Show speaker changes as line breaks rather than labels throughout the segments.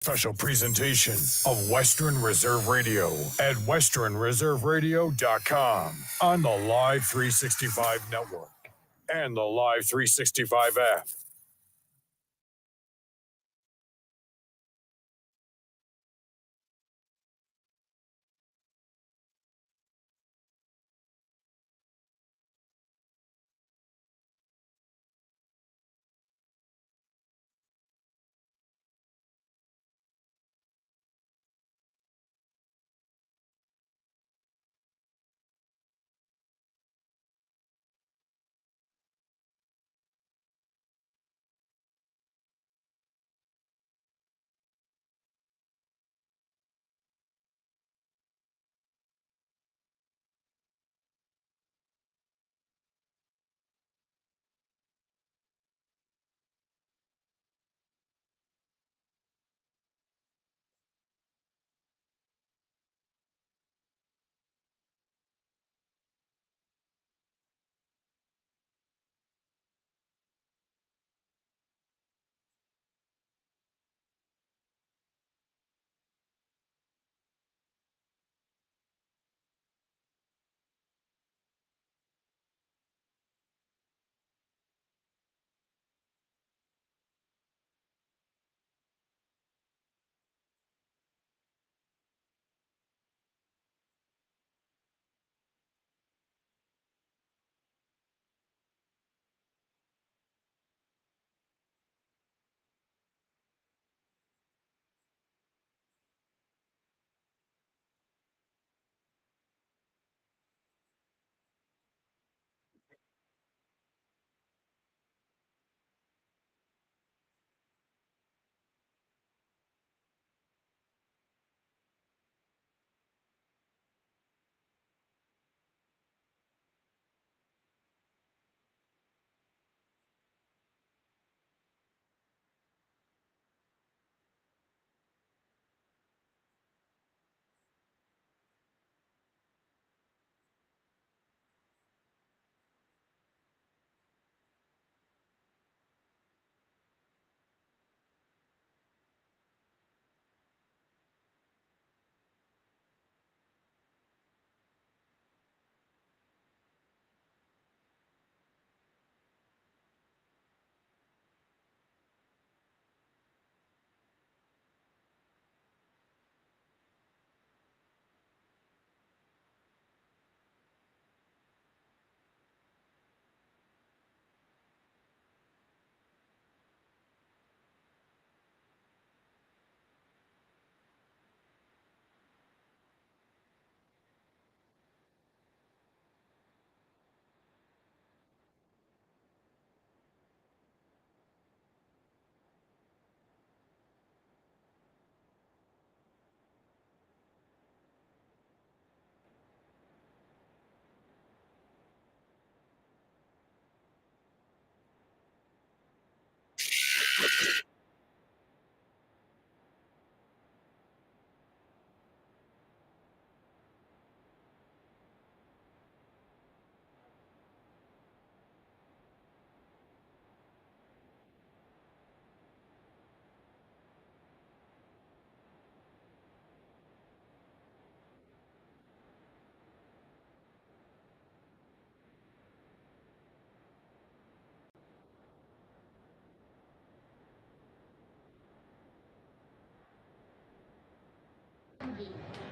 Special presentation of Western Reserve Radio at westernreserveradio.com on the Live 365 network and the Live 365 app.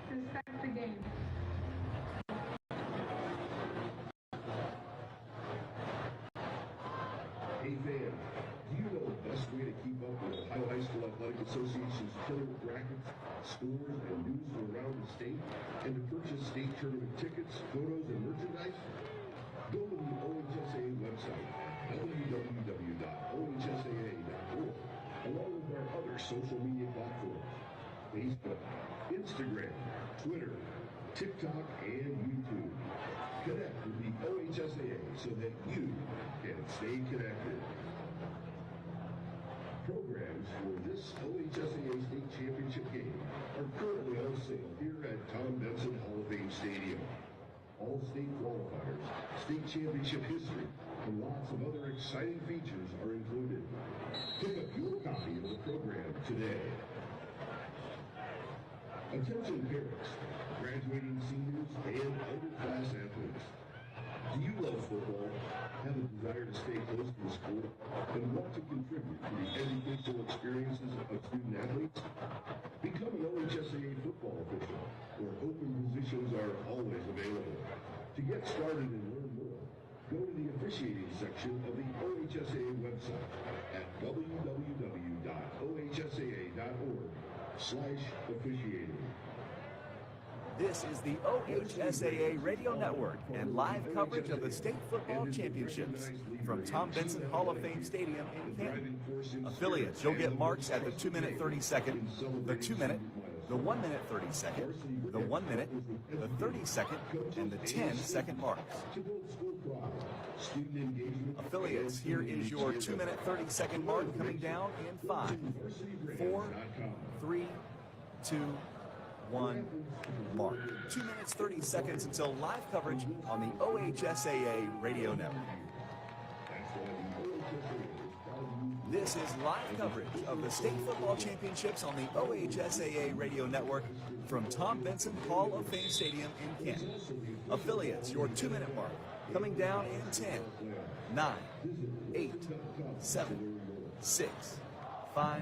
To start the game.
Hey fans, do you know the best way to keep up with Ohio High School Athletic Association's tournament brackets, scores, and news from around the state, and to purchase state tournament tickets, photos, and merchandise? Go to the OHSAA website, www.ohsaa.org, along with our other social media platforms, Facebook, Instagram, Twitter, TikTok, and YouTube. Connect with the OHSAA so that you can stay connected. Programs for this OHSAA State Championship game are currently on sale here at Tom Benson Hall of Fame Stadium. All state qualifiers, state championship history, and lots of other exciting features are included. Pick up your copy of the program today. Attention parents, graduating seniors, and underclass athletes. Do you love football, have a desire to stay close to the sport, and want to contribute to the educational experiences of student athletes? Become an OHSAA football official, where open positions are always available. To get started and learn more, go to the officiating section of the OHSAA website at www.ohsaa.org/officiating.
This is the OHSAA Radio Network and live coverage of the state football championships from Tom Benson Hall of Fame Stadium in Canton. Affiliates, you'll get marks at the 2-minute 30-second, the 2-minute, the 1-minute 30-second, the 1-minute, the 30-second, and the 10-second marks. Affiliates, here is your 2-minute 30-second mark coming down in 5, 4, 3, 2, 1, mark. 2 minutes 30 seconds until live coverage on the OHSAA Radio Network. This is live coverage of the state football championships on the OHSAA Radio Network from Tom Benson Hall of Fame Stadium in Canton. Affiliates, your 2-minute mark coming down in 10, 9, 8, 7, 6, 5,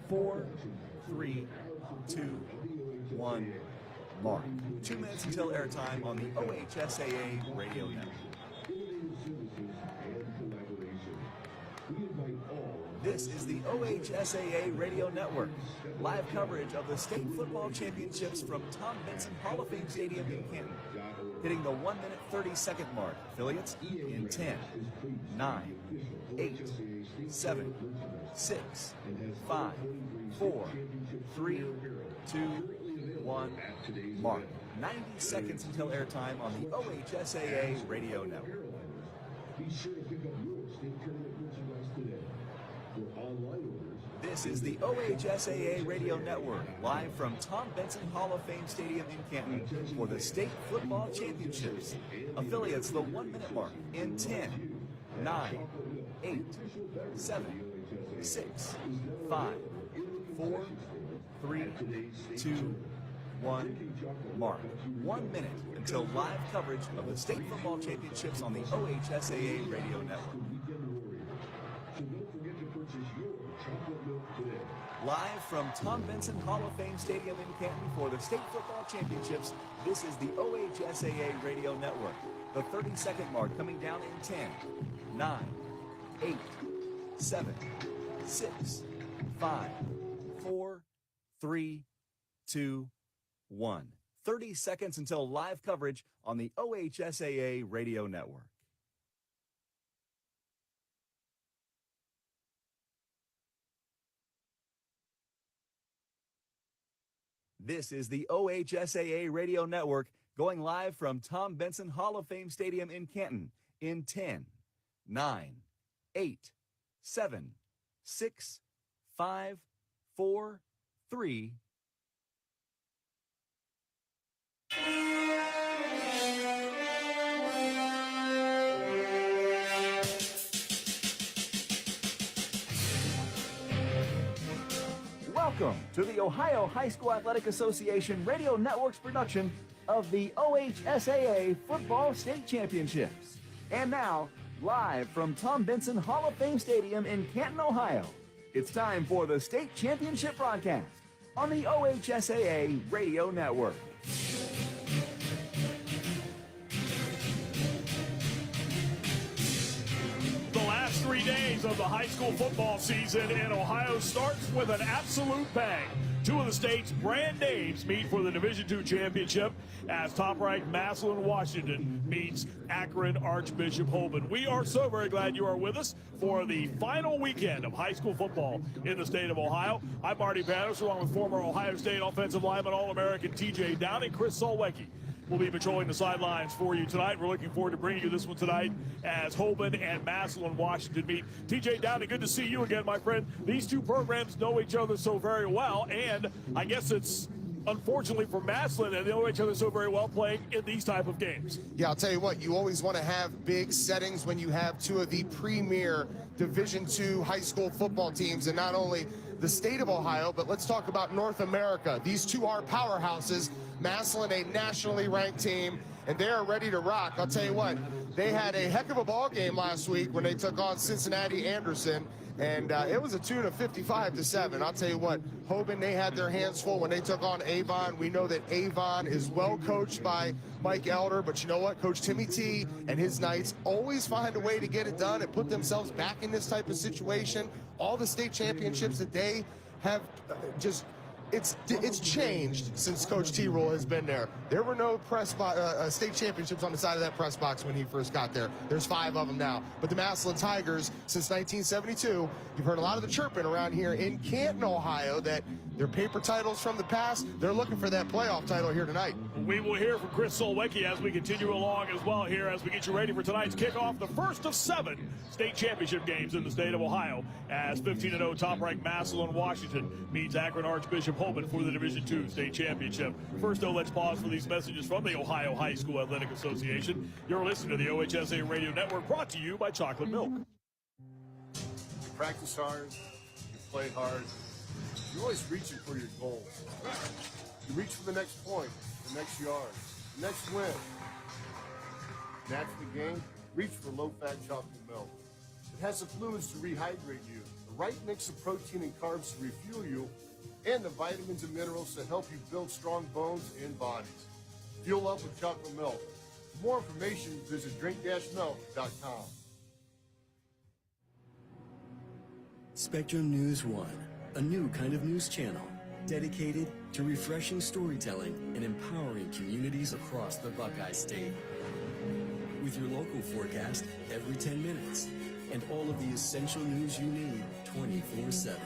4, 3, 2, 1, mark. 2 minutes until airtime on the OHSAA Radio Network. This is the OHSAA Radio Network, live coverage of the state football championships from Tom Benson Hall of Fame Stadium in Canton. Hitting the 1-minute 30-second mark. Affiliates in 10, 9, 8, 7, 6, 5, 4, 3, 2, 1, mark. 90 seconds until airtime on the OHSAA Radio Network.
Be sure to pick up your state tournament merchandise today. For online orders,
this is the OHSAA Radio Network, live from Tom Benson Hall of Fame Stadium in Canton for the state football championships. Affiliates, the 1-minute mark in 10, 9, 8, 7, 6, 5, 4, 3, 2, 1, mark. 1 minute until live coverage of the state football championships on the OHSAA Radio Network.
so don't forget to purchase your chocolate milk today.
Live from Tom Benson Hall of Fame Stadium in Canton for the state football championships, this is the OHSAA Radio Network. The 30-second mark coming down in 10, 9, 8, 7, 6, 5, 4, 3, 2, 1. 30 seconds until live coverage on the OHSAA Radio Network. This is the OHSAA Radio Network going live from Tom Benson Hall of Fame Stadium in Canton in 10, 9, 8, 7, 6, 5, 4, 3, Welcome to the Ohio High School Athletic Association Radio Network's production of the OHSAA Football State Championships. And now, live from Tom Benson Hall of Fame Stadium in Canton, Ohio, it's time for the state championship broadcast on the OHSAA Radio Network.
The last 3 days of the high school football season in Ohio starts with an absolute bang. Two of the state's brand names meet for the Division II championship as top-ranked Massillon, Washington meets Akron Archbishop Hoban. We are so very glad you are with us for the final weekend of high school football in the state of Ohio. I'm Marty Panos, along with former Ohio State offensive lineman All-American TJ Downing. Chris Solwecki will be patrolling the sidelines for you tonight. We're looking forward to bringing you this one tonight as Hoban and Massillon, Washington meet. TJ Downing, good to see you again, my friend. These two programs know each other so very well, and I guess it's unfortunately for Massillon and they know each other so very well playing in these type of games.
Yeah, I'll tell you what, you always want to have big settings when you have two of the premier Division II high school football teams, and not only the state of Ohio, but let's talk about North America. These two are powerhouses. Massillon, a nationally ranked team, and they are ready to rock. I'll tell you what, they had a heck of a ball game last week when they took on Cincinnati Anderson, and it was a tune of 55-7. I'll tell you what, Hoban, they had their hands full when they took on Avon. We know that Avon is well coached by Mike Elder, but you know what? Coach Timmy T and his Knights always find a way to get it done and put themselves back in this type of situation. All the state championships that they have it's changed since Coach T-Roll has been there. There were no state championships on the side of that press box when he first got there. There's 5 of them now. But the Massillon Tigers, since 1972, you've heard a lot of the chirping around here in Canton, Ohio, that their paper titles from the past, they're looking for that playoff title here tonight.
We will hear from Chris Solwecki as we continue along as well here as we get you ready for tonight's kickoff, the first of 7 state championship games in the state of Ohio, as 15-0 top-ranked Massillon, Washington meets Akron Archbishop Hoban for the Division II state championship. First, though, let's pause for these messages from the Ohio High School Athletic Association. You're listening to the OHSAA Radio Network, brought to you by Chocolate Milk.
You practice hard, you play hard, you're always reaching for your goals. You reach for the next point, the next yard, the next win. And after the game, reach for low-fat chocolate milk. It has the fluids to rehydrate you, the right mix of protein and carbs to refuel you, and the vitamins and minerals to help you build strong bones and bodies. Fuel up with chocolate milk. For more information, visit drink-milk.com.
Spectrum News 1, a new kind of news channel dedicated to refreshing storytelling and empowering communities across the Buckeye State. With your local forecast every 10 minutes and all of the essential news you need 24/7.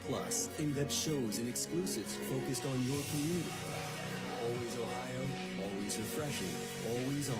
Plus, in-depth shows and exclusives focused on your community. Always Ohio, always refreshing, always on.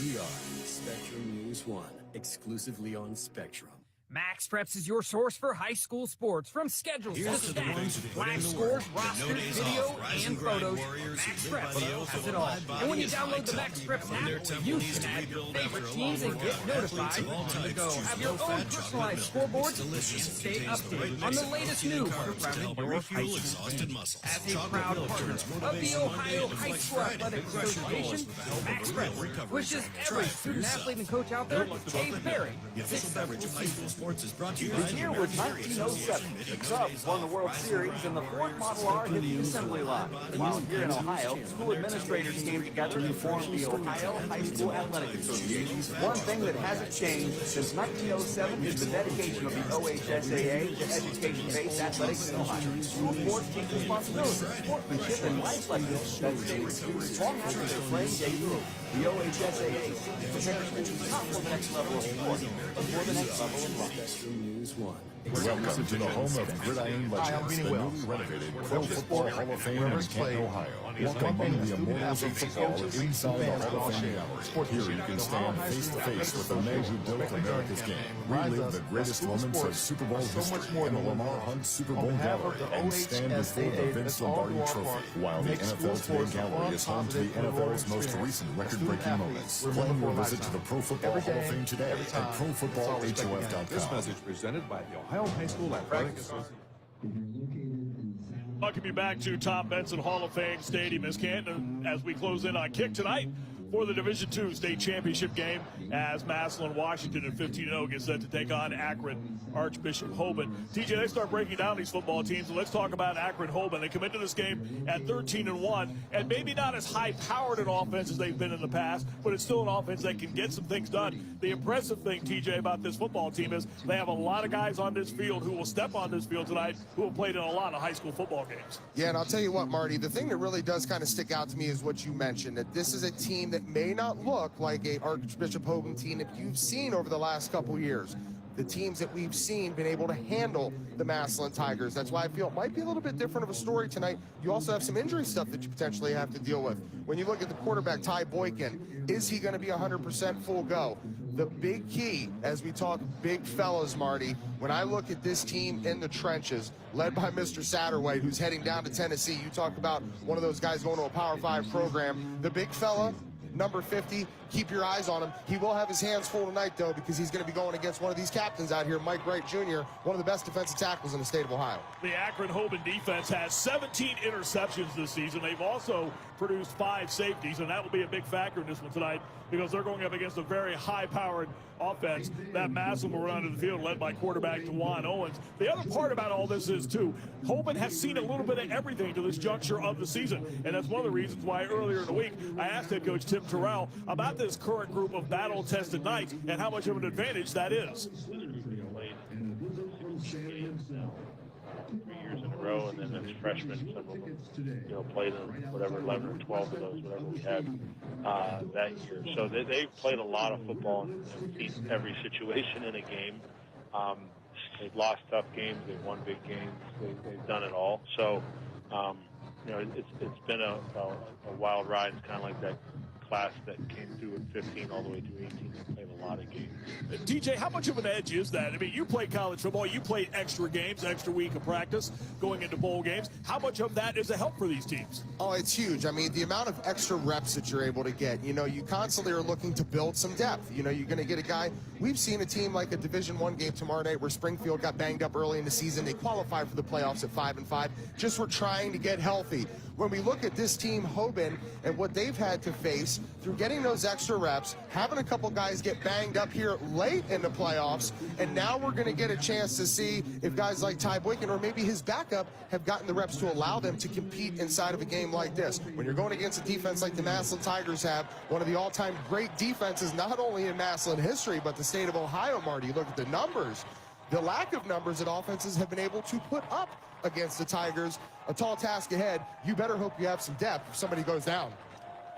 We are Spectrum News 1, exclusively on Spectrum.
Max Preps is your source for high school sports, from schedules to stats, live scores, rosters, video, and photos. Max Preps has it all. And when you download the Max Preps app, you can add your favorite teams and get notified on the go. Have your own personalized scoreboards and stay updated on the latest news surrounding your high school. As a proud partner of the Ohio High School Athletic Association, Max Preps wishes every student athlete and coach out there a very successful
Sports is brought to you
by the year was 1907. The Cubs won the World Series and the Ford Model R hit the assembly line. While here in Ohio, school administrators came together to form the Ohio High School Athletic Association. One thing that hasn't changed since 1907 is the dedication of the OHSAA to education-based athletics in Ohio. School sports teach responsibility, sportsmanship, and life lessons that stay with students long after their playing debut. The OHSAA prepares students not for the next level of sport, but for the next level of life.
News 1.
Welcome to the home of Gridiron Legends, the newly renovated Pro Football Hall of Fame in Canton, Ohio. Walk among the immortals of football inside the Hall of Fame gallery. Here you can stand face to face with the man who built America's game. Relive the greatest moments of Super Bowl history in the Lamar Hunt Super Bowl gallery and stand before the Vince Lombardi Trophy. While the NFL Today gallery is home to the NFL's most recent record-breaking moments. Plan your visit to the Pro Football Hall of Fame today at ProFootballHOF.com.
This message presented by the Ohio High School Athletic Association.
Welcome you back to Tom Benson Hall of Fame Stadium as Canton as we close in on kick tonight for the Division II state championship game as Massillon, Washington at 15-0 gets set to take on Akron Archbishop Hoban. TJ, let's start breaking down these football teams, and let's talk about Akron Hoban. They come into this game at 13-1, and maybe not as high-powered an offense as they've been in the past, but it's still an offense that can get some things done. The impressive thing, TJ, about this football team is they have a lot of guys on this field who will step on this field tonight who have played in a lot of high school football games.
Yeah, and I'll tell you what, Marty, the thing that really does kind of stick out to me is what you mentioned, that this is a team that may not look like a Archbishop Hoban team that you've seen over the last couple years. The teams that we've seen been able to handle the Massillon Tigers. That's why I feel it might be a little bit different of a story tonight. You also have some injury stuff that you potentially have to deal with. When you look at the quarterback, Ty Boykin, is he going to be 100% full go? The big key, as we talk big fellas, Marty, when I look at this team in the trenches, led by Mr. Satterwhite, who's heading down to Tennessee, you talk about one of those guys going to a Power 5 program. The big fella, number 50, keep your eyes on him. He will have his hands full tonight, though, because he's going to be going against one of these captains out here, Mike Wright Jr., one of the best defensive tackles in the state of Ohio.
The Akron Hoban defense has 17 interceptions this season. They've also produced 5 safeties, and that will be a big factor in this one tonight because they're going up against a very high-powered offense that Massillon will run onto the field, led by quarterback DeJuan Owens. The other part about all this is, too, Hoban has seen a little bit of everything to this juncture of the season, and that's one of the reasons why earlier in the week I asked head coach Tim Terrell about this current group of battle-tested Knights and how much of an advantage that is.
3 years in a row, and then as freshmen, some of them, played in whatever 11 or 12 of those, whatever we had that year. So they've played a lot of football and seen every situation in a game. They've lost tough games, they've won big games, they've done it all. So, it's been a wild ride. It's kind of like that class that came through at 15 all the way through 18 and played a lot of games.
DJ, how much of an edge is that? I mean, you played college football, you played extra games, extra week of practice, going into bowl games. How much of that is a help for these teams?
Oh, it's huge. I mean, the amount of extra reps that you're able to get, you constantly are looking to build some depth. You're going to get a guy. We've seen a team like a Division I game tomorrow night where Springfield got banged up early in the season. They qualified for the playoffs at 5-5. Just were trying to get healthy. When we look at this team, Hoban, and what they've had to face through getting those extra reps, having a couple guys get banged up here late in the playoffs, and now we're going to get a chance to see if guys like Ty Boykin or maybe his backup have gotten the reps to allow them to compete inside of a game like this. When you're going against a defense like the Massillon Tigers have, one of the all-time great defenses, not only in Massillon history, but the state of Ohio, Marty. You look at the numbers, the lack of numbers that offenses have been able to put up against the Tigers. A tall task ahead. You better hope you have some depth if somebody goes down.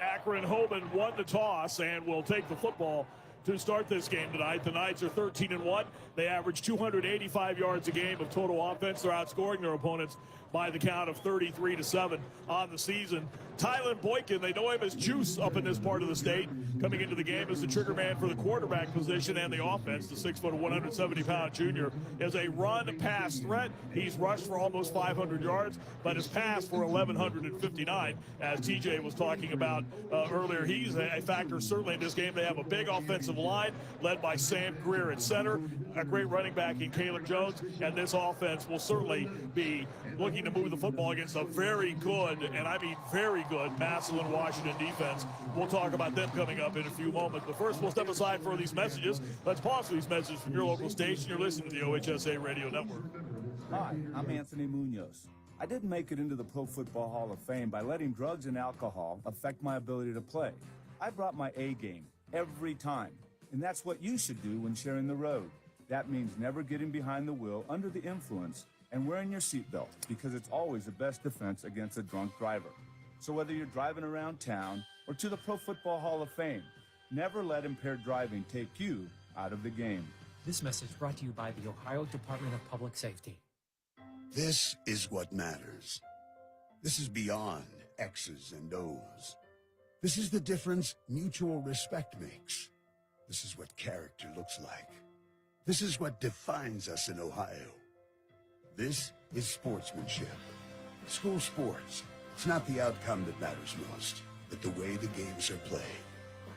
Akron Hoban won the toss and will take the football to start this game tonight. The Knights are 13-1. They average 285 yards a game of total offense. They're outscoring their opponents by the count of 33-7 on the season. Tylen Boykin, they know him as Juice up in this part of the state. Coming into the game as the trigger man for the quarterback position and the offense. The 6', 170-pound junior is a run-pass threat. He's rushed for almost 500 yards, but has passed for 1,159. As TJ was talking about earlier, he's a factor certainly in this game. They have a big offensive line led by Sam Greer at center, a great running back in Caleb Jones, and this offense will certainly be looking to move the football against a very good, and I mean very good, Massillon Washington defense. We'll talk about them coming up in a few moments. But first, we'll step aside for these messages. Let's pause for these messages from your local station. You're listening to the OHSAA Radio Network.
Hi, I'm Anthony Munoz. I didn't make it into the Pro Football Hall of Fame by letting drugs and alcohol affect my ability to play. I brought my A game every time, and that's what you should do when sharing the road. That means never getting behind the wheel under the influence and wearing your seatbelt, because it's always the best defense against a drunk driver. So whether you're driving around town or to the Pro Football Hall of Fame, never let impaired driving take you out of the game.
This message brought to you by the Ohio Department of Public Safety.
This is what matters. This is beyond X's and O's. This is the difference mutual respect makes. This is what character looks like. This is what defines us in Ohio. This is sportsmanship. School sports. It's not the outcome that matters most, but the way the games are played.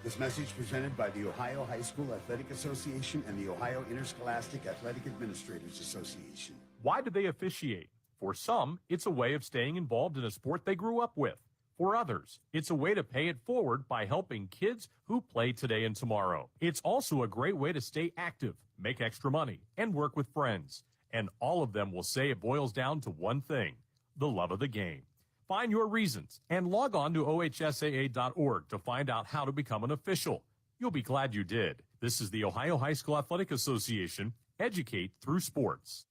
This message presented by the Ohio High School Athletic Association and the Ohio Interscholastic Athletic Administrators Association.
Why do they officiate? For some, it's a way of staying involved in a sport they grew up with. For others, it's a way to pay it forward by helping kids who play today and tomorrow. It's also a great way to stay active, make extra money, and work with friends. And all of them will say it boils down to one thing: the love of the game. Find your reasons and log on to OHSAA.org to find out how to become an official. You'll be glad you did. This is the Ohio High School Athletic Association. Educate through sports.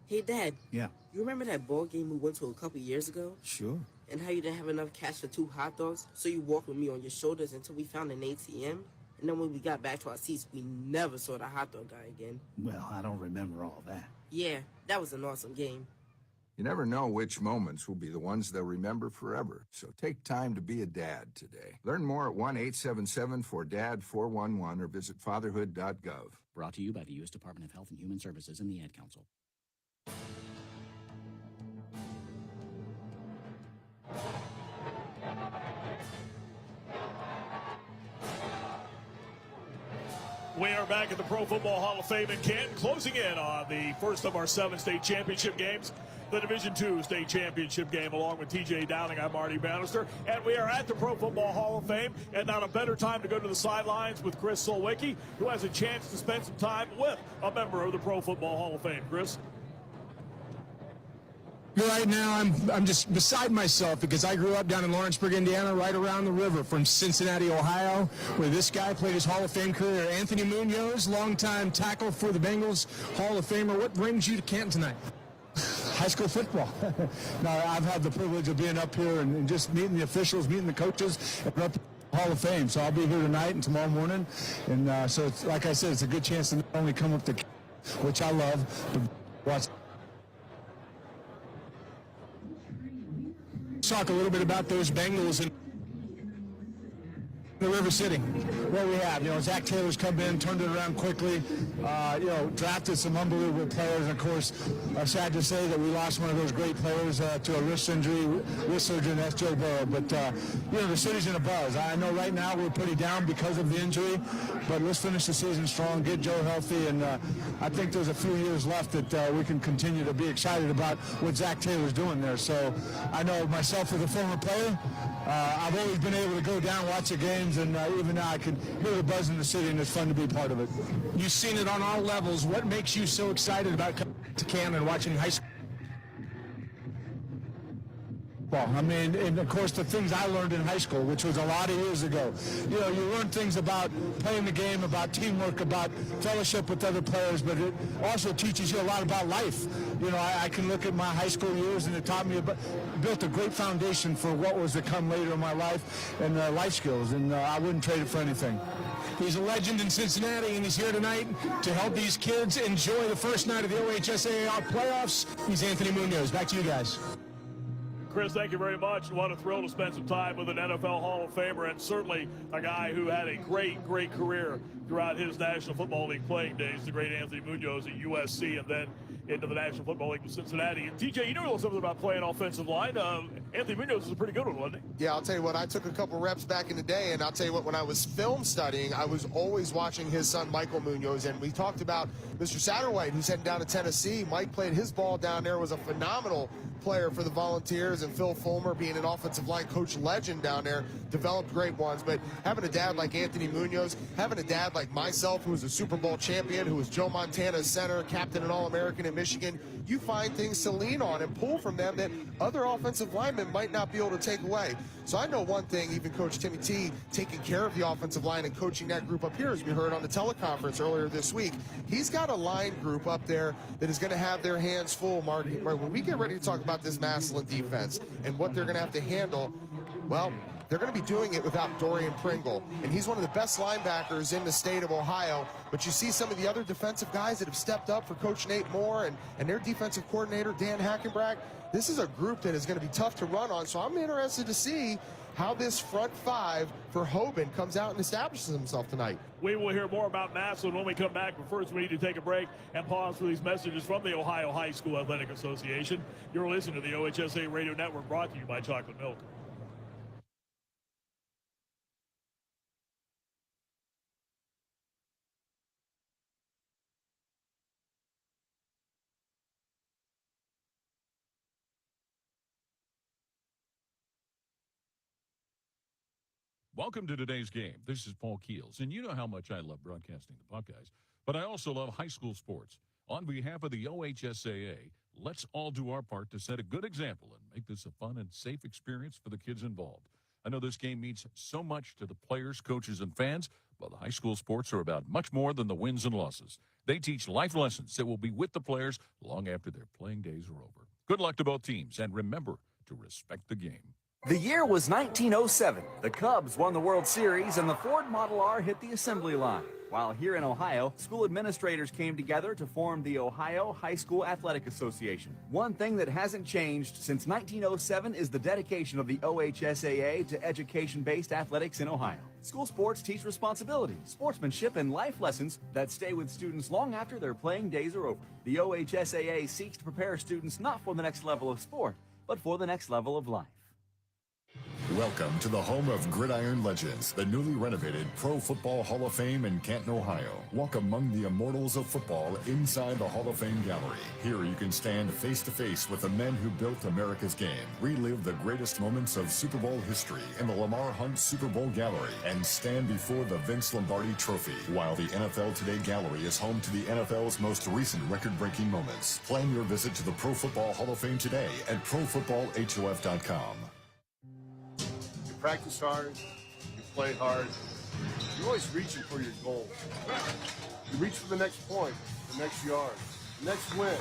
Hey, Dad.
Yeah.
You remember that ball game we went to a couple years ago?
Sure.
And how you didn't have enough cash for 2 hot dogs, so you walked with me on your shoulders until we found an ATM? And then when we got back to our seats, we never saw the hot dog guy again.
Well, I don't remember all that.
Yeah, that was an awesome game.
You never know which moments will be the ones they'll remember forever, so take time to be a dad today. Learn more at 1-877-4DAD-411 or visit fatherhood.gov.
Brought to you by the U.S. Department of Health and Human Services and the Ad Council.
We are back at the Pro Football Hall of Fame in Canton, closing in on the first of our 7 state championship games, the Division II state championship game, along with TJ Downing. I'm Marty Bannister, and we are at the Pro Football Hall of Fame, and not a better time to go to the sidelines with Chris Solwicki, who has a chance to spend some time with a member of the Pro Football Hall of Fame. Chris?
Right now, I'm just beside myself because I grew up down in Lawrenceburg, Indiana, right around the river from Cincinnati, Ohio, where this guy played his Hall of Fame career. Anthony Munoz, longtime tackle for the Bengals, Hall of Famer. What brings you to Canton tonight? High school football. Now, I've had the privilege of being up here and just meeting the officials, meeting the coaches, and up Hall of Fame. So I'll be here tonight and tomorrow morning. And so, it's, like I said, it's a good chance to not only come up to, which I love, but watch. Talk a little bit about those Bengals and the River City. What we have, Zach Taylor's come in, turned it around quickly, drafted some unbelievable players. And of course, sad to say that we lost one of those great players to a wrist surgery, and that's Joe Burrow. But, the city's in a buzz. I know right now we're pretty down because of the injury, but let's finish the season strong, get Joe healthy, and I think there's a few years left that we can continue to be excited about what Zach Taylor's doing there. So I know myself as a former player, I've always been able to go down, watch the games, and even now I can hear the buzz in the city, and it's fun to be part of it. You've seen it on all levels. What makes you so excited about coming to Canton and watching high school? I mean, and of course, the things I learned in high school, which was a lot of years ago. You learn things about playing the game, about teamwork, about fellowship with other players, but it also teaches you a lot about life. I can look at my high school years, and it taught me built a great foundation for what was to come later in my life and life skills, and I wouldn't trade it for anything. He's a legend in Cincinnati, and he's here tonight to help these kids enjoy the first night of the OHSAA playoffs. He's Anthony Munoz. Back to you guys.
Chris, thank you very much. What a thrill to spend some time with an NFL Hall of Famer, and certainly a guy who had a great career throughout his National Football League playing days, the great Anthony Munoz at USC, and then into the National Football League with Cincinnati. And TJ, you know a little something about playing offensive line. Anthony Munoz is a pretty good one, wasn't he?
Yeah, I'll tell you what, I took a couple reps back in the day, and I'll tell you what, when I was film studying, I was always watching his son, Michael Munoz, and we talked about Mr. Satterwhite, who's heading down to Tennessee. Mike played his ball down there, was a phenomenal player for the Volunteers, and Phil Fulmer, being an offensive line coach legend down there, developed great ones. But having a dad like Anthony Munoz, having a dad like myself, who was a Super Bowl champion, who was Joe Montana's center, captain and All-American in Michigan, you find things to lean on and pull from them that other offensive linemen might not be able to take away. So I know one thing, even Coach Timmy T taking care of the offensive line and coaching that group up here, as we heard on the teleconference earlier this week. He's got a line group up there that is going to have their hands full, Mark. When we get ready to talk about this Massillon defense and what they're going to have to handle, well, they're going to be doing it without Dorian Pringle, and he's one of the best linebackers in the state of Ohio. But you see some of the other defensive guys that have stepped up for Coach Nate Moore and their defensive coordinator, Dan Hackenbrack. This is a group that is going to be tough to run on, so I'm interested to see how this front five for Hoban comes out and establishes himself tonight.
We will hear more about Massillon when we come back, but first we need to take a break and pause for these messages from the Ohio High School Athletic Association. You're listening to the OHSAA Radio Network, brought to you by Chocolate Milk.
Welcome to today's game. This is Paul Keels, and you know how much I love broadcasting the Buckeyes, but I also love high school sports. On behalf of the OHSAA, let's all do our part to set a good example and make this a fun and safe experience for the kids involved. I know this game means so much to the players, coaches, and fans, but the high school sports are about much more than the wins and losses. They teach life lessons that will be with the players long after their playing days are over. Good luck to both teams, and remember to respect the game.
The year was 1907. The Cubs won the World Series, and the Ford Model R hit the assembly line. While here in Ohio, school administrators came together to form the Ohio High School Athletic Association. One thing that hasn't changed since 1907 is the dedication of the OHSAA to education-based athletics in Ohio. School sports teach responsibility, sportsmanship, and life lessons that stay with students long after their playing days are over. The OHSAA seeks to prepare students not for the next level of sport, but for the next level of life.
Welcome to the home of Gridiron Legends, the newly renovated Pro Football Hall of Fame in Canton, Ohio. Walk among the immortals of football inside the Hall of Fame gallery. Here you can stand face to face with the men who built America's game. Relive the greatest moments of Super Bowl history in the Lamar Hunt Super Bowl gallery and stand before the Vince Lombardi Trophy, while the NFL Today gallery is home to the NFL's most recent record-breaking moments. Plan your visit to the Pro Football Hall of Fame today at ProFootballHOF.com.
Practice hard, you play hard, you're always reaching for your goals. You reach for the next point, the next yard, the next win.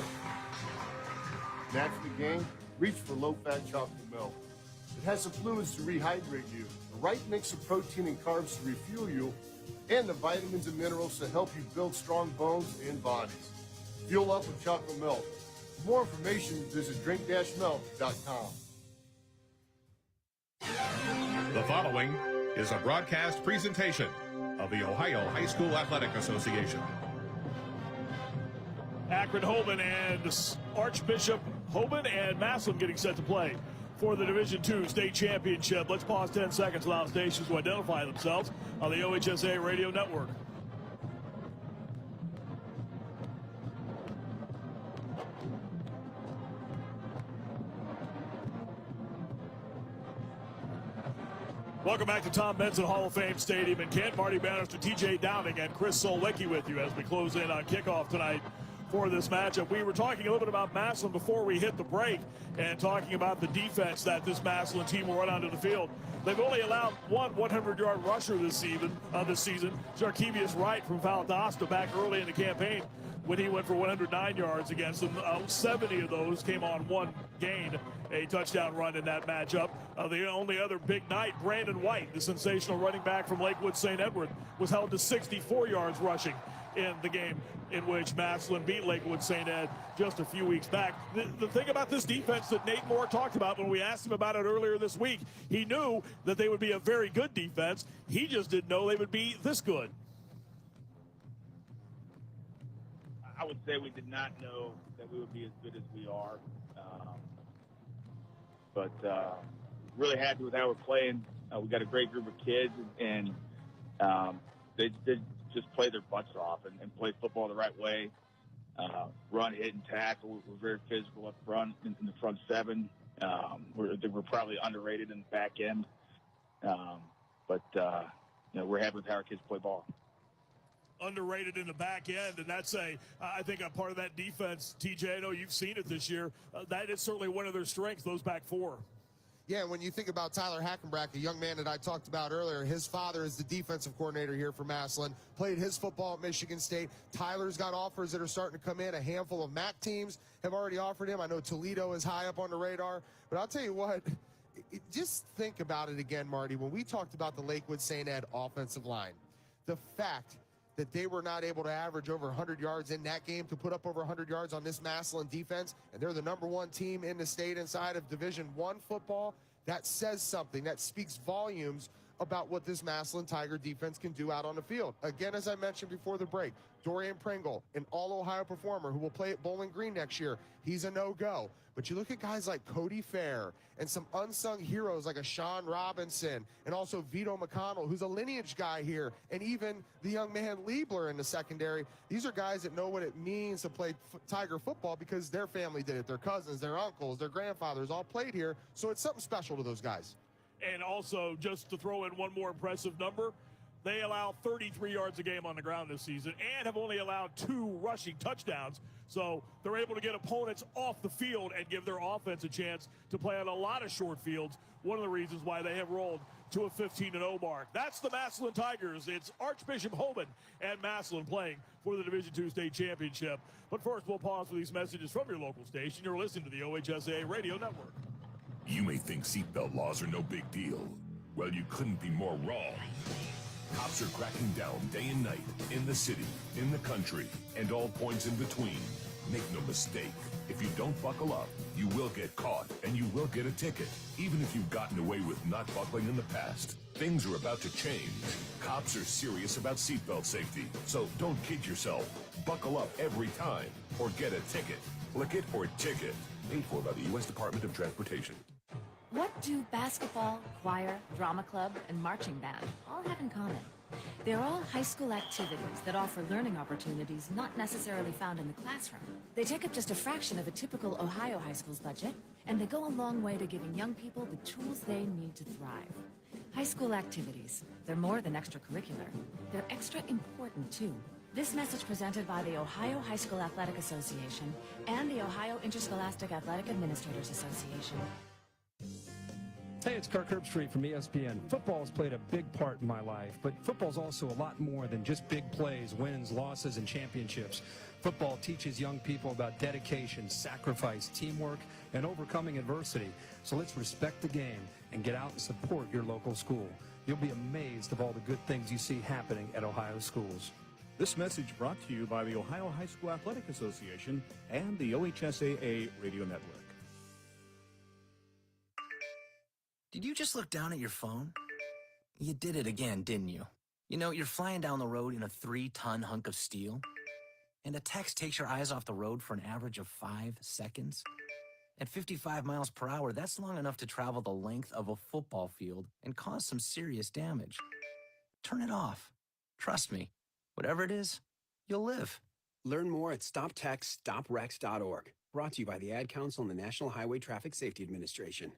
And after the game, reach for low-fat chocolate milk. It has the fluids to rehydrate you, the right mix of protein and carbs to refuel you, and the vitamins and minerals to help you build strong bones and bodies. Fuel up with chocolate milk. For more information, visit drink-milk.com.
The following is a broadcast presentation of the Ohio High School Athletic Association.
Akron, Hoban, and Archbishop, Hoban and Massillon getting set to play for the Division II State Championship. Let's pause 10 seconds, allow stations to identify themselves on the OHSAA radio network. Welcome back to Tom Benson Hall of Fame Stadium in Kent. Marty Bannister, TJ Downing, and Chris Solwecki with you as we close in on kickoff tonight for this matchup. We were talking a little bit about Massillon before we hit the break and talking about the defense that this Massillon team will run onto the field. They've only allowed one 100-yard rusher this season. Jarkevius Wright from Valdosta back early in the campaign when he went for 109 yards against them. 70 of those came on one gain, a touchdown run in that matchup. The only other big night, Brandon White, the sensational running back from Lakewood St. Edward, was held to 64 yards rushing in the game in which Massillon beat Lakewood St. Ed just a few weeks back. The thing about this defense that Nate Moore talked about when we asked him about it earlier this week, he knew that they would be a very good defense. He just didn't know they would be this good.
I would say we did not know that we would be as good as we are. But really happy with how we're playing. We got a great group of kids, and they just play their butts off and play football the right way. Run, hit, and tackle. We're very physical up front, in the front seven. We're probably underrated in the back end. But we're happy with how our kids play ball.
Underrated in the back end, and that's I think a part of that defense, TJ, I know you've seen it this year, that is certainly one of their strengths, those back four.
Yeah, when you think about Tyler Hackenbrack, a young man that I talked about earlier, his father is the defensive coordinator here for Massillon, played his football at Michigan State. Tyler's got offers that are starting to come in. A handful of MAC teams have already offered him. I know Toledo is high up on the radar, but I'll tell you what, just think about it again, Marty. When we talked about the Lakewood St. Ed offensive line, the fact that they were not able to average over 100 yards in that game to put up over 100 yards on this Massillon defense, and they're the #1 team in the state inside of Division I football, that says something. That speaks volumes about what this Massillon Tiger defense can do out on the field. Again, as I mentioned before the break, Dorian Pringle, an all-Ohio performer who will play at Bowling Green next year, he's a no-go. But you look at guys like Cody Fair and some unsung heroes like a Sean Robinson and also Vito McConnell, who's a lineage guy here, and even the young man Liebler in the secondary. These are guys that know what it means to play Tiger football because their family did it. Their cousins, their uncles, their grandfathers all played here, so it's something special to those guys.
And also, just to throw in one more impressive number, they allow 33 yards a game on the ground this season and have only allowed 2 rushing touchdowns. So they're able to get opponents off the field and give their offense a chance to play on a lot of short fields. One of the reasons why they have rolled to a 15-0 mark. That's the Massillon Tigers. It's Archbishop, Hoban, and Massillon playing for the Division II State Championship. But first, we'll pause for these messages from your local station. You're listening to the OHSAA Radio Network.
You may think seatbelt laws are no big deal. Well, you couldn't be more wrong. Cops are cracking down day and night, in the city, in the country, and all points in between. Make no mistake, if you don't buckle up, you will get caught, and you will get a ticket, even if you've gotten away with not buckling in the past. Things are about to change. Cops are serious about seatbelt safety, so don't kid yourself. Buckle up every time, or get a ticket. Click it or ticket. Paid for by the U.S. Department of Transportation.
What do basketball, choir, drama club, and marching band all have in common? They're all high school activities that offer learning opportunities not necessarily found in the classroom. They take up just a fraction of a typical Ohio high school's budget, and they go a long way to giving young people the tools they need to thrive. High school activities, they're more than extracurricular. They're extra important, too. This message presented by the Ohio High School Athletic Association and the Ohio Interscholastic Athletic Administrators Association.
Hey, it's Kirk Herbstreit from ESPN. Football has played a big part in my life, but football's also a lot more than just big plays, wins, losses, and championships. Football teaches young people about dedication, sacrifice, teamwork, and overcoming adversity. So let's respect the game and get out and support your local school. You'll be amazed of all the good things you see happening at Ohio schools.
This message brought to you by the Ohio High School Athletic Association and the OHSAA Radio Network.
Did you just look down at your phone? You did it again, didn't you? You know, you're flying down the road in a 3-ton hunk of steel, and a text takes your eyes off the road for an average of 5 seconds. At 55 miles per hour, that's long enough to travel the length of a football field and cause some serious damage. Turn it off. Trust me, whatever it is, you'll live.
Learn more at StopTextStopWrecks.org. Brought to you by the Ad Council and the National Highway Traffic Safety Administration.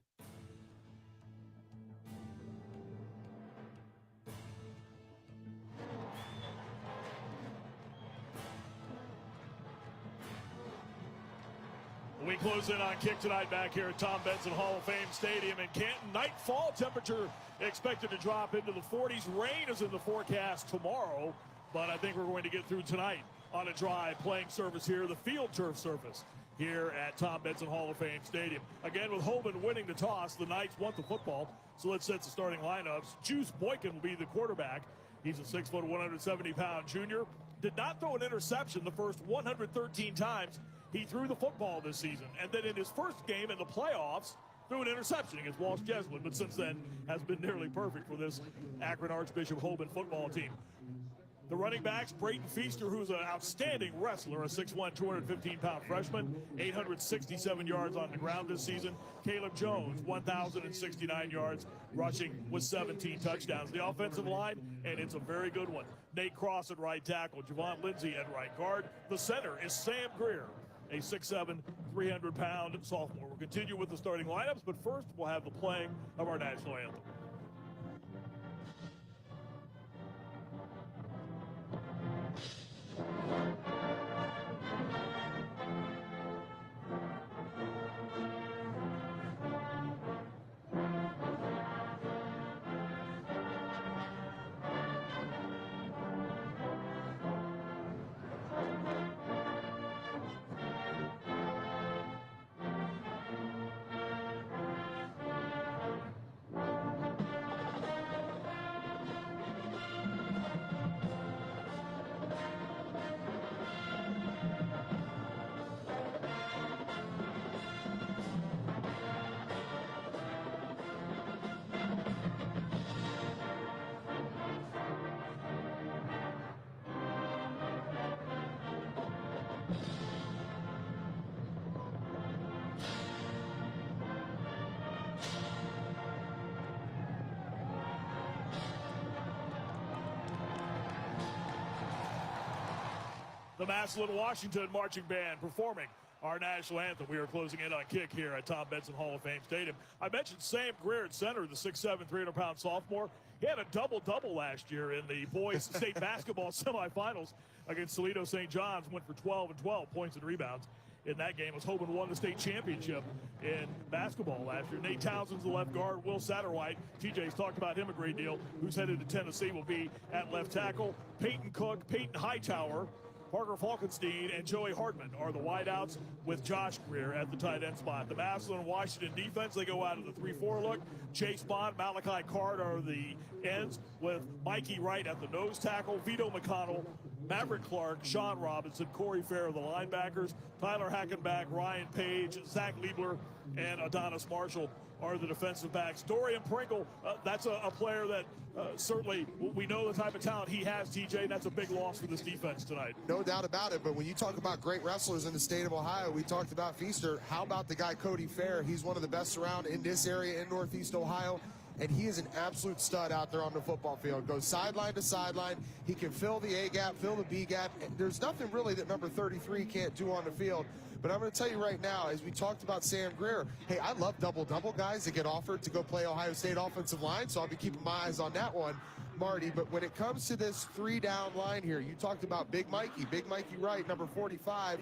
We close in on Kick tonight back here at Tom Benson Hall of Fame Stadium in Canton. Nightfall temperature expected to drop into the 40s. Rain is in the forecast tomorrow, but I think we're going to get through tonight on a dry playing surface here, the field turf surface here at Tom Benson Hall of Fame Stadium. Again, with Hoban winning the toss, the Knights want the football, so let's set the starting lineups. Juice Boykin will be the quarterback. He's a 6 foot, 170-pound junior. Did not throw an interception the first 113 times he threw the football this season. And then in his first game in the playoffs, threw an interception against Walsh Jesuit, but since then has been nearly perfect for this Akron Archbishop Hoban football team. The running backs, Brayton Feaster, who's an outstanding wrestler, a 6'1", 215-pound freshman, 867 yards on the ground this season. Caleb Jones, 1,069 yards, rushing with 17 touchdowns. The offensive line, and it's a very good one. Nate Cross at right tackle, Javon Lindsay at right guard. The center is Sam Greer, a 6'7", 300-pound sophomore. We'll continue with the starting lineups, but first we'll have the playing of our national anthem. The Massillon, Washington marching band performing our national anthem. We are closing in on Kick here at Tom Benson Hall of Fame Stadium. I mentioned Sam Greer at center, the 6'7", 300-pound sophomore. He had a double-double last year in the boys' state basketball semifinals against Toledo St. John's. Went for 12 and 12 points and rebounds in that game as Hoban won the state championship in basketball last year. Nate Townsend's the left guard. Will Satterwhite, TJ's talked about him a great deal, who's headed to Tennessee, will be at left tackle. Peyton Cook, Peyton Hightower, Parker Falkenstein and Joey Hartman are the wideouts with Josh Greer at the tight end spot. The Massillon Washington defense, they go out of the 3-4 look. Chase Bond, Malachi Card are the ends with Mikey Wright at the nose tackle, Vito McConnell, Maverick Clark, Sean Robinson, Corey Fair, the linebackers, Tyler Hackenbach, Ryan Page, Zach Liebler, and Adonis Marshall are the defensive backs. Dorian Pringle, that's a player that certainly we know the type of talent he has, TJ, and that's a big loss for this defense tonight.
No doubt about it, but when you talk about great wrestlers in the state of Ohio, we talked about Feaster. How about the guy Cody Fair? He's one of the best around in this area in Northeast Ohio, and he is an absolute stud out there on the football field. Goes sideline to sideline. He can fill the A gap, fill the B gap, and there's nothing really that number 33 can't do on the field. But I'm going to tell you right now, as we talked about Sam Greer, hey, I love double-double guys that get offered to go play Ohio State offensive line, so I'll be keeping my eyes on that one, Marty. But when it comes to this 3-down line here, you talked about Big Mikey Wright, number 45.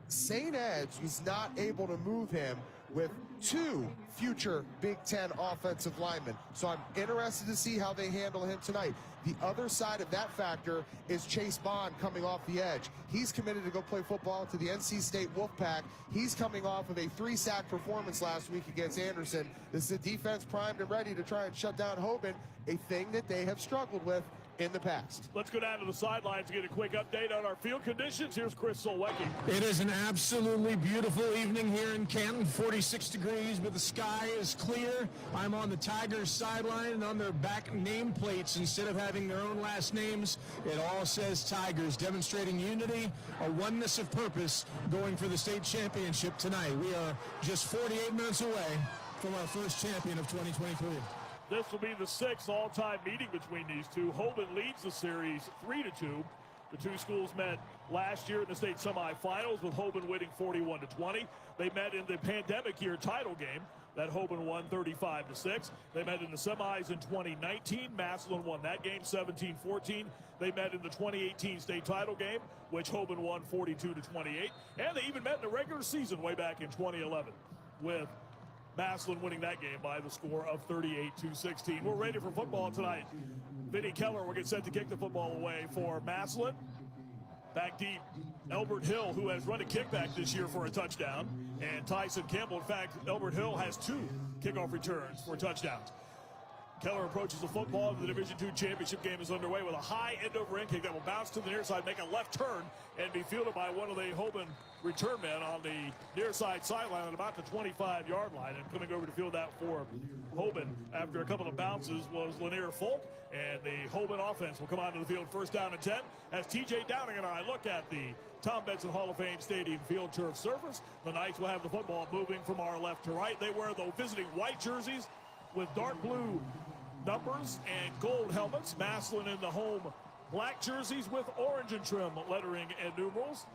St. Ed's was not able to move him with 2 future Big Ten offensive linemen. So I'm interested to see how they handle him tonight. The other side of that factor is Chase Bond coming off the edge. He's committed to go play football to the NC State Wolfpack. He's coming off of a 3-sack performance last week against Anderson. This is a defense primed and ready to try and shut down Hoban, a thing that they have struggled with in the past.
Let's go down to the sidelines to get a quick update on our field conditions. Here's Chris Solwecki.
It is an absolutely beautiful evening here in Canton, 46 degrees, but the sky is clear. I'm on the Tigers sideline, and on their back nameplates, instead of having their own last names, it all says Tigers, demonstrating unity, a oneness of purpose, going for the state championship tonight. We are just 48 minutes away from our first champion of 2023.
This will be the 6th all-time meeting between these two. Hoban leads the series 3-2. The two schools met last year in the state semifinals with Hoban winning 41-20. They met in the pandemic year title game that Hoban won 35-6. They met in the semis in 2019. Massillon won that game 17-14. They met in the 2018 state title game, which Hoban won 42-28. And they even met in the regular season way back in 2011 with Massillon winning that game by the score of 38-16. We're ready for football tonight. Vinny Keller will get set to kick the football away for Massillon. Back deep, Elbert Hill, who has run a kickback this year for a touchdown, and Tyson Campbell. In fact, Elbert Hill has 2 kickoff returns for touchdowns. Keller approaches the football, and the Division II championship game is underway with a high end-over-end kick that will bounce to the near side, make a left turn, and be fielded by one of the Hoban return men on the near side sideline at about the 25-yard line. And coming over to field that for Hoban after a couple of bounces was Lanier Folk, and the Hoban offense will come onto the field first down and 10 as TJ Downing and I look at the Tom Benson Hall of Fame Stadium field turf surface. The Knights will have the football moving from our left to right. They wear the visiting white jerseys with dark blue numbers and gold helmets. Massillon in the home black jerseys with orange and trim lettering and numerals.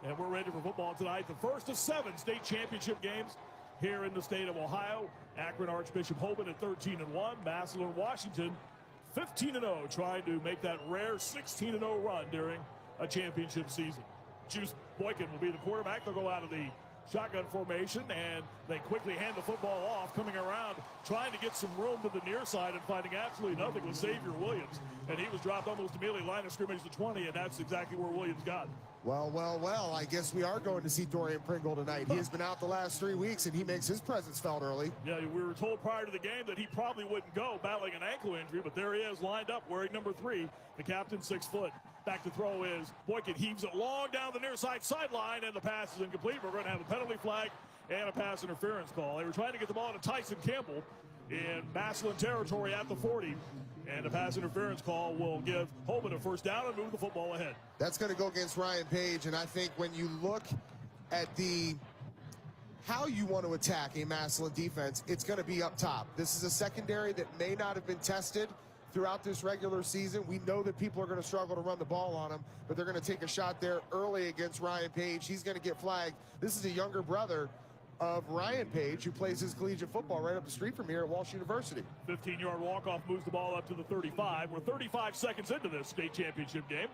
And we're ready for football tonight. The first of 7 state championship games here in the state of Ohio. Akron Archbishop Hoban at 13-1. Massillon Washington 15-0, trying to make that rare 16-0 run during a championship season. Juice Boykin will be the quarterback. They'll go out of the shotgun formation, and they quickly hand the football off, coming around, trying to get some room to the near side and finding absolutely nothing with Xavier Williams. And he was dropped almost immediately, line of scrimmage to 20, and that's exactly where Williams got.
Well, I guess we are going to see Dorian Pringle tonight. He has been out the last 3 weeks, and he makes his presence felt early.
Yeah, we were told prior to the game that he probably wouldn't go, battling an ankle injury, but there he is, lined up, wearing number 3. The captain, 6 foot. Back to throw is Boykin. Heaves it long down the near side sideline, and the pass is incomplete. We're going to have a penalty flag and a pass interference call. They were trying to get the ball to Tyson Campbell in Massillon territory at the 40. And a pass interference call will give Hoban a first down and move the football ahead.
That's going to go against Ryan Page, and I think when you look at how you want to attack a Massillon defense, it's going to be up top. This is a secondary that may not have been tested throughout this regular season. We know that people are going to struggle to run the ball on him, but they're going to take a shot there early against Ryan Page. He's going to get flagged. This is a younger brother of Ryan Page, who plays his collegiate football right up the street from here at Walsh University.
15-yard walk-off moves the ball up to the 35. We're 35 seconds into this state championship game,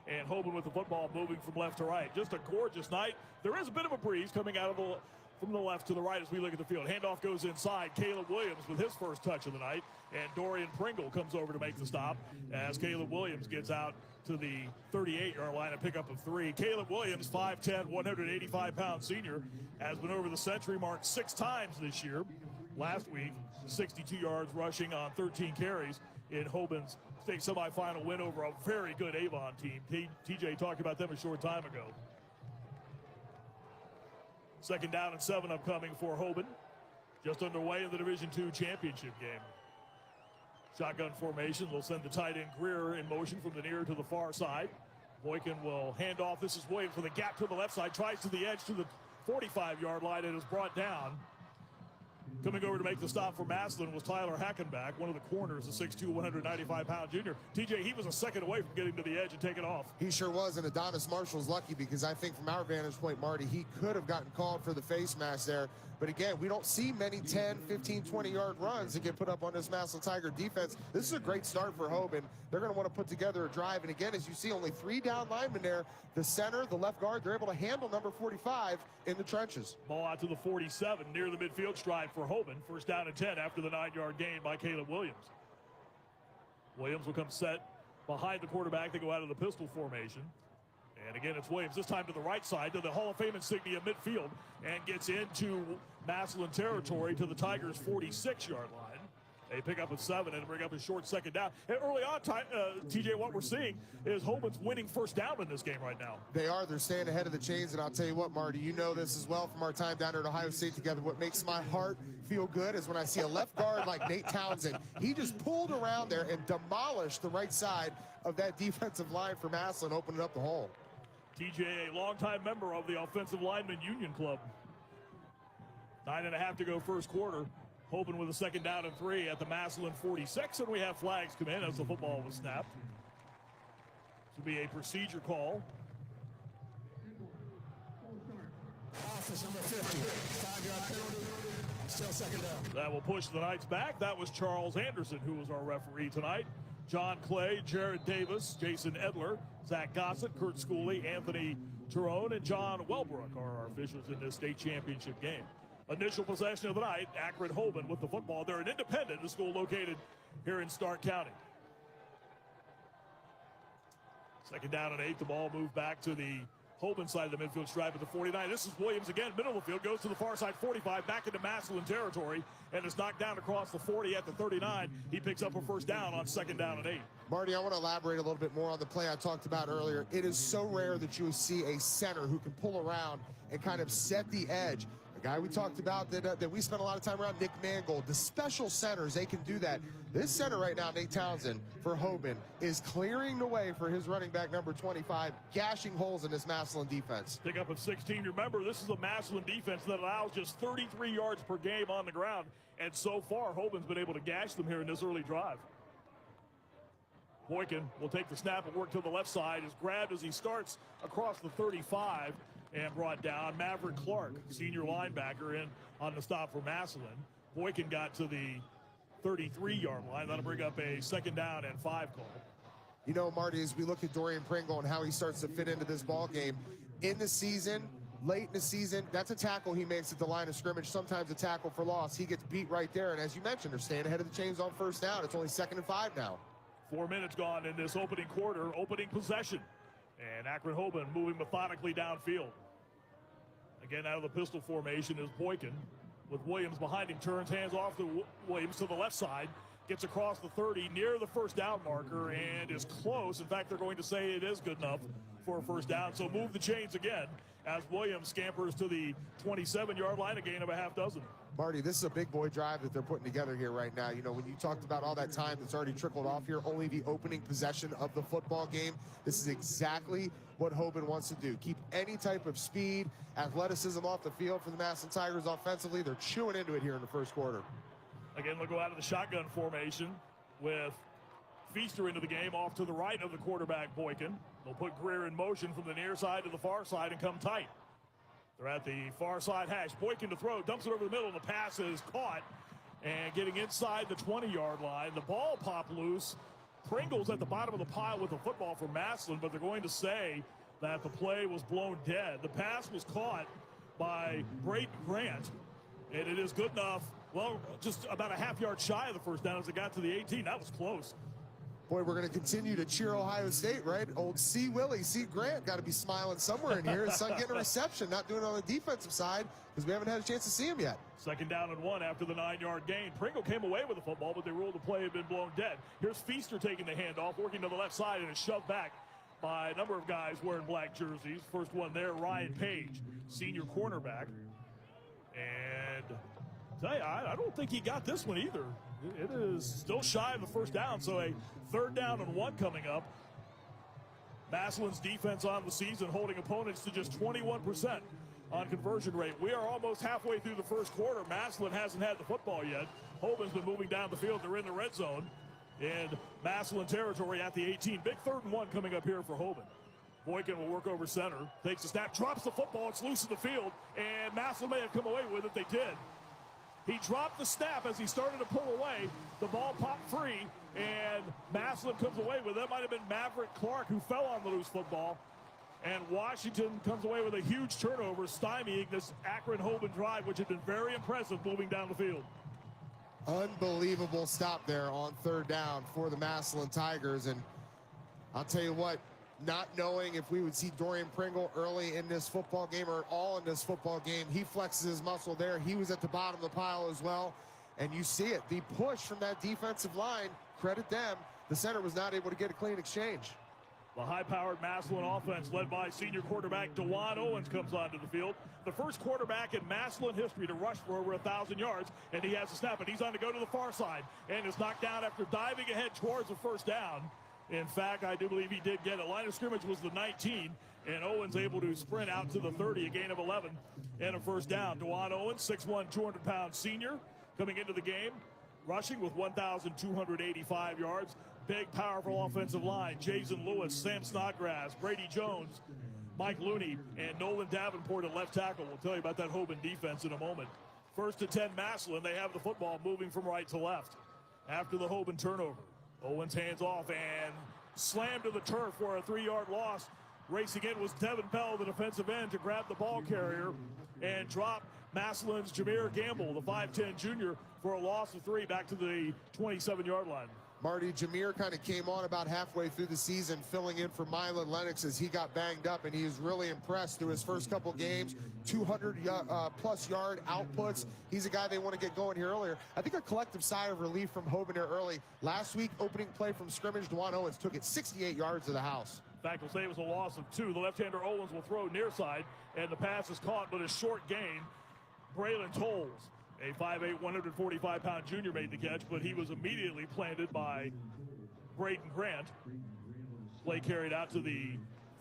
and Hoban with the football moving from left to right. Just a gorgeous night. There is a bit of a breeze coming out of the from the left to the right as we look at the field. Handoff goes inside. Caleb Williams with his first touch of the night. And Dorian Pringle comes over to make the stop as Caleb Williams gets out to the 38-yard line, a pickup of 3. Caleb Williams, 5'10", 185-pound senior, has been over the century mark 6 times this year. Last week, 62 yards rushing on 13 carries in Hoban's state semifinal win over a very good Avon team. TJ talked about them a short time ago. 2nd down and 7 upcoming for Hoban. Just underway in the Division II championship game. Shotgun formation. They'll send the tight end Greer in motion from the near to the far side. Boykin will hand off. This is Williams with a gap to the left side. Tries to the edge to the 45-yard line and is brought down. Coming over to make the stop for Massillon was Tyler Hackenbach, one of the corners, a 6'2", 195-pound junior. TJ, he was a second away from getting to the edge and taking off.
He sure was, and Adonis Marshall's lucky because I think from our vantage point, Marty, he could have gotten called for the face mask there. But again, we don't see many 10, 15, 20-yard runs that get put up on this Massillon Tiger defense. This is a great start for Hoban. They're going to want to put together a drive. And again, as you see, only 3 down linemen there. The center, the left guard, they're able to handle number 45 in the trenches.
Ball out to the 47 near the midfield stripe for Hoban. 1st down and 10 after the 9-yard gain by Caleb Williams. Williams will come set behind the quarterback. They go out of the pistol formation. And again, it's Williams, this time to the right side, to the Hall of Fame insignia midfield, and gets into Massillon territory to the Tigers' 46-yard line. They pick up a 7 and bring up a short 2nd down. And early on, TJ, what we're seeing is Hoban's winning 1st down in this game right now.
They are. They're staying ahead of the chains. And I'll tell you what, Marty, you know this as well from our time down there at Ohio State together. What makes my heart feel good is when I see a left guard like Nate Townsend. He just pulled around there and demolished the right side of that defensive line for Massillon, opening up the hole.
TJ, a longtime member of the Offensive Lineman Union Club. 9.5 to go first quarter. Hoban with a 2nd down and 3 at the Massillon 46, and we have flags come in as the football was snapped. This will be a procedure call.
Office number 50, 5-yard penalty, still 2nd down.
That will push the Knights back. That was Charles Anderson, who was our referee tonight. John Clay, Jared Davis, Jason Edler, Zach Gossett, Kurt Schooley, Anthony Terone, and John Wellbrook are our officials in this state championship game. Initial possession of the night, Akron Hoban with the football. They're an independent, a school located here in Stark County. 2nd down and 8, the ball moved back to the Hoban side of the midfield stripe at the 49. This is Williams again, middle of the field, goes to the far side 45, back into Massillon territory, and is knocked down across the 40 at the 39. He picks up a 1st down on 2nd down and 8.
Marty, I want to elaborate a little bit more on the play I talked about earlier. It is so rare that you see a center who can pull around and kind of set the edge. A guy we talked about that we spent a lot of time around, Nick Mangold. The special centers, they can do that. This center right now, Nate Townsend, for Hoban, is clearing the way for his running back, number 25, gashing holes in this Massillon defense.
Pick up of 16. Remember, this is a Massillon defense that allows just 33 yards per game on the ground. And so far, Hoban's been able to gash them here in this early drive. Boykin will take the snap and work to the left side. Is grabbed as he starts across the 35 and brought down. Maverick Clark, senior linebacker, in on the stop for Massillon. Boykin got to the 33-yard line. That'll bring up a 2nd down and 5 call.
You know, Marty, as we look at Dorian Pringle and how he starts to fit into this ball game, in the season, late in the season, that's a tackle he makes at the line of scrimmage, sometimes a tackle for loss. He gets beat right there, and as you mentioned, they're staying ahead of the chains on 1st down. It's only 2nd and 5 now.
4 minutes gone in this opening quarter, opening possession. And Akron Hoban moving methodically downfield. Again, out of the pistol formation is Boykin, with Williams behind him, turns hands off to Williams to the left side, gets across the 30 near the 1st down marker and is close. In fact, they're going to say it is good enough for a 1st down. So move the chains again as Williams scampers to the 27-yard line, a gain of a half dozen.
Marty, this is a big boy drive that they're putting together here right now. You know, when you talked about all that time that's already trickled off here, only the opening possession of the football game, this is exactly what Hoban wants to do. Keep any type of speed, athleticism off the field for the Massillon Tigers offensively. They're chewing into it here in the 1st quarter.
Again, they'll go out of the shotgun formation with Feaster into the game off to the right of the quarterback, Boykin. They'll put Greer in motion from the near side to the far side and come tight. They're at the far side hash. Boykin to throw, dumps it over the middle, and the pass is caught. And getting inside the 20-yard line, the ball popped loose. Pringle's at the bottom of the pile with the football for Massillon, but they're going to say that the play was blown dead. The pass was caught by Braden Grant. And it is good enough, well, just about a half-yard shy of the first down as it got to the 18. That was close.
Boy, we're going to continue to cheer Ohio State, right? Old C. Willie, C. Grant, got to be smiling somewhere in here. His son getting a reception, not doing it on the defensive side because we haven't had a chance to see him yet.
2nd down and 1 after the 9-yard gain. Pringle came away with the football, but they ruled the play had been blown dead. Here's Feaster taking the handoff, working to the left side, and is shoved back by a number of guys wearing black jerseys. First one there, Ryan Page, senior cornerback. And tell you, I don't think he got this one either. It is still shy of the first down, so a 3rd down and 1 coming up. Massillon's defense on the season holding opponents to just 21% on conversion rate. We are almost halfway through the first quarter. Massillon hasn't had the football yet. Hoban's been moving down the field. They're in the red zone in Massillon territory at the 18. Big 3rd and 1 coming up here for Hoban. Boykin will work over center, takes the snap, drops the football. It's loose in the field, and Massillon may have come away with it. They did. He dropped the snap as he started to pull away. The ball popped free, and Massillon comes away with it. That might have been Maverick Clark who fell on the loose football. And Washington comes away with a huge turnover, stymieing this Akron-Hoban drive, which had been very impressive moving down the field.
Unbelievable stop there on 3rd down for the Massillon Tigers. And I'll tell you what, not knowing if we would see Dorian Pringle early in this football game or at all in this football game, he flexes his muscle there. He was at the bottom of the pile as well. And you see it, the push from that defensive line, credit them. The center was not able to get a clean exchange.
The high-powered Massillon offense led by senior quarterback DeJuan Owens comes onto the field. The first quarterback in Massillon history to rush for over 1,000 yards, and he has a snap, and he's on to go to the far side, and is knocked down after diving ahead towards the first down. In fact, I do believe he did get it. Line of scrimmage was the 19, and Owens able to sprint out to the 30, a gain of 11, and a first down. DeJuan Owens, 6'1", 200-pound senior, coming into the game, rushing with 1,285 yards. Big, powerful offensive line. Jason Lewis, Sam Snodgrass, Brady Jones, Mike Looney, and Nolan Davenport at left tackle. We'll tell you about that Hoban defense in a moment. 1st and 10 Massillon. They have the football moving from right to left. After the Hoban turnover, Owens hands off and slammed to the turf for a 3-yard loss. Racing in was Devin Bell, the defensive end, to grab the ball carrier and drop Massillon's Jameer Gamble, the 5'10 junior, for a loss of 3 back to the 27-yard line.
Marty, Jameer kind of came on about halfway through the season, filling in for Mylan Lennox as he got banged up, and he was really impressed through his first couple games. 200-plus yard outputs. He's a guy they want to get going here earlier. I think a collective sigh of relief from Hoban here early. Last week, opening play from scrimmage, DeJuan Owens took it 68 yards to the house.
In fact, we'll say it was a loss of 2. The left-hander Owens will throw near side, and the pass is caught, but a short gain. Braylon Tolles, a 5'8", 145-pound junior, made the catch, but he was immediately planted by Braden Grant. Play carried out to the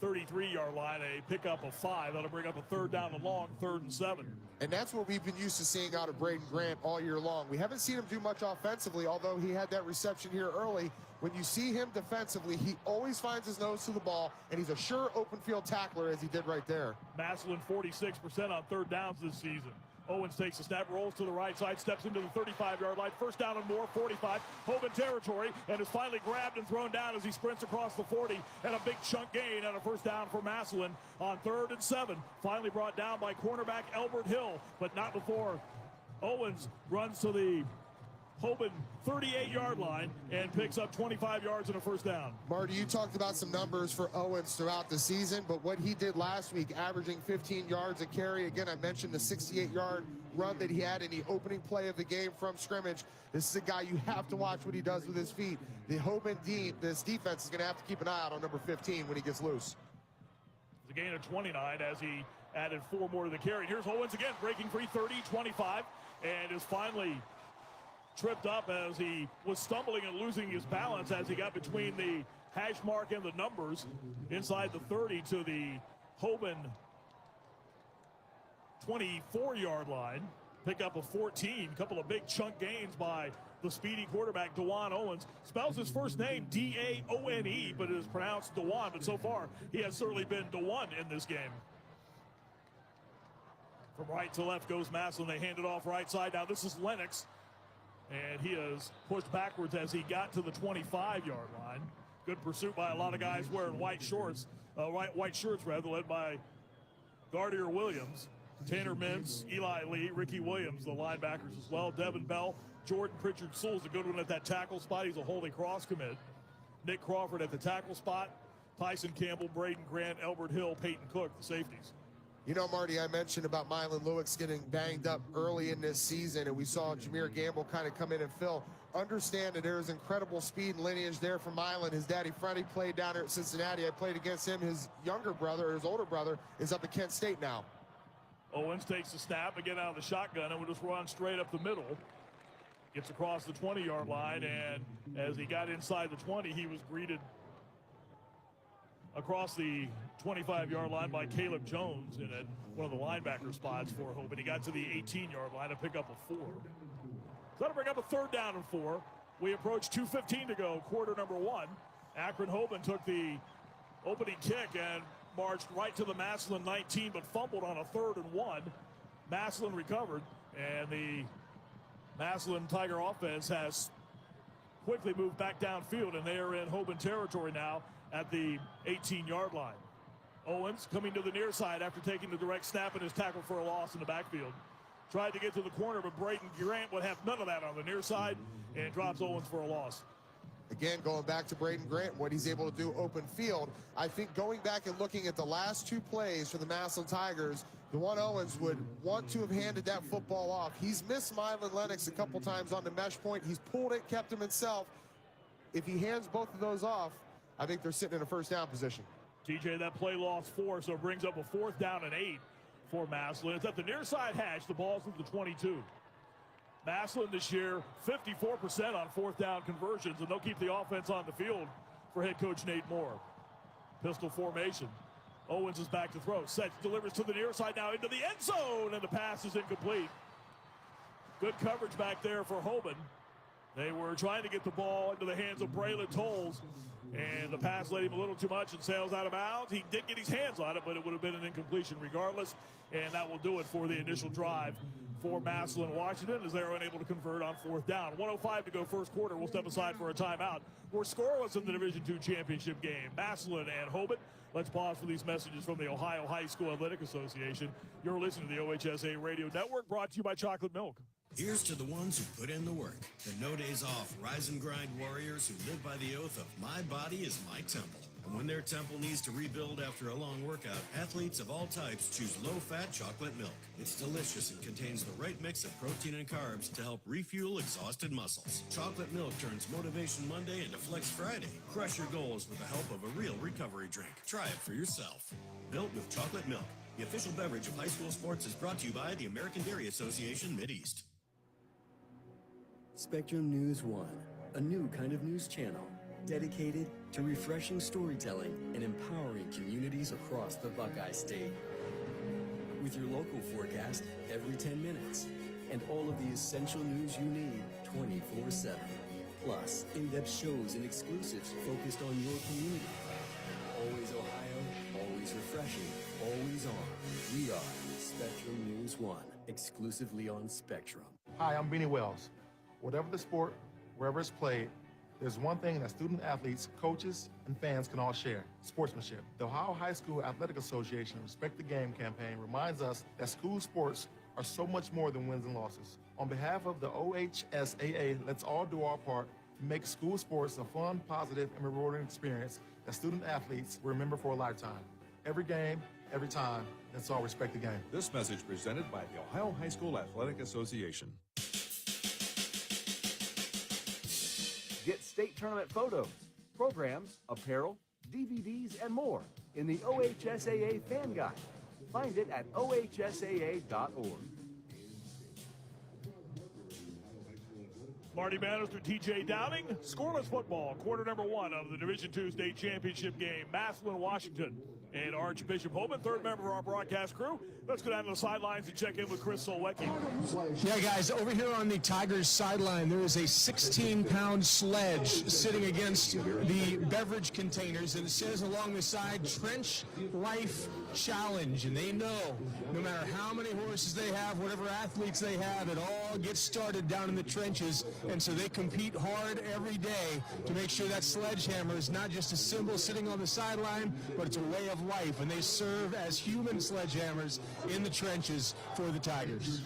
33-yard line, a pickup of 5. That'll bring up a 3rd down and long, 3rd and 7.
And that's what we've been used to seeing out of Braden Grant all year long. We haven't seen him do much offensively, although he had that reception here early. When you see him defensively, he always finds his nose to the ball, and he's a sure open field tackler, as he did right there.
Massillon 46% on 3rd downs this season. Owens takes the snap, rolls to the right side, steps into the 35-yard line. 1st down and more, 45. Hoban territory, and is finally grabbed and thrown down as he sprints across the 40. And a big chunk gain and a 1st down for Massillon on 3rd and 7. Finally brought down by cornerback Elbert Hill, but not before Owens runs to the Hoban 38-yard line and picks up 25 yards and a 1st down.
Marty, you talked about some numbers for Owens throughout the season, but what he did last week, averaging 15 yards a carry. Again, I mentioned the 68-yard run that he had in the opening play of the game from scrimmage. This is a guy you have to watch what he does with his feet. The Hoban this defense is going to have to keep an eye out on number 15 when he gets loose.
It's a gain of 29 as he added 4 more to the carry. Here's Owens again, breaking free, 30, 25, and is finally tripped up as he was stumbling and losing his balance as he got between the hash mark and the numbers inside the 30 to the Hoban 24-yard line. Pick up a 14, couple of big chunk gains by the speedy quarterback DeJuan Owens. Spells his first name D-A-O-N-E, but it is pronounced DeJuan, but so far he has certainly been DeJuan in this game. From right to left goes Massillon. They hand it off right side. Now this is Lennox. And he is pushed backwards as he got to the 25-yard line. Good pursuit by a lot of guys wearing white shorts, white shirts rather, led by Gardner Williams. Tanner Mintz, Eli Lee, Ricky Williams, the linebackers as well. Devin Bell, Jordan Pritchard Sewell's a good one at that tackle spot. He's a Holy Cross commit. Nick Crawford at the tackle spot. Tyson Campbell, Braden Grant, Elbert Hill, Peyton Cook, the safeties.
You know, Marty, I mentioned about Mylan Lewis getting banged up early in this season, and we saw Jameer Gamble kind of come in and fill. Understand that there is incredible speed and lineage there for Mylan. His daddy, Freddie, played down here at Cincinnati. I played against him. His younger brother, or his older brother, is up at Kent State now.
Owens takes the snap again out of the shotgun and will just run straight up the middle. Gets across the 20-yard line, and as he got inside the 20, he was greeted across the 25-yard line by Caleb Jones in one of the linebacker spots for Hoban. He got to the 18-yard line to pick up a 4. So that'll bring up a 3rd down and 4. We approach 2:15 to go, quarter number 1. Akron Hoban took the opening kick and marched right to the Massillon 19, but fumbled on a 3rd and 1. Massillon recovered, and the Massillon Tiger offense has quickly moved back downfield, and they are in Hoban territory now at the 18-yard line. Owens coming to the near side after taking the direct snap and his tackle for a loss in the backfield. Tried to get to the corner, but Braden Grant would have none of that on the near side and drops Owens for a loss.
Again, going back to Braden Grant, what he's able to do open field. I think going back and looking at the last 2 plays for the Massillon Tigers, DeJuan Owens would want to have handed that football off. He's missed Mylan Lennox a couple times on the mesh point. He's pulled it, kept him himself. If he hands both of those off, I think they're sitting in a 1st down position.
TJ, that play lost 4, so it brings up a 4th down and 8 for Massillon. It's at the near side hash. The ball's at the 22. Massillon this year, 54% on 4th down conversions, and they'll keep the offense on the field for head coach Nate Moore. Pistol formation. Owens is back to throw. Sets, delivers to the near side now into the end zone, and the pass is incomplete. Good coverage back there for Hoban. They were trying to get the ball into the hands of Braylon Tolles, and the pass led him a little too much and sails out of bounds. He did get his hands on it, but it would have been an incompletion regardless, and that will do it for the initial drive for Massillon Washington as they're unable to convert on 4th down. 1:05 to go, 1st quarter. We'll step aside for a timeout. We're scoreless in the Division II championship game. Massillon and Hoban. Let's pause for these messages from the Ohio High School Athletic Association. You're listening to the OHSAA Radio Network, brought to you by Chocolate Milk.
Here's to the ones who put in the work, the no days off, rise and grind warriors who live by the oath of my body is my temple. And when their temple needs to rebuild after a long workout, athletes of all types choose low-fat chocolate milk. It's delicious and contains the right mix of protein and carbs to help refuel exhausted muscles. Chocolate milk turns Motivation Monday into Flex Friday. Crush your goals with the help of a real recovery drink. Try it for yourself. Built with chocolate milk. The official beverage of high school sports is brought to you by the American Dairy Association Mideast.
Spectrum News 1, a new kind of news channel dedicated to refreshing storytelling and empowering communities across the Buckeye State. With your local forecast every 10 minutes and all of the essential news you need 24/7. Plus, in-depth shows and exclusives focused on your community. Always Ohio, always refreshing, always on. We are Spectrum News 1, exclusively on Spectrum.
Hi, I'm Beanie Wells. Whatever the sport, wherever it's played, there's one thing that student athletes, coaches, and fans can all share: sportsmanship. The Ohio High School Athletic Association Respect the Game campaign reminds us that school sports are so much more than wins and losses. On behalf of the OHSAA, let's all do our part to make school sports a fun, positive, and rewarding experience that student athletes will remember for a lifetime. Every game, every time, let's all respect the game.
This message presented by the Ohio High School Athletic Association.
Get state tournament photos, programs, apparel, DVDs, and more in the OHSAA Fan Guide. Find it at ohsaa.org.
Marty Bannister, TJ Downing, scoreless football, quarter number 1 of the Division II State Championship game. Massillon, Washington, and Archbishop Hoban, third member of our broadcast crew. Let's go down to the sidelines and check in with Chris Solwecki.
Yeah, guys, over here on the Tigers sideline, there is a 16-pound sledge sitting against the beverage containers, and it says along the side, Trench Life Challenge. And they know no matter how many horses they have, whatever athletes they have, it all gets started down in the trenches and so they compete hard every day to make sure that sledgehammer is not just a symbol sitting on the sideline, but it's a way of life, and they serve as human sledgehammers in the trenches for the Tigers.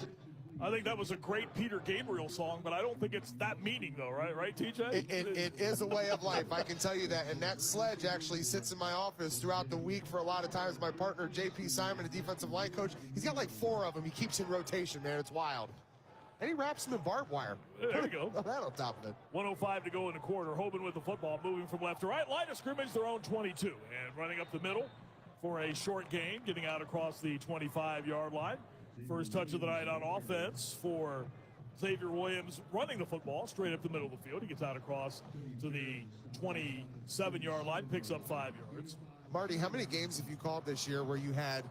I think that was a great Peter Gabriel song, but I don't think it's that meaning, though, right? Right, TJ?
It is a way of life, I can tell you that. And that sledge actually sits in my office throughout the week for a lot of times. My partner, JP Simon, a defensive line coach, he's got like 4 of them. He keeps in rotation, man. It's wild. And he wraps them in barbed wire.
There you go.
That on top of it.
1:05 to go in the quarter. Hoban with the football, moving from left to right. Line of scrimmage, their own 22. And running up the middle for a short gain, getting out across the 25-yard line. First touch of the night on offense for Xavier Williams, running the football straight up the middle of the field. He gets out across to the 27-yard line, picks up 5 yards.
Marty, how many games have you called this year where you had,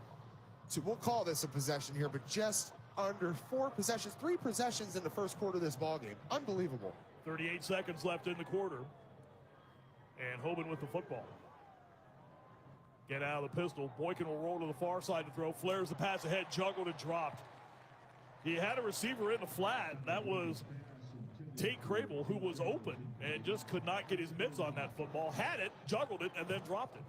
we'll call this a possession here, but just under 4 possessions, 3 possessions in the first quarter of this ballgame? Unbelievable.
38 seconds left in the quarter. And Hoban with the football. Get out of the pistol. Boykin will roll to the far side to throw. Flares the pass ahead, juggled and dropped. He had a receiver in the flat. That was Tate Crable, who was open and just could not get his mitts on that football. Had it, juggled it, and then dropped it.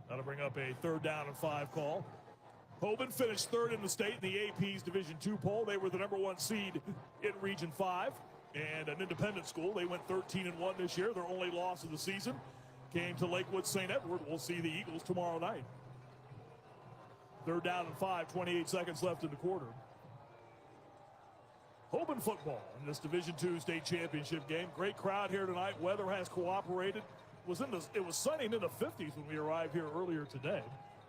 That'll bring up a 3rd down and 5 call. Hoban finished 3rd in the state in the AP's Division II poll. They were the #1 seed in Region 5 and an independent school. They went 13-1 this year. Their only loss of the season came to Lakewood St. Edward. We'll see the Eagles tomorrow night. 3rd down and 5, 28 seconds left in the quarter. Hoban football in this Division II state championship game. Great crowd here tonight. Weather has cooperated. It was sunny in the 50s when we arrived here earlier today.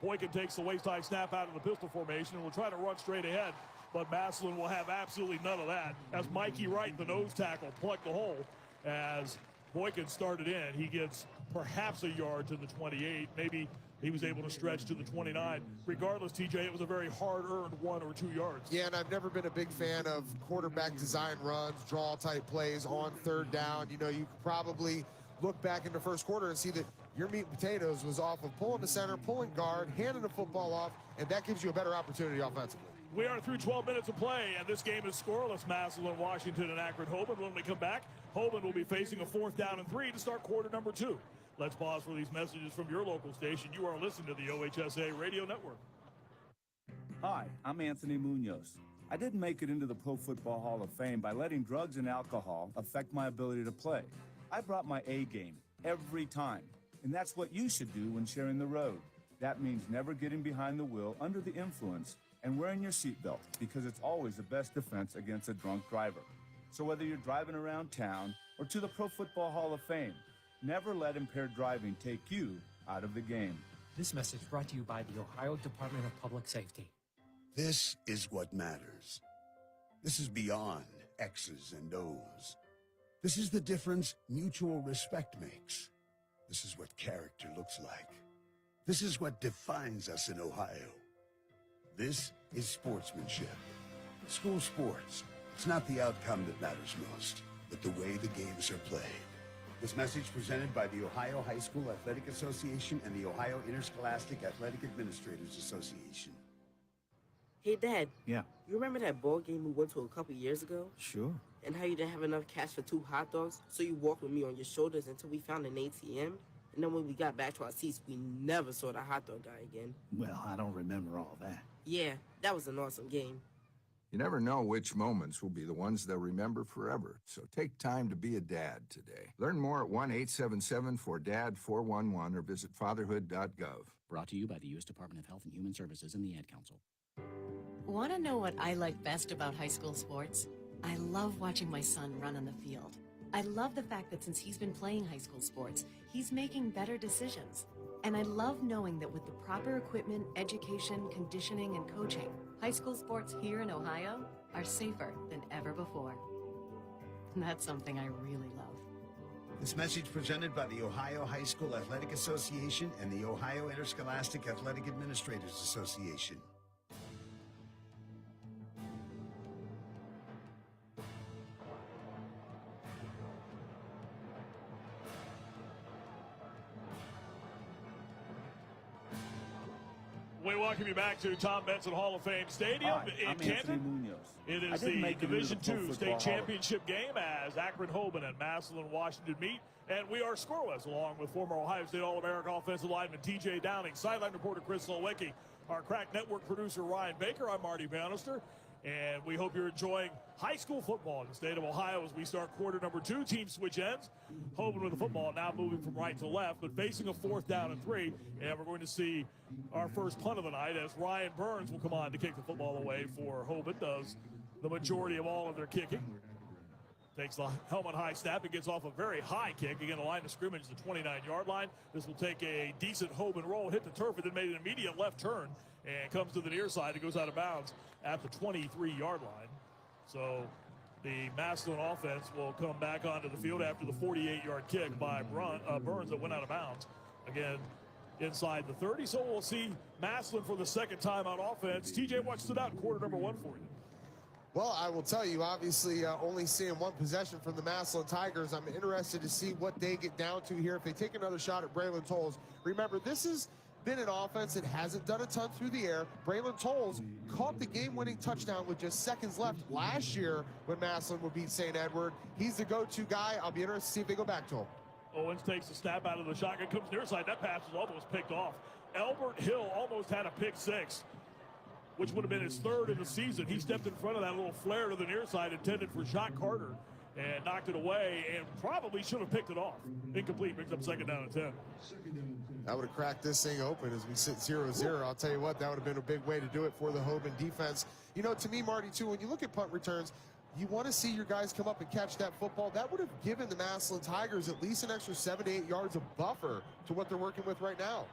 Boykin takes the waist-high snap out of the pistol formation and will try to run straight ahead, but Massillon will have absolutely none of that. As Mikey Wright, the nose tackle, plugged the hole as Boykin started in. He gets perhaps a yard to the 28. Maybe he was able to stretch to the 29. Regardless, TJ, it was a very hard-earned 1 or 2 yards.
Yeah, and I've never been a big fan of quarterback design runs, draw-type plays on 3rd down. You know, you could probably look back in the first quarter and see that your meat and potatoes was off of pulling the center, pulling guard, handing the football off, and that gives you a better opportunity offensively.
We are through 12 minutes of play, and this game is scoreless. Massillon, Washington, and Akron Hoban. When we come back, Hoban will be facing a 4th down and 3 to start quarter number 2. Let's pause for these messages from your local station. You are listening to the OHSAA Radio Network.
Hi, I'm Anthony Munoz. I didn't make it into the Pro Football Hall of Fame by letting drugs and alcohol affect my ability to play. I brought my A game every time, and that's what you should do when sharing the road. That means never getting behind the wheel under the influence and wearing your seatbelt, because it's always the best defense against a drunk driver. So whether you're driving around town or to the Pro Football Hall of Fame, never let impaired driving take you out of the game.
This message brought to you by the Ohio Department of Public Safety.
This is what matters. This is beyond X's and O's. This is the difference mutual respect makes. This is what character looks like. This is what defines us in Ohio. This is sportsmanship. School sports. It's not the outcome that matters most, but the way the games are played. This message presented by the Ohio High School Athletic Association and the Ohio Interscholastic Athletic Administrators Association.
Hey, Dad.
Yeah.
You remember that ball game we went to a couple years ago?
Sure.
And how you didn't have enough cash for 2 hot dogs, so you walked with me on your shoulders until we found an ATM? And then when we got back to our seats, we never saw the hot dog guy again.
Well, I don't remember all that.
Yeah, that was an awesome game.
You never know which moments will be the ones they'll remember forever. So take time to be a dad today. Learn more at 1-877-4DAD-411 or visit fatherhood.gov.
Brought to you by the U.S. Department of Health and Human Services and the Ad Council.
Want to know what I like best about high school sports? I love watching my son run on the field. I love the fact that since he's been playing high school sports, he's making better decisions. And I love knowing that with the proper equipment, education, conditioning, and coaching, high school sports here in Ohio are safer than ever before. And that's something I really love.
This message presented by the Ohio High School Athletic Association and the Ohio Interscholastic Athletic Administrators Association.
We welcome you back to Tom Benson Hall of Fame Stadium
Hi,
in
I'm
Canton.
Anthony Munoz.
It
I
is
didn't
the
make it into
Division
the Pro
II
Football
state
Hall of-
championship game as Akron, Hoban, and Massillon, Washington meet. And we are scoreless, along with former Ohio State All-American offensive lineman T.J. Downing, sideline reporter Chris Solwicki, our Crack Network producer Ryan Baker. I'm Marty Bannister. And we hope you're enjoying high school football in the state of Ohio as we start quarter number 2. Team switch ends. Hoban with the football now moving from right to left, but facing a 4th down and 3. And we're going to see our first punt of the night as Ryan Burns will come on to kick the football away for Hoban. Does the majority of all of their kicking. Takes the helmet high snap and gets off a very high kick. Again, the line of scrimmage is the 29-yard line. This will take a decent Hoban roll, hit the turf, and then made an immediate left turn and comes to the near side. It goes out of bounds at the 23-yard line. So the Massillon offense will come back onto the field after the 48-yard kick by Burns that went out of bounds. Again, inside the 30. So we'll see Massillon for the second time on offense. TJ, what stood out in quarter number 1 for you?
Well, I will tell you, obviously, only seeing one possession from the Massillon Tigers. I'm interested to see what they get down to here. If they take another shot at Braylon Tolles, remember, this has been an offense that hasn't done a ton through the air. Braylon Tolles caught the game-winning touchdown with just seconds left last year when Massillon would beat St. Edward. He's the go-to guy. I'll be interested to see if they go back to him.
Owens takes the snap out of the shotgun, comes near side. That pass was almost picked off. Albert Hill almost had a pick 6, which would have been his 3rd in the season. He stepped in front of that little flare to the near side intended for Shot Carter and knocked it away and probably should have picked it off. Incomplete, brings up 2nd down and 10.
That would have cracked this thing open as we sit 0-0. I'll tell you what, that would have been a big way to do it for the Hoban defense. You know, to me, Marty, too, when you look at punt returns, you want to see your guys come up and catch that football. That would have given the Massillon Tigers at least an extra 7 to 8 yards of buffer to what they're working with right now.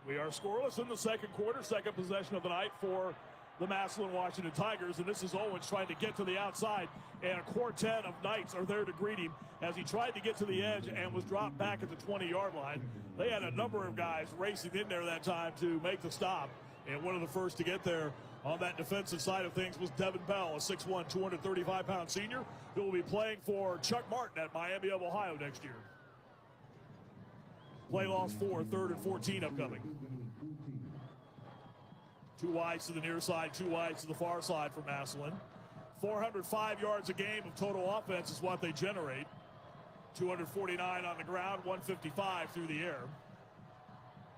We are scoreless in the second quarter, second possession of the night for the Massillon Washington Tigers, and this is Owens trying to get to the outside, and a quartet of Knights are there to greet him as he tried to get to the edge and was dropped back at the 20-yard line. They had a number of guys racing in there that time to make the stop, and one of the first to get there on that defensive side of things was Devin Bell, a 6'1", 235-pound senior who will be playing for Chuck Martin at Miami of Ohio next year. Play loss 4, 3rd and 14 upcoming. 2 wides to the near side, 2 wides to the far side for Massillon. 405 yards a game of total offense is what they generate. 249 on the ground, 155 through the air.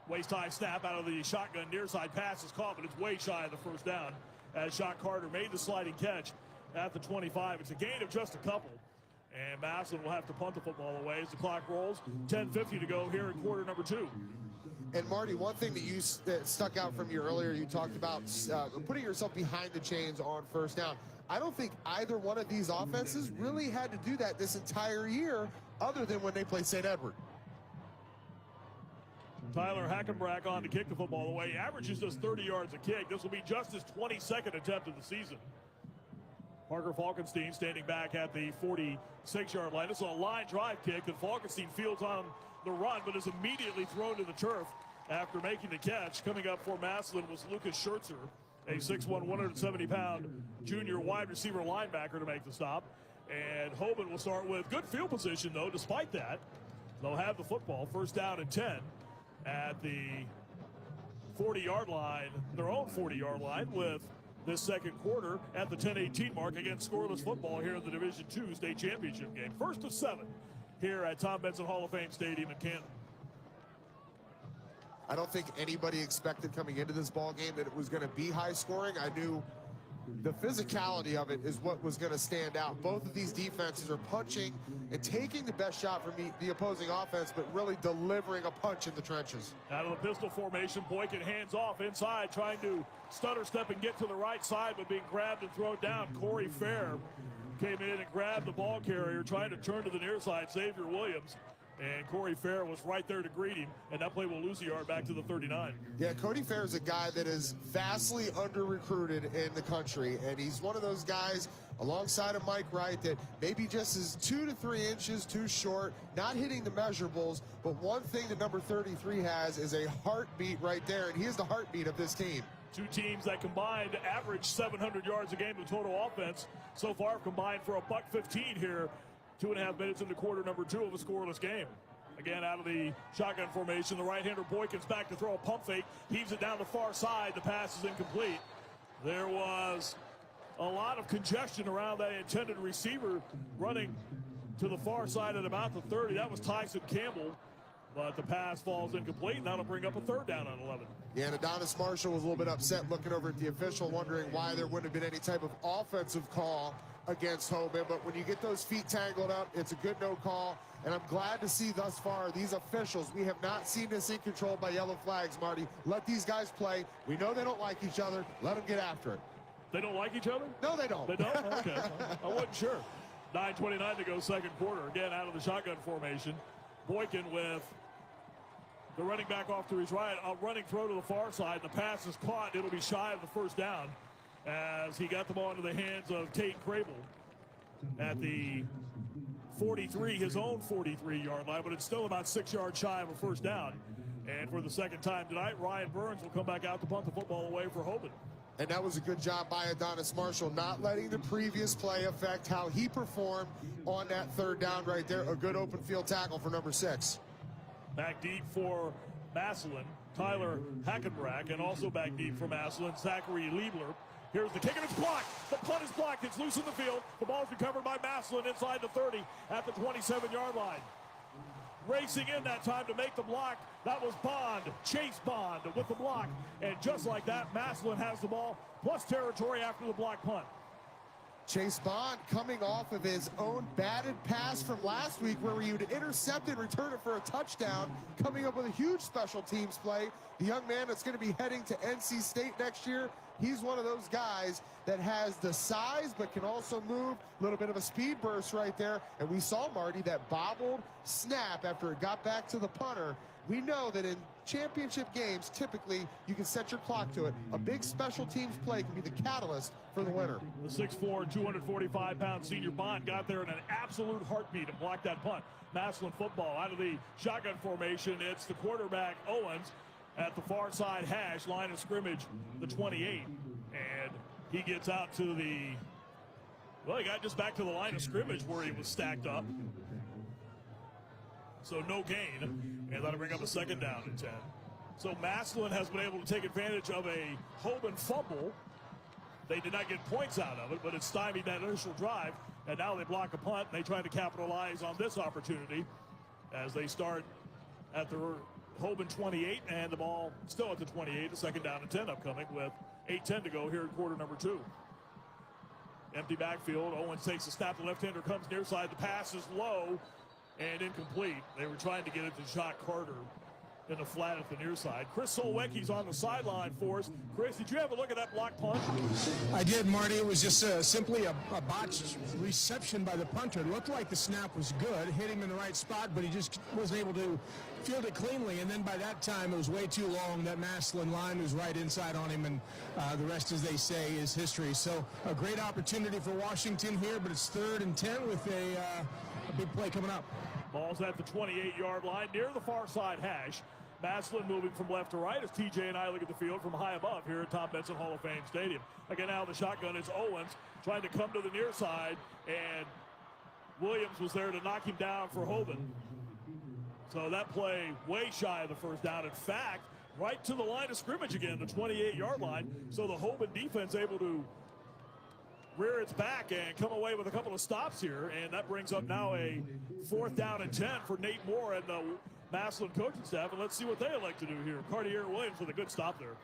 Waist-high snap out of the shotgun near side pass is caught, but it's way shy of the 1st down as Shot Carter made the sliding catch at the 25. It's a gain of just a couple, and Massillon will have to punt the football away as the clock rolls. 10:50 to go here in quarter number 2.
And Marty, one thing that stuck out from you earlier, you talked about putting yourself behind the chains on 1st down. I don't think either one of these offenses really had to do that this entire year other than when they played St. Edward.
Tyler Hackenbrack on to kick the football away. He averages just 30 yards a kick. This will be just his 22nd attempt of the season. Parker Falkenstein standing back at the 46-yard line. This is a line drive kick that Falkenstein fields on the run, but is immediately thrown to the turf after making the catch. Coming up for Massillon was Lucas Schertzer, a 6'1", 170-pound junior wide receiver linebacker to make the stop. And Hoban will start with good field position, though. Despite that, they'll have the football 1st down and 10 at the 40-yard line, their own 40-yard line, with this second quarter at the 10:18 mark. Again, scoreless football here in the Division II state championship game. 1st and 7 here at Tom Benson Hall of Fame Stadium in Canton.
I don't think anybody expected coming into this ball game that it was going to be high scoring. I knew the physicality of it is what was going to stand out. Both of these defenses are punching and taking the best shot from the opposing offense, but really delivering a punch in the trenches.
Out of the pistol formation, Boykin hands off inside, trying to stutter step and get to the right side, but being grabbed and thrown down. Corey Fair came in and grabbed the ball carrier, trying to turn to the near side, Xavier Williams. And Corey Fair was right there to greet him, and that play will lose a yard back to the 39.
Yeah, Cody Fair is a guy that is vastly under-recruited in the country, and he's one of those guys alongside of Mike Wright that maybe just is 2 to 3 inches too short, not hitting the measurables, but one thing that number 33 has is a heartbeat right there, and he is the heartbeat of this team.
2 teams that combined average 700 yards a game of total offense so far, combined for $115 here. 2.5 minutes into quarter number 2 of a scoreless game. Again, out of the shotgun formation, the right-hander Boykins back to throw a pump fake. Heaves it down the far side. The pass is incomplete. There was a lot of congestion around that intended receiver running to the far side at about the 30. That was Tyson Campbell, but the pass falls incomplete, and that'll bring up a third down on 11.
Yeah, and Adonis Marshall was a little bit upset looking over at the official, wondering why there wouldn't have been any type of offensive call against Hoban. But when you get those feet tangled up, it's a good no call. And I'm glad to see thus far these officials. We have not seen this in control by yellow flags, Marty. Let these guys play. We know they don't like each other. Let them get after it.
They don't like each other?
No, they don't.
They don't? Okay. I wasn't sure. 9:29 to go, second quarter. Again, out of the shotgun formation. Boykin with the running back off to his right. A running throw to the far side. The pass is caught. It'll be shy of the first down as he got the ball into the hands of Tate Crable at the 43, his own 43-yard line, but it's still about 6 yards shy of a first down. And for the second time tonight, Ryan Burns will come back out to punt the football away for Hoban.
And that was a good job by Adonis Marshall, not letting the previous play affect how he performed on that third down right there. A good open field tackle for number 6.
Back deep for Massillon, Tyler Hackenbrack, and also back deep for Massillon, Zachary Liebler. Here's the kick, and it's blocked. The punt is blocked. It's loose in the field. The ball's recovered by Massillon inside the 30 at the 27-yard line. Racing in that time to make the block. That was Bond, Chase Bond with the block. And just like that, Massillon has the ball, plus territory after the block punt.
Chase Bond coming off of his own batted pass from last week where he would intercept and return it for a touchdown, coming up with a huge special teams play. The young man that's going to be heading to NC State next year, he's one of those guys that has the size but can also move. A little bit of a speed burst right there. And we saw, Marty, that bobbled snap after it got back to the punter. We know that in championship games, typically, you can set your clock to it. A big special teams play can be the catalyst for the winner.
The 6'4", 245-pound senior Bond got there in an absolute heartbeat and blocked that punt. Massillon football out of the shotgun formation. It's the quarterback, Owens, at the far side hash, line of scrimmage, the 28. And he gets out to the, well, he got just back to the line of scrimmage where he was stacked up. So no gain. And that'll bring up a second down and 10. So Massillon has been able to take advantage of a Hoban fumble. They did not get points out of it, but it stymied that initial drive. And now they block a punt. And they try to capitalize on this opportunity as they start at the Hoban 28, and the ball still at the 28. A second down and 10 upcoming with 8:10 to go here in quarter number 2. Empty backfield. Owens takes a snap. The left-hander comes near side. The pass is low and incomplete. They were trying to get it to Jacques Carter in the flat at the near side. Chris Solwecki's on the sideline for us. Chris, did you have a look at that block punt?
I did, Marty. It was just simply a botched reception by the punter. It looked like the snap was good, hit him in the right spot, but he just wasn't able to field it cleanly. And then by that time, it was way too long. That Massillon line was right inside on him, and the rest, as they say, is history. So a great opportunity for Washington here, but it's 3rd and 10 with a big play coming up.
Ball's at the 28-yard line near the far side hash. Massillon moving from left to right as TJ and I look at the field from high above here at Tom Benson Hall of Fame Stadium. Again, now the shotgun is Owens trying to come to the near side, and Williams was there to knock him down for Hoban. So that play way shy of the first down. In fact, right to the line of scrimmage again, the 28-yard line. So the Hoban defense able to rear its back and come away with a couple of stops here, and that brings up now a 4th down and 10 for Nate Moore and the Massillon coaching staff, and let's see what they elect to do here. Cartier Williams with a good stop there.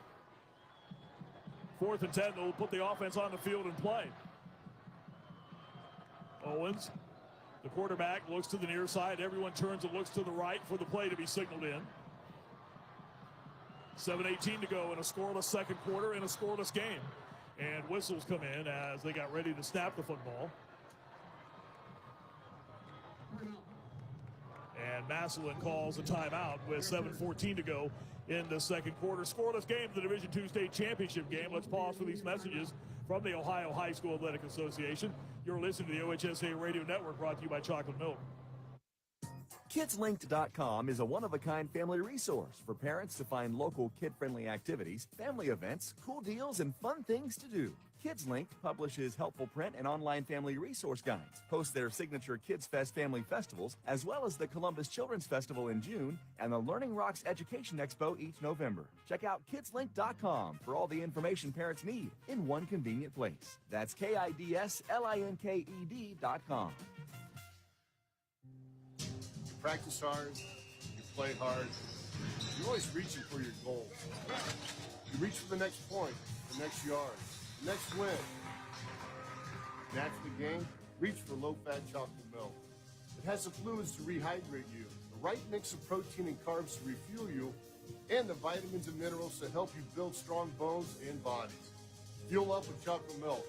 4th and 10, they'll put the offense on the field and play. Owens, the quarterback, looks to the near side. Everyone turns and looks to the right for the play to be signaled in. 7:18 to go in a scoreless second quarter in a scoreless game. And whistles come in as they got ready to snap the football. And Massillon calls a timeout with 7:14 to go in the second quarter. Scoreless game, the Division II state championship game. Let's pause for these messages from the Ohio High School Athletic Association. You're listening to the OHSAA Radio Network, brought to you by Chocolate Milk.
KidsLinked.com is a one-of-a-kind family resource for parents to find local kid-friendly activities, family events, cool deals, and fun things to do. Kids Linked publishes helpful print and online family resource guides, hosts their signature Kids Fest family festivals, as well as the Columbus Children's Festival in June and the Learning Rocks Education Expo each November. Check out KidsLinked.com for all the information parents need in one convenient place. That's KidsLinked.com.
You practice hard, you play hard, you're always reaching for your goals. You reach for the next point, the next yard, the next win. And after the game, reach for low-fat chocolate milk. It has the fluids to rehydrate you, the right mix of protein and carbs to refuel you, and the vitamins and minerals to help you build strong bones and bodies. Fuel up with chocolate milk.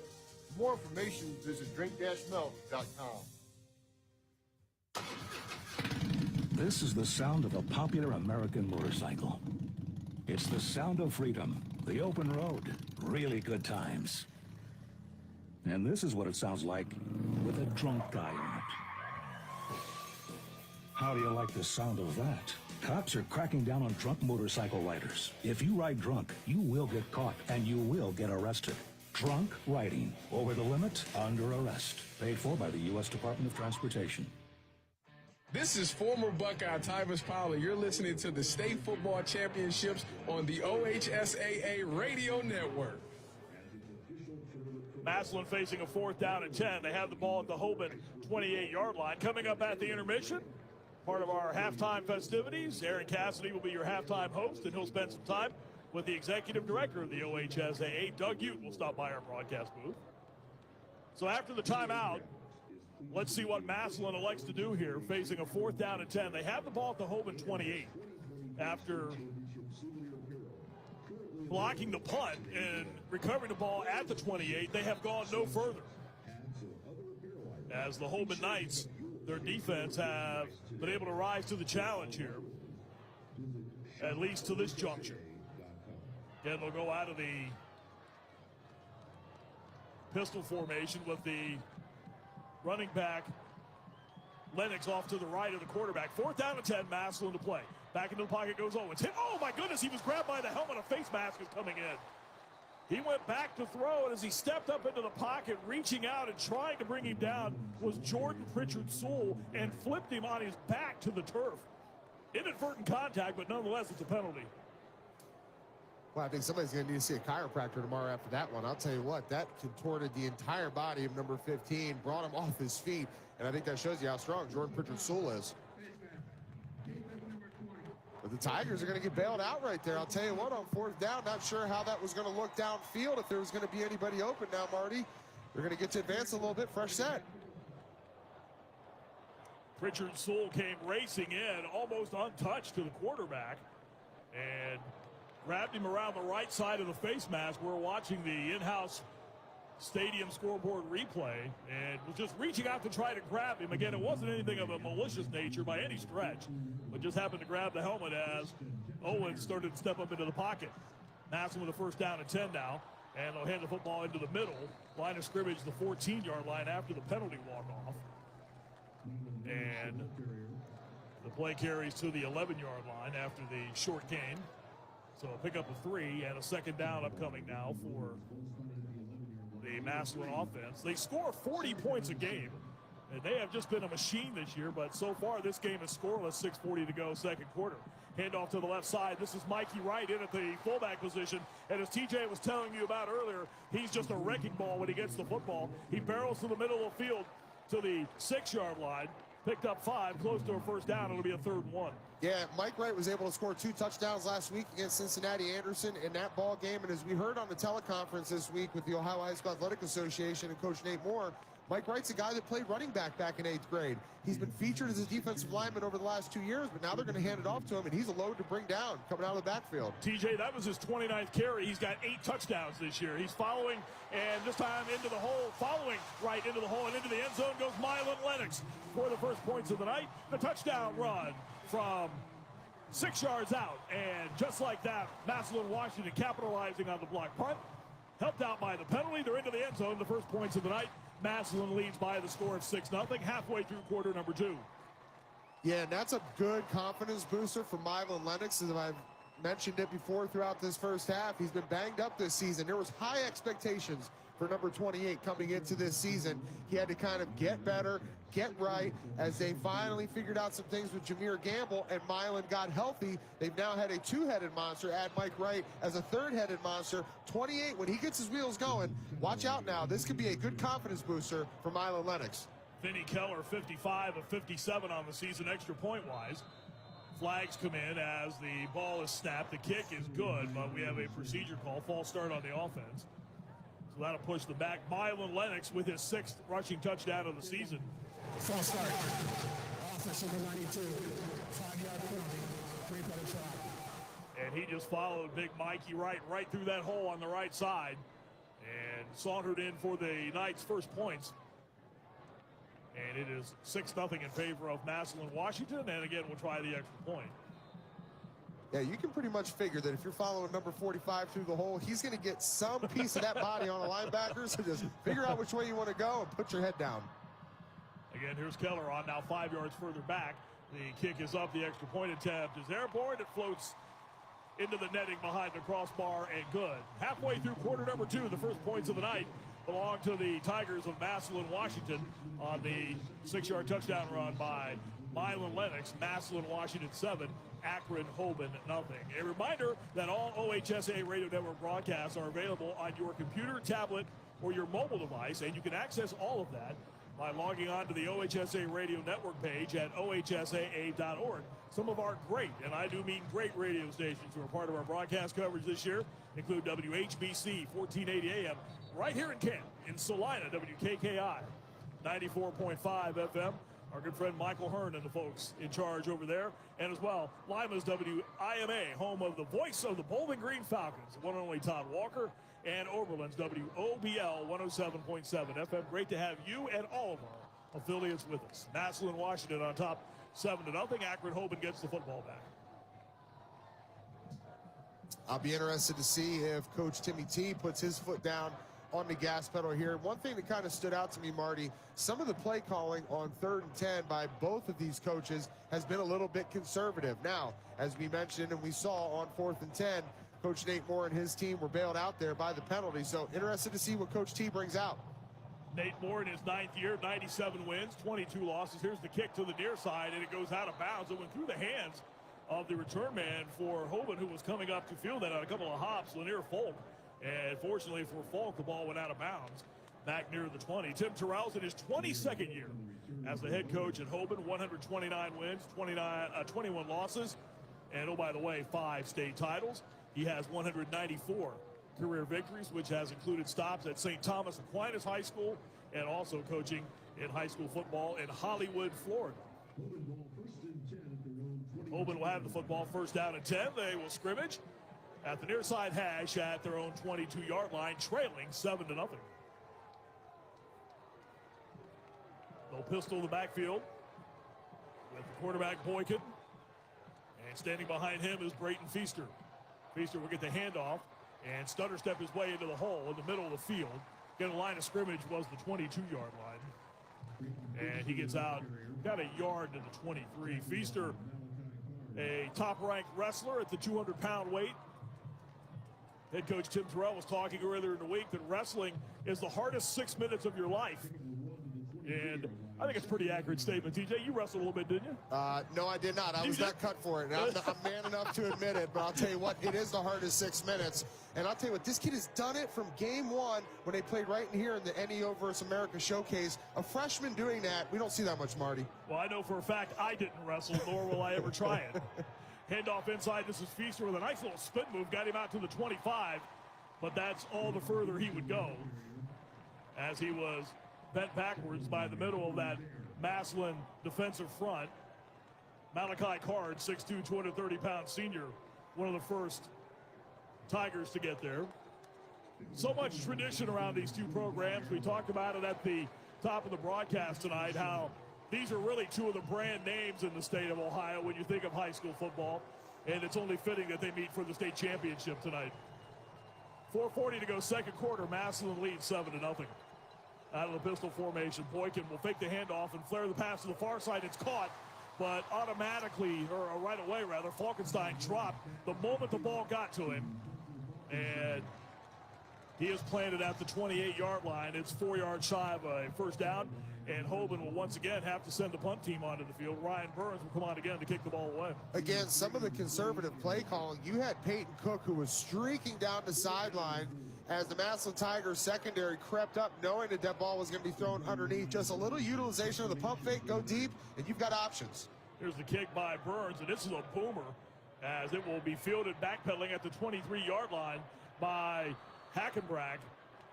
For more information, visit drink-milk.com.
This is the sound of a popular American motorcycle. It's the sound of freedom, the open road, really good times. And this is what it sounds like with a drunk guy on it. How do you like the sound of that? Cops are cracking down on drunk motorcycle riders. If you ride drunk, you will get caught and you will get arrested. Drunk riding, over the limit, under arrest. Paid for by the U.S. Department of Transportation.
This is former Buckeye Tyvis Powell. You're listening to the State Football Championships on the OHSAA Radio Network.
Massillon facing a 4th down and 10. They have the ball at the Hoban 28-yard line. Coming up at the intermission, part of our halftime festivities, Aaron Cassidy will be your halftime host, and he'll spend some time with the executive director of the OHSAA, Doug Ute, will stop by our broadcast booth. So after the timeout, let's see what Massillon elects to do here, facing a 4th down and 10. They have the ball at the Hoban 28 after blocking the punt and recovering the ball at the 28. They have gone no further. As the Hoban Knights, their defense have been able to rise to the challenge here, at least to this juncture. Again, they'll go out of the pistol formation with the running back Lennox off to the right of the quarterback. 4th down and 10, Massillon to play. Back into the pocket goes Owens. Hit, oh my goodness, he was grabbed by the helmet. A face mask is coming in. He went back to throw, and as he stepped up into the pocket, reaching out and trying to bring him down was Jordan Pritchard Sewell, and flipped him on his back to the turf. Inadvertent contact, but nonetheless, it's a penalty.
Well, I think somebody's going to need to see a chiropractor tomorrow after that one. I'll tell you what, that contorted the entire body of number 15, brought him off his feet, and I think that shows you how strong Jordan Pritchard Sewell is. But the Tigers are going to get bailed out right there. I'll tell you what, on 4th down, not sure how that was going to look downfield, if there was going to be anybody open now, Marty. They're going to get to advance a little bit, fresh set.
Pritchard Sewell came racing in, almost untouched to the quarterback, and grabbed him around the right side of the face mask. We're watching the in-house stadium scoreboard replay, and was just reaching out to try to grab him. Again, it wasn't anything of a malicious nature by any stretch, but just happened to grab the helmet as Owens started to step up into the pocket. Massillon with a 1st down and 10 now, and they'll hand the football into the middle. Line of scrimmage, the 14-yard line after the penalty walk-off. And the play carries to the 11-yard line after the short gain. So a pickup of 3 and a 2nd down upcoming now for the Massillon offense. They score 40 points a game, and they have just been a machine this year, but so far this game is scoreless. 6:40 to go, 2nd quarter. Handoff to the left side. This is Mikey Wright in at the fullback position, and as TJ was telling you about earlier, he's just a wrecking ball when he gets the football. He barrels to the middle of the field to the 6-yard line. Picked up 5, close to a 1st down. It'll be a 3rd and 1.
Yeah, Mike Wright was able to score 2 touchdowns last week against Cincinnati Anderson in that ball game. And as we heard on the teleconference this week with the Ohio High School Athletic Association and Coach Nate Moore, Mike Wright's a guy that played running back in 8th grade. He's been featured as a defensive lineman over the last 2 years, but now they're going to hand it off to him, and he's a load to bring down coming out of the backfield.
TJ, that was his 29th carry. He's got 8 touchdowns this year. He's following, and this time into the hole, following right into the hole, and into the end zone goes Mylon Lennox for the first points of the night. The touchdown run from 6 yards out, and just like that, Massillon Washington capitalizing on the block punt. Helped out by the penalty. They're into the end zone. The first points of the night. Massillon leads by the score of 6-0 halfway through quarter number 2.
Yeah, and that's a good confidence booster for Mylon Lennox, as I've mentioned it before throughout this first half. He's been banged up this season. There was high expectations for number 28 coming into this season. He had to kind of get better, get right, as they finally figured out some things with Jameer Gamble, and Mylon got healthy. They've now had a two-headed monster. Add Mike Wright as a third-headed monster. 28, when he gets his wheels going, watch out now. This could be a good confidence booster for Mylon Lennox.
Vinny Keller, 55 of 57 on the season, extra point-wise. Flags come in as the ball is snapped. The kick is good, but we have a procedure call, false start on the offense. So that'll push the back. Mylon Lennox with his 6th rushing touchdown of the season.
False start. Offense number 92. 5-yard penalty. 3-point shot.
And he just followed Big Mikey Wright right through that hole on the right side and sauntered in for the Knights' first points. And it is 6-0 in favor of Massillon, Washington. And again, we'll try the extra point.
Yeah, you can pretty much figure that if you're following number 45 through the hole, he's going to get some piece of that body on a linebacker. So just figure out which way you want to go and put your head down.
Again, here's Keller on now 5 yards further back. The kick is up. The extra point attempt is airborne. It floats into the netting behind the crossbar and good. Halfway through quarter number 2, the first points of the night belong to the Tigers of Massillon, Washington on the 6-yard touchdown run by Mylon Lennox. Massillon, Washington 7, Akron, Hoban nothing. A reminder that all OHSAA Radio Network broadcasts are available on your computer, tablet, or your mobile device, and you can access all of that by logging on to the OHSAA Radio Network page at OHSAA.org. Some of our great, and I do mean great, radio stations who are part of our broadcast coverage this year include WHBC 1480 AM right here in Kent, in Salina, WKKI 94.5 FM. Our good friend Michael Hearn and the folks in charge over there. And as well, Lima's WIMA, home of the voice of the Bowling Green Falcons, the one and only Todd Walker, and Oberlin's WOBL 107.7 FM. Great to have you and all of our affiliates with us. Massillon, Washington on top 7-0. Akron Hoban gets the football back.
I'll be interested to see if Coach Timmy T puts his foot down on the gas pedal here. One thing that kind of stood out to me, Marty, some of the play calling on 3rd and 10 by both of these coaches has been a little bit conservative. Now, as we mentioned and we saw on 4th and 10, Coach Nate Moore and his team were bailed out there by the penalty. So interested to see what Coach T brings out.
Nate Moore in his 9th year, 97 wins, 22 losses. Here's the kick to the near side, and it goes out of bounds. It went through the hands of the return man for Hoban, who was coming up to field that on a couple of hops, Lanier Folk. And fortunately for Falk, the ball went out of bounds back near the 20. Tim Terrell's in his 22nd year as the head coach at Hoban, 129 wins, 21 losses. And oh, by the way, 5 state titles. He has 194 career victories, which has included stops at St. Thomas Aquinas High School and also coaching in high school football in Hollywood, Florida. Hoban will have the football, first down and 10. They will scrimmage at the near side hash at their own 22-yard line, trailing 7-0. They'll pistol the backfield with the quarterback Boykin. And standing behind him is Brayton Feaster. Feaster will get the handoff and stutter step his way into the hole in the middle of the field. Again, the line of scrimmage was the 22-yard line. And he gets out about a yard to the 23. Feaster, a top-ranked wrestler at the 200-pound weight. Head coach Tim Terrell was talking earlier in the week that wrestling is the hardest 6 minutes of your life. And I think it's a pretty accurate statement. TJ, you wrestled a little bit, didn't you?
No, I did not. I was not cut for it. And I'm man enough to admit it, but I'll tell you what, it is the hardest 6 minutes. And I'll tell you what, this kid has done it from game 1 when they played right in here in the NEO vs. America showcase. A freshman doing that, we don't see that much, Marty.
Well, I know for a fact I didn't wrestle, nor will I ever try it. Handoff inside. This is Feaster with a nice little spin move. Got him out to the 25, but that's all the further he would go as he was bent backwards by the middle of that Massillon defensive front. Malachi Card, 6'2", 230-pound senior, one of the first Tigers to get there. So much tradition around these two programs. We talked about it at the top of the broadcast tonight, how these are really two of the brand names in the state of Ohio when you think of high school football, and it's only fitting that they meet for the state championship tonight. 4:40 to go, second quarter. Massillon leads 7-0. Out of the pistol formation, Boykin will fake the handoff and flare the pass to the far side. It's caught but automatically, or right away rather, Falkenstein dropped the moment the ball got to him. And he is planted at the 28-yard line. It's 4 yards shy of a first down. And Hoban will once again have to send the punt team onto the field. Ryan Burns will come on again to kick the ball away.
Again, some of the conservative play calling. You had Peyton Cook, who was streaking down the sideline as the Massillon Tigers secondary crept up, knowing that that ball was going to be thrown underneath. Just a little utilization of the pump fake, go deep, and you've got options.
Here's the kick by Burns, and this is a boomer, as it will be fielded backpedaling at the 23-yard line by Hackenbrack.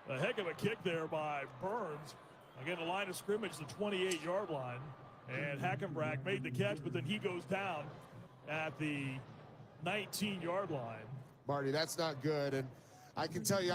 A heck of a kick there by Burns. Again, the line of scrimmage, the 28-yard line. And Hackenbrack made the catch, but then he goes down at the 19-yard line.
Marty, that's not good. And I can tell you,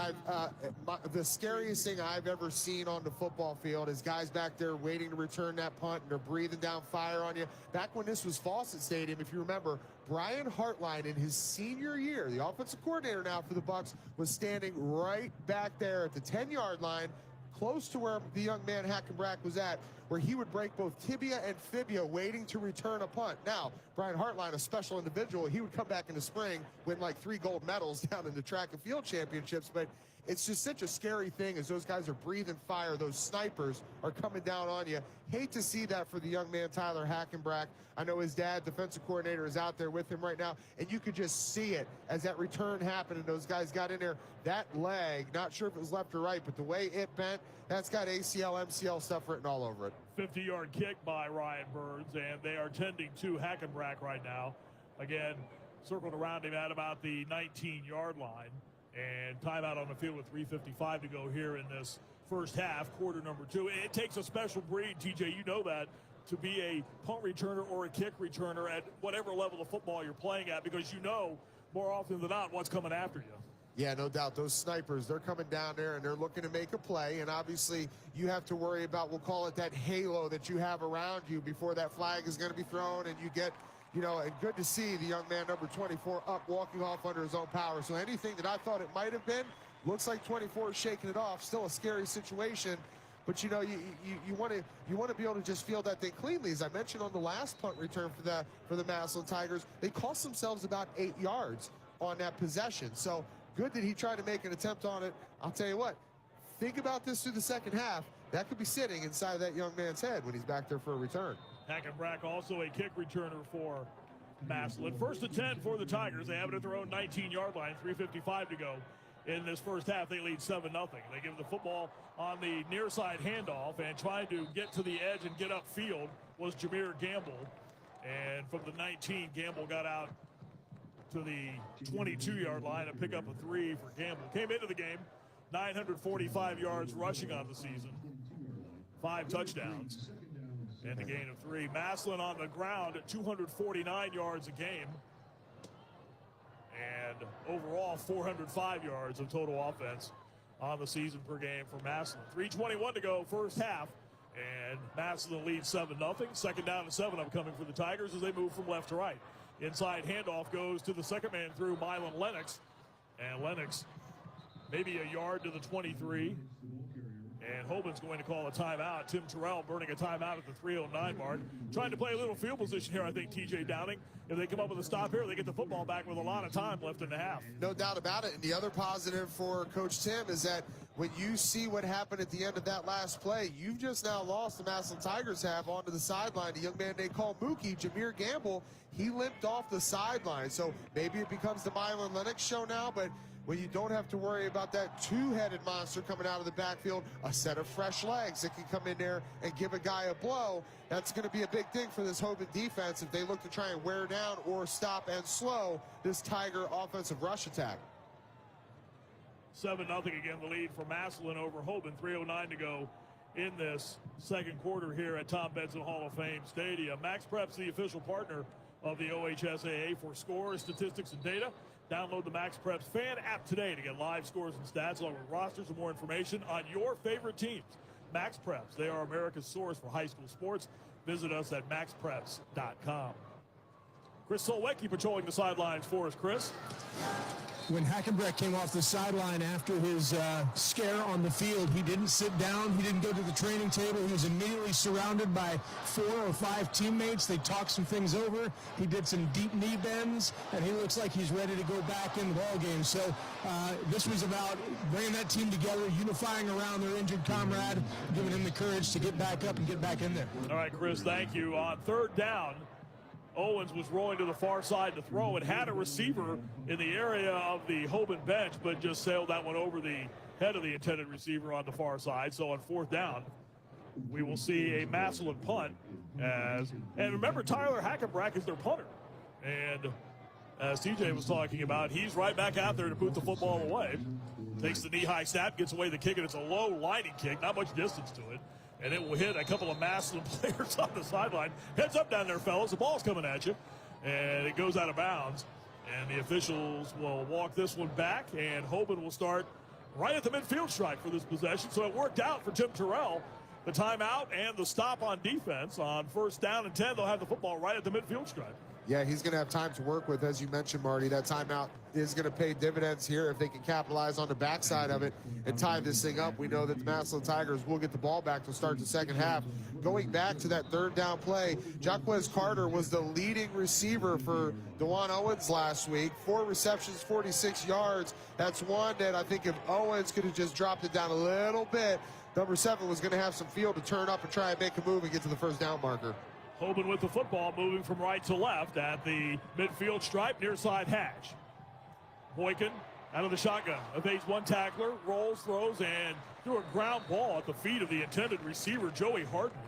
the scariest thing I've ever seen on the football field is guys back there waiting to return that punt, and they're breathing down fire on you. Back when this was Fawcett Stadium, if you remember, Brian Hartline in his senior year, the offensive coordinator now for the Bucs, was standing right back there at the 10-yard line, close to where the young man Hackenbrack was at, where he would break both tibia and fibia waiting to return a punt. Now, Brian Hartline, a special individual, he would come back in the spring, win like 3 gold medals down in the track and field championships, but it's just such a scary thing as those guys are breathing fire. Those snipers are coming down on you. Hate to see that for the young man, Tyler Hackenbrack. I know his dad, defensive coordinator, is out there with him right now, and you could just see it as that return happened and those guys got in there. That leg, not sure if it was left or right, but the way it bent, that's got ACL, MCL stuff written all over it.
50-yard kick by Ryan Burns, and they are tending to Hackenbrack right now. Again, circled around him at about the 19-yard line. And timeout on the field with 3:55 to go here in this first half, quarter number 2. It takes a special breed, TJ, you know that, to be a punt returner or a kick returner at whatever level of football you're playing at, because you know more often than not what's coming after you.
Yeah, no doubt. Those snipers, they're coming down there and they're looking to make a play. And obviously you have to worry about, we'll call it that halo that you have around you before that flag is going to be thrown, and you get, you know, and good to see the young man, number 24, up, walking off under his own power. So anything that I thought it might have been, looks like 24 is shaking it off. Still a scary situation, but you know, you want to be able to just field that thing cleanly. As I mentioned on the last punt return for the Massillon Tigers, they cost themselves about 8 yards on that possession. So good that he tried to make an attempt on it. I'll tell you what, think about this through the second half. That could be sitting inside of that young man's head when he's back there for a return.
Hackenbrack also a kick returner for Massillon. 1st and 10 for the Tigers. They have it at their own 19-yard line. 3:55 to go in this first half. They lead 7-0. They give the football on the near side handoff, and trying to get to the edge and get upfield was Jameer Gamble. And from the 19, Gamble got out to the 22-yard line and pick up a 3 for Gamble. Came into the game 945 yards rushing on the season, 5 touchdowns, and a gain of 3. Massillon on the ground at 249 yards a game, and overall 405 yards of total offense on the season per game for Massillon. 3:21 to go, first half, and Massillon leads 7-0. 2nd down and 7 upcoming for the Tigers as they move from left to right. Inside handoff goes to the second man through, Milan Lennox, and Lennox maybe a yard to the 23. And Hoban's going to call a timeout. Tim Terrell burning a timeout at the 3:09 mark. Trying to play a little field position here, I think, TJ Downing. If they come up with a stop here, they get the football back with a lot of time left in the half.
No doubt about it. And the other positive for Coach Tim is that when you see what happened at the end of that last play, you've just now lost the Massillon Tigers have onto the sideline. The young man they call Mookie, Jameer Gamble, he limped off the sideline. So maybe it becomes the Milan Lennox show now, but when you don't have to worry about that 2-headed monster coming out of the backfield, a set of fresh legs that can come in there and give a guy a blow, that's going to be a big thing for this Hoban defense if they look to try and wear down or stop and slow this Tiger offensive rush attack.
7-0 again, the lead for Massillon over Hoban. 3:09 to go in this second quarter here at Tom Benson Hall of Fame Stadium. Max Prep's the official partner of the OHSAA for scores, statistics, and data. Download the Max Preps fan app today to get live scores and stats along with rosters and more information on your favorite teams. Max Preps, they are America's source for high school sports. Visit us at maxpreps.com. Chris Solwecki patrolling the sidelines for us. Chris?
when Hackenbreck came off the sideline after his scare on the field, he didn't sit down. He didn't go to the training table. He was immediately surrounded by 4 or 5 teammates. They talked some things over. He did some deep knee bends, and he looks like he's ready to go back in the ball game. So this was about bringing that team together, unifying around their injured comrade, giving him the courage to get back up and get back in there.
All right, Chris, thank you. On third down, Owens was rolling to the far side to throw and had a receiver in the area of the Hoban bench, but just sailed that one over the head of the intended receiver on the far side. So on fourth down, we will see a Massillon punt. And remember, Tyler Hackenbreck is their punter. And as TJ was talking about, he's right back out there to boot the football away. Takes the knee-high snap, gets away the kick, and it's a low lining kick, not much distance to it. And it will hit a couple of Massillon players on the sideline. Heads up down there, fellas. The ball's coming at you. And it goes out of bounds. And the officials will walk this one back. And Hoban will start right at the midfield stripe for this possession. So it worked out for Tim Terrell. The timeout and the stop on defense. On first down and 10, they'll have the football right at the midfield stripe.
Yeah, he's going to have time to work with, as you mentioned, Marty. That timeout is going to pay dividends here if they can capitalize on the backside of it and tie this thing up. We know that the Massillon Tigers will get the ball back to start the second half. Going back to that third down play, Jaquez Carter was the leading receiver for DeJuan Owens last week. 4 receptions, 46 yards. That's one that I think if Owens could have just dropped it down a little bit, number 7 was going to have some field to turn up and try and make a move and get to the first down marker.
Hoban with the football, moving from right to left at the midfield stripe, near side hash. Boykin out of the shotgun, evades one tackler, rolls, throws, and threw a ground ball at the feet of the intended receiver, Joey Hardman.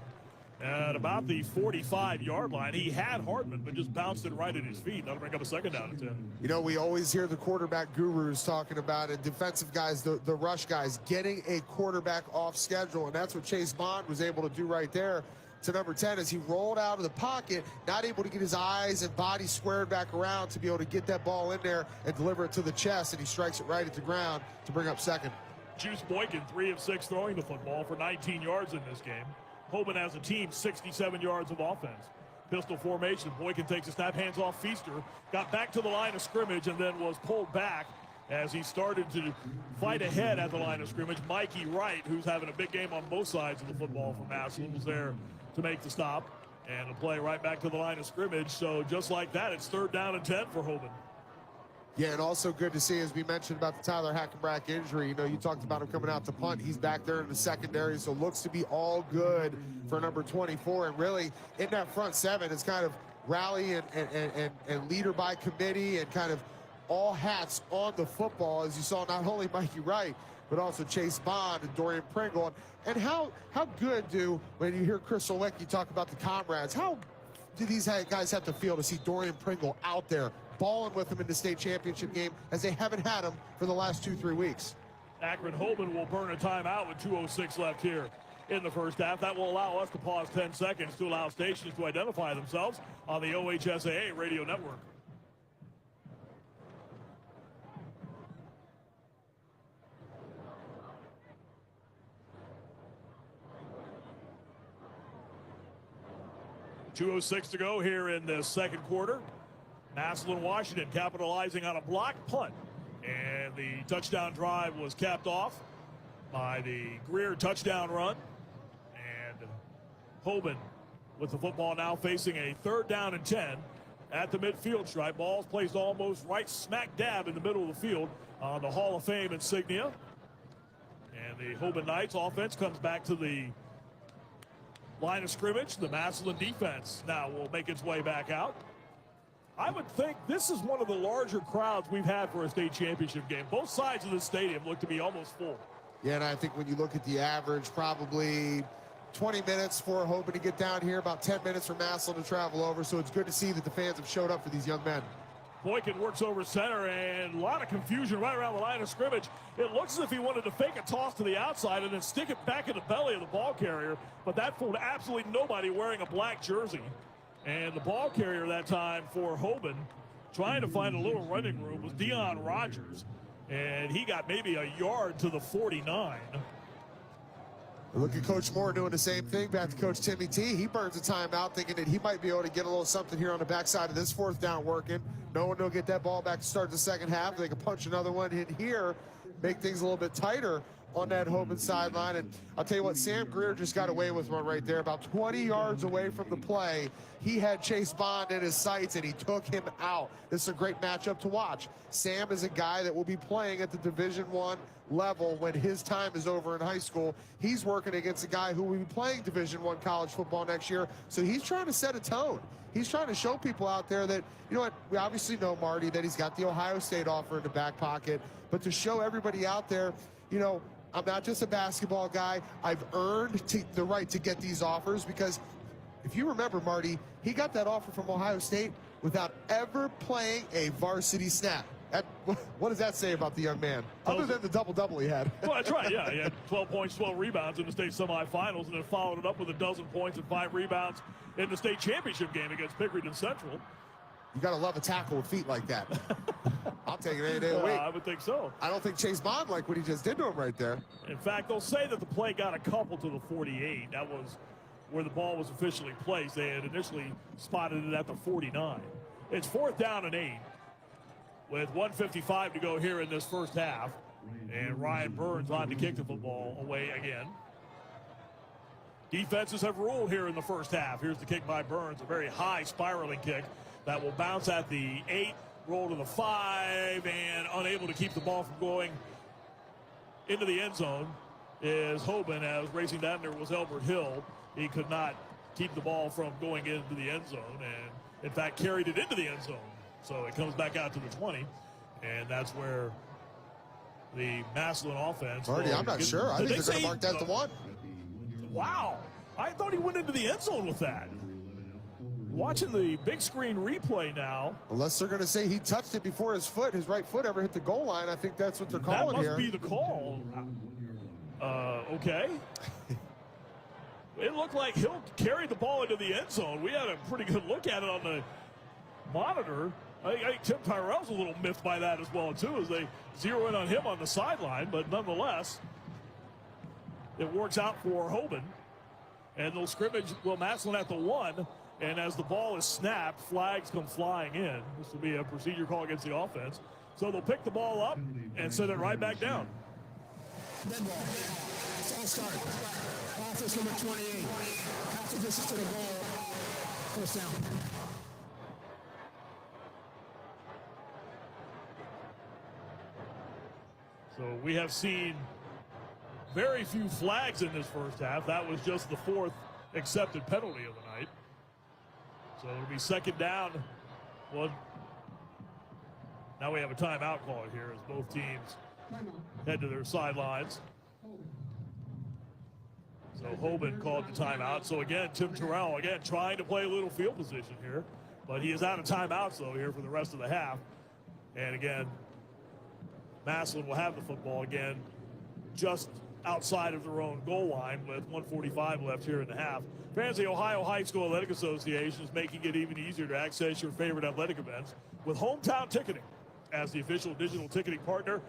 At about the 45-yard line, he had Hardman, but just bounced it right at his feet. That'll bring up a second down and 10.
You know, we always hear the quarterback gurus talking about it, defensive guys, the rush guys, getting a quarterback off schedule, and that's what Chase Bond was able to do right there to number 10 as he rolled out of the pocket, not able to get his eyes and body squared back around to be able to get that ball in there and deliver it to the chest, and he strikes it right at the ground to bring up second.
Juice Boykin, 3 of 6 throwing the football for 19 yards in this game. Hoban as a team, 67 yards of offense. Pistol formation, Boykin takes a snap, hands off Feaster, got back to the line of scrimmage and then was pulled back as he started to fight ahead at the line of scrimmage. Mikey Wright, who's having a big game on both sides of the football for Massillon, was there to make the stop and the play right back to the line of scrimmage. So just like that, it's third down and 10 for Hoban.
Yeah, and also good to see, as we mentioned about the Tyler Hackenbreck injury, you know, you talked about him coming out to punt. He's back there in the secondary, so looks to be all good for number 24. And really, in that front 7, it's kind of rally and leader by committee and kind of all hats on the football, as you saw not only Mikey Wright, but also Chase Bond and Dorian Pringle. And how good do, when you hear Chris Olecki talk about the comrades, how do these guys have to feel to see Dorian Pringle out there balling with them in the state championship game, as they haven't had him for the last 2-3 weeks?
Akron Hoban will burn a timeout with 2:06 left here in the first half. That will allow us to pause 10 seconds to allow stations to identify themselves on the OHSAA radio network. .206 to go here in the second quarter. Massillon, Washington capitalizing on a blocked punt. And the touchdown drive was capped off by the Greer touchdown run. And Hoban with the football now facing a third down and 10 at the midfield stripe. Ball's placed almost right smack dab in the middle of the field on the Hall of Fame insignia. And the Hoban Knights offense comes back to the line of scrimmage. The Massillon defense now will make its way back out. I would think this is one of the larger crowds we've had for a state championship game. Both sides of the stadium look to be almost full.
Yeah, and I think when you look at the average, probably 20 minutes for Hoban to get down here, about 10 minutes for Massillon to travel over. So it's good to see that the fans have showed up for these young men.
Boykin works over center, and a lot of confusion right around the line of scrimmage. It looks as if he wanted to fake a toss to the outside and then stick it back in the belly of the ball carrier, but that fooled absolutely nobody wearing a black jersey. And the ball carrier that time for Hoban, trying to find a little running room, was Deion Rogers, and he got maybe a yard to the 49.
Look at Coach Moore doing the same thing. Back to Coach Timmy T. He burns a timeout thinking that he might be able to get a little something here on the backside of this fourth down working. No one will get that ball back to start the second half. They can punch another one in here, make things a little bit tighter on that Hoban sideline. And I'll tell you what, Sam Greer just got away with one right there. About 20 yards away from the play, he had Chase Bond in his sights, and he took him out. This is a great matchup to watch. Sam is a guy that will be playing at the Division I level when his time is over in high school. He's working against a guy who will be playing Division I college football next year. So he's trying to set a tone. He's trying to show people out there that, you know what, we obviously know, Marty, that he's got the Ohio State offer in the back pocket. But to show everybody out there, you know, I'm not just a basketball guy. I've earned the right to get these offers, because if you remember, Marty, he got that offer from Ohio State without ever playing a varsity snap. What does that say about the young man, other than the double-double he had?
Well, that's right, yeah. He had 12 points, 12 rebounds in the state semifinals, and then followed it up with 12 points and 5 rebounds in the state championship game against Pickerington Central.
You got to love a tackle with feet like that. I'll take it any day of the week.
I would think so.
I don't think Chase Bond liked what he just did to him right there.
In fact, they'll say that the play got a couple to the 48. That was where the ball was officially placed. They had initially spotted it at the 49. It's 4th down and 8. With 1:55 to go here in this first half. And Ryan Burns on to kick the football away again. Defenses have ruled here in the first half. Here's the kick by Burns, a very high spiraling kick that will bounce at the 8, roll to the 5, and unable to keep the ball from going into the end zone is Hoban. As racing down there was Elbert Hill. He could not keep the ball from going into the end zone, and in fact carried it into the end zone. So it comes back out to the 20, and that's where the Massillon offense.
Marty, I'm not sure. I think they're going to mark that the 1.
Wow. I thought he went into the end zone with that. Watching the big screen replay now.
Unless they're going to say he touched it before his right foot ever hit the goal line. I think that's what they're calling here.
That must be the call. Okay. It looked like Hill carried the ball into the end zone. We had a pretty good look at it on the monitor. I think Tim Tyrell's a little miffed by that as well, too, as they zero in on him on the sideline. But nonetheless, it works out for Hoban. And they'll scrimmage, Massillon at the 1. And as the ball is snapped, flags come flying in. This will be a procedure call against the offense. So they'll pick the ball up and send it right back down.
Dead ball. False start. Offense number 28. Half of this is to the ball. First down.
So we have seen very few flags in this first half. That was just the 4th accepted penalty of the night. So it'll be 2nd down. Now we have a timeout call here as both teams head to their sidelines. So Hoban called the timeout. So again, Tim Terrell, again, trying to play a little field position here. But he is out of timeouts, though, here for the rest of the half. And again, Massillon will have the football again just outside of their own goal line with 1:45 left here in the half. Fans, the Ohio High School Athletic Association is making it even easier to access your favorite athletic events with Hometown Ticketing. As the official digital ticketing partner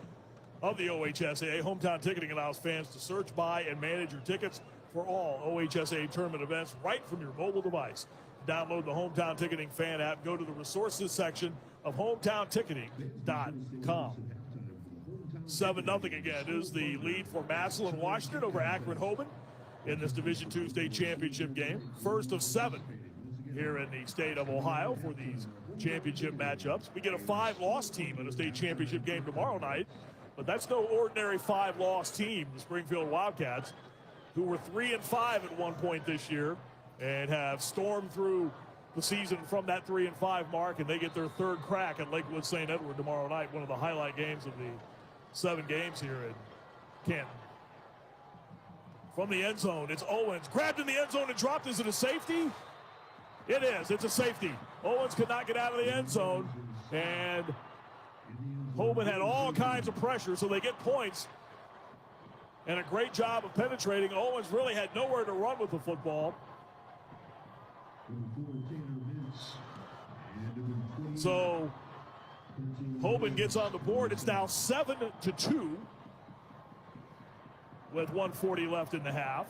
of the OHSAA, Hometown Ticketing allows fans to search, buy, and manage your tickets for all OHSAA tournament events right from your mobile device. Download the Hometown Ticketing fan app. Go to the resources section of hometownticketing.com. 7-0 again is the lead for Massillon Washington over Akron Hoban in this Division II state championship game. First of 7 here in the state of Ohio for these championship matchups. We get a 5-loss team in a state championship game tomorrow night, but that's no ordinary 5-loss team. The Springfield Wildcats, who were 3-5 at one point this year and have stormed through the season from that 3-5 mark, and they get their 3rd crack at Lakewood St. Edward tomorrow night, one of the highlight games of the 7 games here in Canton. From the end zone, it's Owens. Grabbed in the end zone and dropped. Is it a safety? It is. It's a safety. Owens could not get out of the end zone, and Hoban had all kinds of pressure, so they get points. And a great job of penetrating. Owens really had nowhere to run with the football. So Hoban gets on the board. It's now 7-2. with 1:40 left in the half.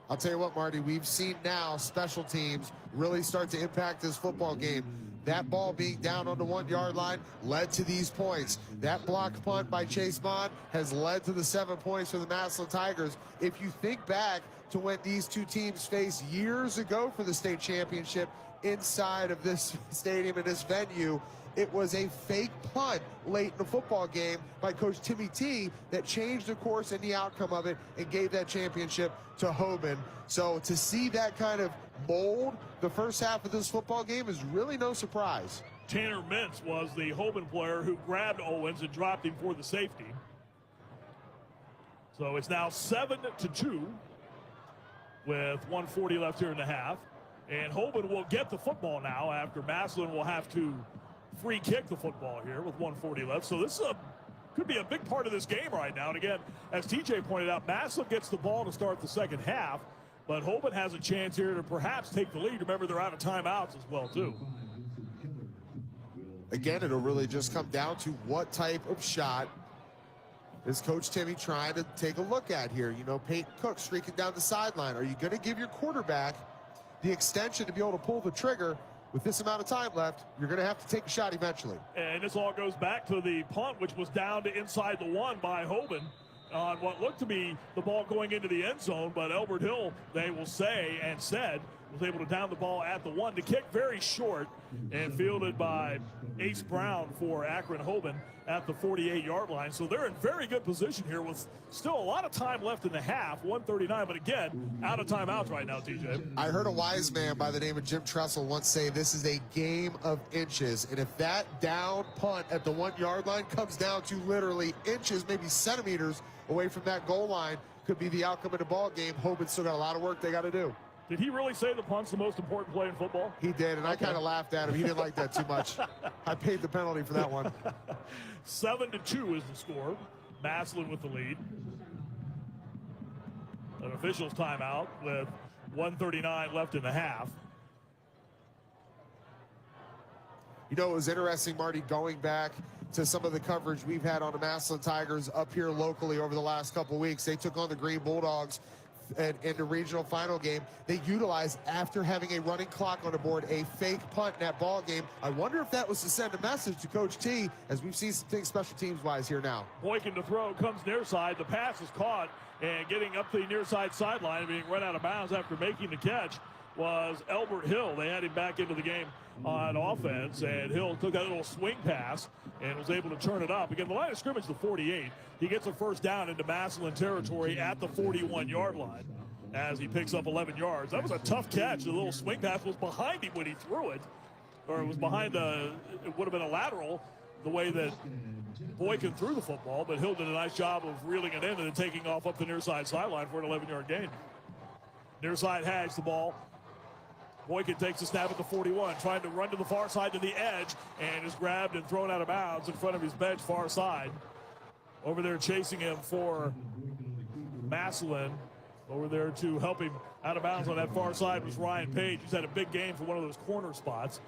I'll tell you what, Marty, we've seen now special teams really start to impact this football game. That ball being down on the 1-yard line led to these points. That blocked punt by Chase Bond has led to the 7 points for the Massillon Tigers. If you think back to when these two teams faced years ago for the state championship inside of this stadium and this venue, it was a fake punt late in the football game by Coach Timmy T that changed the course and the outcome of it and gave that championship to Hoban. So to see that kind of mold the first half of this football game is really no surprise.
Tanner Mintz was the Hoban player who grabbed Owens and dropped him for the safety. So it's now 7-2 with 1:40 left here in the half. And Hoban will get the football now after Massillon will have to free kick the football here with 1:40 left. So this is could be a big part of this game right now. And again, as TJ pointed out, Massillon gets the ball to start the second half, but Hoban has a chance here to perhaps take the lead. Remember, they're out of timeouts as well, too.
Again, it'll really just come down to what type of shot is Coach Timmy trying to take a look at here. You know, Peyton Cook streaking down the sideline. Are you going to give your quarterback the extension to be able to pull the trigger? With this amount of time left, you're going to have to take a shot eventually.
And this all goes back to the punt, which was down to inside the 1 by Hoban on what looked to be the ball going into the end zone. But Elbert Hill, they will say and said, was able to down the ball at the 1 to kick very short and fielded by Ace Brown for Akron Hoban at the 48-yard line. So they're in very good position here with still a lot of time left in the half, 1:39, but again, out of timeouts right now, TJ.
I heard a wise man by the name of Jim Tressel once say this is a game of inches, and if that down punt at the 1-yard line comes down to literally inches, maybe centimeters away from that goal line, could be the outcome of the ball game. Hoban's still got a lot of work they got to do.
Did he really say the punt's the most important play in football?
He did, and I kind of laughed at him. He didn't like that too much. I paid the penalty for that one.
7-2 is the score. Massillon with the lead. An official's timeout with 1:39 left in the half.
You know, it was interesting, Marty, going back to some of the coverage we've had on the Massillon Tigers up here locally over the last couple weeks. They took on the Green Bulldogs in the regional final game. They utilized, after having a running clock on the board, a fake punt in that ball game. I wonder if that was to send a message to Coach T, as we've seen some things special teams wise here now.
Boykin to throw, comes near side. The pass is caught, and getting up the near side sideline, being run out of bounds after making the catch was Elbert Hill. They had him back into the game on offense, and Hill took that little swing pass and was able to turn it up. Again, the line of scrimmage, the 48. He gets a first down into Massillon territory at the 41-yard line as he picks up 11 yards. That was a tough catch. The little swing pass was behind him when he threw it, or it was behind it would have been a lateral the way that Boykin threw the football, but Hill did a nice job of reeling it in and then taking off up the near side sideline for an 11-yard gain. Near side has the ball. Boykin takes a snap at the 41, trying to run to the far side to the edge, and is grabbed and thrown out of bounds in front of his bench far side. Over there chasing him for Massillon. Over there to help him out of bounds on that far side was Ryan Page, who's had a big game for one of those corner spots.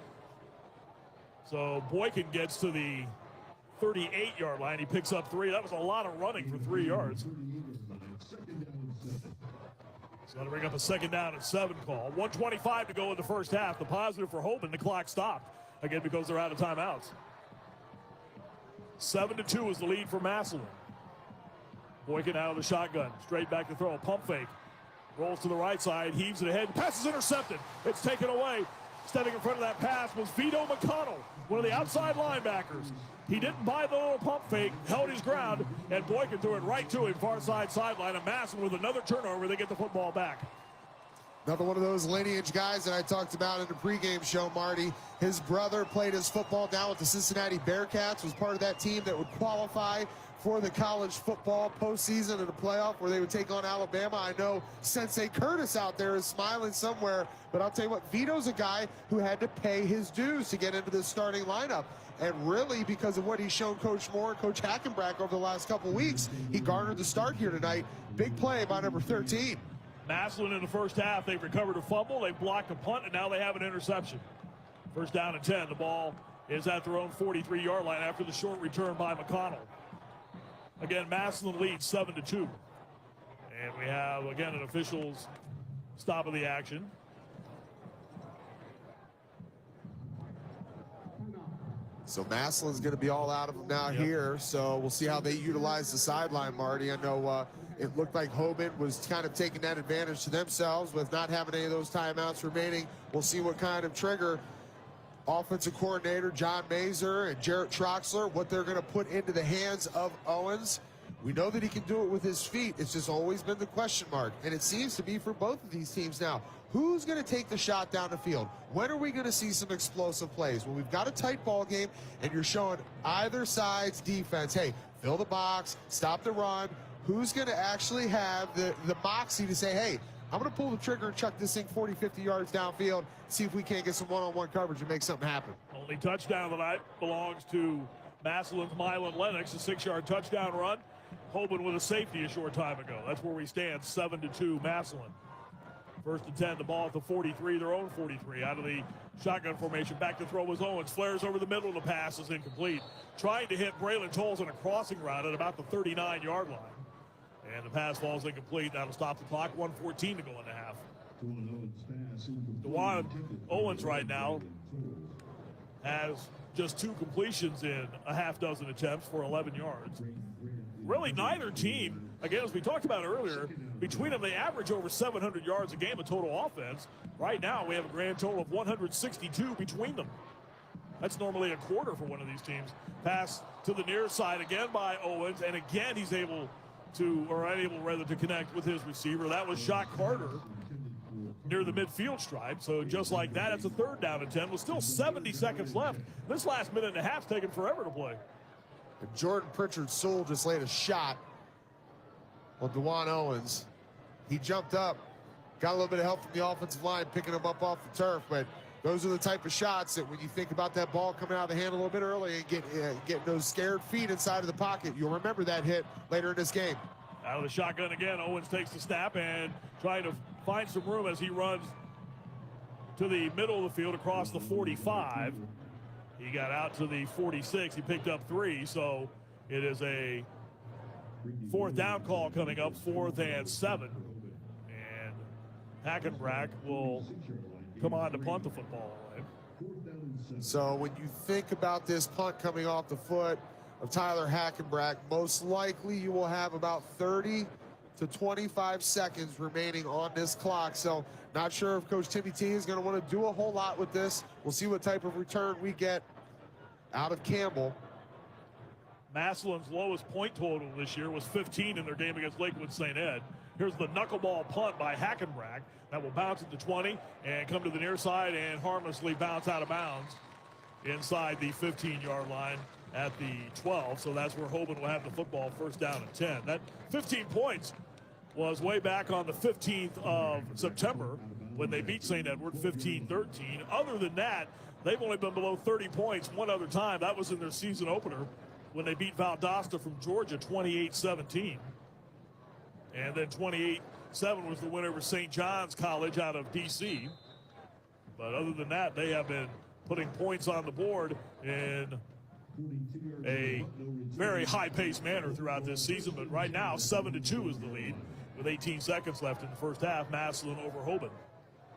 So Boykin gets to the 38-yard line. He picks up 3. That was a lot of running for 3 yards. So that'll bring up a 2nd down and 7 call. 1:25 to go in the first half. The positive for Hoban, the clock stopped. Again, because they're out of timeouts. 7-2 is the lead for Massillon. Boykin out of the shotgun. Straight back to throw. A pump fake. Rolls to the right side. Heaves it ahead. Pass is intercepted. It's taken away. Standing in front of that pass was Vito McConnell, one of the outside linebackers. He didn't buy the little pump fake, held his ground, and Boykin threw it right to him, far side sideline. And Massillon with another turnover, they get the football back.
Another one of those lineage guys that I talked about in the pregame show, Marty. His brother played his football down with the Cincinnati Bearcats, was part of that team that would qualify for the college football postseason and the playoff where they would take on Alabama. I know Sensei Curtis out there is smiling somewhere, but I'll tell you what, Vito's a guy who had to pay his dues to get into this starting lineup. And really, because of what he's shown Coach Moore and Coach Hackenbrack over the last couple weeks, he garnered the start here tonight. Big play by number 13.
Massillon in the first half, they've recovered a fumble, they blocked a punt, and now they have an interception. First down and 10. The ball is at their own 43-yard line after the short return by McConnell. Again, Massillon leads 7-2. And we have, again, an official's stop of the action.
So Massillon's going to be all out of them now here. So we'll see how they utilize the sideline, Marty. I know it looked like Hoban was kind of taking that advantage to themselves with not having any of those timeouts remaining. We'll see what kind of trigger offensive coordinator John Mazur and Jarrett Troxler, what they're going to put into the hands of Owens. We know that he can do it with his feet. It's just always been the question mark, and it seems to be for both of these teams now. Who's going to take the shot down the field? When are we going to see some explosive plays? Well, we've got a tight ball game, and you're showing either side's defense, hey, fill the box, stop the run. Who's going to actually have the moxie to say, hey, I'm going to pull the trigger and chuck this thing 40, 50 yards downfield, see if we can't get some one-on-one coverage and make something happen.
Only touchdown tonight belongs to Massillon's Mylan Lennox, a 6-yard touchdown run. Hoban with a safety a short time ago. That's where we stand, 7-2 Massillon. First and 10, the ball at the 43, their own 43. Out of the shotgun formation, back to throw was Owens. Flares over the middle, the pass is incomplete. Trying to hit Braylon Tolles on a crossing route at about the 39-yard line. And the pass falls incomplete. That'll stop the clock. 1:14 to go in the half. DeJuan Owens right now has just 2 completions in a half dozen attempts for 11 yards. Really, neither team, again, as we talked about earlier, between them, they average over 700 yards a game of total offense. Right now, we have a grand total of 162 between them. That's normally a quarter for one of these teams. Pass to the near side again by Owens, and again he's able to, or unable rather, to connect with his receiver. That was Shot Carter near the midfield stripe. So just like that, it's a 3rd down and 10 with still 70 seconds left. This last minute and a half's taken forever to play.
And Jordan Pritchard-Sewell just laid a shot on DeJuan Owens. He jumped up, got a little bit of help from the offensive line, picking him up off the turf, but those are the type of shots that when you think about that ball coming out of the hand a little bit early and getting those scared feet inside of the pocket, you'll remember that hit later in this game.
Out of the shotgun again, Owens takes the snap and trying to find some room as he runs to the middle of the field across the 45. He got out to the 46. He picked up 3, so it is a 4th down call coming up, 4th and 7. And Hackenbrack will come on to punt the football away.
So when you think about this punt coming off the foot of Tyler Hackenbrack, most likely you will have about 30 to 25 seconds remaining on this clock. So not sure if Coach Timmy T is going to want to do a whole lot with this. We'll see what type of return we get out of Campbell.
Massillon's lowest point total this year was 15 in their game against Lakewood St. Ed. Here's the knuckleball punt by Hackenbrack. That will bounce at the 20 and come to the near side and harmlessly bounce out of bounds inside the 15-yard line at the 12. So that's where Hoban will have the football, 1st down and 10. That 15 points was way back on the 15th of September when they beat St. Edward 15-13. Other than that, they've only been below 30 points one other time. That was in their season opener when they beat Valdosta from Georgia 28-17. And then 28-7 was the win over St. John's College out of D.C. But other than that, they have been putting points on the board in a very high-paced manner throughout this season. But right now, 7-2 is the lead with 18 seconds left in the first half. Massillon over Hoban.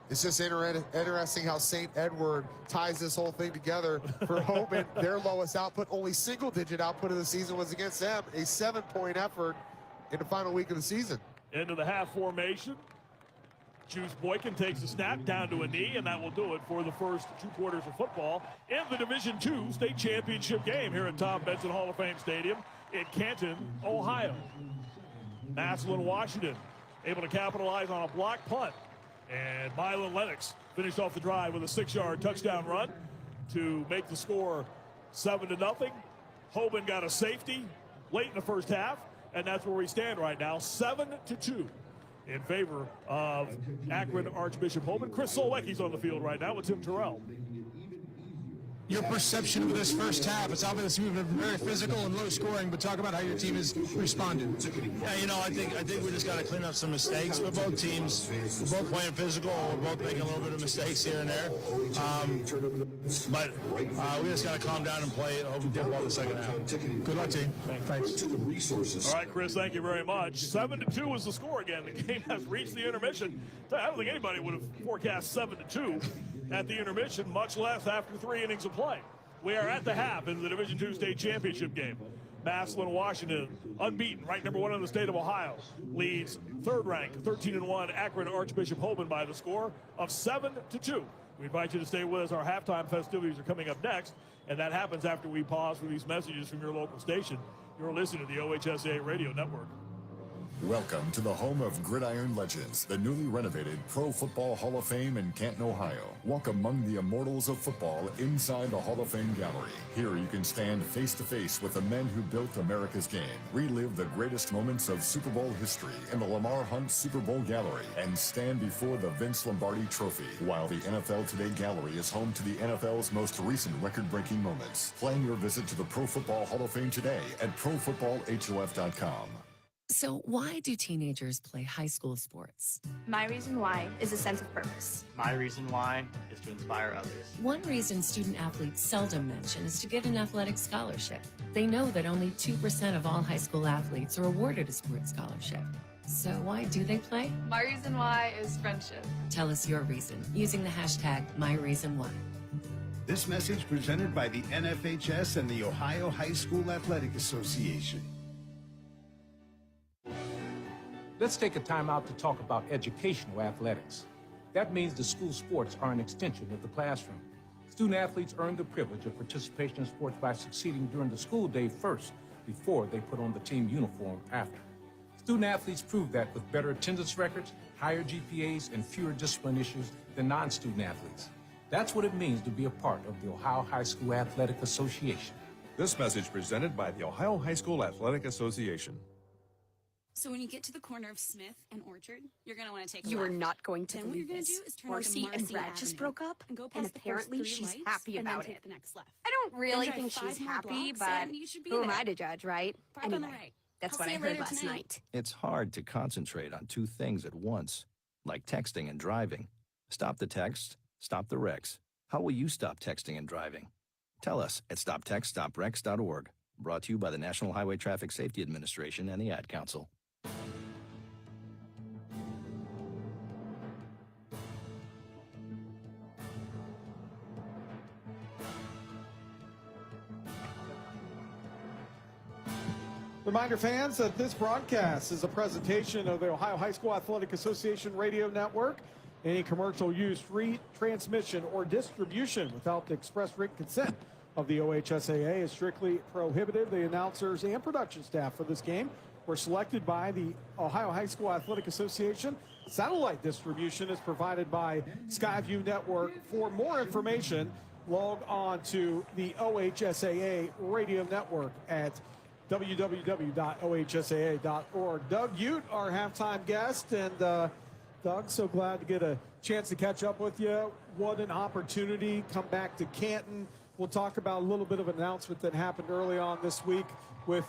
It's just interesting how St. Edward ties this whole thing together. For Hoban, their lowest output, only single-digit output of the season was against them, a 7-point effort in the final week of the season.
Into the half formation. Juice Boykin takes the snap down to a knee, and that will do it for the first 2 quarters of football in the Division II state championship game here at Tom Benson Hall of Fame Stadium in Canton, Ohio. Massillon, Washington, able to capitalize on a block punt. And Mylan Lennox finished off the drive with a 6-yard touchdown run to make the score 7-0. Hoban got a safety late in the first half, and that's where we stand right now, 7-2 in favor of Akron Archbishop Hoban. Chris Solwecki's on the field right now with Tim Terrell.
your perception of this first half. It's obviously been very physical and low scoring, but talk about how your team has responded.
Yeah, I think we just got to clean up some mistakes for both teams. We're both playing physical. We're both making a little bit of mistakes here and there. But we just got to calm down and play open dip ball the second half.
Good luck, team. Thanks.
All right, Chris, thank you very much. 7-2 was the score again. The game has reached the intermission. I don't think anybody would have forecast 7-2 at the intermission, much less after 3 innings of play. We are at the half in the Division II state championship game. Massillon, Washington, unbeaten, ranked number 1 in the state of Ohio, leads third-ranked 13-1 Akron Archbishop Hoban by the score of 7-2. We invite you to stay with us. Our halftime festivities are coming up next, and that happens after we pause for these messages from your local station. You're listening to the OHSAA Radio Network.
Welcome to the home of Gridiron Legends, the newly renovated Pro Football Hall of Fame in Canton, Ohio. Walk among the immortals of football inside the Hall of Fame gallery. Here you can stand face to face with the men who built America's game. Relive the greatest moments of Super Bowl history in the Lamar Hunt Super Bowl gallery and stand before the Vince Lombardi Trophy, while the NFL Today gallery is home to the NFL's most recent record-breaking moments. Plan your visit to the Pro Football Hall of Fame today at profootballhof.com.
So why do teenagers play high school sports?
My reason why is a sense of purpose.
My reason why is to inspire others.
One reason student athletes seldom mention is to get an athletic scholarship. They know that only 2% of all high school athletes are awarded a sports scholarship. So why do they play?
My reason why is friendship.
Tell us your reason using the hashtag #MyReasonWhy.
This message presented by the NFHS and the Ohio High School Athletic Association.
Let's take a time out to talk about educational athletics. That means the school sports are an extension of the classroom. Student athletes earn the privilege of participation in sports by succeeding during the school day first, before they put on the team uniform after. Student athletes prove that with better attendance records, higher GPAs, and fewer discipline issues than non-student athletes. That's what it means to be a part of the Ohio High School Athletic Association.
This message presented by the Ohio High School Athletic Association.
So when you get to the corner of Smith and Orchard, you're going to want to take a
You
left.
are not going to
Then what
believe
you're going to
this.
do is turn
Marcy
onto
and
Marcy
Brad just
Avenue
broke up,
and go
and
past the first
apparently
3
she's
lights,
happy
and then
about
take
it.
the next left.
I don't really
Then
think
drive
she's
5 more
happy,
blocks,
but
and you should be
who am
there.
I to judge, right?
Park on the
Anyway,
right.
that's
I'll
what
see
I
you
heard
later
last
tonight.
night.
It's hard to concentrate on 2 things at once, like texting and driving. Stop the text, stop the wrecks. How will you stop texting and driving? Tell us at stoptextstoprex.org. Brought to you by the National Highway Traffic Safety Administration and the Ad Council.
Reminder fans that this broadcast is a presentation of the Ohio High School Athletic Association Radio Network. Any commercial use, retransmission, or distribution without the express written consent of the OHSAA is strictly prohibited. The announcers and production staff for this game were selected by the Ohio High School Athletic Association. Satellite distribution is provided by Skyview Network. For more information, log on to the OHSAA Radio Network at www.ohsaa.org. Doug Ute, our halftime guest, and Doug, so glad to get a chance to catch up with you. What an opportunity. Come back to Canton. We'll talk about a little bit of an announcement that happened early on this week with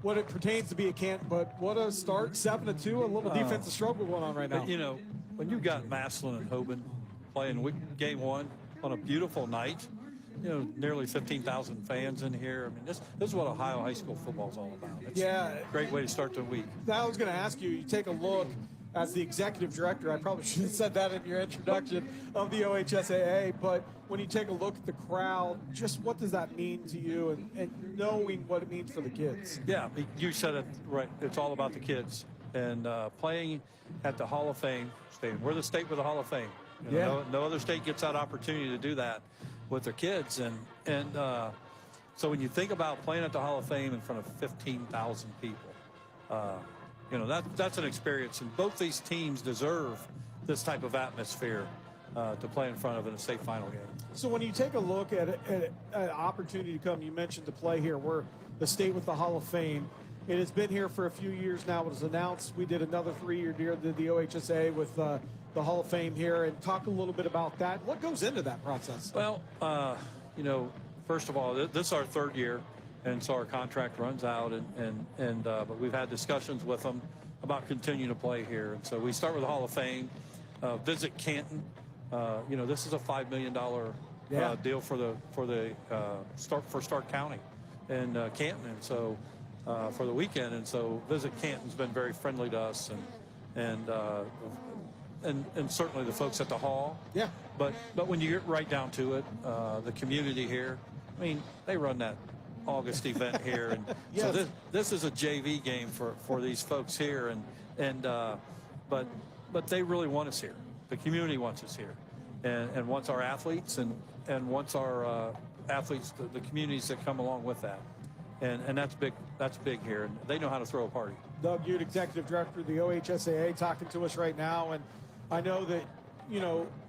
what it pertains to be a Canton, but what a start, 7-2, a little defensive struggle going on right now.
You know, when you've got Massillon and Hoban playing game 1 on a beautiful night, you know, nearly 15,000 fans in here. I mean, this is what Ohio high school football is all about. It's a great way to start the week.
I was going to ask you, you take a look as the executive director, I probably should have said that in your introduction of the OHSAA, but when you take a look at the crowd, just what does that mean to you and knowing what it means for the kids?
Yeah, you said it right. It's all about the kids. And playing at the Hall of Fame stadium. We're the state with the Hall of Fame. You know, no other state gets that opportunity to do that with their kids. And so when you think about playing at the Hall of Fame in front of 15,000 people, you know, that's an experience. And both these teams deserve this type of atmosphere to play in front of in a state final game.
So when you take a look at an opportunity to come, you mentioned to play here, we're the state with the Hall of Fame. It has been here for a few years now. It was announced we did another 3-year deal, did the OHSAA with the Hall of Fame here, and talk a little bit about that. What goes into that process?
Well, first of all, this is our third year, and so our contract runs out, but we've had discussions with them about continuing to play here. And so we start with the Hall of Fame, visit Canton. This is a $5 million deal for Stark County and Canton, and so for the weekend. And so visit Canton's been very friendly to us, and certainly the folks at the hall.
Yeah.
But when you get right down to it, the community here, I mean, they run that August event here, and
Yes.
so this is a JV game for these folks here, but they really want us here. The community wants us here, and wants our athletes, and wants our athletes, the communities that come along with that, and that's big. That's big here, and they know how to throw a party.
Doug Ude, Executive Director of the OHSAA, talking to us right now. And I know that,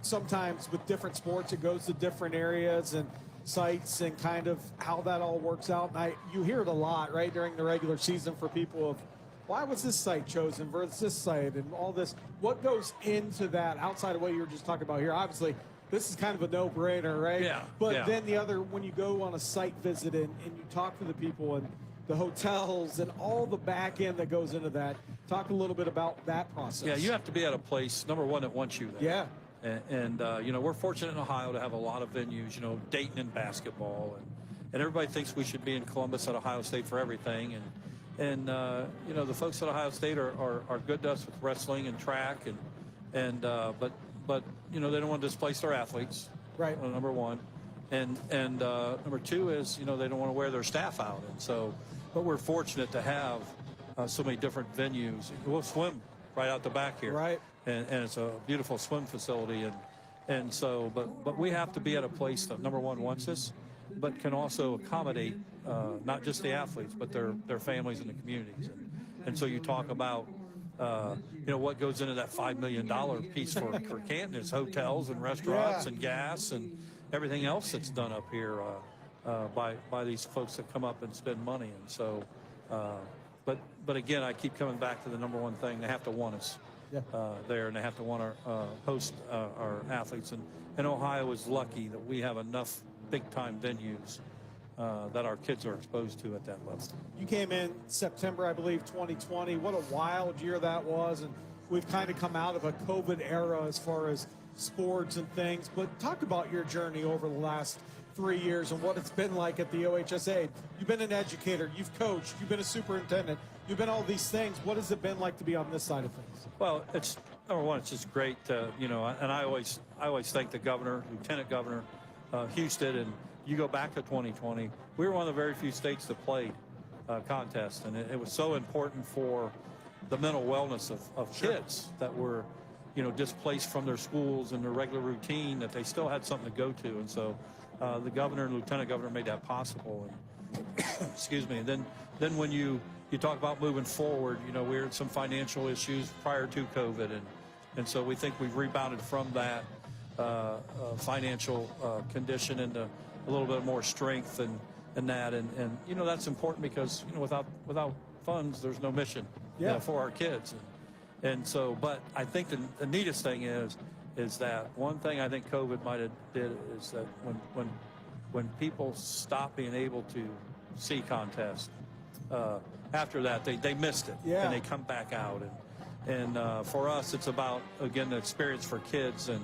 sometimes with different sports, it goes to different areas and sites and kind of how that all works out. And you hear it a lot, right, during the regular season for people of, why was this site chosen versus this site and all this? What goes into that outside of what you were just talking about here? Obviously, this is kind of a no-brainer, right?
Yeah.
But
yeah.
then when you go on a site visit and you talk to the people and the hotels and all the back end that goes into that, talk a little bit about that process.
Yeah, you have to be at a place, number one, that wants you there.
Yeah.
And we're fortunate in Ohio to have a lot of venues, Dayton in basketball, and everybody thinks we should be in Columbus at Ohio State for everything. And the folks at Ohio State are good to us with wrestling and track, but they don't want to displace their athletes.
Right.
Number one. And number two is, they don't want to wear their staff out. And so, but we're fortunate to have so many different venues. We'll swim right out the back here.
Right.
And it's a beautiful swim facility. And so, but we have to be at a place that, number one, wants us, but can also accommodate not just the athletes, but their families and the communities. And so you talk about, what goes into that $5 million piece for Canton is hotels and restaurants and gas and everything else that's done up here by these folks that come up and spend money. And so, but again, I keep coming back to the number one thing: they have to want us there, and they have to want our host our athletes. And Ohio is lucky that we have enough big-time venues that our kids are exposed to at that level.
You came in September, I believe, 2020. What a wild year that was, and we've kind of come out of a COVID era as far as sports and things. But talk about your journey over the last 3 years and what it's been like at the OHSAA. You've been an educator, you've coached, you've been a superintendent, you've been all these things. What has it been like to be on this side of things?
Well, it's number one, it's just great, and I always thank the governor, Lieutenant Governor Houston, and you go back to 2020, we were one of the very few states that played contests, and it was so important for the mental wellness of kids that were, displaced from their schools and their regular routine, that they still had something to go to. And so the governor and lieutenant governor made that possible. And excuse me. And then when you talk about moving forward, we had some financial issues prior to COVID, and so we think we've rebounded from that financial condition into a little bit more strength and that, and that's important because without funds there's no mission for our kids. And so, but I think the neatest thing is that one thing I think COVID might have did is that when people stop being able to see contests, after that they missed it, and they come back out. And for us, it's about, again, the experience for kids. And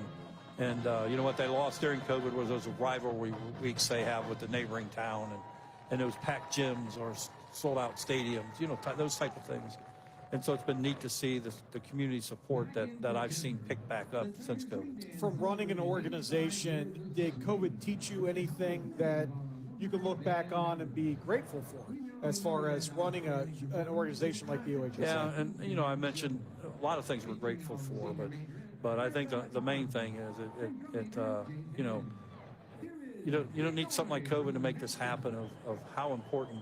what they lost during COVID was those rivalry weeks they have with the neighboring town, and those packed gyms or sold out stadiums, those type of things. And so it's been neat to see the community support that I've seen pick back up since COVID.
From running an organization, did COVID teach you anything that you can look back on and be grateful for as far as running an organization like the OHSAA?
Yeah, and I mentioned a lot of things we're grateful for, but I think the main thing is you don't need something like COVID to make this happen, of how important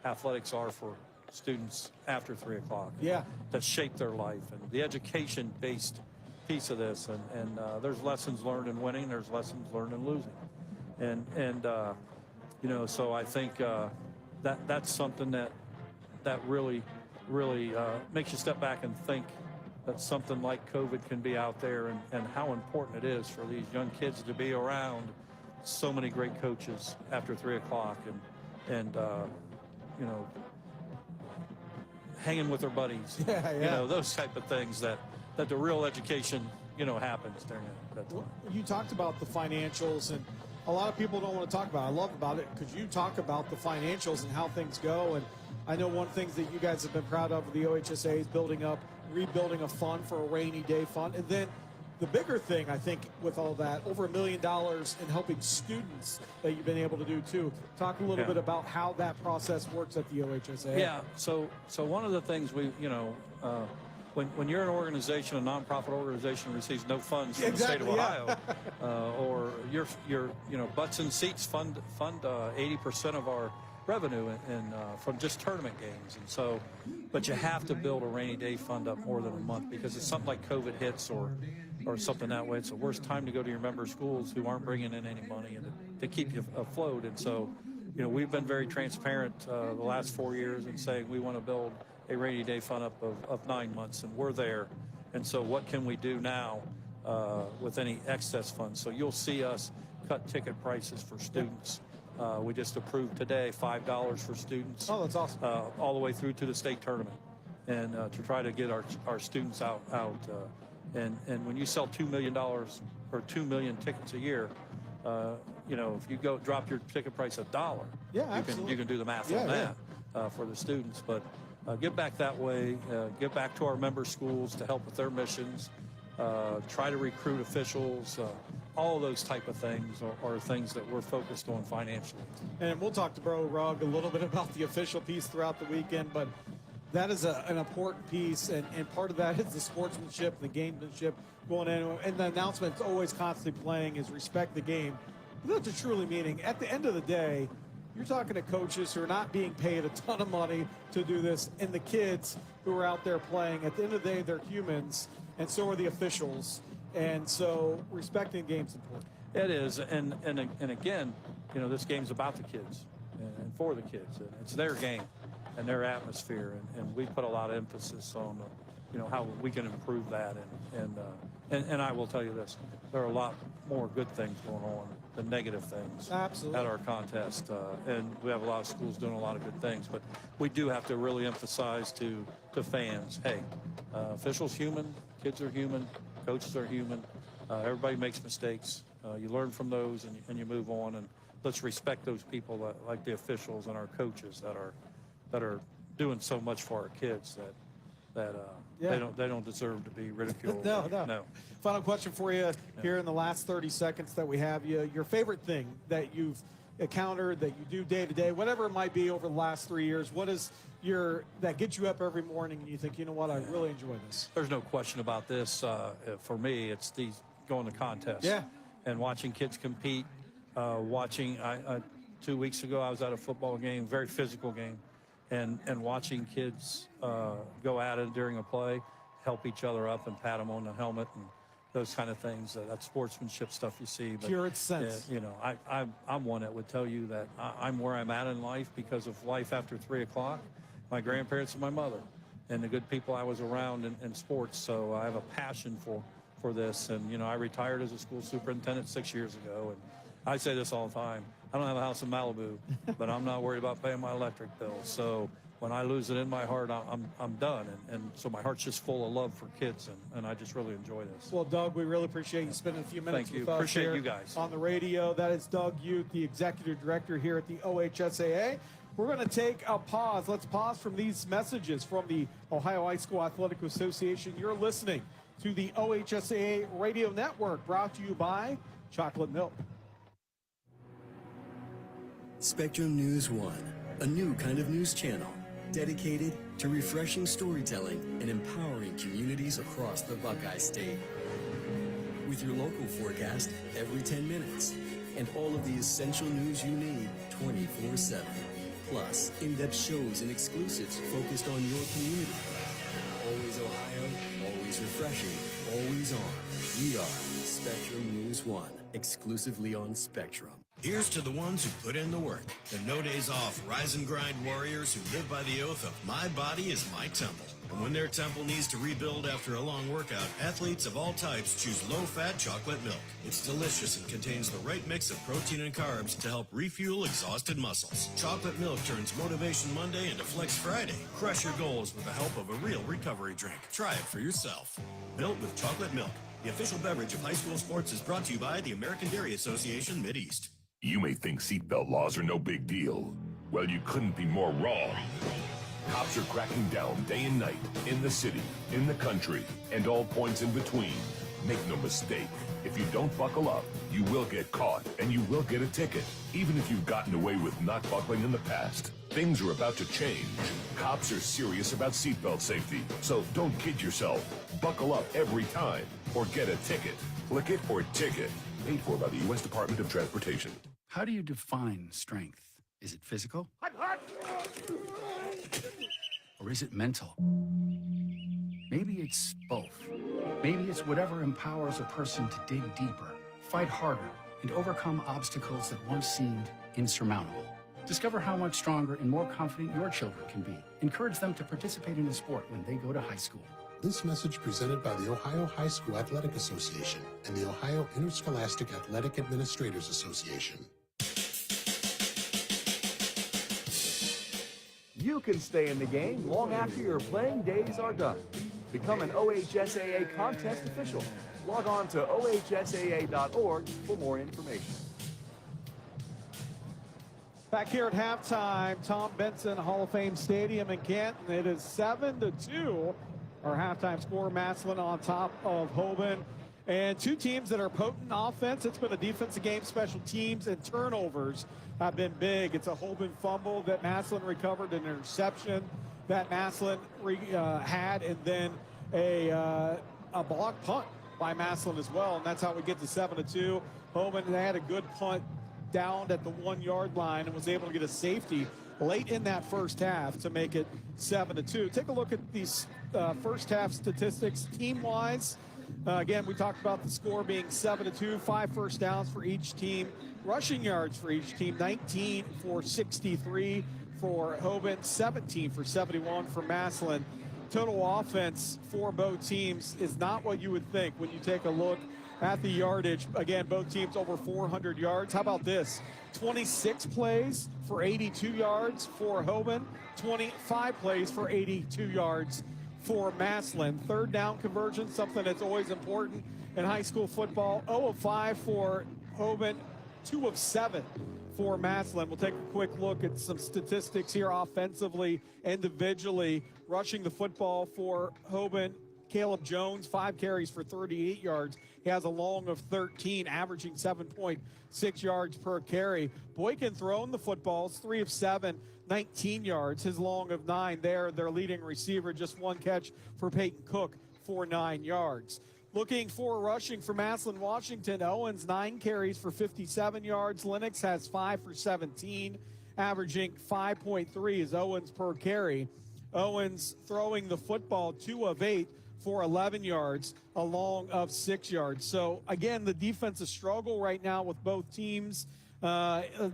athletics are for students after 3 o'clock. That shape their life, and the education-based piece of this, and there's lessons learned in winning, there's lessons learned in losing, and so I think that's something that really makes you step back and think that something like COVID can be out there, and how important it is for these young kids to be around so many great coaches after 3 o'clock and you know, hanging with their buddies.
Yeah.
You know, those type of things that the real education, you know, happens during that time.
You talked about the financials, and a lot of people don't want to talk about it. I love about it because you talk about the financials and how things go. And I know one thing that you guys have been proud of the OHSAA is rebuilding a fund for a rainy day fund. And then the bigger thing, I think, with all that, over $1 million in helping students that you've been able to do too. Talk a little bit about how that process works at the OHSAA.
Yeah. So one of the things we, you know, when you're an organization, a nonprofit organization receives no funds from the state of Ohio, or your you know, butts and seats fund 80% of our revenue from just tournament games. And so, but you have to build a rainy day fund up more than a month, because it's something like COVID hits or something that way. It's the worst time to go to your member schools who aren't bringing in any money and to keep you afloat. And so, you know, we've been very transparent the last 4 years in saying we want to build a rainy day fund up of 9 months, and we're there. And so what can we do now with any excess funds? So you'll see us cut ticket prices for students. We just approved today $5 for students.
Oh, that's awesome.
All the way through to the state tournament, and to try to get our students out. And when you sell $2 million or 2 million tickets a year, you know, if you go drop your ticket price $1, you can do the math on that for the students. But get back that way, get back to our member schools to help with their missions, try to recruit officials, all of those type of things are things that we're focused on financially.
And we'll talk to Bro Rugg a little bit about the official piece throughout the weekend, but that is an important piece, and part of that is the sportsmanship, the gamesmanship going in, and the announcement always constantly playing is respect the game. But that's truly meaning, at the end of the day, you're talking to coaches who are not being paid a ton of money to do this, and the kids who are out there playing. At the end of the day, they're humans, and so are the officials. And so respecting the game is important.
It is, and again, you know, this game's about the kids and for the kids. And it's their game and their atmosphere, and we put a lot of emphasis on, you know, how we can improve that. And I will tell you this: there are a lot more good things going on than negative things.
Absolutely.
At our contest, and we have a lot of schools doing a lot of good things. But we do have to really emphasize to fans: hey, officials human, kids are human. Coaches are human. Everybody makes mistakes. You learn from those, and you move on. And let's respect those people like the officials and our coaches that are doing so much for our kids that they don't deserve to be ridiculed. No.
Final question for you here in the last 30 seconds that we have you. Your favorite thing that you've encountered, that you do day to day, whatever it might be over the last 3 years, what is that gets you up every morning and you think, you know what, I really enjoy this?
There's no question about this. For me, it's these going to contests.
Yeah.
And watching kids compete. 2 weeks ago, I was at a football game, very physical game, and watching kids go at it during a play, help each other up and pat them on the helmet and those kind of things. That sportsmanship stuff you see. But,
pure sense.
You know, I'm one that would tell you that I'm where I'm at in life because of life after 3 o'clock. My grandparents and my mother, and the good people I was around in sports. So I have a passion for this. And, you know, I retired as a school superintendent 6 years ago. And I say this all the time. I don't have a house in Malibu, but I'm not worried about paying my electric bill. So when I lose it in my heart, I'm done. And so my heart's just full of love for kids, and I just really enjoy this.
Well, Doug, we really appreciate you spending a few minutes with us
Appreciate
here
you guys.
on the radio. That is Doug Youth, the executive director here at the OHSAA. We're going to take a pause. Let's pause from these messages from the Ohio High School Athletic Association. You're listening to the OHSAA Radio Network, brought to you by Chocolate Milk.
Spectrum News 1, a new kind of news channel dedicated to refreshing storytelling and empowering communities across the Buckeye State. With your local forecast every 10 minutes and all of the essential news you need 24/7. Plus, in-depth shows and exclusives focused on your community. Always Ohio, always refreshing, always on. We are Spectrum News 1, exclusively on Spectrum.
Here's to the ones who put in the work, the no days off rise and grind warriors who live by the oath of my body is my temple. And when their temple needs to rebuild after a long workout, athletes of all types choose low-fat chocolate milk. It's delicious and contains the right mix of protein and carbs to help refuel exhausted muscles. Chocolate milk turns Motivation Monday into Flex Friday. Crush your goals with the help of a real recovery drink. Try it for yourself. Built with chocolate milk. The official beverage of high school sports is brought to you by the American Dairy Association Mideast.
You may think seatbelt laws are no big deal. Well, you couldn't be more wrong. Cops are cracking down day and night, in the city, in the country, and all points in between. Make no mistake, if you don't buckle up, you will get caught, and you will get a ticket, even if you've gotten away with not buckling in the past. Things are about to change. Cops are serious about seatbelt safety, so don't kid yourself. Buckle up every time, or get a ticket. Click it or ticket. Paid for by the U.S. Department of Transportation.
How do you define strength? Is it physical? Or is it mental? Maybe it's both. Maybe it's whatever empowers a person to dig deeper, fight harder, and overcome obstacles that once seemed insurmountable. Discover how much stronger and more confident your children can be. Encourage them to participate in a sport when they go to high school.
This message presented by the Ohio High School Athletic Association and the Ohio Interscholastic Athletic Administrators Association.
You can stay in the game long after your playing days are done. Become an OHSAA contest official. Log on to OHSAA.org for more information.
Back here at halftime, Tom Benson Hall of Fame Stadium in Canton. It is 7-2. Our halftime score, Massillon on top of Hoban. And two teams that are potent offense. It's been a defensive game. Special teams and turnovers have been big. It's a Hoban fumble that Massillon recovered, an interception that Massillon had, and then a block punt by Massillon as well. And that's how we get to 7-2. Hoban, they had a good punt down at the 1-yard line and was able to get a safety late in that first half to make it 7-2. Take a look at these first half statistics team-wise. Again, we talked about the score being 7-2, 5 first downs for each team. Rushing yards for each team, 19 for 63 for Hoban, 17 for 71 for Massillon. Total offense for both teams is not what you would think when you take a look at the yardage. Again, both teams over 400 yards. How about this? 26 plays for 82 yards for Hoban, 25 plays for 82 yards for Massillon. Third down conversion, something that's always important in high school football. 0 of 5 for Hoban, 2 of 7 for Massillon. We'll take a quick look at some statistics here offensively, individually. Rushing the football for Hoban, Caleb Jones, 5 carries for 38 yards. He has a long of 13, averaging 7.6 yards per carry. Boykin throwing the footballs, 3 of 7, 19 yards. His long of 9 there. Their leading receiver, just 1 catch for Peyton Cook for 9 yards. Looking for rushing for Massillon Washington, Owens 9 carries for 57 yards. Lennox has 5 for 17, averaging 5.3 is Owens per carry. Owens throwing the football 2 of 8 for 11 yards, a long of 6 yards. So again, the defensive struggle right now with both teams.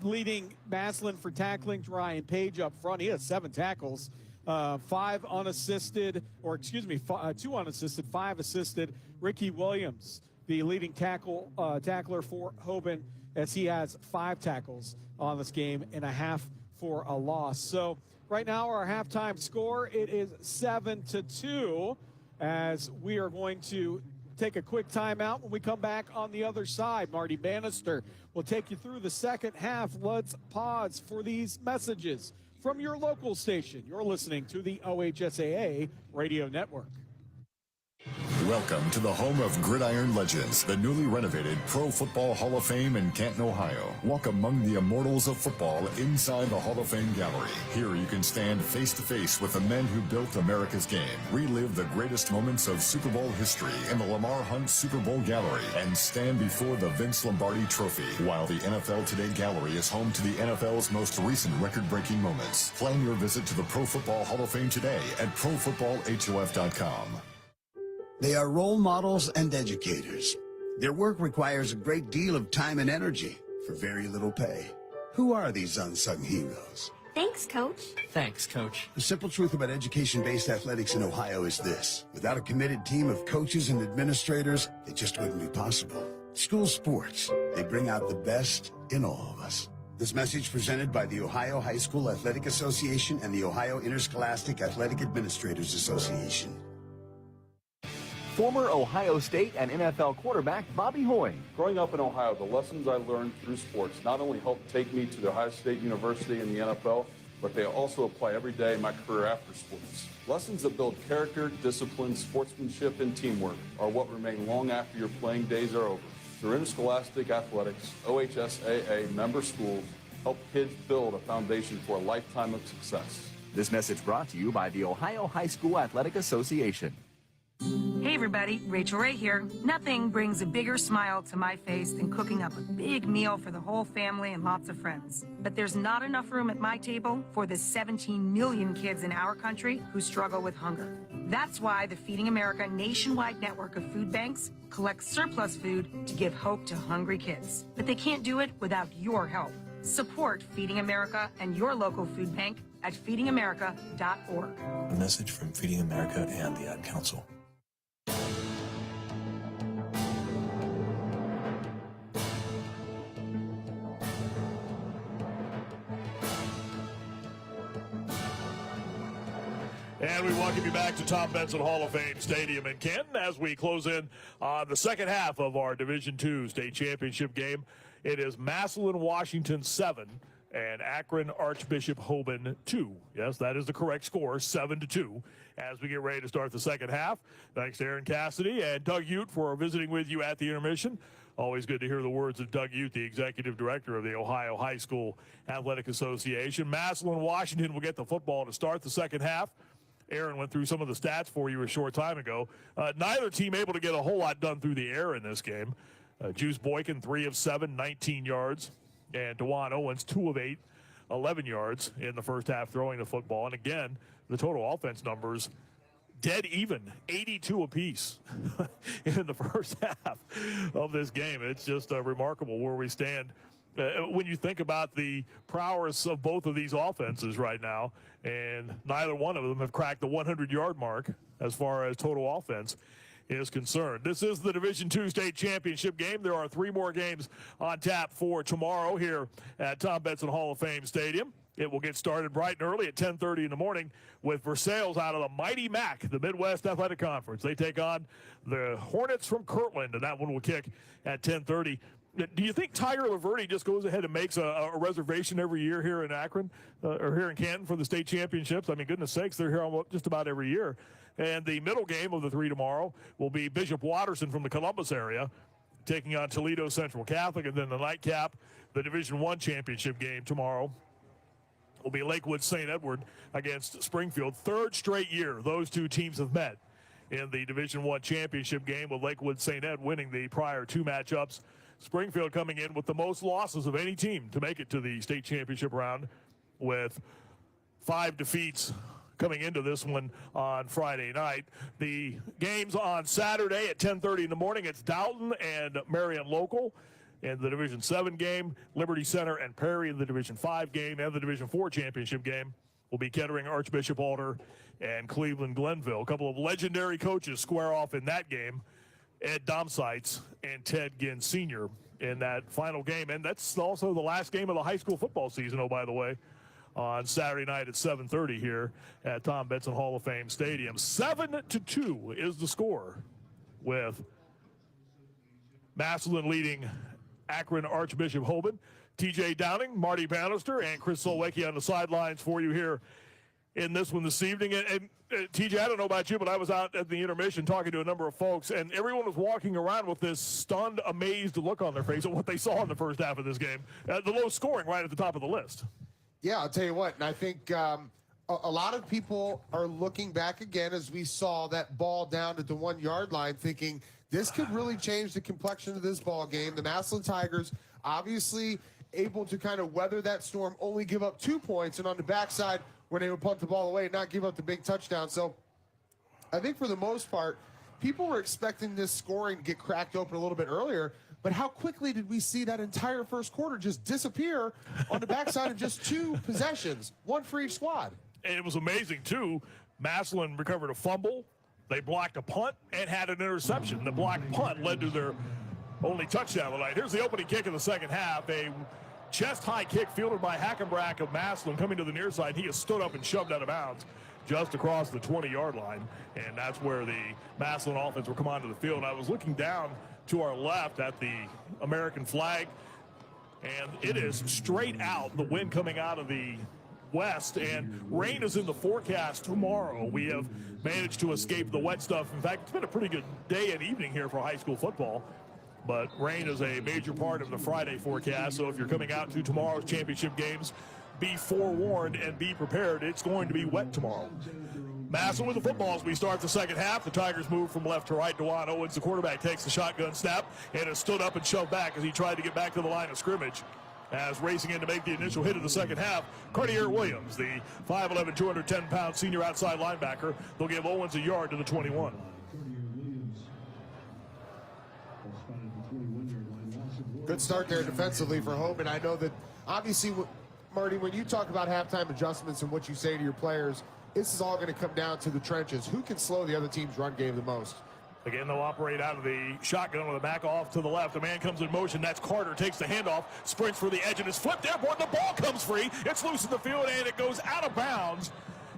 Leading Massillon for tackling, Ryan Page up front. He has 7 tackles, 5 unassisted, or excuse me, 2 unassisted, 5 assisted. Ricky Williams, the leading tackler for Hoban, as he has 5 tackles on this game and a half for a loss. So right now our halftime score, it is 7-2, as we are going to take a quick timeout. When we come back on the other side, Marty Bannister will take you through the second half. Let's pause for these messages from your local station. You're listening to the OHSAA Radio Network.
Welcome to the home of Gridiron Legends, the newly renovated Pro Football Hall of Fame in Canton, Ohio. Walk among the immortals of football inside the Hall of Fame gallery. Here you can stand face to face with the men who built America's game. Relive the greatest moments of Super Bowl history in the Lamar Hunt Super Bowl gallery and stand before the Vince Lombardi Trophy, while the NFL Today gallery is home to the NFL's most recent record-breaking moments. Plan your visit to the Pro Football Hall of Fame today at ProFootballHOF.com.
They are role models and educators. Their work requires a great deal of time and energy for very little pay. Who are these unsung heroes?
Thanks, Coach.
Thanks, Coach.
The simple truth about education-based athletics in Ohio is this. Without a committed team of coaches and administrators, it just wouldn't be possible. School sports, they bring out the best in all of us. This message presented by the Ohio High School Athletic Association and the Ohio Interscholastic Athletic Administrators Association.
Former Ohio State and NFL quarterback Bobby Hoy.
Growing up in Ohio, the lessons I learned through sports not only helped take me to the Ohio State University and the NFL, but they also apply every day in my career after sports. Lessons that build character, discipline, sportsmanship, and teamwork are what remain long after your playing days are over. Through interscholastic athletics, OHSAA member schools help kids build a foundation for a lifetime of success.
This message brought to you by the Ohio High School Athletic Association.
Hey everybody, Rachel Ray here. Nothing brings a bigger smile to my face than cooking up a big meal for the whole family and lots of friends. But there's not enough room at my table for the 17 million kids in our country who struggle with hunger. That's why the Feeding America nationwide network of food banks collects surplus food to give hope to hungry kids. But they can't do it without your help. Support Feeding America and your local food bank at feedingamerica.org.
A message from Feeding America and the Ad Council.
And we welcome you back to Tom Benson Hall of Fame Stadium in Canton as we close in on the second half of our Division II state championship game. It is Massillon, Washington 7 and Akron, Archbishop, Hoban 2. Yes, that is the correct score, 7-2, as we get ready to start the second half. Thanks to Aaron Cassidy and Doug Ute for visiting with you at the intermission. Always good to hear the words of Doug Ute, the executive director of the Ohio High School Athletic Association. Massillon, Washington will get the football to start the second half. Aaron went through some of the stats for you a short time ago. Neither team able to get a whole lot done through the air in this game. Juice Boykin, 3 of 7, 19 yards. And DeJuan Owens, 2 of 8, 11 yards in the first half throwing the football. And again, the total offense numbers dead even, 82 apiece in the first half of this game. It's just remarkable where we stand when you think about the prowess of both of these offenses right now, and neither one of them have cracked the 100-yard mark as far as total offense is concerned. This is the Division II state championship game. There are 3 more games on tap for tomorrow here at Tom Benson Hall of Fame Stadium. It will get started bright and early at 10:30 in the morning with Versailles out of the Mighty Mac, the Midwest Athletic Conference. They take on the Hornets from Kirtland, and that one will kick at 10:30. Do you think Tiger Laverty just goes ahead and makes a reservation every year here in Akron or here in Canton for the state championships? I mean, goodness sakes, they're here almost just about every year. And the middle game of the 3 tomorrow will be Bishop Watterson from the Columbus area taking on Toledo Central Catholic. And then the nightcap, the Division I championship game tomorrow, will be Lakewood St. Edward against Springfield. 3rd straight year those two teams have met in the Division I championship game, with Lakewood St. Ed winning the prior 2 matchups. Springfield coming in with the most losses of any team to make it to the state championship round, with 5 defeats coming into this one on Friday night. The games on Saturday at 10:30 in the morning. It's Dalton and Marion Local in the Division 7 game. Liberty Center and Perry in the Division 5 game, and the Division 4 championship game will be Kettering, Archbishop, Alder, and Cleveland, Glenville. A couple of legendary coaches square off in that game. Ed Domsites and Ted Ginn Sr. in that final game. And that's also the last game of the high school football season, oh, by the way, on Saturday night at 7:30 here at Tom Benson Hall of Fame Stadium. 7-2 is the score, with Massillon leading Akron, Archbishop, Hoban. TJ Downing, Marty Bannister, and Chris Solwecki on the sidelines for you here in this one this evening. And TJ, I don't know about you, but I was out at the intermission talking to a number of folks, and everyone was walking around with this stunned, amazed look on their face at what they saw in the first half of this game. The low scoring right at the top of the list.
Yeah, I'll tell you what, and I think a lot of people are looking back again as we saw that ball down at the 1-yard line, thinking this could really change the complexion of this ball game. The Massillon Tigers obviously able to kind of weather that storm, only give up 2 points, and on the backside, when they would punt the ball away, not give up the big touchdown. So I think for the most part, people were expecting this scoring to get cracked open a little bit earlier, but how quickly did we see that entire first quarter just disappear on the backside of just 2 possessions, 1 for each squad?
And it was amazing, too. Massillon recovered a fumble. They blocked a punt and had an interception. The blocked punt led to their only touchdown of the night. Here's the opening kick of the second half. A chest-high kick fielded by Hackenbrack of Massillon coming to the near side. He has stood up and shoved out of bounds just across the 20-yard line, and that's where the Massillon offense will come onto the field. I was looking down to our left at the American flag, and it is straight out, the wind coming out of the west, and rain is in the forecast tomorrow. We have managed to escape the wet stuff. In fact, it's been a pretty good day and evening here for high school football, but rain is a major part of the Friday forecast. So if you're coming out to tomorrow's championship games, be forewarned and be prepared. It's going to be wet tomorrow. Massillon with the football as we start the second half. The Tigers move from left to right. DeJuan Owens, the quarterback, takes the shotgun snap and has stood up and shoved back as he tried to get back to the line of scrimmage. As racing in to make the initial hit of the second half, Cartier Williams, the 5'11", 210-pound senior outside linebacker. They'll give Owens a yard to the 21.
Good start there defensively for Hoban. I know that, obviously, Marty, when you talk about halftime adjustments and what you say to your players, this is all going to come down to the trenches. Who can slow the other team's run game the most?
Again, they'll operate out of the shotgun with the back off to the left. A man comes in motion. That's Carter. Takes the handoff, sprints for the edge, and is flipped airborne. The ball comes free. It's loose in the field, and it goes out of bounds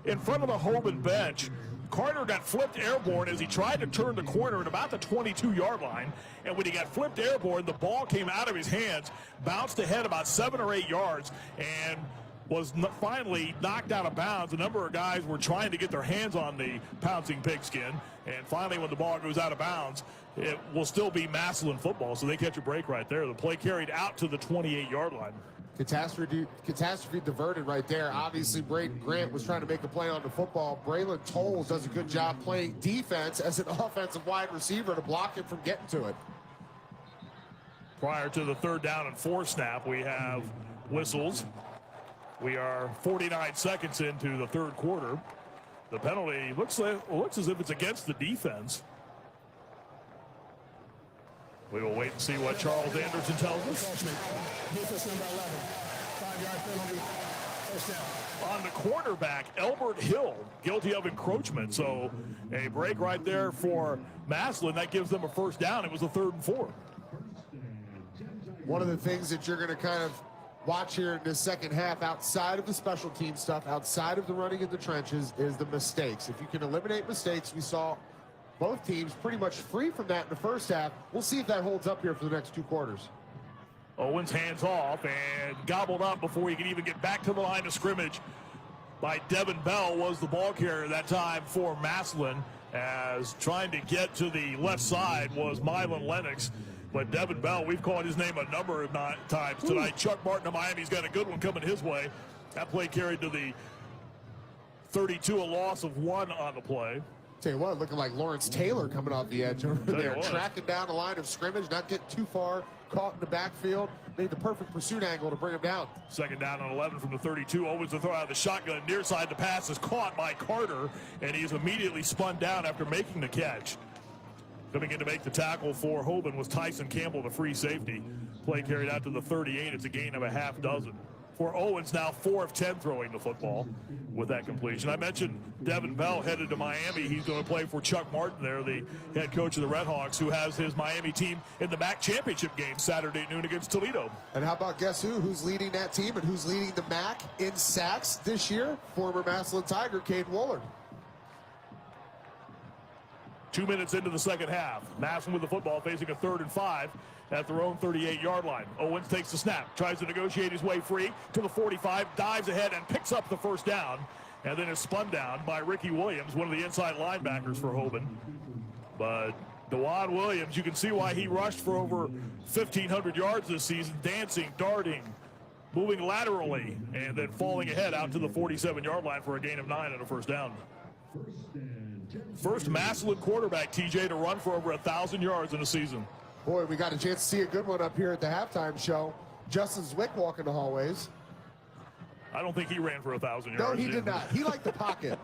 in front of the Hoban bench. Carter got flipped airborne as he tried to turn the corner at about the 22-yard line. And when he got flipped airborne, the ball came out of his hands, bounced ahead about 7 or 8 yards, and was finally knocked out of bounds. A number of guys were trying to get their hands on the pouncing pigskin. And finally, when the ball goes out of bounds, it will still be Massillon football, so they catch a break right there. The play carried out to the 28-yard line.
Catastrophe diverted right there. Obviously, Braden Grant was trying to make a play on the football. Braylon Tolles does a good job playing defense as an offensive wide receiver to block him from getting to it.
Prior to the 3rd down and 4 snap, we have whistles. We are 49 seconds into the 3rd quarter. The penalty looks as if it's against the defense. We will wait and see what Charles Anderson tells us.
Defense number 11, 5-yard penalty, first down.
On the quarterback, Elbert Hill, guilty of encroachment. So a break right there for Massillon. That gives them a first down. It was a 3rd and 4.
One of the things that you're going to kind of watch here in the second half, outside of the special team stuff, outside of the running in the trenches, is the mistakes. If you can eliminate mistakes, we saw both teams pretty much free from that in the first half. We'll see if that holds up here for the next 2 quarters.
Owens hands off and gobbled up before he could even get back to the line of scrimmage by Devin Bell. Was the ball carrier that time for Massillon, as trying to get to the left side was Mylan Lennox. But Devin Bell, we've called his name a number of times tonight. Chuck Martin of Miami's got a good one coming his way. That play carried to the 32, a loss of 1 on the play.
Tell you what, looking like Lawrence Taylor coming off the edge over there, tracking down the line of scrimmage, not getting too far, caught in the backfield, made the perfect pursuit angle to bring him down.
2nd down and 11 from the 32. Owens to throw out the shotgun near side. The pass is caught by Carter, and he's immediately spun down after making the catch. Coming in to make the tackle for Hoban was Tyson Campbell, the free safety. Play carried out to the 38. It's a gain of a half dozen. For Owens, now 4 of 10 throwing the football with that completion. I mentioned Devin Bell headed to Miami. He's going to play for Chuck Martin there, the head coach of the Red Hawks, who has his Miami team in the MAC championship game Saturday noon against Toledo.
And how about guess who's leading that team and who's leading the MAC in sacks this year? Former Massillon Tiger, Cade Woolard.
2 minutes into the second half. Massillon with the football, facing a 3rd and 5 at their own 38-yard line. Owens takes the snap, tries to negotiate his way free to the 45, dives ahead and picks up the first down, and then is spun down by Ricky Williams, one of the inside linebackers for Hoban. But DeJuan Williams, you can see why he rushed for over 1,500 yards this season, dancing, darting, moving laterally, and then falling ahead out to the 47-yard line for a gain of 9 and a first down. First Massillon quarterback, TJ, to run for over 1,000 yards in a season.
Boy, we got a chance to see a good one up here at the halftime show. Justin Zwick walking the hallways.
I don't think he ran for 1,000 yards.
No, he did not. He liked the pocket.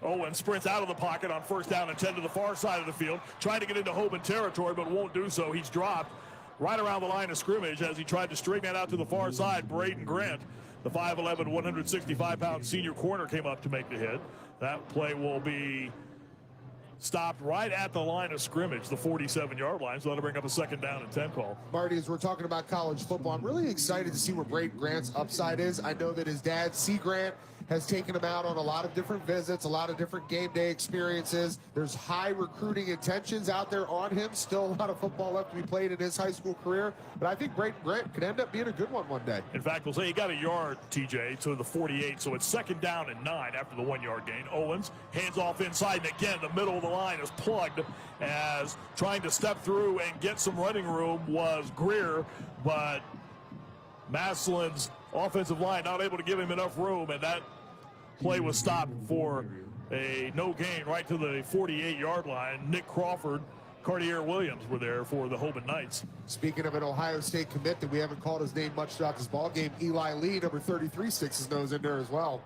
Owen sprints out of the pocket on 1st down and 10 to the far side of the field, trying to get into Hoban territory, but won't do so. He's dropped right around the line of scrimmage as he tried to string that out to the far side. Braden Grant, the 5'11", 165-pound senior corner, came up to make the hit. That play will be stopped right at the line of scrimmage, the 47-yard line, so that'll bring up a 2nd down and 10 call.
Marty, as we're talking about college football, I'm really excited to see where Braden Grant's upside is. I know that his dad, C. Grant, has taken him out on a lot of different visits, a lot of different game day experiences. There's high recruiting intentions out there on him. Still a lot of football left to be played in his high school career, but I think Braden Grant could end up being a good one day.
In fact, we'll say he got a yard, TJ, to the 48, so it's 2nd down and 9 after the 1-yard gain. Owens hands off inside, and again, the middle of the line is plugged as trying to step through and get some running room was Greer, but Massillon's offensive line not able to give him enough room, and that play was stopped for a no gain right to the 48-yard line. Nick Crawford, Cartier Williams were there for the Hoban Knights.
Speaking of an Ohio State commit that we haven't called his name much throughout this ball game, Eli Lee, number 33, sticks his nose in there as well.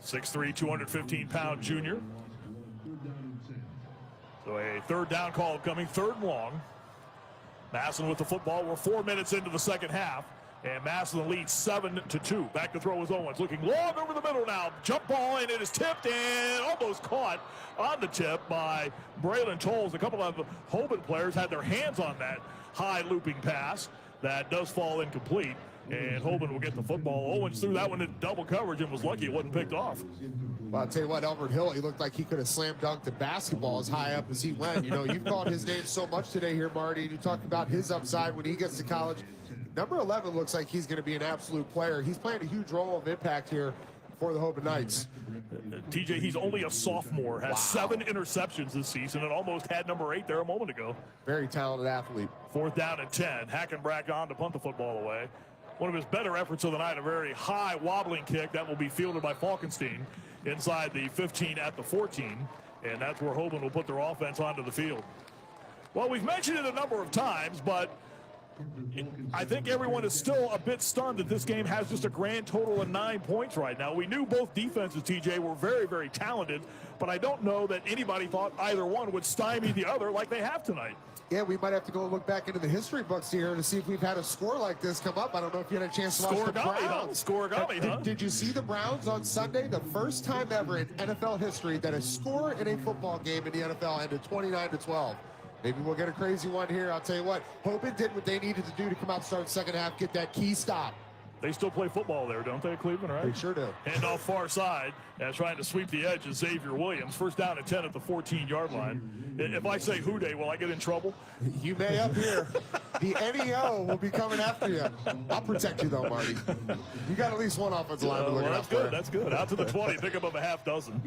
6'3", 215-pound junior. So a 3rd down call coming, 3rd and long. Massillon with the football. We're 4 minutes into the 2nd half, and Massillon leads 7-2. Back to throw is Owens, looking long over the middle now. Jump ball, and it is tipped and almost caught on the tip by Braylon Tolles. A couple of Hoban players had their hands on that high looping pass. That does fall incomplete, and Hoban will get the football. Owens threw that one in double coverage and was lucky it wasn't picked off.
Well, I'll tell you what, Albert Hill, he looked like he could have slam dunked the basketball as high up as he went. You know, you've called his name so much today here, Marty, and you talked about his upside when he gets to college. Number 11 looks like he's going to be an absolute player. He's playing a huge role of impact here for the Hoban Knights.
TJ, he's only a sophomore, has 7 interceptions this season, and almost had number 8 there a moment ago.
Very talented athlete.
4th down and 10. Hackenbrack on to punt the football away. One of his better efforts of the night, a very high wobbling kick that will be fielded by Falkenstein inside the 15 at the 14, and that's where Hoban will put their offense onto the field. Well, we've mentioned it a number of times, but I think everyone is still a bit stunned that this game has just a grand total of 9 points right now. We knew both defenses, TJ, were very, very talented, but I don't know that anybody thought either one would stymie the other like they have tonight.
Yeah, we might have to go look back into the history books here to see if we've had a score like this come up. I don't know if you had a chance to watch the Browns. Did you see the Browns on Sunday? The first time ever in NFL history that a score in a football game in the NFL ended 29-12. Maybe we'll get a crazy one here. I'll tell you what, Hoban did what they needed to do to come out and start 2nd half, get that key stop.
They still play football there, don't they, Cleveland, right?
They sure do.
Hand off far side, and trying to sweep the edge is Xavier Williams. 1st down and 10 at the 14-yard line. If I say Houday, will I get in trouble?
You may up here. The NEO will be coming after you. I'll protect you, though, Marty. You got at least one offensive lineman looking out for you.
That's good. Out to the 20, pick up of a half dozen.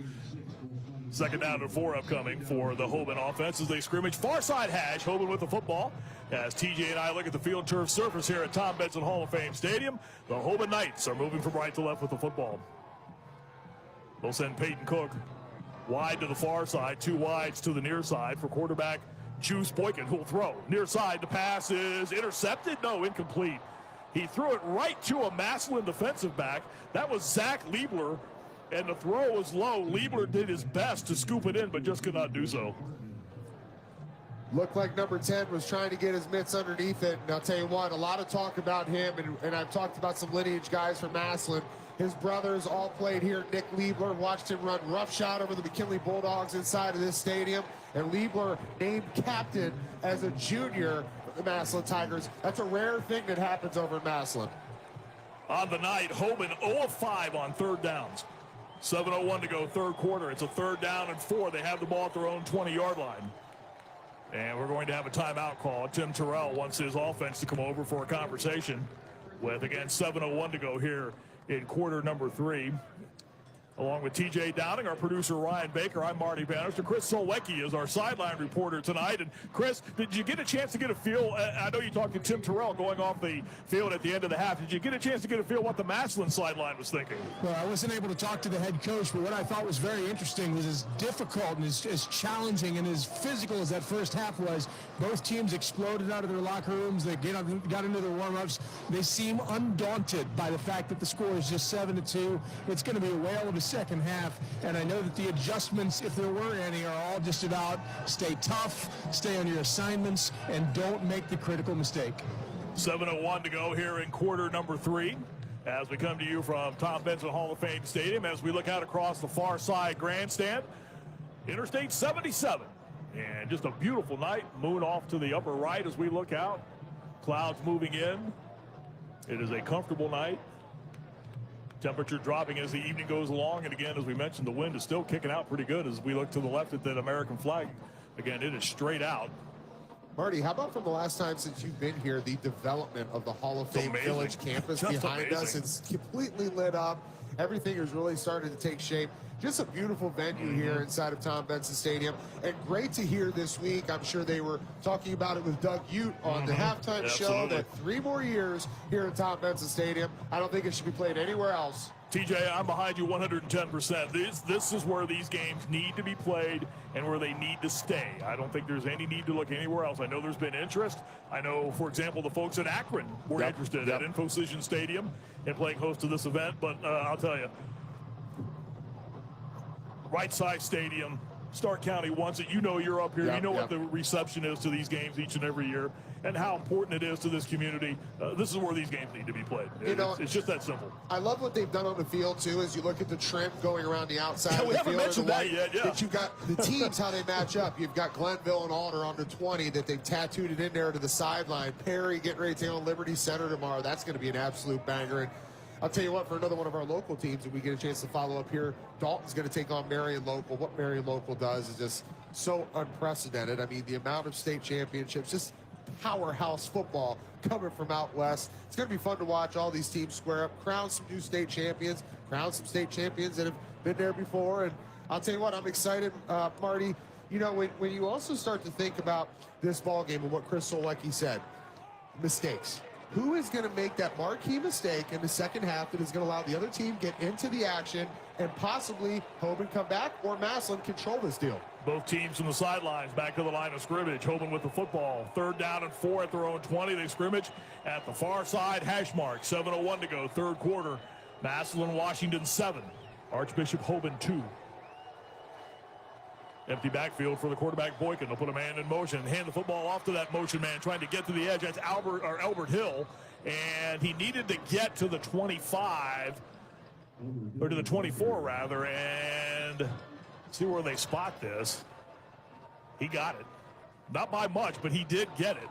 2nd down and 4 upcoming for the Hoban offense as they scrimmage. Far side hash, Hoban with the football. As TJ and I look at the field turf surface here at Tom Benson Hall of Fame Stadium, the Hoban Knights are moving from right to left with the football. They'll send Peyton Cook wide to the far side, 2 wides to the near side for quarterback Juice Boykin, who will throw. Near side, the pass is intercepted. No, incomplete. He threw it right to a Massillon defensive back. That was Zach Liebler, and the throw was low. Liebler did his best to scoop it in, but just could not do so.
Looked like number 10 was trying to get his mitts underneath it. And I'll tell you what, a lot of talk about him, and I've talked about some lineage guys from Massillon. His brothers all played here. Nick Liebler, watched him run roughshod over the McKinley Bulldogs inside of this stadium. And Liebler named captain as a junior for the Massillon Tigers. That's a rare thing that happens over in Massillon.
On the night, Hoban 0 of 5 on 3rd downs. 7:01 to go, 3rd quarter. It's a 3rd down and 4. They have the ball at their own 20-yard line. And we're going to have a timeout call. Tim Terrell wants his offense to come over for a conversation with, again, 7:01 to go here in quarter number 3. Along with TJ Downing, our producer Ryan Baker, I'm Marty Bannister. Chris Solwecki is our sideline reporter tonight. And Chris, did you get a chance to get a feel? I know you talked to Tim Terrell going off the field at the end of the half. Did you get a chance to get a feel what the Massillon sideline was thinking?
Well, I wasn't able to talk to the head coach, but what I thought was very interesting was as difficult and as challenging and as physical as that first half was. Both teams exploded out of their locker rooms. They got into their warm-ups. They seem undaunted by the fact that the score is just 7-2. It's going to be a whale of a second half, and I know that the adjustments, if there were any, are all just about stay tough, stay on your assignments, and don't make the critical mistake.
7:01 to go here in quarter number 3. As we come to you from Tom Benson Hall of Fame Stadium, as we look out across the far side grandstand, Interstate 77. And just a beautiful night. Moon off to the upper right as we look out. Clouds moving in. It is a comfortable night. Temperature dropping as the evening goes along. And again, as we mentioned, the wind is still kicking out pretty good as we look to the left at that American flag. Again, it is straight out.
Marty, how about from the last time since you've been here, the development of the Hall of Fame Village campus behind us? It's completely lit up. Everything is really starting to take shape. Just a beautiful venue here inside of Tom Benson Stadium. And great to hear this week. I'm sure they were talking about it with Doug Ute on the halftime show that 3 more years here at Tom Benson Stadium. I don't think it should be played anywhere else.
TJ, I'm behind you 110%. This is where these games need to be played and where they need to stay. I don't think there's any need to look anywhere else. I know there's been interest. I know, for example, the folks at Akron were interested at InfoCision Stadium in playing host to this event. But I'll tell you, right-size stadium, Stark County wants it. You know you're up here. You know what the reception is to these games each and every year and how important it is to this community. This is where these games need to be played. It's just that simple.
I love what they've done on the field, too, as you look at the trim going around the outside of
we
the
haven't
field.
mentioned that yet,
That you've got the teams, how they match up. You've got Glenville and Alder under 20 that they've tattooed it in there to the sideline. Perry getting ready to take on Liberty Center tomorrow. That's going to be an absolute banger. And I'll tell you what, for another one of our local teams that we get a chance to follow up here, Dalton's going to take on Marion Local. What Marion Local does is just so unprecedented. I mean, the amount of state championships, just powerhouse football coming from out west. It's going to be fun to watch all these teams square up, crown some new state champions, crown some state champions that have been there before. And I'll tell you what, I'm excited, Marty. You know, when you also start to think about this ball game and what Chris Solecki said, mistakes. Who is going to make that marquee mistake in the second half that is going to allow the other team get into the action and possibly Hoban come back or Massillon control this deal?
Both teams from the sidelines back to the line of scrimmage. Hoban with the football. 3rd down and 4 at their own 20. They scrimmage at the far side hash mark. 7:01 to go, 3rd quarter. Massillon, Washington 7. Archbishop Hoban 2. Empty backfield for the quarterback Boykin. They'll put a man in motion and hand the football off to that motion man trying to get to the edge. That's Albert Hill. And he needed to get to the 25, or to the 24 rather, and see where they spot this. He got it. Not by much, but he did get it.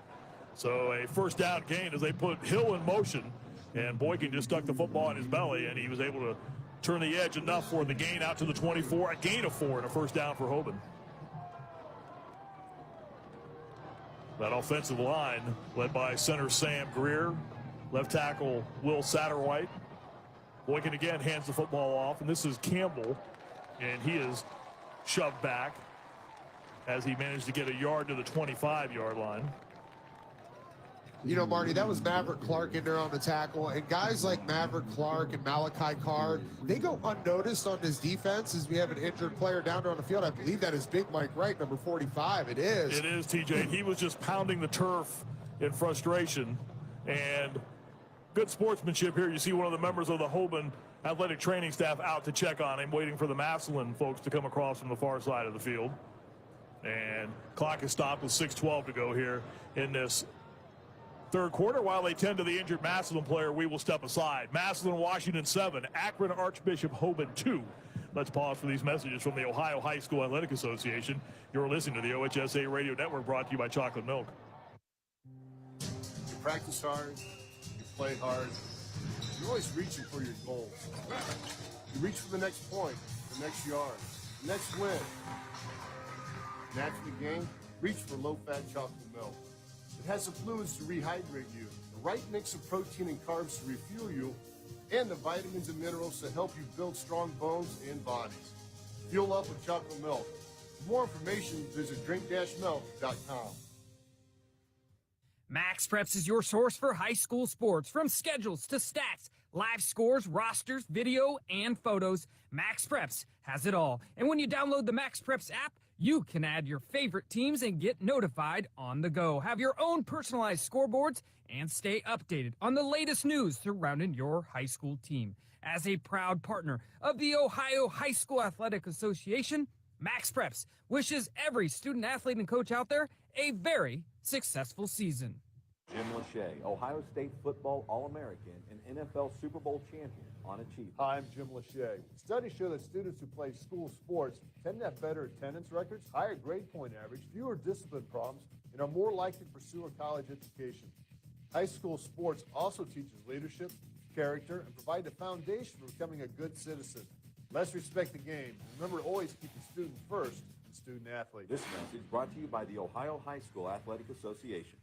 So a 1st down gain as they put Hill in motion. And Boykin just stuck the football in his belly, and he was able to turn the edge enough for the gain out to the 24. A gain of 4 and a 1st down for Hoban. That offensive line led by center Sam Greer, left tackle Will Satterwhite. Boykin again hands the football off, and this is Campbell, and he is shoved back as he managed to get a yard to the 25-yard line.
You know, Marty, that was Maverick Clark in there on the tackle. And guys like Maverick Clark and Malachi Carr, they go unnoticed on this defense as we have an injured player down there on the field. I believe that is Big Mike Wright, number 45. It is.
It is, TJ. He was just pounding the turf in frustration. And good sportsmanship here. You see one of the members of the Hoban athletic training staff out to check on him, waiting for the Massillon folks to come across from the far side of the field. And clock is stopped with 6:12 to go here in this 3rd quarter. While they tend to the injured Massillon player, we will step aside. Massillon, Washington 7, Akron, Archbishop Hoban 2. Let's pause for these messages from the Ohio High School Athletic Association. You're listening to the OHSAA Radio Network, brought to you by Chocolate Milk.
You practice hard, you play hard, you're always reaching for your goals. You reach for the next point, the next yard, the next win. And after the game, reach for low-fat chocolate milk. It has the fluids to rehydrate you, the right mix of protein and carbs to refuel you, and the vitamins and minerals to help you build strong bones and bodies. Fuel up with chocolate milk. For more information, visit drink-milk.com.
Max Preps is your source for high school sports. From schedules to stats, live scores, rosters, video, and photos, Max Preps has it all. And when you download the Max Preps app, You can add your favorite teams and get notified on the go. Have your own personalized scoreboards and stay updated on the latest news surrounding your high school team. As a proud partner of the Ohio High School Athletic Association, Max Preps wishes every student, athlete, and coach out there a very successful season.
Jim Lachey, Ohio State football All-American and NFL Super Bowl champion on Achievement.
Hi, I'm Jim Lachey. Studies show that students who play school sports tend to have better attendance records, higher grade point average, fewer discipline problems, and are more likely to pursue a college education. High school sports also teaches leadership, character, and provide the foundation for becoming a good citizen. Let's respect the game. Remember to always keep the student first and student athlete.
This message brought to you by the Ohio High School Athletic Association.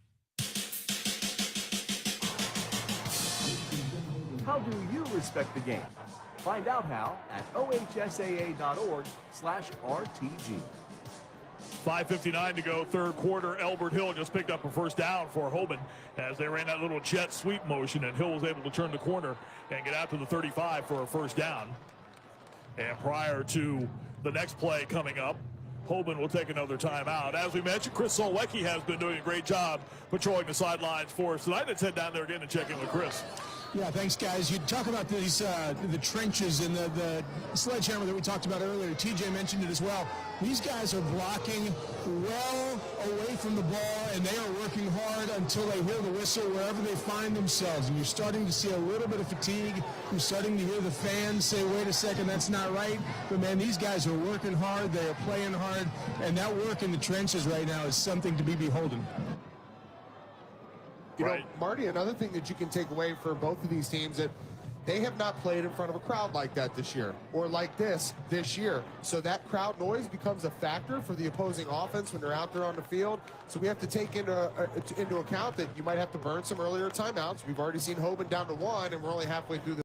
How do you respect the game? Find out how at OHSAA.org/RTG.
5:59 to go, third quarter. Elbert Hill just picked up a first down for Hoban as they ran that little jet sweep motion, and Hill was able to turn the corner and get out to the 35 for a first down. And prior to the next play coming up, Hoban will take another timeout. As we mentioned, Chris Solwecki has been doing a great job patrolling the sidelines for us tonight. Let's head down there again and check in with Chris.
Yeah, thanks, guys. You talk about these the trenches and the sledgehammer that we talked about earlier. TJ mentioned it as well. These guys are blocking well away from the ball, and they are working hard until they hear the whistle wherever they find themselves. And you're starting to see a little bit of fatigue. You're starting to hear the fans say, wait a second, that's not right. But, man, these guys are working hard. They are playing hard. And that work in the trenches right now is something to be beholden.
You know, Marty, another thing that you can take away for both of these teams that they have not played in front of a crowd like that this year or like this year. So that crowd noise becomes a factor for the opposing offense when they're out there on the field. So we have to take into account that you might have to burn some earlier timeouts. We've already seen Hoban down to 1, and we're only halfway through the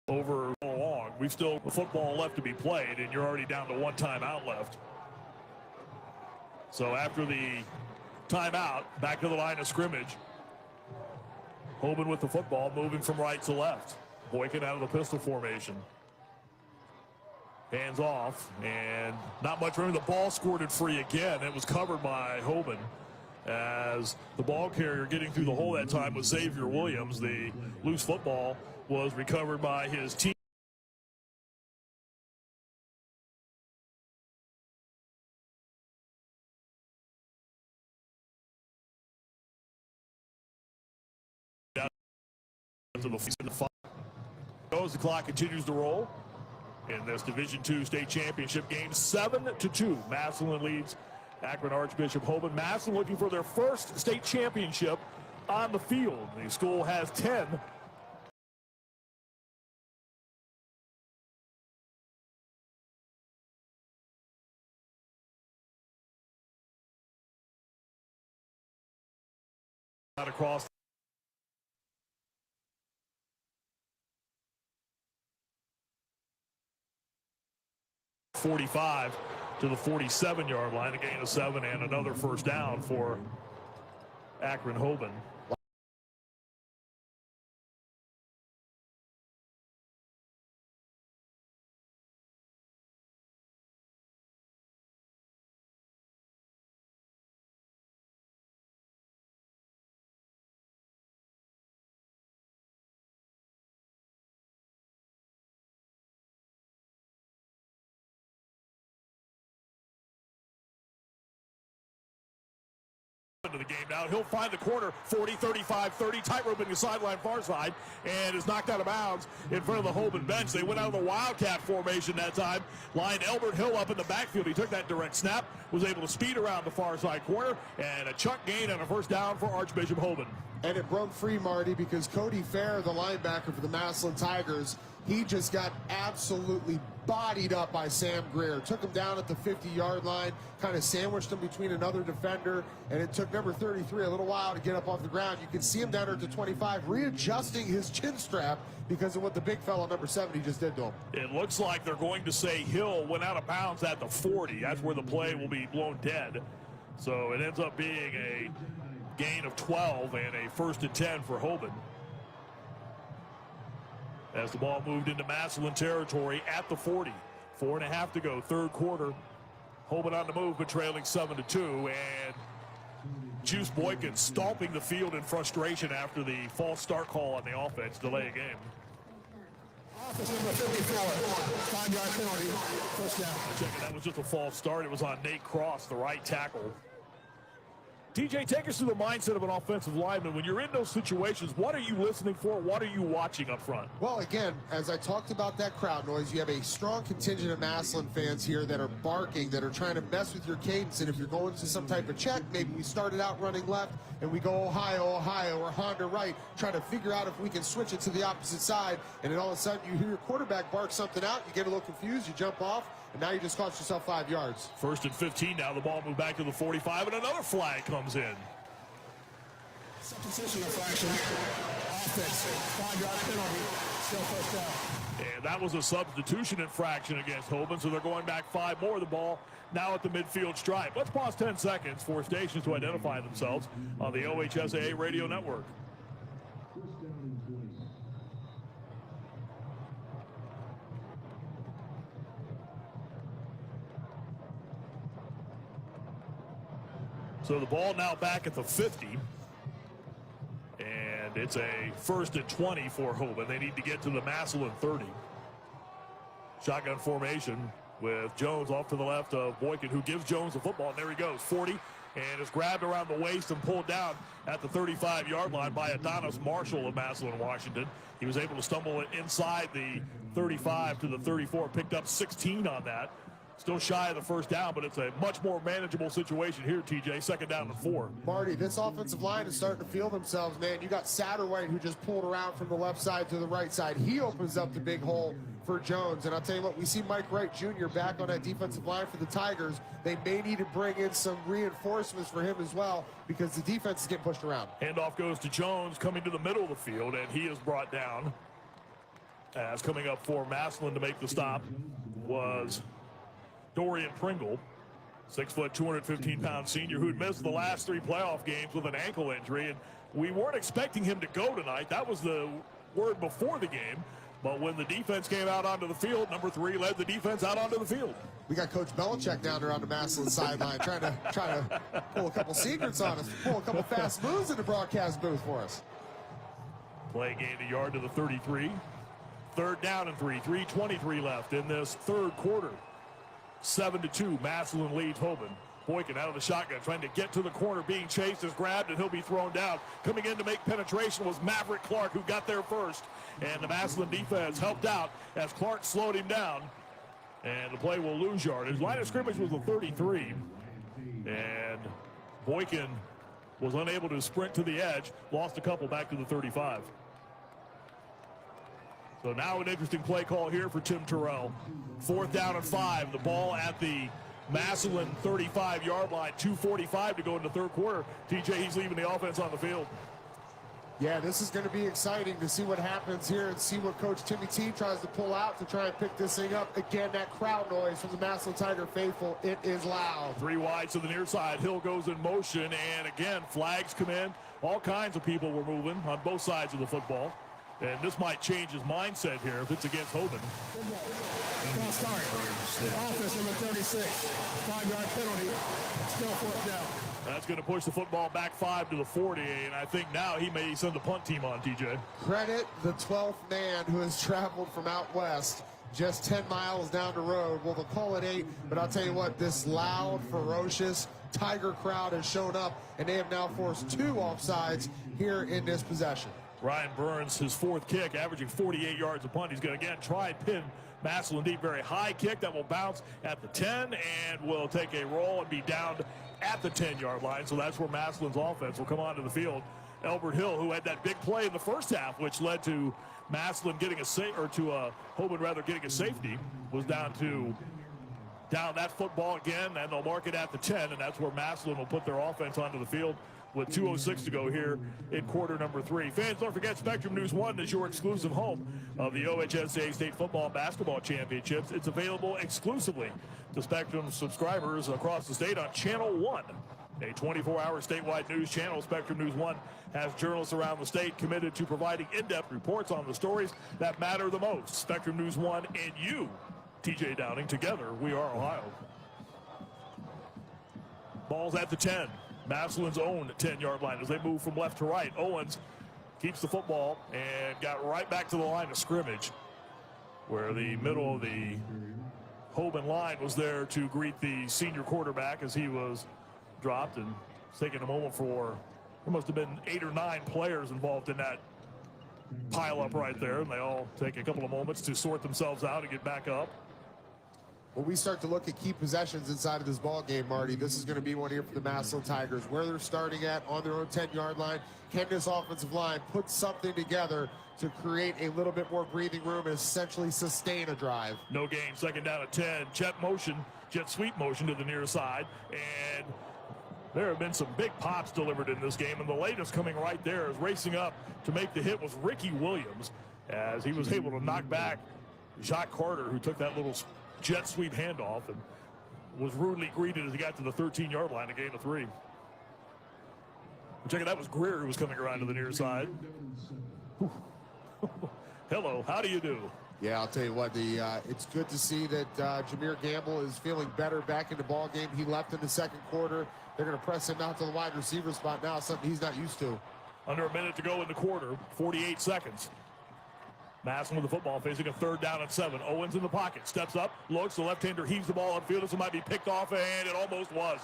over along. We've still football left to be played, and you're already down to 1 timeout left. So after the timeout, back to the line of scrimmage. Hoban with the football, moving from right to left. Boykin out of the pistol formation. Hands off, and not much room. The ball squirted free again. It was covered by Hoban as the ball carrier getting through the hole that time was Xavier Williams. The loose football was recovered by his team. To the 5 goes. The clock continues to roll in this Division II state championship game. 7-2. Massillon leads Akron Archbishop Hoban. Massillon looking for their first state championship on the field. The school has 10. Across 45 to the 47-yard line, a gain of 7 and another first down for Akron Hoban. Into the game now. He'll find the corner, 40, 35, 30, tightrope in the sideline far side, and is knocked out of bounds in front of the Hoban bench. They went out of the Wildcat formation that time. Lined Elbert Hill up in the backfield. He took that direct snap, was able to speed around the far side corner, and a chunk gain on a first down for Archbishop Hoban.
And it broke free, Marty, because Cody Fair, the linebacker for the Massillon Tigers, he just got absolutely bodied up by Sam Greer. Took him down at the 50-yard line, kind of sandwiched him between another defender, and it took number 33 a little while to get up off the ground. You can see him down there at the 25, readjusting his chin strap because of what the big fella, number 70, just did to him. It looks like they're going to say Hill went out of bounds at the 40. That's where the play will be blown dead. So it ends up being a gain of 12 and a 1st and 10 for Hoban.
as the ball moved into Massillon territory at the 40. 4.5 to go, third quarter. Hoban on the move, but trailing 7-2, and Juice Boykin stomping the field in frustration after the false start call on the offense, delay a game.
Offense number 54, 5-yard penalty, first down.
Checking, that was just a false start. It was on Nate Cross, the right tackle. TJ, take us through the mindset of an offensive lineman. When you're in those situations, what are you listening for? What are you watching up front?
Well, again, as I talked about that crowd noise, you have a strong contingent of Massillon fans here that are barking, that are trying to mess with your cadence. And if you're going to some type of check, maybe we started out running left and we go Ohio, Ohio, or Honda right, trying to figure out if we can switch it to the opposite side. And then all of a sudden you hear your quarterback bark something out, you get a little confused, you jump off, and now you just cost yourself 5 yards.
1st and 15 now. The ball moved back to the 45, and another flag comes in.
Substitution infraction. Offense, 5-yard penalty, still first down.
And that was a substitution infraction against Hoban, so they're going back 5 more. The ball now at the midfield stripe. Let's pause 10 seconds for stations to identify themselves on the OHSAA radio network. So the ball now back at the 50. And it's a 1st and 20 for Hoban. They need to get to the Massillon 30. Shotgun formation with Jones off to the left of Boykin, who gives Jones the football. And there he goes, 40. And is grabbed around the waist and pulled down at the 35-yard line by Adonis Marshall of Massillon, Washington. He was able to stumble inside the 35 to the 34, picked up 16 on that. Still shy of the first down, but it's a much more manageable situation here, TJ. 2nd down and 4.
Marty, this offensive line is starting to feel themselves, man. You got Satterwhite, who just pulled around from the left side to the right side. He opens up the big hole for Jones. And I'll tell you what, we see Mike Wright Jr. back on that defensive line for the Tigers. They may need to bring in some reinforcements for him as well, because the defense is getting pushed around.
Handoff goes to Jones, coming to the middle of the field, and he is brought down. As coming up for Massillon to make the stop was Dorian Pringle, 6 foot, 215-pound senior who'd missed the last 3 playoff games with an ankle injury. And we weren't expecting him to go tonight. That was the word before the game. But when the defense came out onto the field, number 3 led the defense out onto the field.
We got Coach Belichick down there on the Massillon sideline trying to pull a couple secrets on us, pull a couple fast moves in the broadcast booth for us.
Play gained a yard to the 33. 3rd down and 3. 3:23 left in this 3rd quarter. 7-2, Massillon leads Hoban. Boykin out of the shotgun, trying to get to the corner, being chased, is grabbed, and he'll be thrown down. Coming in to make penetration was Maverick Clark, who got there first. And the Massillon defense helped out as Clark slowed him down. And the play will lose yardage. Line of scrimmage was the 33. And Boykin was unable to sprint to the edge, lost a couple back to the 35. So now an interesting play call here for Tim Terrell. 4th down and 5. The ball at the Massillon 35-yard line. 2:45 to go in the 3rd quarter. TJ, he's leaving the offense on the field.
Yeah, this is going to be exciting to see what happens here and see what Coach Timmy T tries to pull out to try and pick this thing up. Again, that crowd noise from the Massillon Tiger faithful, it is loud.
3 wide to the near side. Hill goes in motion, and again, flags come in. All kinds of people were moving on both sides of the football. And this might change his mindset here if it's against Hoban.
False start. Offense number 36. 5-yard penalty. Still 4th down.
That's going to push the football back 5 to the 40, and I think now he may send the punt team on, TJ.
Credit the 12th man who has traveled from out west just 10 miles down the road. Well, they'll call it 8, but I'll tell you what, this loud, ferocious Tiger crowd has shown up, and they have now forced 2 offsides here in this possession.
Ryan Burns, his 4th kick, averaging 48 yards a punt. He's going to again try and pin Massillon deep. Very high kick that will bounce at the 10 and will take a roll and be down at the 10-yard line. So that's where Massillon's offense will come onto the field. Elbert Hill, who had that big play in the first half, which led to Massillon getting a Hoban rather getting a safety, was down that football again, and they'll mark it at the 10, and that's where Massillon will put their offense onto the field with 2:06 to go here in quarter number 3. Fans, don't forget Spectrum News 1 is your exclusive home of the OHSAA State Football and Basketball Championships. It's available exclusively to Spectrum subscribers across the state on Channel 1. A 24-hour statewide news channel, Spectrum News 1 has journalists around the state committed to providing in-depth reports on the stories that matter the most. Spectrum News 1 and you, TJ Downing, together we are Ohio. Ball's at the 10. Massillon's own 10-yard line as they move from left to right. Owens keeps the football and got right back to the line of scrimmage, where the middle of the Hoban line was there to greet the senior quarterback as he was dropped, and it's taking a moment for, there must have been 8 or 9 players involved in that pile up right there, and they all take a couple of moments to sort themselves out and get back up.
When we start to look at key possessions inside of this ball game, Marty, this is going to be one here for the Massillon Tigers, where they're starting at on their own 10-yard line. Can this offensive line put something together to create a little bit more breathing room and essentially sustain a drive?
No gain, second down at 10. Jet sweep motion to the near side, and there have been some big pops delivered in this game, and the latest coming right there is racing up to make the hit was Ricky Williams, as he was able to knock back Jacques Carter, who took that little jet sweep handoff and was rudely greeted as he got to the 13-yard line, a gain of 3. Check it, that was Greer who was coming around to the near side. Hello, how do you do?
Yeah, I'll tell you what, it's good to see that Jameer Gamble is feeling better back in the ball game. He left in the second quarter. They're going to press him out to the wide receiver spot now, something he's not used to.
Under a minute to go in the quarter, 48 seconds. Massillon with the football, facing a 3rd down and 7. Owens in the pocket, steps up, looks, the left-hander heaves the ball upfield. This might be picked off, and it almost was.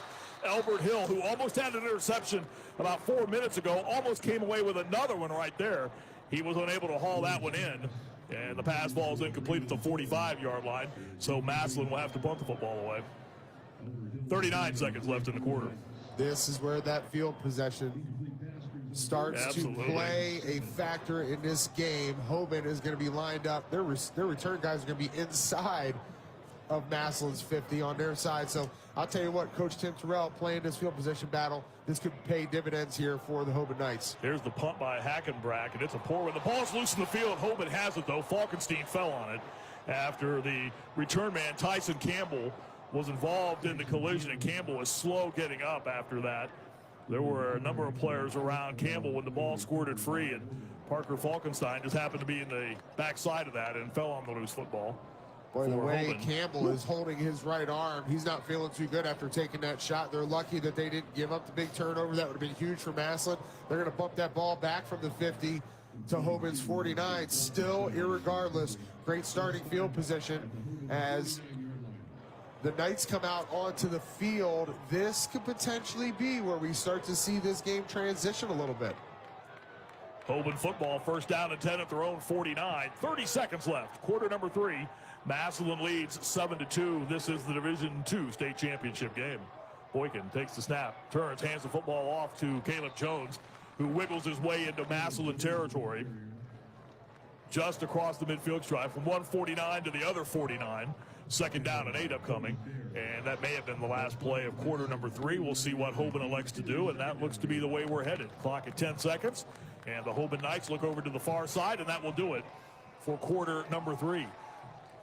Albert Hill, who almost had an interception about 4 minutes ago, almost came away with another one right there. He was unable to haul that one in, and the pass ball is incomplete at the 45-yard line, so Massillon will have to punt the football away. 39 seconds left in the quarter.
This is where that field possession starts to play a factor in this game. Hoban is going to be lined up. Their return guys are going to be inside of Massillon's 50 on their side. So I'll tell you what, Coach Tim Terrell playing this field position battle, this could pay dividends here for the Hoban Knights.
Here's the punt by Hackenbrack, and it's a poor one. The ball's loose in the field. Hoban has it, though. Falkenstein fell on it after the return man, Tyson Campbell, was involved in the collision, and Campbell was slow getting up after that. There were a number of players around Campbell when the ball squirted free, and Parker Falkenstein just happened to be in the backside of that and fell on the loose football.
Boy, the way Campbell is holding his right arm, he's not feeling too good after taking that shot. They're lucky that they didn't give up the big turnover. That would have been huge for Massillon. They're going to bump that ball back from the 50 to Hoban's 49. Still, irregardless, great starting field position as the Knights come out onto the field. This could potentially be where we start to see this game transition a little bit.
Hoban football, 1st down and 10 at their own 49. 30 seconds left. Quarter number 3. Massillon leads 7-2. This is the Division II state championship game. Boykin takes the snap, turns, hands the football off to Caleb Jones, who wiggles his way into Massillon territory. Just across the midfield stripe from 149 to the other 49. 2nd down and 8 upcoming, and that may have been the last play of quarter number 3. We'll see what Hoban elects to do, and that looks to be the way we're headed. Clock at 10 seconds, and the Hoban Knights look over to the far side, and that will do it for quarter number 3.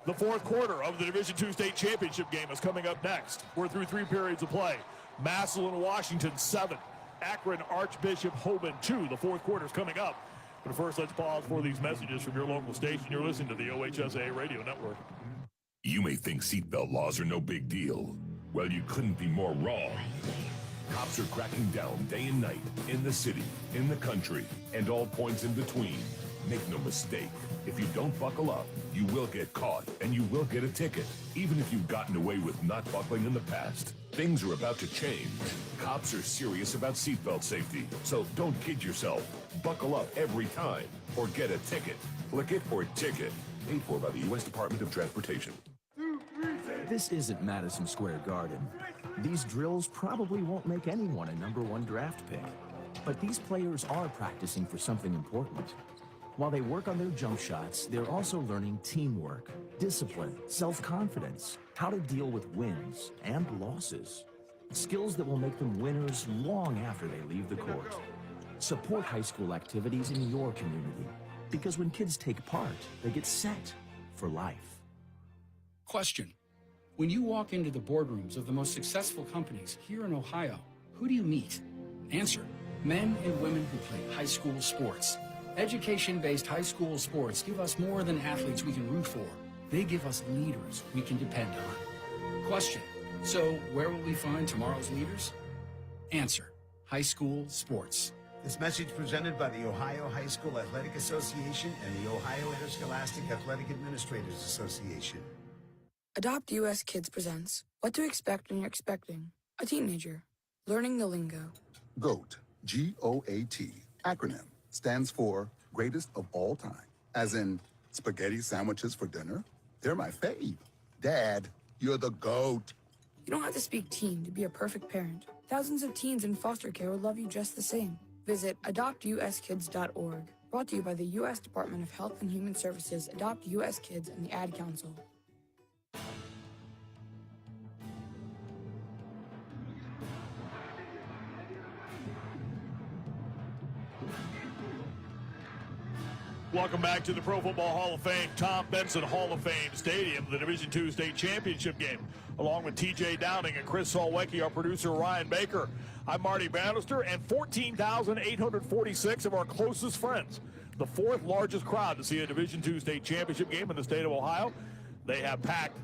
The 4th quarter of the Division II state championship game is coming up next. We're through 3 periods of play. Massillon, Washington, 7. Akron, Archbishop, Hoban, 2. The 4th quarter is coming up. But first, let's pause for these messages from your local station. You're listening to the OHSAA Radio Network.
You may think seatbelt laws are no big deal. Well, you couldn't be more wrong. Cops are cracking down day and night in the city, in the country, and all points in between. Make no mistake, if you don't buckle up, you will get caught and you will get a ticket, even if you've gotten away with not buckling in the past. Things are about to change. Cops are serious about seatbelt safety, so don't kid yourself. Buckle up every time or get a ticket. Click it or ticket. Paid for by the U.S. Department of Transportation.
This isn't Madison Square Garden. These drills probably won't make anyone a #1 draft pick. But these players are practicing for something important. While they work on their jump shots, they're also learning teamwork, discipline, self-confidence, how to deal with wins and losses. Skills that will make them winners long after they leave the court. Support high school activities in your community, because when kids take part, they get set for life.
Question. When you walk into the boardrooms of the most successful companies here in Ohio, Who do you meet? Answer: men and women who play high school sports. Education-based high school sports give us more than athletes we can root for. They give us leaders we can depend on. Question: so where will we find tomorrow's leaders? Answer: high school sports.
This message presented by the Ohio High School Athletic Association and the Ohio Interscholastic Athletic Administrators Association.
Adopt US Kids presents What to Expect When You're Expecting a Teenager. Learning the lingo.
GOAT, G-O-A-T, acronym, stands for Greatest of All Time. As in, spaghetti sandwiches for dinner? They're my fave. Dad, you're the GOAT.
You don't have to speak teen to be a perfect parent. Thousands of teens in foster care will love you just the same. Visit adoptuskids.org. Brought to you by the U.S. Department of Health and Human Services, Adopt U.S. Kids, and the Ad Council.
Welcome back to the Pro Football Hall of Fame, Tom Benson Hall of Fame Stadium, the Division II State Championship game, along with TJ Downing and Chris Solwecki, our producer Ryan Baker. I'm Marty Bannister, and 14,846 of our closest friends, the fourth largest crowd to see a Division II State Championship game in the state of Ohio. They have packed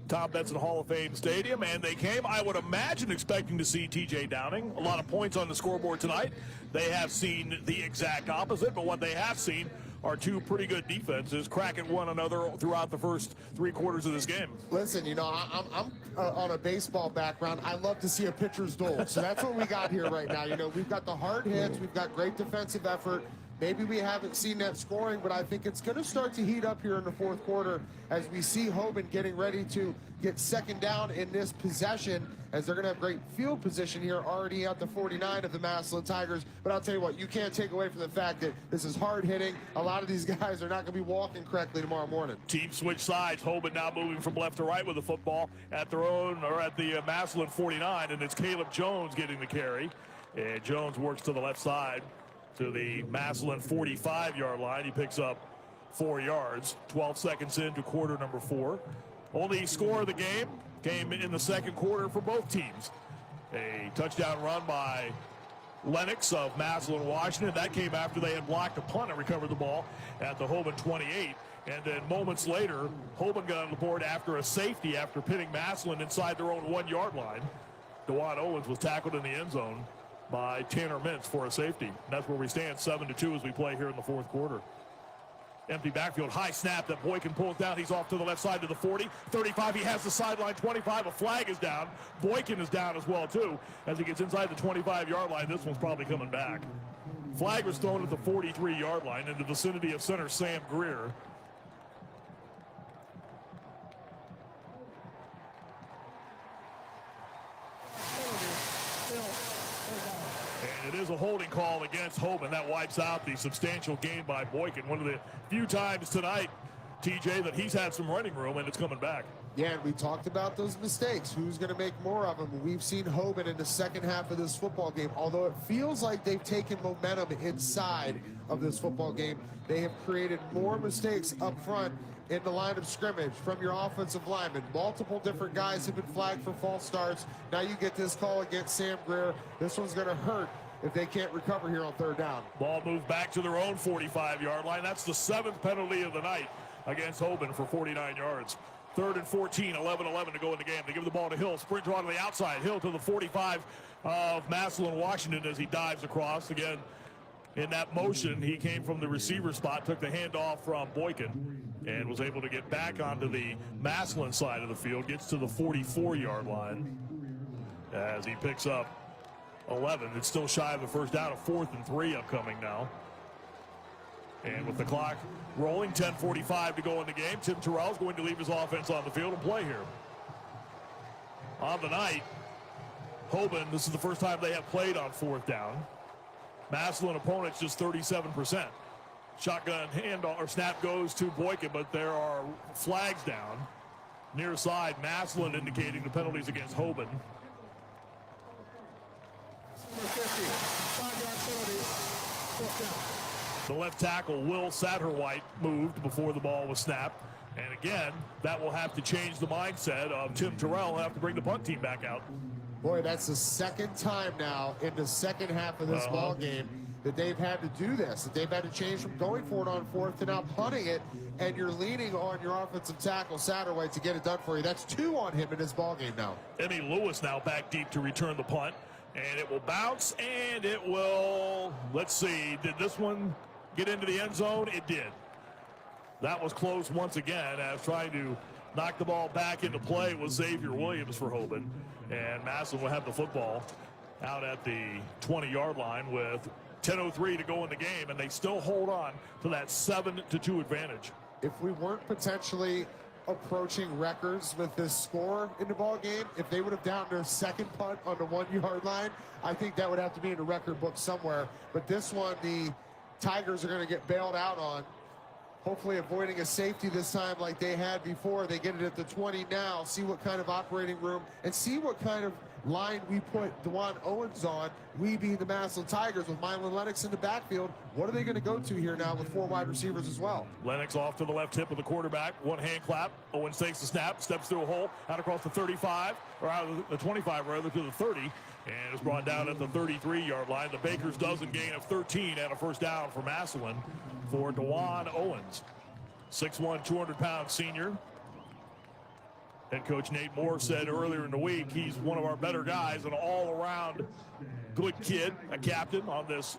Tom Benson Hall of Fame Stadium, and they came, I would imagine, expecting to see TJ Downing. A lot of points on the scoreboard tonight. They have seen the exact opposite, but what they have seen are two pretty good defenses cracking one another throughout the first 3 quarters of this game.
Listen, you know, I'm on a baseball background. I love to see a pitcher's duel. So that's what we got here right now. You know, we've got the hard hits. We've got great defensive effort. Maybe we haven't seen that scoring, but I think it's going to start to heat up here in the fourth quarter as we see Hoban getting ready to get second down in this possession, as they're going to have great field position here already at the 49 of the Massillon Tigers. But I'll tell you what, you can't take away from the fact that this is hard hitting. A lot of these guys are not going to be walking correctly tomorrow morning.
Team switch sides. Hoban now moving from left to right with the football at their own, or at the Massillon 49, and it's Caleb Jones getting the carry. And Jones works to the left side to the Massillon 45-yard line. He picks up 4 yards. 12 seconds into quarter number 4. Only score of the game came in the second quarter for both teams. A touchdown run by Lennox of Massillon, Washington. That came after they had blocked a punt and recovered the ball at the Hoban 28. And then moments later, Hoban got on the board after a safety after pinning Massillon inside their own 1-yard line. DeJuan Owens was tackled in the end zone by Tanner Mintz for a safety. And that's where we stand, 7-2 as we play here in the fourth quarter. Empty backfield, high snap that Boykin pulls down. He's off to the left side to the 40, 35. He has the sideline, 25. A flag is down. Boykin is down as well, too. As he gets inside the 25-yard line, this one's probably coming back. Flag was thrown at the 43-yard line in the vicinity of center Sam Greer. And it is a holding call against Hoban. That wipes out the substantial gain by Boykin. One of the few times tonight, TJ, that he's had some running room, and it's coming back.
Yeah, and we talked about those mistakes. Who's going to make more of them? We've seen Hoban in the second half of this football game. Although it feels like they've taken momentum inside of this football game, they have created more mistakes up front in the line of scrimmage from your offensive linemen. Multiple different guys have been flagged for false starts. Now you get this call against Sam Greer. This one's going to hurt if they can't recover here on third down.
Ball moved back to their own 45-yard line. That's the 7th penalty of the night against Hoban for 49 yards. 3rd and 14, 11-11 to go in the game. They give the ball to Hill. Sprint draw to the outside. Hill to the 45 of Massillon, Washington, as he dives across. Again, in that motion, he came from the receiver spot, took the handoff from Boykin, and was able to get back onto the Massillon side of the field. Gets to the 44-yard line as he picks up 11. It's still shy of the first down. A 4th and 3 upcoming now. And with the clock rolling, 10:45 to go in the game, Tim Terrell's going to leave his offense on the field and play here. On the night, Hoban, this is the first time they have played on 4th down. Massillon opponents just 37%. Shotgun handoff or snap goes to Boykin, but there are flags down. Near side, Massillon indicating the penalties against Hoban. The left tackle, Will Satterwhite, moved before the ball was snapped. And again, that will have to change the mindset of Tim Terrell. He'll have to bring the punt team back out.
Boy, that's the second time now in the second half of this ball game that they've had to do this, that they've had to change from going for it on fourth to now punting it, and you're leaning on your offensive tackle, Satterwhite, to get it done for you. That's 2 on him in this ball game now.
Emmy Lewis now back deep to return the punt, and it will bounce, and it will, let's see, did this one get into the end zone? It did. That was close once again, as trying to knock the ball back into play was Xavier Williams for Hoban, and Massillon will have the football out at the 20-yard line with 10:03 to go in the game, and they still hold on to that 7-2 advantage.
If we weren't potentially approaching records with this score in the ball game, if they would have downed their second punt on the 1-yard line, I think that would have to be in the record book somewhere. But this one, the Tigers are going to get bailed out on, hopefully avoiding a safety this time like they had before. They get it at the 20 now, see what kind of operating room, and see what kind of line we put Dewan Owens on, we being the Massillon Tigers with Mylan Lennox in the backfield. What are they going to go to here now with 4 wide receivers as well?
Lennox off to the left hip of the quarterback. One hand clap. Owens takes the snap, steps through a hole, out across the 35, or out of the 25 rather, to the 30, and is brought down at the 33-yard line. The Bakers dozen gain of 13 and a first down for Massillon for Dewan Owens. 6'1", 200-pound senior. Head coach Nate Moore said earlier in the week he's one of our better guys, an all-around good kid, a captain on this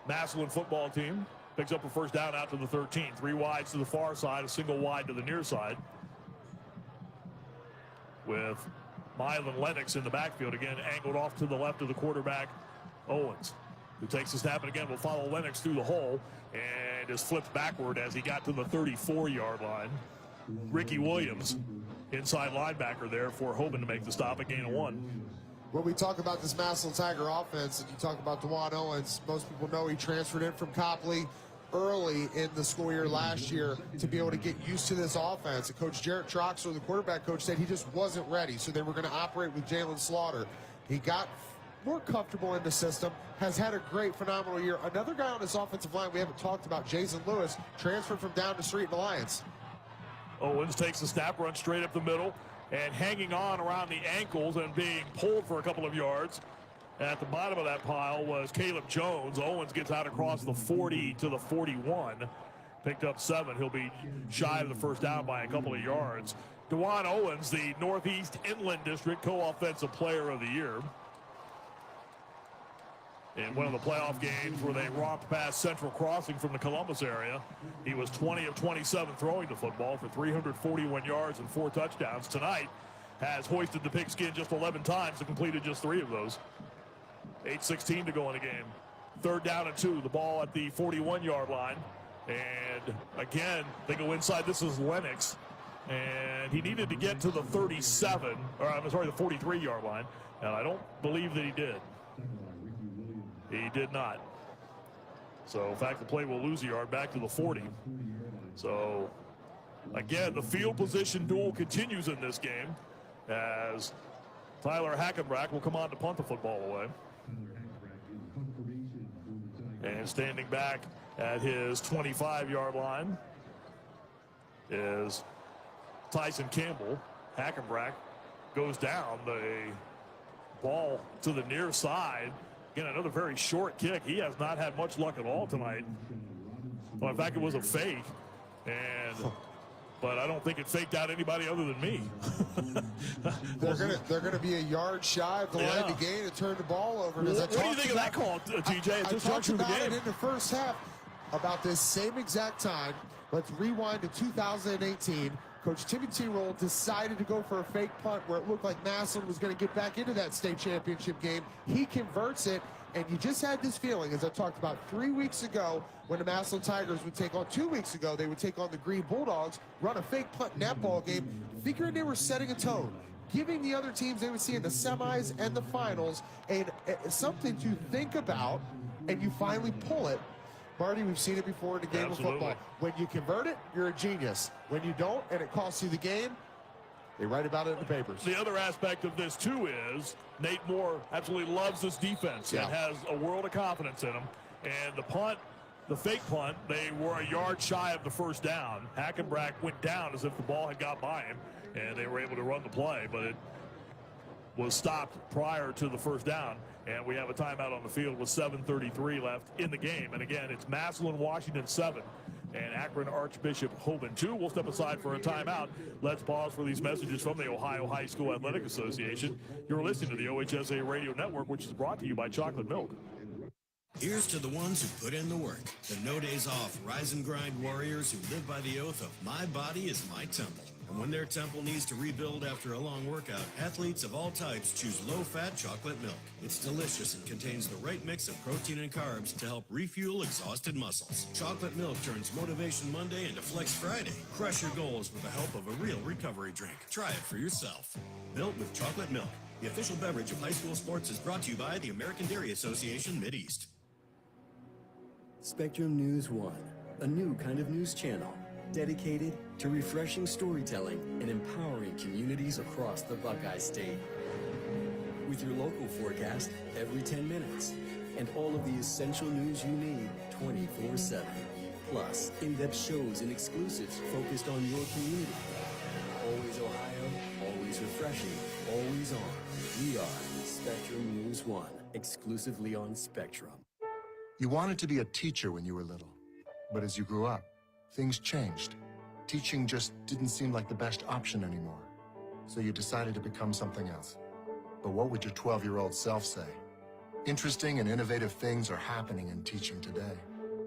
Massillon football team. Picks up a first down out to the 13. 3 wides to the far side, a single wide to the near side. With Mylan Lennox in the backfield, again angled off to the left of the quarterback, Owens, who takes the snap and again will follow Lennox through the hole and is flipped backward as he got to the 34-yard line. Ricky Williams, inside linebacker there for Hoban to make the stop, a gain of 1.
When we talk about this Massillon Tiger offense and you talk about Dewan Owens, most people know he transferred in from Copley early in the school year last year to be able to get used to this offense. And Coach Jarrett Troxler, the quarterback coach, said he just wasn't ready, so they were going to operate with Jalen Slaughter. He got more comfortable in the system, has had a great, phenomenal year. Another guy on this offensive line we haven't talked about, Jason Lewis, transferred from down the street in Alliance.
Owens takes the snap, runs straight up the middle, and hanging on around the ankles and being pulled for a couple of yards. At the bottom of that pile was Caleb Jones. Owens gets out across the 40 to the 41. Picked up 7. He'll be shy of the first down by a couple of yards. Dewan Owens, the Northeast Inland District Co-Offensive Player of the Year. In one of the playoff games where they romped past Central Crossing from the Columbus area, he was 20 of 27 throwing the football for 341 yards and 4 touchdowns. Tonight has hoisted the pigskin just 11 times and completed just 3 of those. 8:16 to go in the game. 3rd down and 2. The ball at the 41-yard line. And again, they go inside. This is Lennox. And he needed to get to the 37, or I'm sorry, the 43-yard line. And I don't believe that he did. He did not. So, in fact, the play will lose a yard back to the 40. So, again, the field position duel continues in this game as Tyler Hackenbrack will come on to punt the football away. And standing back at his 25-yard line is Tyson Campbell. Hackenbrack goes down. The ball to the near side. Again, another very short kick. He has not had much luck at all tonight. Well, in fact, it was a fake. But I don't think it faked out anybody other than me.
They're gonna be a yard shy of the line to gain and turn the ball over. And
What do you think of that call, TJ?
I talked about it in the first half about this same exact time. Let's rewind to 2018. Coach Timmy T-Roll decided to go for a fake punt where it looked like Massillon was going to get back into that state championship game. He converts it, and you just had this feeling, as I talked about 3 weeks ago, when the Massillon Tigers would take on, 2 weeks ago, they would take on the Green Bulldogs, run a fake punt in that ball game, figuring they were setting a tone, giving the other teams they would see in the semis and the finals something to think about, and you finally pull it. Marty, we've seen it before in the game of football. When you convert it, you're a genius. When you don't, and it costs you the game, they write about it in the papers.
The other aspect of this, too, is Nate Moore absolutely loves this defense and has a world of confidence in them. And the punt, the fake punt, they were a yard shy of the first down. Hackenbrack went down as if the ball had got by him, and they were able to run the play. But was stopped prior to the first down. And we have a timeout on the field with 7:33 left in the game. And again, it's Massillon, Washington 7. And Akron, Archbishop, Hoban 2. We'll step aside for a timeout. Let's pause for these messages from the Ohio High School Athletic Association. You're listening to the OHSAA Radio Network, which is brought to you by Chocolate Milk.
Here's to the ones who put in the work, the no days off, rise and grind warriors who live by the oath of my body is my temple. And when their temple needs to rebuild after a long workout, athletes of all types choose low-fat chocolate milk. It's delicious and contains the right mix of protein and carbs to help refuel exhausted muscles. Chocolate milk turns Motivation Monday into Flex Friday. Crush your goals with the help of a real recovery drink. Try it for yourself. Built with chocolate milk. The official beverage of high school sports is brought to you by the American Dairy Association Mideast.
Spectrum News 1, a new kind of news channel dedicated to refreshing storytelling and empowering communities across the Buckeye State. With your local forecast every 10 minutes and all of the essential news you need 24/7. Plus, in-depth shows and exclusives focused on your community. Always Ohio, always refreshing, always on. We are Spectrum News 1, exclusively on Spectrum.
You wanted to be a teacher when you were little, but as you grew up, things changed. Teaching just didn't seem like the best option anymore, so you decided to become something else. But what would your 12-year-old self say? Interesting and innovative things are happening in teaching today,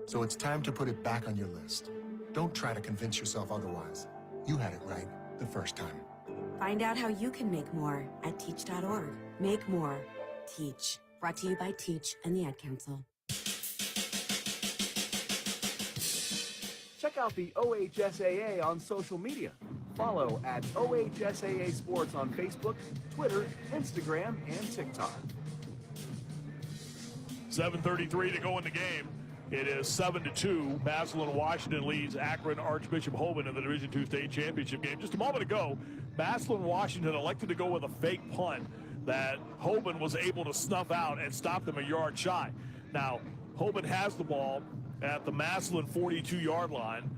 so it's time to put it back on your list. Don't try to convince yourself otherwise. You had it right the first time.
Find out how you can make more at teach.org. Make more. Teach. Brought to you by Teach and the Ad Council.
Check out the OHSAA on social media. Follow at OHSAA Sports on Facebook, Twitter, Instagram, and TikTok.
7:33 to go in the game. It is 7-2. Massillon, Washington leads Akron, Archbishop, Hoban in the Division II state championship game. Just a moment ago, Massillon, Washington elected to go with a fake punt that Hoban was able to snuff out and stop them a yard shy. Now, Hoban has the ball at the Massillon 42-yard line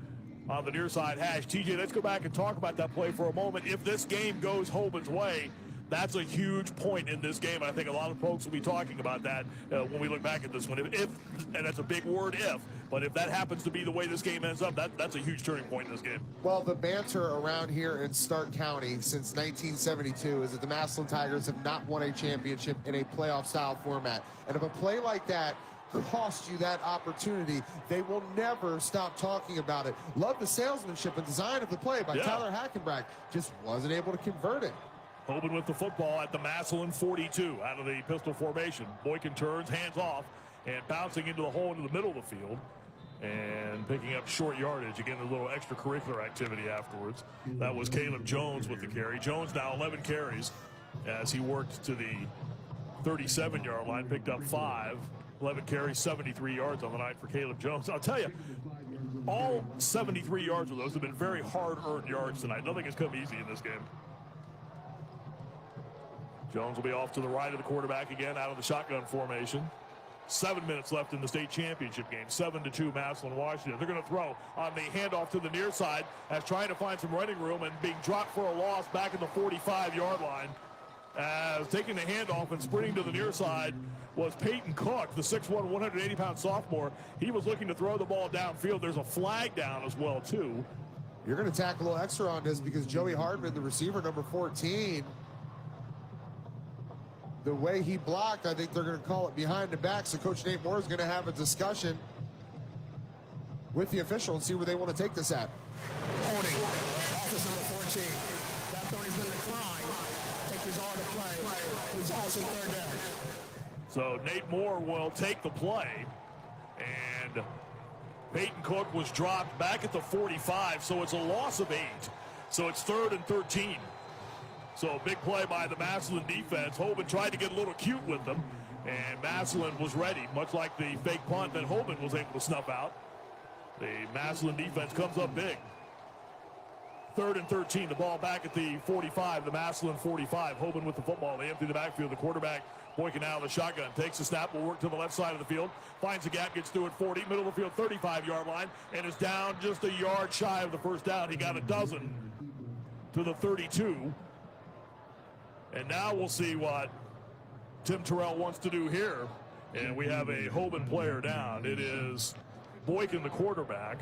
on the near side hash. TJ, let's go back and talk about that play for a moment. If this game goes Hoban's way, that's a huge point in this game. I think a lot of folks will be talking about that when we look back at this one. If, and that's a big word, if, but if that happens to be the way this game ends up, that's a huge turning point in this game.
Well, the banter around here in Stark County since 1972 is that the Massillon Tigers have not won a championship in a playoff-style format. And if a play like that cost you that opportunity, they will never stop talking about it. Love the salesmanship and design of the play by Tyler Hackenbrack. Just wasn't able to convert it.
Hoban with the football at the Massillon 42 out of the pistol formation. Boykin turns, hands off, and bouncing into the hole into the middle of the field and picking up short yardage. Again, a little extracurricular activity afterwards. That was Caleb Jones with the carry. Jones now 11 carries as he worked to the 37-yard line, picked up 5. 11 carries, 73 yards on the night for Caleb Jones. I'll tell you, all 73 yards of those have been very hard-earned yards tonight. Nothing has come easy in this game. Jones will be off to the right of the quarterback again out of the shotgun formation. 7 minutes left in the state championship game. 7-2 Massillon, Washington. They're going to throw on the handoff to the near side as trying to find some running room and being dropped for a loss back at the 45-yard line. As taking the handoff and sprinting to the near side was Peyton Cook, the 6'1", 180-pound sophomore. He was looking to throw the ball downfield. There's a flag down as well, too.
You're going to tack a little extra on this because Joey Hardman, the receiver, number 14, the way he blocked, I think they're going to call it behind the back. So Coach Nate Moore is going to have a discussion with the official and see where they want to take this at.
Holding. Officer number 14. That throw has been declined. Take his arm to play. It's also third down.
So Nate Moore will take the play. And Peyton Cook was dropped back at the 45. So it's a loss of 8. So it's 3rd and 13. So a big play by the Massillon defense. Hoban tried to get a little cute with them, and Massillon was ready, much like the fake punt that Hoban was able to snuff out. The Massillon defense comes up big. 3rd and 13, the ball back at the 45, the Massillon 45. Hoban with the football. They empty the backfield. The quarterback, Boykin out of the shotgun, takes the snap, will work to the left side of the field, finds a gap, gets through at 40, middle of the field, 35-yard line, and is down just a yard shy of the first down. He got a dozen to the 32. And now we'll see what Tim Terrell wants to do here. And we have a Hoban player down. It is Boykin, the quarterback,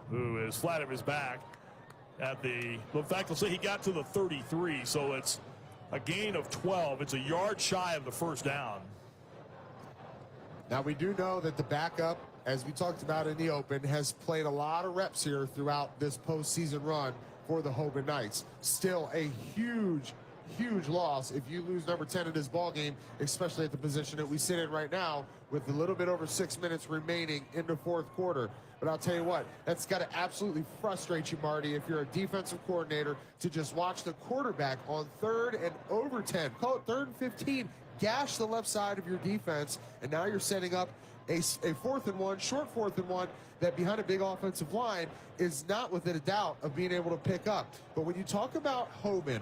who is flat on his back at the, in fact, let's say he got to the 33, so it's a gain of 12. It's a yard shy of the first down.
Now, we do know that the backup, as we talked about in the open, has played a lot of reps here throughout this postseason run for the Hoban Knights. Still a huge loss if you lose number 10 in this ball game, especially at the position that we sit in right now with a little bit over 6 minutes remaining in the fourth quarter. But I'll tell you what, that's got to absolutely frustrate you, Marty, if you're a defensive coordinator, to just watch the quarterback on 3rd and over 10, call it 3rd and 15, gash the left side of your defense, and now you're setting up a 4th and 1, short 4th and 1, that behind a big offensive line is not within a doubt of being able to pick up. But when you talk about Hoban,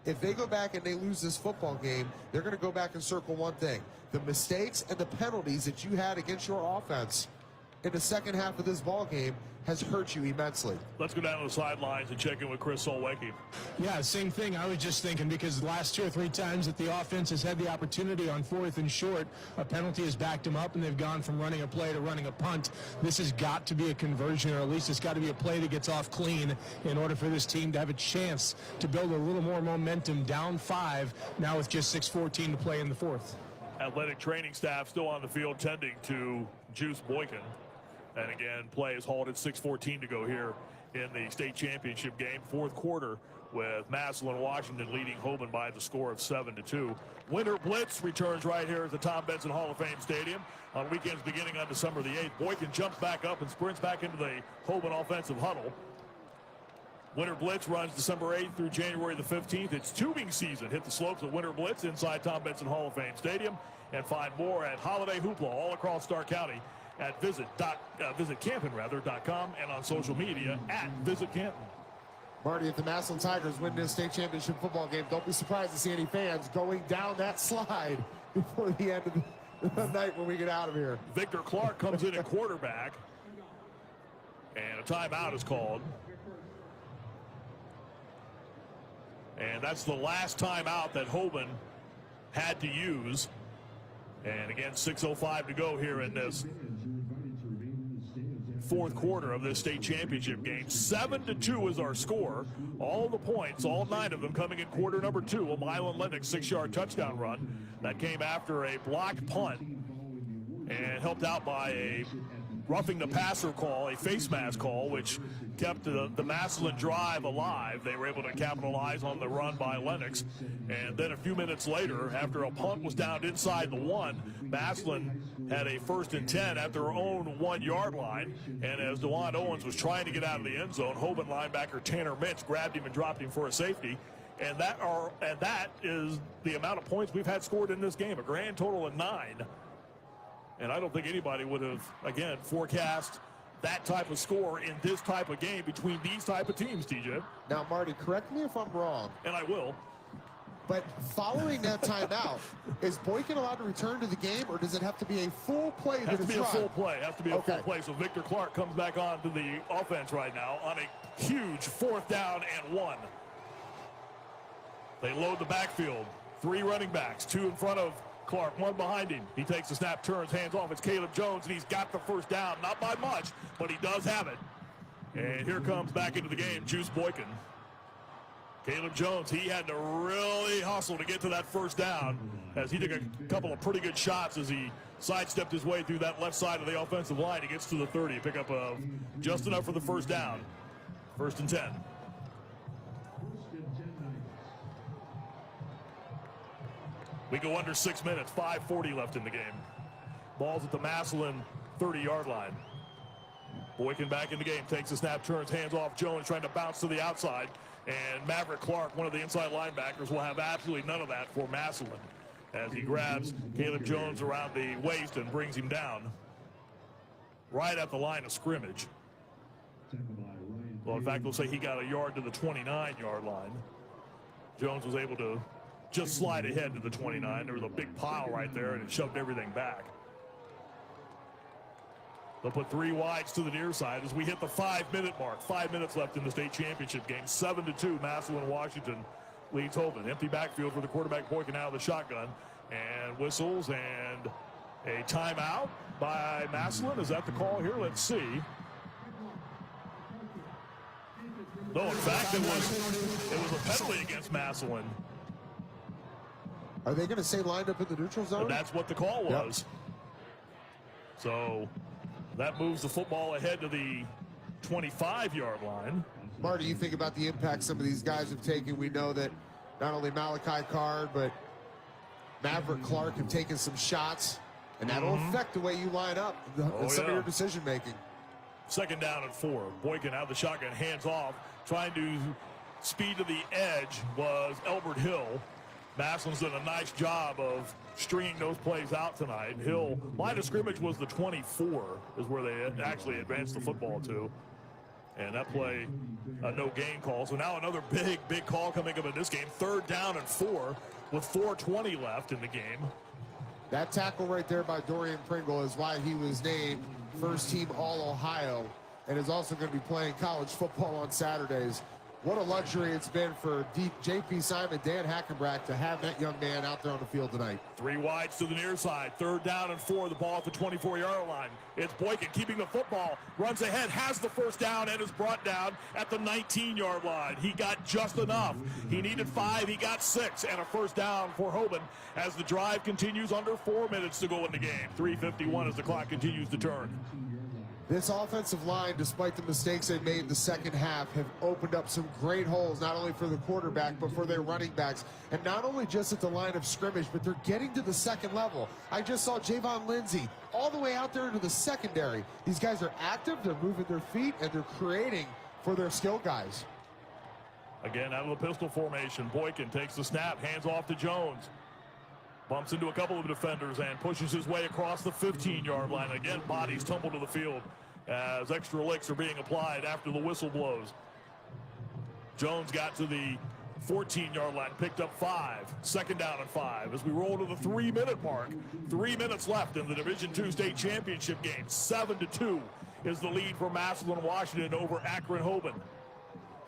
if they go back and they lose this football game, they're going to go back and circle one thing: the mistakes and the penalties that you had against your offense in the second half of this ball game has hurt you immensely.
Let's go down to the sidelines and check in with Chris Solwecki.
Yeah, same thing. I was just thinking, because the last 2 or 3 times that the offense has had the opportunity on 4th and short, a penalty has backed them up, and they've gone from running a play to running a punt. This has got to be a conversion, or at least it's got to be a play that gets off clean in order for this team to have a chance to build a little more momentum, down 5, now with just 6:14 to play in the fourth.
Athletic training staff still on the field tending to Juice Boykin. And again, play is halted, 6:14 to go here in the state championship game. Fourth quarter with Massillon, Washington leading Hoban by the score of 7-2. Winter Blitz returns right here at the Tom Benson Hall of Fame Stadium on weekends beginning on December the 8th. Boykin jumps back up and sprints back into the Hoban offensive huddle. Winter Blitz runs December 8th through January the 15th. It's tubing season. Hit the slopes of Winter Blitz inside Tom Benson Hall of Fame Stadium, and find more at Holiday Hoopla all across Stark County at visitcanton.com and on social media at Visit Canton.
Marty, if the Massillon Tigers win this state championship football game, don't be surprised to see any fans going down that slide before the end of the night when we get out of here.
Victor Clark comes in at quarterback, and a timeout is called. And that's the last timeout that Hoban had to use. And again, 6:05 to go here in this fourth quarter of this state championship game. 7-2 is our score. All the points, all 9 of them coming in quarter number 2. A Milan Lennox 6-yard touchdown run that came after a blocked punt and helped out by a roughing the passer call, a face mask call, which kept the Massillon drive alive. They were able to capitalize on the run by Lennox. And then a few minutes later, after a punt was down inside the 1, Massillon had a 1st and 10 at their own 1-yard line. And as DeJuan Owens was trying to get out of the end zone, Hoban linebacker Tanner Mintz grabbed him and dropped him for a safety. And that is the amount of points we've had scored in this game, a grand total of 9. And I don't think anybody would have, again, forecast that type of score in this type of game between these type of teams, TJ.
Now, Marty, correct me if I'm wrong.
And I will.
But following that timeout, is Boykin allowed to return to the game, or does it have to be a full play?
It has to be a full play. It has to be a full play. So Victor Clark comes back on to the offense right now on a huge 4th down and 1. They load the backfield. 3 running backs, 2 in front of Clark, 1 behind him. He takes the snap, turns, hands off. It's Caleb Jones, and he's got the first down. Not by much, but he does have it. And here comes back into the game Juice Boykin. Caleb Jones, he had to really hustle to get to that first down, as he took a couple of pretty good shots as he sidestepped his way through that left side of the offensive line. He gets to the 30, pick up just enough for the first down. 1st and 10. We go under 6 minutes, 5:40 left in the game. Ball's at the Massillon 30-yard line. Boykin back in the game, takes the snap, turns, hands off. Jones trying to bounce to the outside. And Maverick Clark, one of the inside linebackers, will have absolutely none of that for Massillon as he grabs Caleb Jones around the waist and brings him down right at the line of scrimmage. Well, in fact, we'll say he got a yard to the 29-yard line. Jones was able to just slide ahead to the 29. There was a big pile right there, and it shoved everything back. They'll put 3 wides to the near side as we hit the 5-minute mark. 5 minutes left in the state championship game. 7-2, Massillon, Washington leads Hoban. Empty backfield for the quarterback, Boykin out of the shotgun. And whistles and a timeout by Massillon. Is that the call here? Let's see. No, in fact, it was a penalty against Massillon.
Are they going to say lined up in the neutral zone?
And that's what the call was. Yep. So that moves the football ahead to the 25-yard line.
Marty, you think about the impact some of these guys have taken. We know that not only Malachi Card, but Maverick Clark have taken some shots, and that'll affect the way you line up and some of your decision-making.
2nd down and 4. Boykin out of the shotgun, hands off, trying to speed to the edge was Elbert Hill. Massillon's done a nice job of stringing those plays out tonight. Hill, line of scrimmage was the 24, is where they actually advanced the football to. And that play, no gain call. So now another big call coming up in this game. 3rd down and 4 with 4:20 left in the game.
That tackle right there by Dorian Pringle is why he was named first team All-Ohio and is also going to be playing college football on Saturdays. What a luxury it's been for J.P. Simon, Dan Hackenbrack to have that young man out there on the field tonight.
3 wides to the near side. 3rd down and 4. The ball at the 24-yard line. It's Boykin keeping the football. Runs ahead, has the 1st down, and is brought down at the 19-yard line. He got just enough. He needed 5. He got 6, and a 1st down for Hoban as the drive continues under 4 minutes to go in the game. 3:51 as the clock continues to turn.
This offensive line, despite the mistakes they made in the second half, have opened up some great holes, not only for the quarterback, but for their running backs. And not only just at the line of scrimmage, but they're getting to the second level. I just saw Javon Lindsay all the way out there into the secondary. These guys are active, they're moving their feet, and they're creating for their skill guys.
Again, out of the pistol formation, Boykin takes the snap, hands off to Jones. Bumps into a couple of defenders and pushes his way across the 15-yard line. Again, bodies tumble to the field as extra licks are being applied after the whistle blows. Jones got to the 14-yard line, picked up 5. 2nd down and 5 as we roll to the 3-minute mark. 3 minutes left in the Division II state championship game. 7-2 is the lead for Massillon, Washington over Akron Hoban.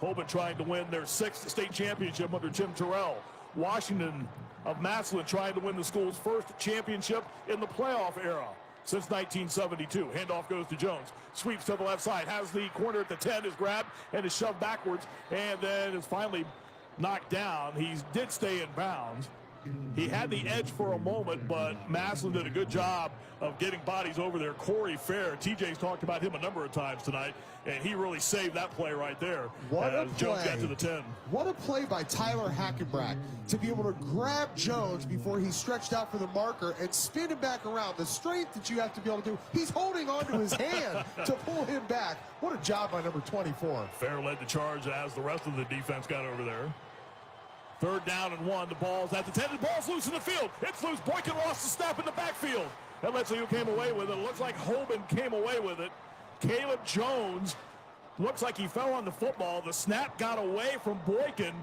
Hoban trying to win their 6th state championship under Jim Terrell. Washington of Massillon trying to win the school's 1st championship in the playoff era since 1972. Handoff goes to Jones. Sweeps to the left side. Has the corner at the 10. Is grabbed and is shoved backwards and then is finally knocked down. He did stay in bounds. He had the edge for a moment, but Massillon did a good job of getting bodies over there. Corey Fair, TJ's talked about him a number of times tonight, and he really saved that play right there.
What a
Jones
play.
got to the 10.
What a play by Tyler Hackenbrack to be able to grab Jones before he stretched out for the marker and spin him back around. The strength that you have to be able to do, he's holding onto his hand to pull him back. What a job by number 24.
Fair led the charge as the rest of the defense got over there. 3rd down and 1. The ball's at the 10. The ball's loose in the field. It's loose. Boykin lost the snap in the backfield. And let's see who came away with it. It looks like Hoban came away with it. Caleb Jones looks like he fell on the football. The snap got away from Boykin.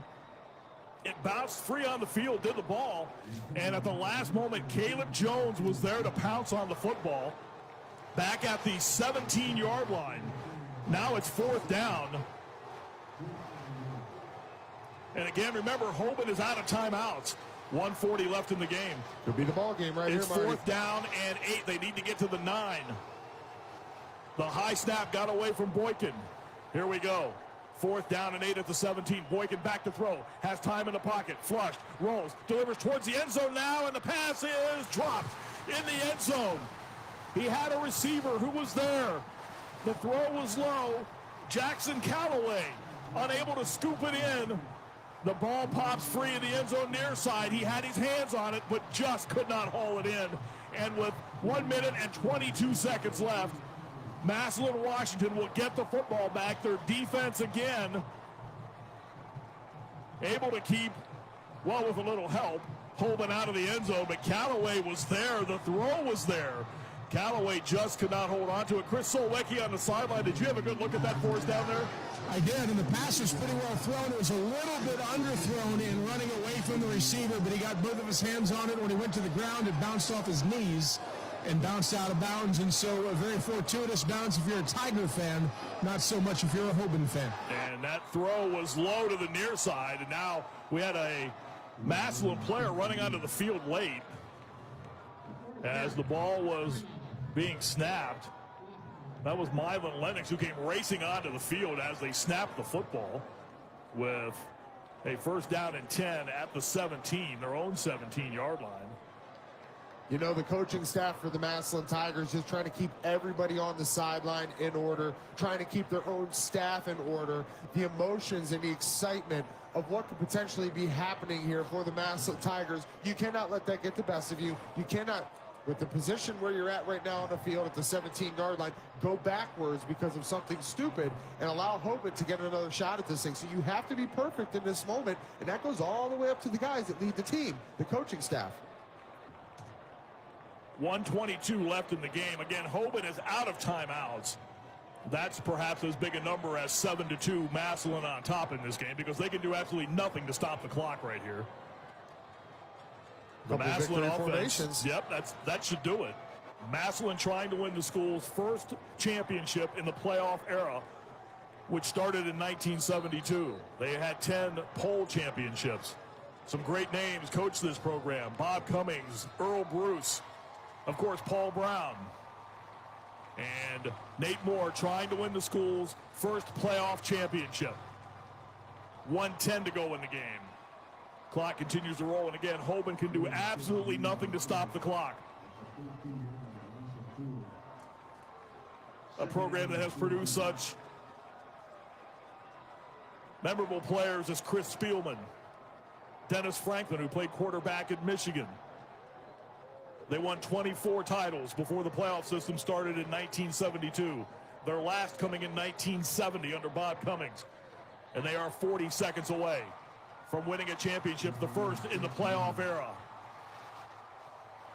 It bounced free on the field, did the ball. And at the last moment, Caleb Jones was there to pounce on the football. Back at the 17-yard line. Now it's 4th down. And again, remember, Hoban is out of timeouts. 1:40 left in the game.
Could be the ball game right
it's
here, Marty.
4th down and 8. They need to get to the 9. The high snap got away from Boykin. Here we go. 4th down and 8 at the 17. Boykin back to throw. Has time in the pocket. Flushed. Rolls. Delivers towards the end zone now, and the pass is dropped in the end zone. He had a receiver who was there. The throw was low. Jackson Callaway unable to scoop it in. The ball pops free in the end zone near side. He had his hands on it, but just could not haul it in. And with 1 minute and 22 seconds left, Massillon, Washington will get the football back. Their defense again able to keep, well, with a little help, Hoban out of the end zone, but Callaway was there. The throw was there. Callaway just could not hold on to it. Chris Solwecki on the sideline. Did you have a good look at that for us down there?
I did, and the pass was pretty well thrown. It was a little bit underthrown in running away from the receiver, but he got both of his hands on it. When he went to the ground, it bounced off his knees. and bounced out of bounds, and so a very fortuitous bounce if you're a Tiger fan, not so much if you're a Hoban fan.
And that throw was low to the near side, and now we had a Massillon player running onto the field late as the ball was being snapped. That was Mylan Lennox, who came racing onto the field as they snapped the football with a first down and 10 at the 17, their own 17-yard line.
You know, the coaching staff for the Massillon Tigers just trying to keep everybody on the sideline in order, trying to keep their own staff in order. The emotions and the excitement of what could potentially be happening here for the Massillon Tigers, you cannot let that get the best of you. You cannot, with the position where you're at right now on the field at the 17-yard line, go backwards because of something stupid and allow Hoban to get another shot at this thing. So you have to be perfect in this moment, and that goes all the way up to the guys that lead the team, the coaching staff.
1:22 left in the game. Again, Hoban is out of timeouts. That's perhaps as big a number as 7-2 Massillon on top in this game, because they can do absolutely nothing to stop the clock right here. The Massillon offense, yep, that should do it. Massillon trying to win the school's first championship in the playoff era, which started in 1972. They had 10 poll championships. Some great names coached this program: Bob Cummings, Earl Bruce, of course, Paul Brown, and Nate Moore trying to win the school's first playoff championship. 1:10 to go in the game. Clock continues to roll, and again, Hoban can do absolutely nothing to stop the clock. A program that has produced such memorable players as Chris Spielman, Dennis Franklin, who played quarterback at Michigan. They won 24 titles before the playoff system started in 1972. Their last coming in 1970 under Bob Cummings. And they are 40 seconds away from winning a championship, the first in the playoff era.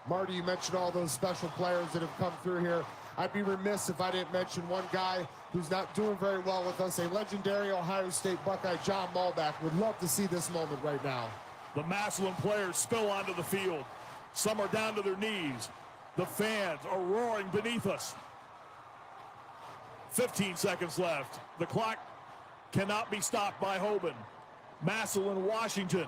Marty, you mentioned all those special players that have come through here. I'd be remiss if I didn't mention one guy who's not doing very well with us, a legendary Ohio State Buckeye, John Malbach. Would love to see this moment right now.
The Massillon players spill onto the field. Some are down to their knees. The fans are roaring beneath us. 15 seconds left. The clock cannot be stopped by Hoban. Massillon, Washington.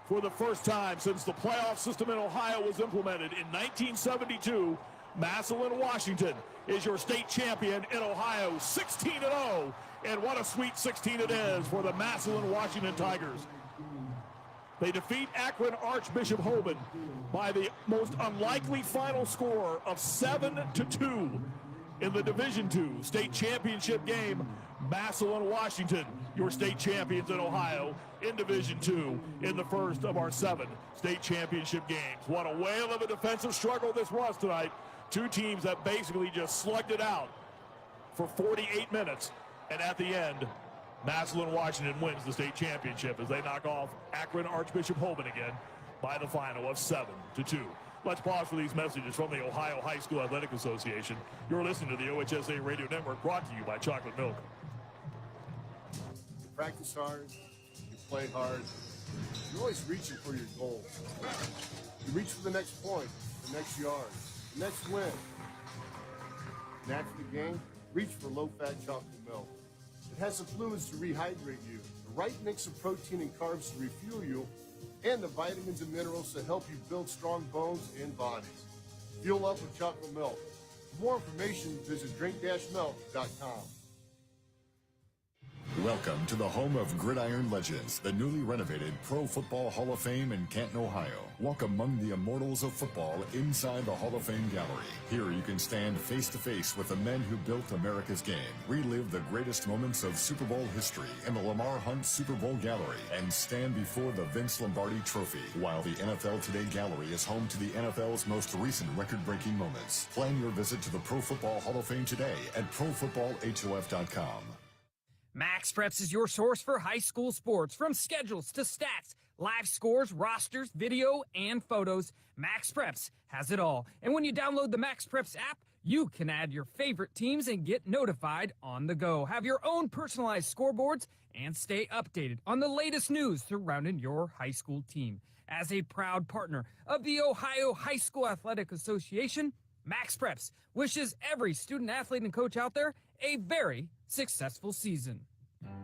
For the first time since the playoff system in Ohio was implemented in 1972, Massillon, Washington is your state champion in Ohio, 16-0. And what a sweet 16 it is for the Massillon, Washington Tigers. They defeat Akron Archbishop Hoban by the most unlikely final score of 7-2 in the Division II state championship game. Massillon, Washington, your state champions in Ohio in Division II in the first of our 7 state championship games. What a whale of a defensive struggle this was tonight. Two teams that basically just slugged it out for 48 minutes. And at the end, Massillon, Washington wins the state championship as they knock off Akron Archbishop Hoban again by the final of 7-2. Let's pause for these messages from the Ohio High School Athletic Association. You're listening to the OHSAA Radio Network, brought to you by Chocolate Milk.
You practice hard, you play hard, you're always reaching for your goals. You reach for the next point, the next yard, the next win. And after the game, reach for low-fat chocolate milk. It has the fluids to rehydrate you, the right mix of protein and carbs to refuel you, and the vitamins and minerals to help you build strong bones and bodies. Fuel up with chocolate milk. For more information, visit drink-milk.com.
Welcome to the home of Gridiron Legends, the newly renovated Pro Football Hall of Fame in Canton, Ohio. Walk among the immortals of football inside the Hall of Fame gallery. Here you can stand face to face with the men who built America's game. Relive the greatest moments of Super Bowl history in the Lamar Hunt Super Bowl gallery and stand before the Vince Lombardi Trophy, while the NFL Today gallery is home to the NFL's most recent record-breaking moments. Plan your visit to the Pro Football Hall of Fame today at ProFootballHOF.com.
Max Preps is your source for high school sports. From schedules to stats, live scores, rosters, video, and photos, Max Preps has it all. And when you download the Max Preps app, you can add your favorite teams and get notified on the go. Have your own personalized scoreboards and stay updated on the latest news surrounding your high school team. As a proud partner of the Ohio High School Athletic Association, Max Preps wishes every student, athlete, and coach out there a very successful season.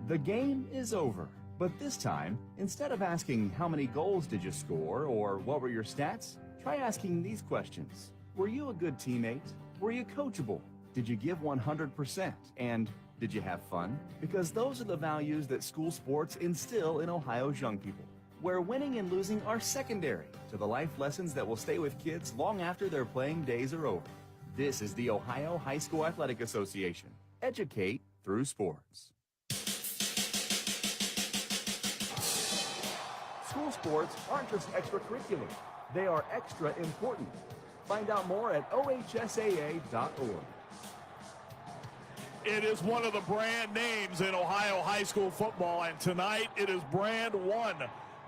The game is over, but this time, instead of asking how many goals did you score or what were your stats, try asking these questions. Were you a good teammate? Were you coachable? Did you give 100%? And did you have fun? Because those are the values that school sports instill in Ohio's young people, where winning and losing are secondary to the life lessons that will stay with kids long after their playing days are over. This is the Ohio High School Athletic Association. Educate through sports. School sports aren't just extracurricular. They are extra important. Find out more at OHSAA.org.
It is one of the brand names in Ohio high school football, and tonight it is brand one.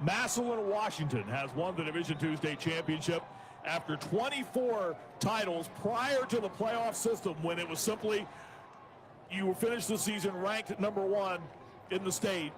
Massillon, Washington has won the Division II state championship after 24 titles prior to the playoff system, when it was simply you finished the season ranked number one in the state.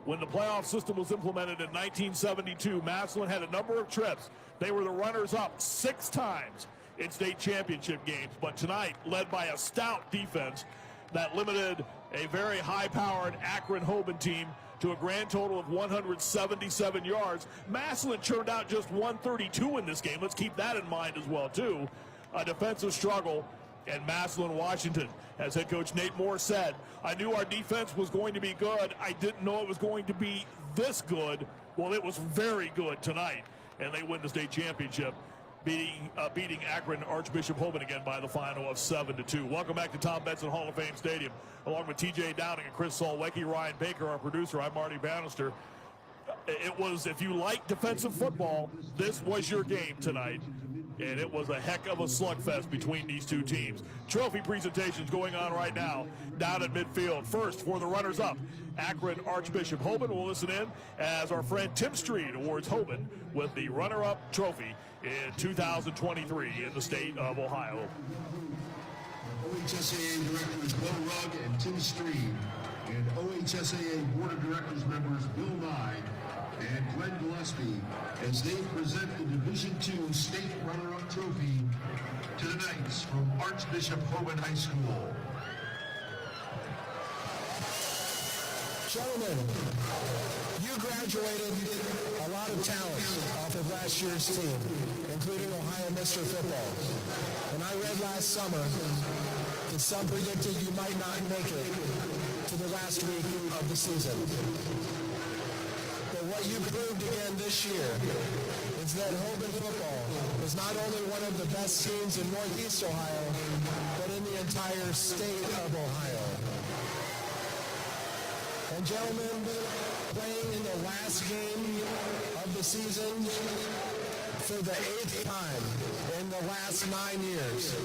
When the playoff system was implemented in 1972, Massillon had a number of trips. They were the runners-up 6 times in state championship games, but tonight, led by a stout defense that limited a very high-powered Akron Hoban team to a grand total of 177 yards. Massillon turned out just 132 in this game. Let's keep that in mind as well, too. A defensive struggle, and Massillon, Washington, as head coach Nate Moore said, I knew our defense was going to be good. I didn't know it was going to be this good. Well, it was very good tonight, and they win the state championship, beating Akron Archbishop Hoban again by the final of 7-2. Welcome back to Tom Benson Hall of Fame Stadium. Along with TJ Downing and Chris Solwecki, Ryan Baker, our producer, I'm Marty Bannister. It was, if you like defensive football, this was your game tonight. And it was a heck of a slugfest between these two teams. Trophy presentations going on right now down at midfield. First, for the runners-up, Akron Archbishop Hoban. We'll listen in as our friend Tim Street awards Hoban with the runner-up trophy in 2023 in the state of Ohio.
OHSAA directors Bill Rugg and Tim Street, and OHSAA Board of Directors members Bill Nye and Glenn Gillespie, as they present the Division II State Runner-Up Trophy to the Knights from Archbishop Hoban High School.
Gentlemen, you graduated a lot of talent off of last year's team, including Ohio Mr. Football. And I read last summer that some predicted you might not make it to the last week of the season. But what you proved again this year is that Hoban football is not only one of the best teams in Northeast Ohio, but in the entire state of Ohio. And gentlemen, playing in the last game of the season for the 8th time in the last 9 years,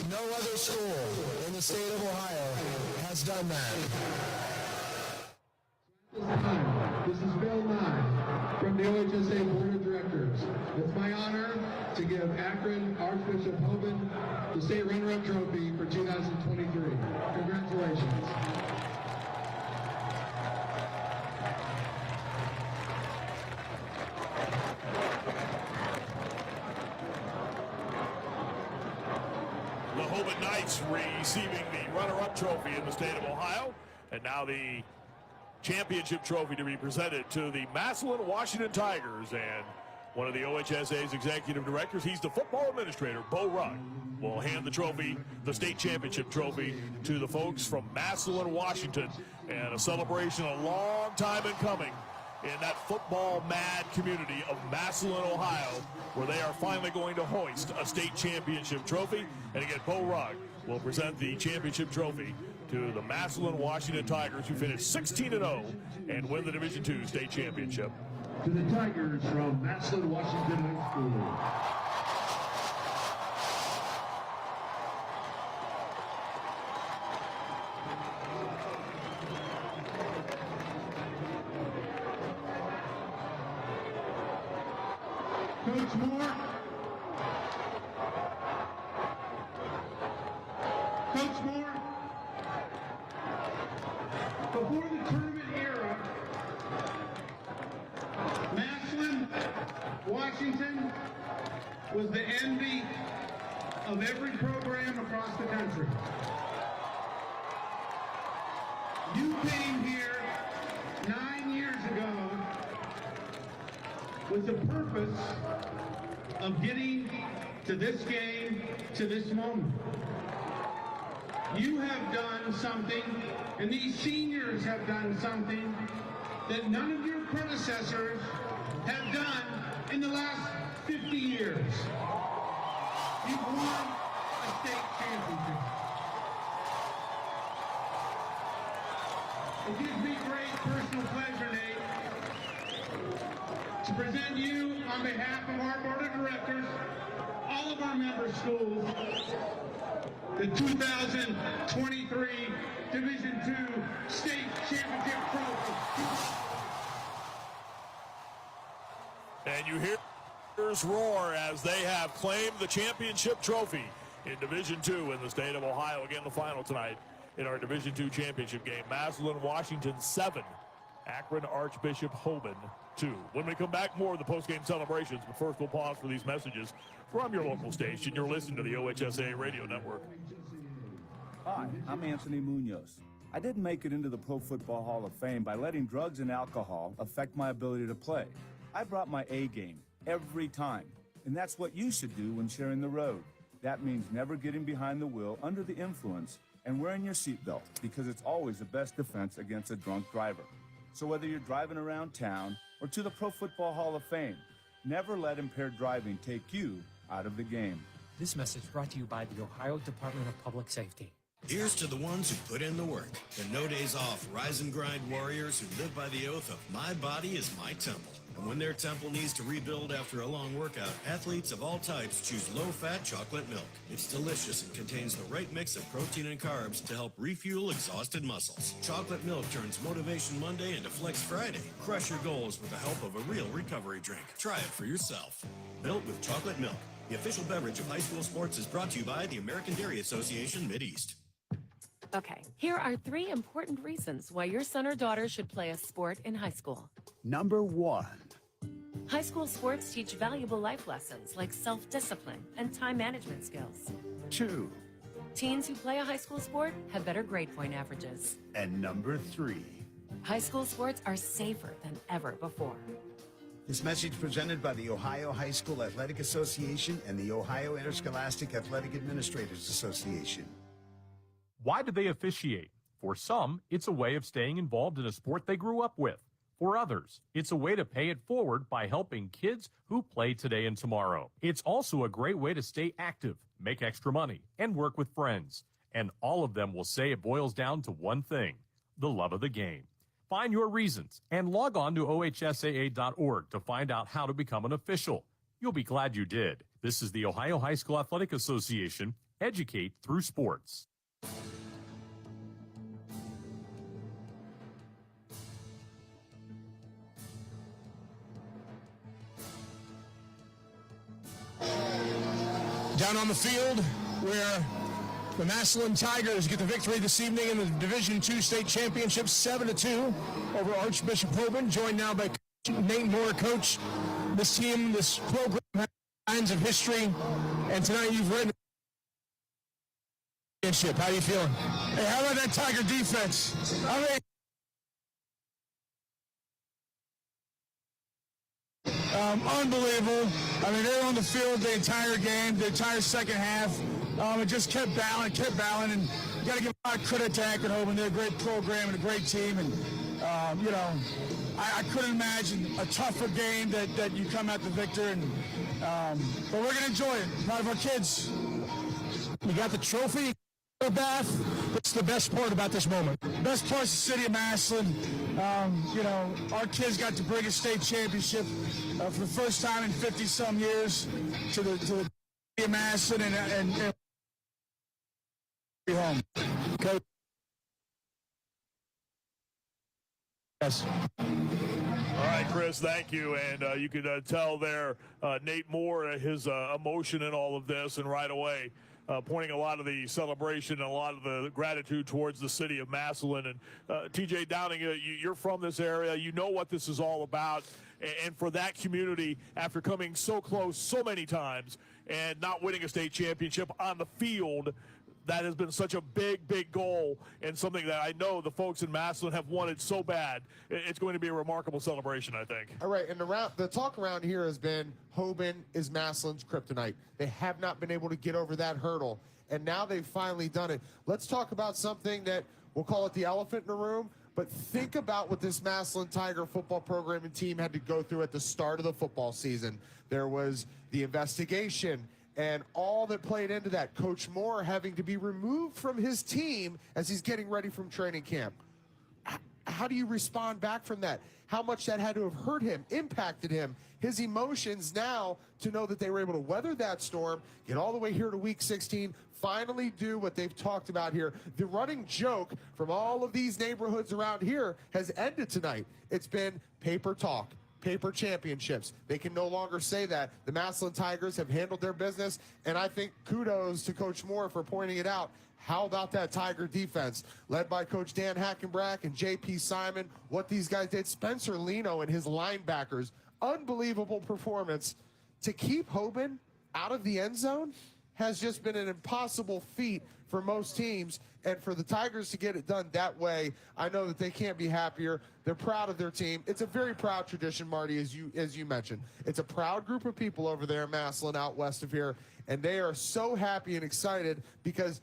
no other school in the state of Ohio has done that.
This is Bill Nye from the OHSAA Board of Directors. It's my honor to give Akron Archbishop Hoban the state runner-up trophy for 2023. Congratulations.
The Hoban Knights receiving the runner-up trophy in the state of Ohio, and now the championship trophy to be presented to the Massillon Washington Tigers. And one of the OHSAA's executive directors, he's the football administrator, Bo Rugg, will hand the trophy, the state championship trophy, to the folks from Massillon, Washington. And a celebration a long time in coming in that football-mad community of Massillon, Ohio, where they are finally going to hoist a state championship trophy. And again, Bo Rugg will present the championship trophy to the Massillon Washington Tigers, who finished 16-0 and win the Division II state championship.
To the Tigers from Massillon, Washington High School. Coach Moore. Coach Moore. Before the tournament era, Massillon Washington was the envy of every program across the country. You came here 9 years ago with the purpose of getting to this game, to this moment. You have done something, and these seniors have done something that none of your predecessors have done in the last 50 years. You've won a state championship. It gives me great personal pleasure, Nate, to present you on behalf of our board of directors, all of our member schools, the 2023 Division II State Championship Trophy.
And you hear roar as they have claimed the championship trophy in Division II in the state of Ohio. Again, the final tonight in our Division II championship game. Massillon, Washington 7, Akron, Archbishop, Hoban 2. When we come back, more of the post-game celebrations, but first we'll pause for these messages from your local station. You're listening to the OHSAA Radio Network.
Hi, I'm Anthony Munoz. I didn't make it into the Pro Football Hall of Fame by letting drugs and alcohol affect my ability to play. I brought my A game every time, and that's what you should do when sharing the road. That means never getting behind the wheel under the influence and wearing your seatbelt, because it's always the best defense against a drunk driver. So whether you're driving around town or to the Pro Football Hall of Fame, never let impaired driving take you out of the game.
This message brought to you by the Ohio Department of Public Safety.
Here's to the ones who put in the work, the no days off rise and grind warriors who live by the oath of my body is my temple. And when their temple needs to rebuild after a long workout, athletes of all types choose low-fat chocolate milk. It's delicious and contains the right mix of protein and carbs to help refuel exhausted muscles. Chocolate milk turns Motivation Monday into Flex Friday. Crush your goals with the help of a real recovery drink. Try it for yourself. Built with chocolate milk. The official beverage of high school sports is brought to you by the American Dairy Association Mideast.
Okay, here are 3 important reasons why your son or daughter should play a sport in high school.
Number 1.
High school sports teach valuable life lessons like self-discipline and time management skills.
2.
Teens who play a high school sport have better grade point averages.
And number 3.
High school sports are safer than ever before.
This message presented by the Ohio High School Athletic Association and the Ohio Interscholastic Athletic Administrators Association.
Why do they officiate? For some, it's a way of staying involved in a sport they grew up with. For others, it's a way to pay it forward by helping kids who play today and tomorrow. It's also a great way to stay active, make extra money, and work with friends. And all of them will say it boils down to one thing: the love of the game. Find your reasons and log on to OHSAA.org to find out how to become an official. You'll be glad you did. This is the Ohio High School Athletic Association. Educate through sports.
Down on the field where the Massillon Tigers get the victory this evening in the Division II State Championship, 7-2 over Archbishop Hoban, joined now by Nate Moore. Coach, this team, this program has kinds of history, and tonight you've written the championship. How are you feeling? Hey, how about that Tiger defense? I mean, unbelievable. I mean, they were on the field the entire game, the entire second half. It just kept battling, and you got to give a lot of credit to Akron Hoban. They're a great program and a great team, and you know, I couldn't imagine a tougher game that you come out the victor, and but we're gonna enjoy it. Proud of our kids. We got the trophy. Bath. What's the best part about this moment? Best part is the city of Massillon. You know, our kids got to bring a state championship for the first time in 50-some years to the city of Massillon and home. Okay. Yes.
All right, Chris, thank you. And you could tell there, Nate Moore, his emotion in all of this, and right away, pointing a lot of the celebration and a lot of the gratitude towards the city of Massillon. And TJ Downing, you're from this area. You know what this is all about. and for that community, after coming so close so many times and not winning a state championship on the field, that has been such a big, big goal and something that I know the folks in Massillon have wanted so bad. It's going to be a remarkable celebration, I think.
All right, and the talk around here has been Hoban is Massillon's kryptonite. They have not been able to get over that hurdle, and now they've finally done it. Let's talk about something that we'll call it the elephant in the room, but think about what this Massillon Tiger football program and team had to go through at the start of the football season. There was the investigation and all that played into that. Coach Moore having to be removed from his team as he's getting ready from training camp. How do you respond back from that? How much that had to have hurt him, impacted him, his emotions now to know that they were able to weather that storm, get all the way here to week 16, finally do what they've talked about here. The running joke from all of these neighborhoods around here has ended tonight. It's been paper talk, paper championships. They can no longer say that. The Massillon Tigers have handled their business, and I think kudos to Coach Moore for pointing it out. How about that Tiger defense, led by Coach Dan Hackenbrack and J.P. Simon, what these guys did. Spencer Lino and his linebackers, unbelievable performance. To keep Hoban out of the end zone has just been an impossible feat for most teams, and for the Tigers to get it done that way, I know that they can't be happier. They're proud of their team. It's a very proud tradition, Marty, as you mentioned. It's a proud group of people over there in Massillon out west of here, and they are so happy and excited because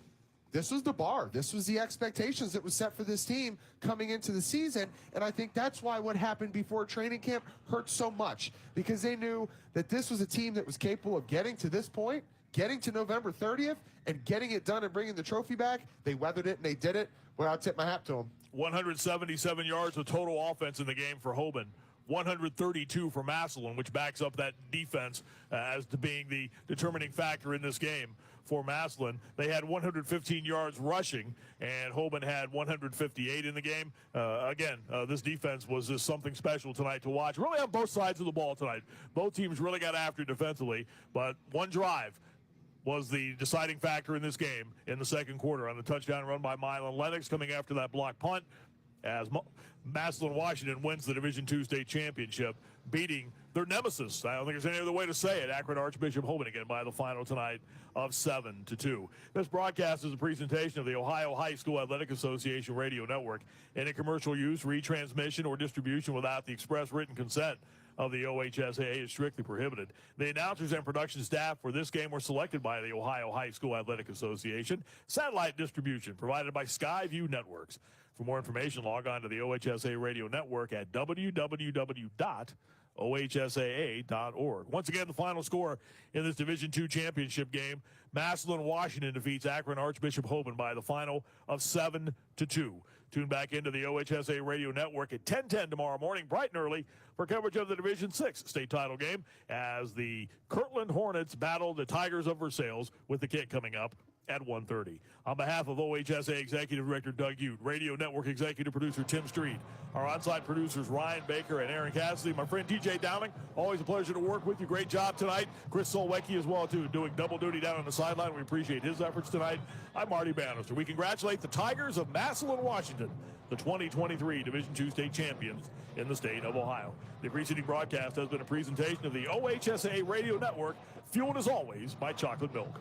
this was the bar. This was the expectations that was set for this team coming into the season, and I think that's why what happened before training camp hurt so much, because they knew that this was a team that was capable of getting to this point, getting to November 30th, and getting it done and bringing the trophy back. They weathered it, and they did it. Well, I'll tip my hat to them.
177 yards of total offense in the game for Hoban. 132 for Massillon, which backs up that defense as to being the determining factor in this game for Massillon. They had 115 yards rushing, and Hoban had 158 in the game. Again, this defense was just something special tonight to watch. Really on both sides of the ball tonight. Both teams really got after it defensively, but one drive was the deciding factor in this game in the second quarter on the touchdown run by Mylon Lennox coming after that block punt as Massillon Washington wins the Division II state championship, beating their nemesis. I don't think there's any other way to say it. Akron Archbishop Hoban again by the final tonight of 7-2. This broadcast is a presentation of the Ohio High School Athletic Association Radio Network. Any commercial use, retransmission, or distribution without the express written consent of the OHSAA is strictly prohibited. The announcers and production staff for this game were selected by the Ohio High School Athletic Association. Satellite distribution provided by Skyview Networks. For more information, log on to the OHSAA Radio Network at www.ohsaa.org. Once again, the final score in this Division II championship game, Massillon Washington defeats Akron Archbishop Hoban by the final of 7-2. Tune back into the OHSAA Radio Network at 10:10 tomorrow morning, bright and early, for coverage of the Division VI state title game as the Kirtland Hornets battle the Tigers of Versailles, with the kick coming up at 1:30. On behalf of OHSAA Executive Director Doug Ute, Radio Network Executive Producer Tim Street, our on-site producers Ryan Baker and Aaron Cassidy, my friend TJ Downing, always a pleasure to work with you. Great job tonight. Chris Solwecki as well, too, doing double duty down on the sideline. We appreciate his efforts tonight. I'm Marty Bannister. We congratulate the Tigers of Massillon, Washington, the 2023 Division II state champions in the state of Ohio. The preceding broadcast has been a presentation of the OHSAA Radio Network, fueled as always by chocolate milk.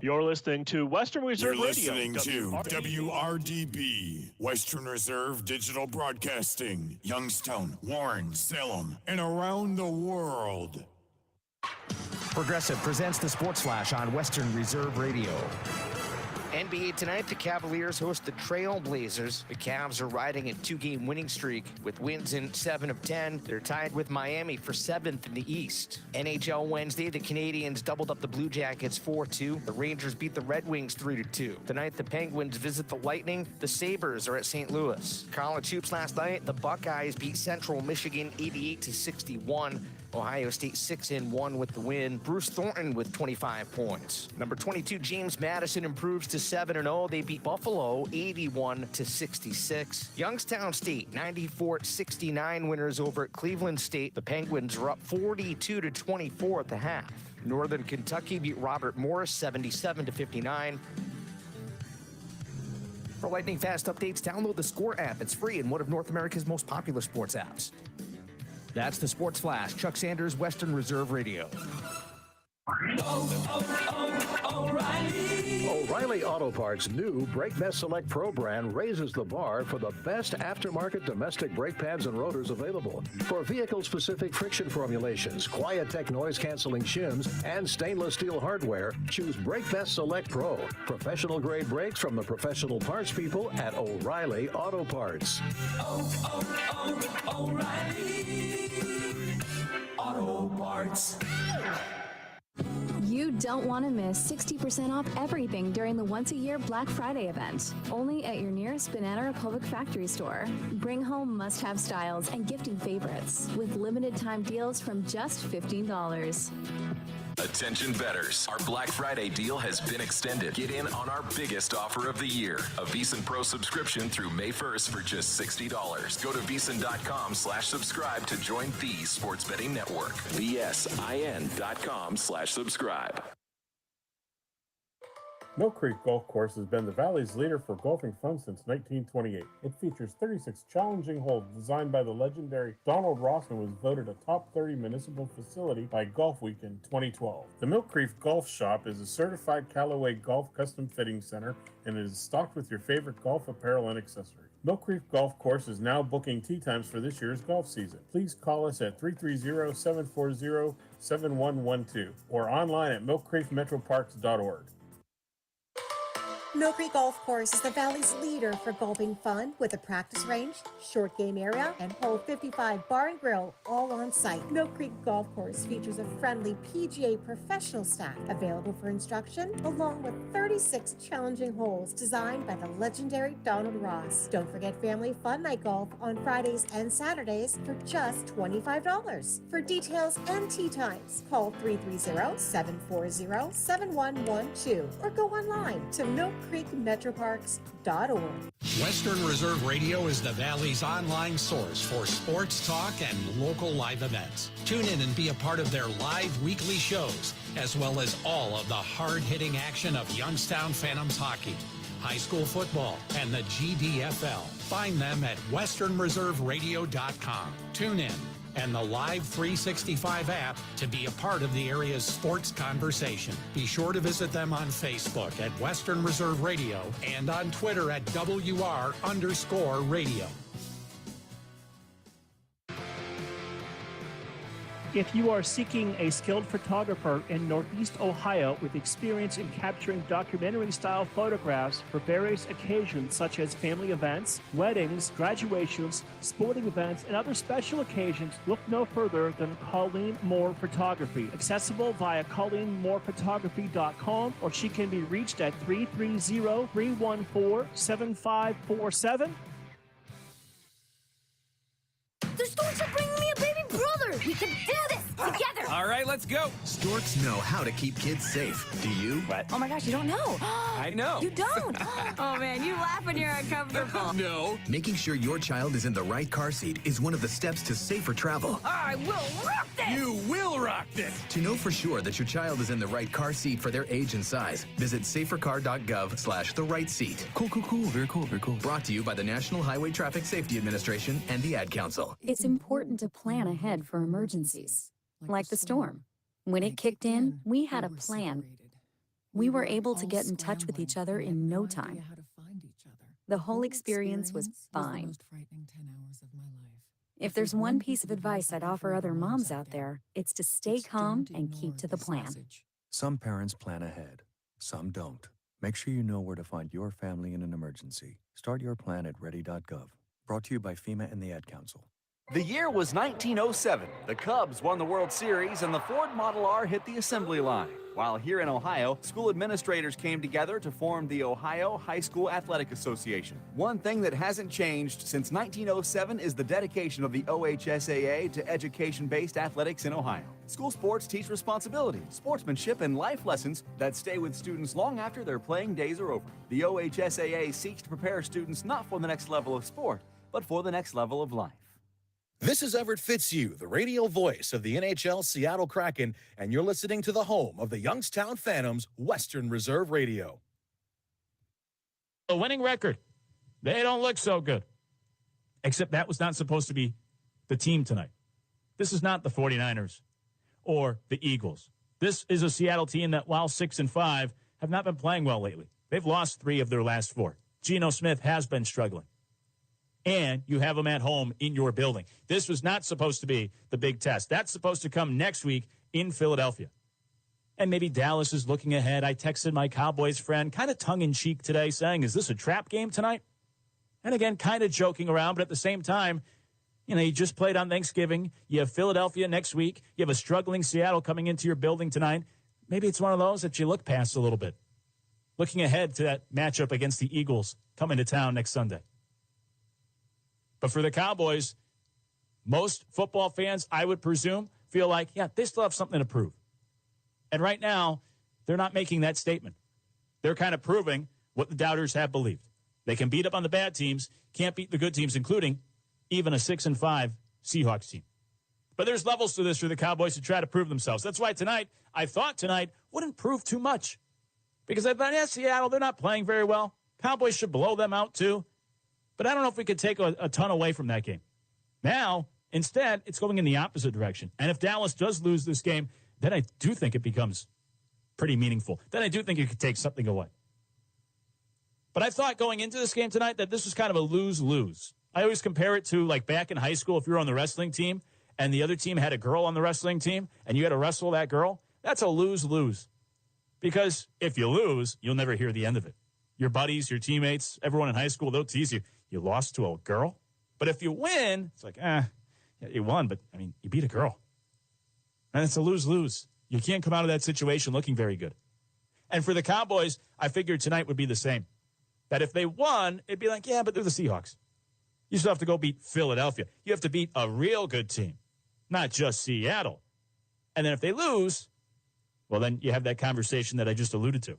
You're listening to Western Reserve
You're
Radio.
listening to WRDB, Western Reserve Digital Broadcasting, Youngstown, Warren, Salem, and around the world.
Progressive presents the Sports Flash on Western Reserve Radio.
NBA tonight, the Cavaliers host the Trail Blazers. The Cavs are riding a 2-game winning streak with wins in 7 of 10. They're tied with Miami for 7th in the East. NHL Wednesday, the Canadiens doubled up the Blue Jackets 4-2. The Rangers beat the Red Wings 3-2. Tonight, the Penguins visit the Lightning. The Sabres are at St. Louis. College hoops last night, the Buckeyes beat Central Michigan 88-61. Ohio State 6-1 with the win. Bruce Thornton with 25 points. Number 22, James Madison improves to 7-0. They beat Buffalo 81-66. Youngstown State 94-69 winners over at Cleveland State. The Penguins are up 42-24 at the half. Northern Kentucky beat Robert Morris 77-59. For lightning fast updates, download the Score app. It's free and one of North America's most popular sports apps. That's the Sports Flash. Chuck Sanders, Western Reserve Radio.
O'Reilly Auto Parts' new Brake Best Select Pro brand raises the bar for the best aftermarket domestic brake pads and rotors available. For vehicle-specific friction formulations, Quiet-Tech noise-canceling shims, and stainless steel hardware, choose Brake Best Select Pro. Professional-grade brakes from the professional parts people at O'Reilly Auto Parts.
O'Reilly Auto Parts.
You don't want to miss 60% off everything during the once-a-year Black Friday event. Only at your nearest Banana Republic factory store. Bring home must-have styles and gifting favorites with limited-time deals from just $15.
Attention bettors. Our Black Friday deal has been extended. Get in on our biggest offer of the year. A VEASAN Pro subscription through May 1st for just $60. Go to VEASAN.com/subscribe to join the sports betting network. VSIN.com/subscribe.
Mill Creek Golf Course has been the Valley's leader for golfing fun since 1928. It features 36 challenging holes designed by the legendary Donald Ross and was voted a top 30 municipal facility by Golf Week in 2012. The Mill Creek Golf Shop is a certified Callaway Golf custom fitting center and is stocked with your favorite golf apparel and accessories. Mill Creek Golf Course is now booking tee times for this year's golf season. Please call us at 330-740-7112 or online at millcreekmetroparks.org.
Mill Creek Golf Course is the Valley's leader for golfing fun with a practice range, short game area, and hole 55 bar and grill all on site. Mill Creek Golf Course features a friendly PGA professional staff available for instruction, along with 36 challenging holes designed by the legendary Donald Ross. Don't forget family fun night golf on Fridays and Saturdays for just $25. For details and tee times, call 330-740-7112 or go online to millcreekmetroparks.org.
Western Reserve Radio is the Valley's online source for sports talk and local live events. Tune in and be a part of their live weekly shows, as well as all of the hard-hitting action of Youngstown Phantoms hockey, high school football, and the GDFL. Find them at westernreserveradio.com. Tune in and the Live 365 app to be a part of the area's sports conversation. Be sure to visit them on Facebook at Western Reserve Radio and on Twitter at WR_radio.
If you are seeking a skilled photographer in Northeast Ohio with experience in capturing documentary-style photographs for various occasions such as family events, weddings, graduations, sporting events, and other special occasions, look no further than Colleen Moore Photography. Accessible via ColleenMoorePhotography.com, or she can be reached at 330-314-7547.
The Storks are bringing me a baby brother! We can do this together!
All right, let's go.
Storks know how to keep kids safe. Do you?
What?
Oh my gosh, you don't know.
I know.
You don't? Oh man, you laugh when you're uncomfortable.
No. Making sure your child is in the right car seat is one of the steps to safer travel.
I will rock this!
You will rock this! To know for sure that your child is in the right car seat for their age and size, visit safercar.gov/the right seat. Cool. Very cool. Brought to you by the National Highway Traffic Safety Administration and the Ad Council.
It's important to plan ahead for emergencies, like the storm. When it kicked in, we had a plan.
We were able to get in touch with each other in no time. The whole experience was fine. If there's one piece of advice I'd offer other moms out there, it's to stay calm and keep to the plan.
Some parents plan ahead, some don't. Make sure you know where to find your family in an emergency. Start your plan at ready.gov. Brought to you by FEMA and the Ad Council.
The year was 1907. The Cubs won the World Series and the Ford Model R hit the assembly line. While here in Ohio, school administrators came together to form the Ohio High School Athletic Association. One thing that hasn't changed since 1907 is the dedication of the OHSAA to education-based athletics in Ohio. School sports teach responsibility, sportsmanship, and life lessons that stay with students long after their playing days are over. The OHSAA seeks to prepare students not for the next level of sport, but for the next level of life.
This is Everett Fitzhugh, the radio voice of the NHL Seattle Kraken, and you're listening to the home of the Youngstown Phantoms, Western Reserve Radio.
A winning record. They don't look so good. Except that was not supposed to be the team tonight. This is not the 49ers or the Eagles. This is a Seattle team that, while 6-5, have not been playing well lately. They've lost 3 of their last 4. Geno Smith has been struggling. And you have them at home in your building. This was not supposed to be the big test. That's supposed to come next week in Philadelphia. And maybe Dallas is looking ahead. I texted my Cowboys friend, kind of tongue-in-cheek today, saying, is this a trap game tonight? And again, kind of joking around, but at the same time, you just played on Thanksgiving. You have Philadelphia next week. You have a struggling Seattle coming into your building tonight. Maybe it's one of those that you look past a little bit. Looking ahead to that matchup against the Eagles coming to town next Sunday. But for the Cowboys, most football fans, I would presume, feel like, yeah, they still have something to prove. And right now, they're not making that statement. They're kind of proving what the doubters have believed. They can beat up on the bad teams, can't beat the good teams, including even a 6-5 Seahawks team. But there's levels to this for the Cowboys to try to prove themselves. That's why I thought tonight wouldn't prove too much. Because I thought, yeah, Seattle, they're not playing very well. Cowboys should blow them out too. But I don't know if we could take a ton away from that game. Now, instead, it's going in the opposite direction. And if Dallas does lose this game, then I do think it becomes pretty meaningful. Then I do think you could take something away. But I thought going into this game tonight that this was kind of a lose-lose. I always compare it to like back in high school if you were on the wrestling team and the other team had a girl on the wrestling team and you had to wrestle that girl. That's a lose-lose. Because if you lose, you'll never hear the end of it. Your buddies, your teammates, everyone in high school, they'll tease you. You lost to a girl? But if you win, it's like, yeah, you won, but, you beat a girl. And it's a lose-lose. You can't come out of that situation looking very good. And for the Cowboys, I figured tonight would be the same. That if they won, it'd be like, yeah, but they're the Seahawks. You still have to go beat Philadelphia. You have to beat a real good team, not just Seattle. And then if they lose, well, then you have that conversation that I just alluded to.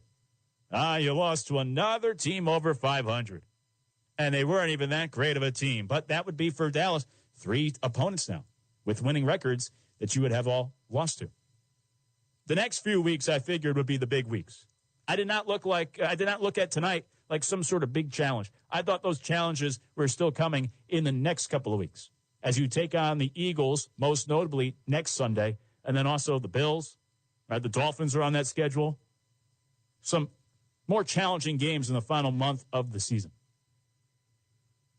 You lost to another team over 500. And they weren't even that great of a team. But that would be for Dallas 3 opponents now with winning records that you would have all lost to. The next few weeks, I figured, would be the big weeks. I did not look at tonight like some sort of big challenge. I thought those challenges were still coming in the next couple of weeks as you take on the Eagles, most notably next Sunday, and then also the Bills. Right? The Dolphins are on that schedule. Some more challenging games in the final month of the season.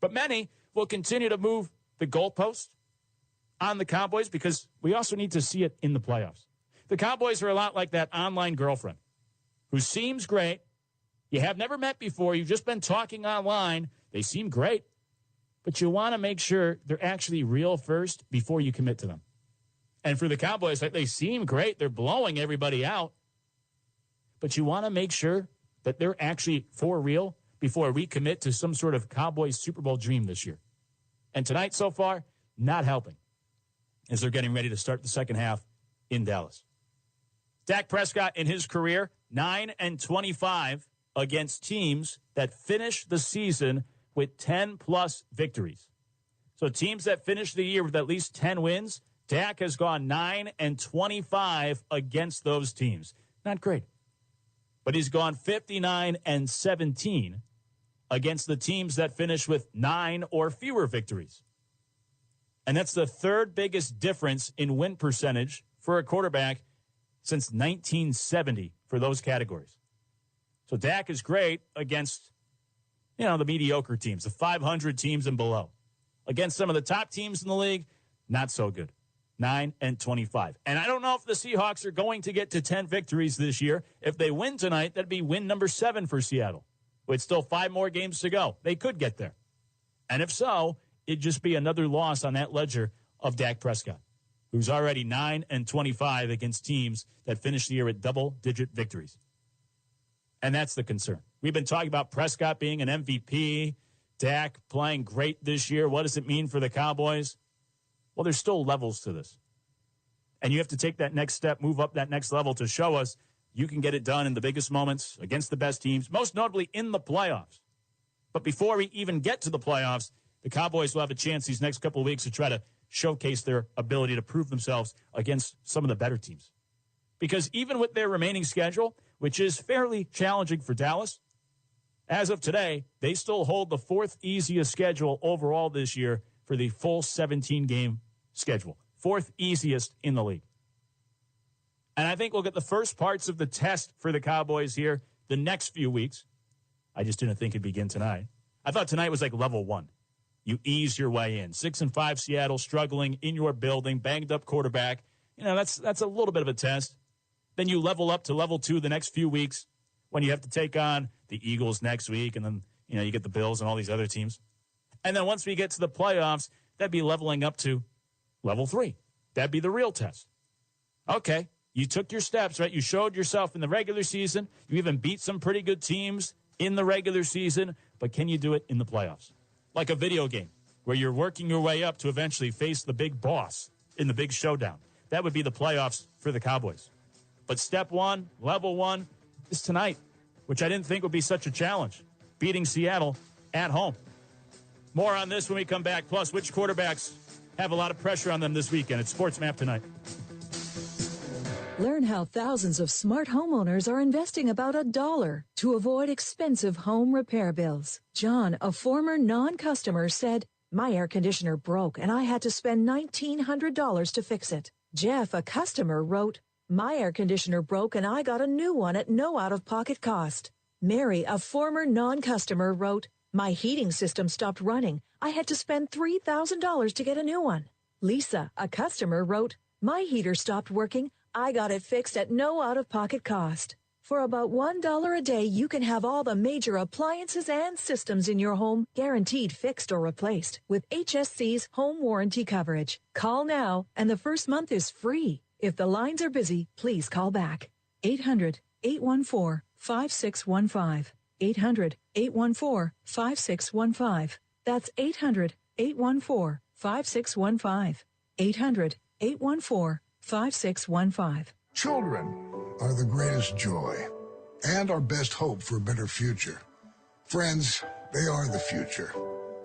But many will continue to move the goalpost on the Cowboys because we also need to see it in the playoffs. The Cowboys are a lot like that online girlfriend who seems great. You have never met before. You've just been talking online. They seem great. But you want to make sure they're actually real first before you commit to them. And for the Cowboys, they seem great. They're blowing everybody out. But you want to make sure that they're actually for real before we commit to some sort of Cowboys Super Bowl dream this year. And tonight, so far, not helping as they're getting ready to start the second half in Dallas. Dak Prescott in his career, 9-25 against teams that finish the season with 10-plus victories. So teams that finish the year with at least 10 wins, Dak has gone 9-25 against those teams. Not great. But he's gone 59-17 against the teams that finish with 9 or fewer victories. And that's the third biggest difference in win percentage for a quarterback since 1970 for those categories. So Dak is great against, the mediocre teams, the 500 teams and below. Against some of the top teams in the league, not so good. 9-25. And I don't know if the Seahawks are going to get to 10 victories this year. If they win tonight, that'd be win number 7 for Seattle. With still 5 more games to go. They could get there. And if so, it'd just be another loss on that ledger of Dak Prescott, who's already 9-25 against teams that finish the year at double-digit victories. And that's the concern. We've been talking about Prescott being an MVP, Dak playing great this year. What does it mean for the Cowboys? Well, there's still levels to this. And you have to take that next step, move up that next level to show us you can get it done in the biggest moments against the best teams, most notably in the playoffs. But before we even get to the playoffs, the Cowboys will have a chance these next couple of weeks to try to showcase their ability to prove themselves against some of the better teams. Because even with their remaining schedule, which is fairly challenging for Dallas, as of today, they still hold the 4th easiest schedule overall this year for the full 17-game schedule. 4th easiest in the league. And I think we'll get the first parts of the test for the Cowboys here the next few weeks. I just didn't think it'd begin tonight. I thought tonight was like level 1. You ease your way in. 6-5 Seattle, struggling in your building, banged up quarterback. That's a little bit of a test. Then you level up to level 2 the next few weeks when you have to take on the Eagles next week, and then you get the Bills and all these other teams. And then once we get to the playoffs, that'd be leveling up to level 3. That'd be the real test. Okay, you took your steps, right? You showed yourself in the regular season. You even beat some pretty good teams in the regular season, but can you do it in the playoffs? Like a video game where you're working your way up to eventually face the big boss in the big showdown. That would be the playoffs for the Cowboys. But step 1, level 1, is tonight, which I didn't think would be such a challenge, beating Seattle at home. More on this when we come back, plus which quarterbacks have a lot of pressure on them this weekend. It's Sports Map tonight.
Learn how thousands of smart homeowners are investing about $1 to avoid expensive home repair bills. John, a former non-customer, said, "My air conditioner broke and I had to spend $1,900 to fix it." Jeff, a customer, wrote, "My air conditioner broke and I got a new one at no out-of-pocket cost." Mary, a former non-customer, wrote, "My heating system stopped running. I had to spend $3,000 to get a new one." Lisa, a customer, wrote, "My heater stopped working. I got it fixed at no out-of-pocket cost." For about $1 a day, you can have all the major appliances and systems in your home guaranteed fixed or replaced with HSC's home warranty coverage. Call now, and the first month is free. If the lines are busy, please call back. 800-814-5615. 800-814-5615. That's 800-814-5615. 800-814-5615.
Children are the greatest joy and our best hope for a better future. Friends, they are the future.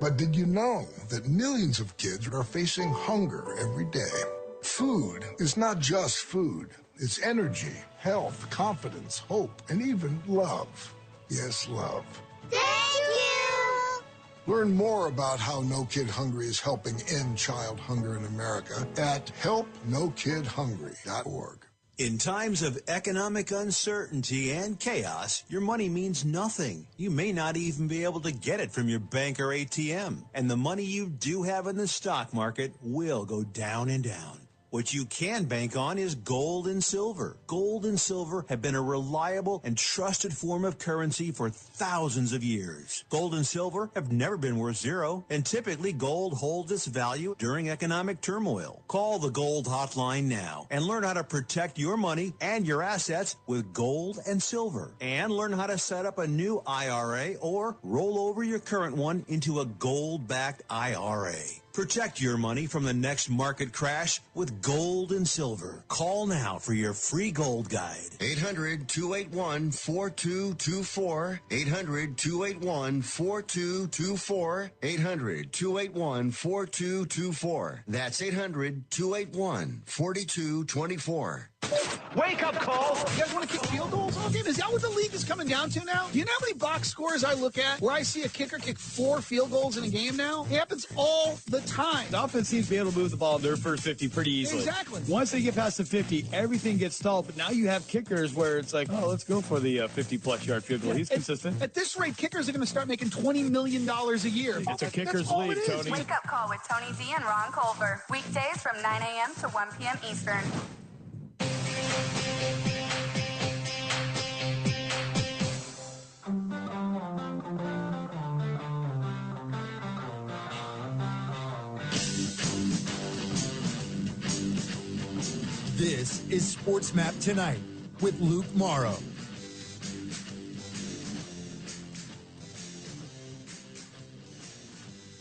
But did you know that millions of kids are facing hunger every day? Food is not just food. It's energy, health, confidence, hope, and even love. Yes, love.
Thank you!
Learn more about how No Kid Hungry is helping end child hunger in America at helpnokidhungry.org.
In times of economic uncertainty and chaos, your money means nothing. You may not even be able to get it from your bank or ATM. And the money you do have in the stock market will go down and down. What you can bank on is gold and silver. Gold and silver have been a reliable and trusted form of currency for thousands of years. Gold and silver have never been worth zero, and typically gold holds its value during economic turmoil. Call the Gold Hotline now and learn how to protect your money and your assets with gold and silver. And learn how to set up a new IRA or roll over your current one into a gold-backed IRA. Protect your money from the next market crash with gold and silver. Call now for your free gold guide.
800-281-4224. 800-281-4224. 800-281-4224. That's 800-281-4224.
Wake up, Cole! You guys want to kick field goals? Okay, is that what the league is coming down to now? Do you know how many box scores I look at where I see a kicker kick 4 field goals in a game now? It happens all the time.
The offense seems to be able to move the ball their first 50 pretty easily.
Exactly.
Once they get past the 50, everything gets stalled. But now you have kickers where it's like, oh, let's go for the 50-plus yard field goal. He's consistent.
At this rate, kickers are going to start making $20 million a year.
It's a kicker's league, Tony.
Wake up call with Tony Z and Ron Culver. Weekdays from 9 a.m. to 1 p.m. Eastern.
This is Sports Map Tonight with Luke Morrow.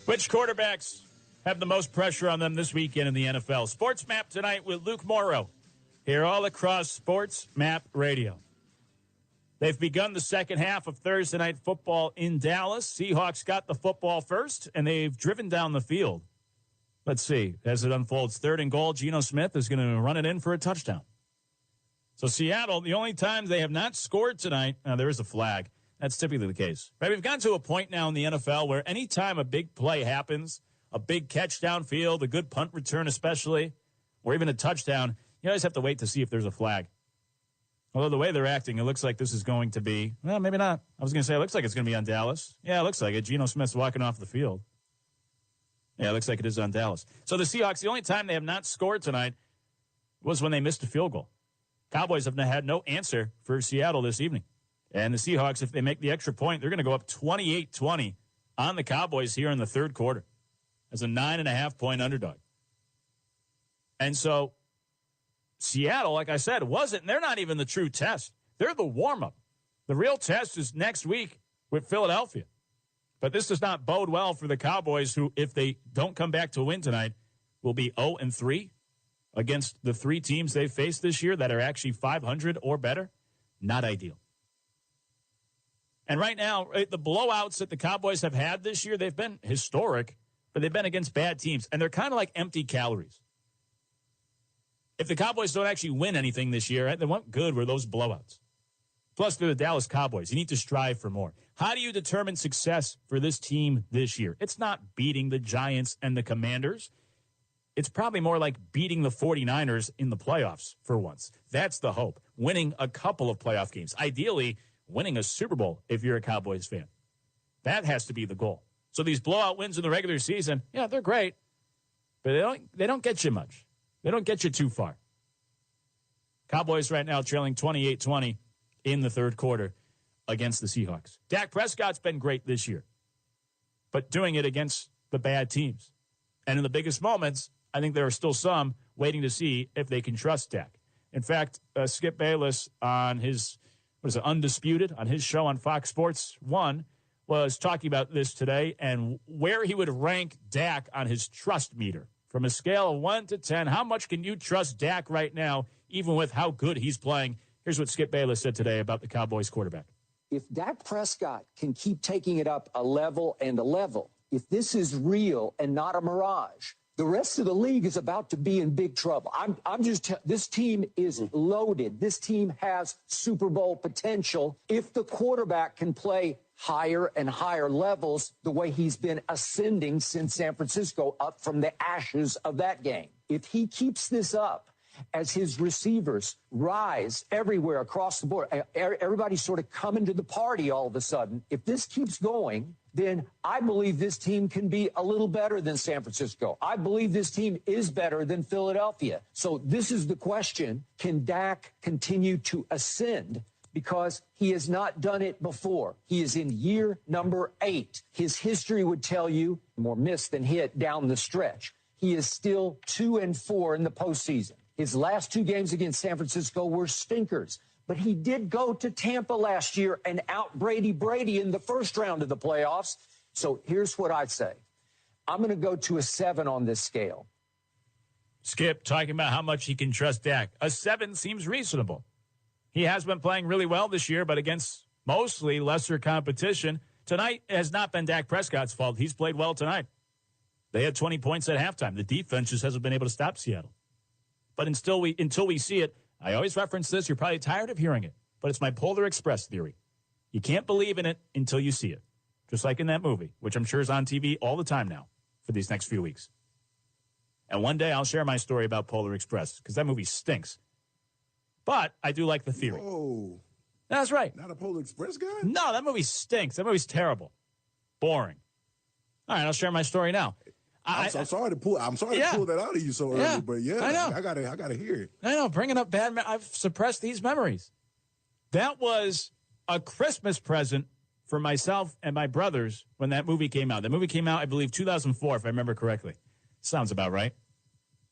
Which quarterbacks have the most pressure on them this weekend in the NFL? Sports Map Tonight with Luke Morrow, here all across Sports Map Radio. They've begun the second half of Thursday Night Football in Dallas. Seahawks got the football first, and they've driven down the field. Let's see, as it unfolds. 3rd and goal, Geno Smith is going to run it in for a touchdown. So Seattle, the only time they have not scored tonight, there is a flag. That's typically the case. Right, we've gotten to a point now in the NFL where any time a big play happens, a big catch downfield, a good punt return especially, or even a touchdown, you always have to wait to see if there's a flag. Although the way they're acting, it looks like this is going to be, well, maybe not. I was going to say it looks like it's going to be on Dallas. Yeah, it looks like it. Geno Smith's walking off the field. Yeah, it looks like it is on Dallas. So the Seahawks, the only time they have not scored tonight was when they missed a field goal. Cowboys have had no answer for Seattle this evening. And the Seahawks, if they make the extra point, they're going to go up 28-20 on the Cowboys here in the third quarter as a 9.5-point underdog. And so Seattle, like I said, they're not even the true test. They're the warm-up. The real test is next week with Philadelphia. But this does not bode well for the Cowboys, who, if they don't come back to win tonight, will be 0-3 against the 3 teams they've faced this year that are actually 500 or better. Not ideal. And right now, the blowouts that the Cowboys have had this year, they've been historic, but they've been against bad teams. And they're kind of like empty calories. If the Cowboys don't actually win anything this year, then what good were those blowouts? Plus, they're the Dallas Cowboys. You need to strive for more. How do you determine success for this team this year? It's not beating the Giants and the Commanders. It's probably more like beating the 49ers in the playoffs for once. That's the hope. Winning a couple of playoff games. Ideally, winning a Super Bowl if you're a Cowboys fan. That has to be the goal. So these blowout wins in the regular season, yeah, they're great, but they don't get you much. They don't get you too far. Cowboys right now trailing 28-20 in the third quarter against the Seahawks. Dak Prescott's been great this year, but doing it against the bad teams. And in the biggest moments, I think there are still some waiting to see if they can trust Dak. In fact, Skip Bayless on his, Undisputed, on his show on Fox Sports 1, was talking about this today and where he would rank Dak on his trust meter. From a scale of 1 to 10, how much can you trust Dak right now, even with how good he's playing? Here's what Skip Bayless said today about the Cowboys quarterback.
If Dak Prescott can keep taking it up a level and a level, if this is real and not a mirage, the rest of the league is about to be in big trouble. This team is loaded. This team has Super Bowl potential if the quarterback can play higher and higher levels the way he's been ascending since San Francisco up from the ashes of that game. If he keeps this up, as his receivers rise everywhere across the board, everybody's sort of coming to the party all of a sudden. If this keeps going, then I believe this team can be a little better than San Francisco. I believe this team is better than Philadelphia. So this is the question. Can Dak continue to ascend? Because he has not done it before. He is in year number 8. His history would tell you more miss than hit down the stretch. He is still 2-4 in the postseason. His last 2 games against San Francisco were stinkers. But he did go to Tampa last year and out Brady in the first round of the playoffs. So here's what I'd say. I'm going to go to a 7 on this scale.
Skip talking about how much he can trust Dak. A 7 seems reasonable. He has been playing really well this year, but against mostly lesser competition. Tonight has not been Dak Prescott's fault. He's played well tonight. They had 20 points at halftime. The defense just hasn't been able to stop Seattle. But until we see it, I always reference this. You're probably tired of hearing it, but it's my Polar Express theory. You can't believe in it until you see it. Just like in that movie, which I'm sure is on TV all the time now. for these next few weeks. And one day I'll share my story about Polar Express because that movie stinks. But I do like the theory.
Whoa.
That's right.
Not a Polar Express guy?
No, that movie stinks. That movie's terrible. Boring. All right, I'll share my story now.
I'm sorry to pull that out of you so early, but
I know.
I gotta hear it.
I know, bringing up I've suppressed these memories. That was a Christmas present for myself and my brothers when that movie came out. The movie came out, I believe, 2004, if I remember correctly. Sounds about right.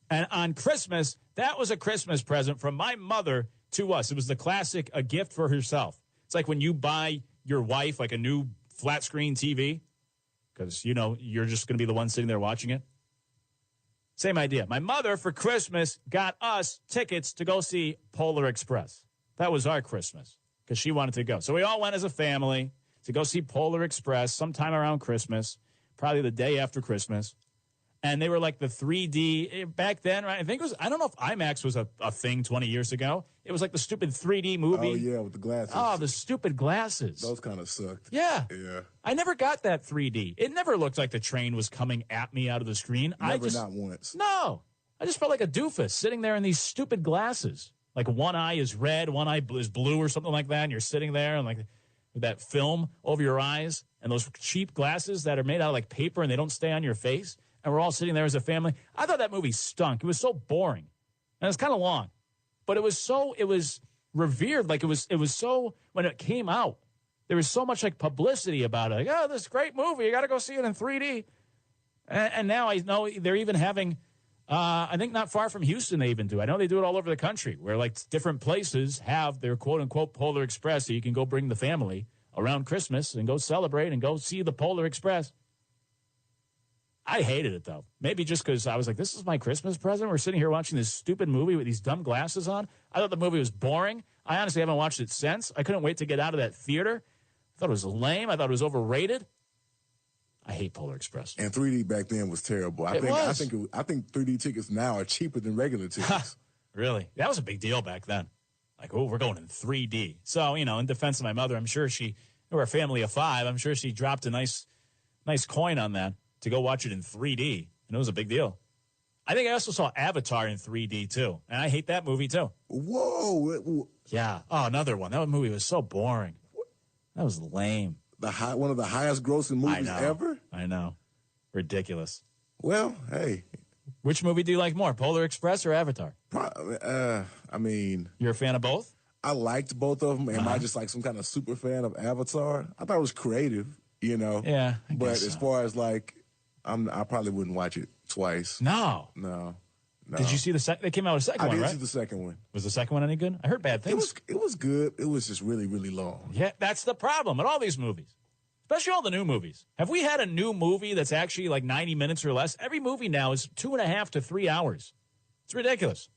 And on Christmas, that was a Christmas present from my mother to us. It was the classic, a gift for herself. It's like when you buy your wife like a new flat screen TV, because, you know, you're just going to be the one sitting there watching it. Same idea. My mother, for Christmas, got us tickets to go see Polar Express. That was our Christmas, because she wanted to go. So we all went as a family to go see Polar Express sometime around Christmas, probably the day after Christmas. And they were like the 3D back then, right? I think it was, I don't know if IMAX was a thing 20 years ago. It was like the stupid 3D movie.
Oh, yeah, with the glasses.
Oh, the stupid glasses.
Those kind of sucked.
Yeah.
Yeah.
I never got that 3D. It never looked like the train was coming at me out of the screen.
Not once.
No. I just felt like a doofus sitting there in these stupid glasses. Like one eye is red, one eye is blue or something like that, and you're sitting there and like with that film over your eyes and those cheap glasses that are made out of like paper and they don't stay on your face. And we're all sitting there as a family. I thought that movie stunk. It was so boring. And it's kind of long. But it was revered. Like it was so, when it came out, there was so much like publicity about it. Like, oh, this great movie. You got to go see it in 3D. And now I know they're even having, I think not far from Houston they even do. I know they do it all over the country where like different places have their quote unquote Polar Express so you can go bring the family around Christmas and go celebrate and go see the Polar Express. I hated it, though. Maybe just because I was like, this is my Christmas present. We're sitting here watching this stupid movie with these dumb glasses on. I thought the movie was boring. I honestly haven't watched it since. I couldn't wait to get out of that theater. I thought it was lame. I thought it was overrated. I hate Polar Express.
And 3D back then was terrible. I think 3D tickets now are cheaper than regular tickets.
Really? That was a big deal back then. Like, oh, we're going in 3D. So, you know, in defense of my mother, I'm sure we're a family of 5. I'm sure she dropped a nice coin on that to go watch it in 3D, and it was a big deal. I think I also saw Avatar in 3D, too, and I hate that movie, too.
Whoa.
Yeah. Oh, another one. That movie was so boring. That was lame.
One of the highest grossing movies ever?
I know. Ridiculous.
Well, hey.
Which movie do you like more, Polar Express or Avatar?
I mean.
You're a fan of both?
I liked both of them. Am I just like some kind of super fan of Avatar? I thought it was creative, you know?
Yeah.
But as far as like, I probably wouldn't watch it twice.
No. Did you see the second? They came out with a second one, right?
I did see the second one.
Was the second one any good? I heard bad things.
It was good. It was just really, really long.
Yeah, that's the problem with all these movies, especially all the new movies. Have we had a new movie that's actually like 90 minutes or less? Every movie now is 2.5 to 3 hours. It's ridiculous.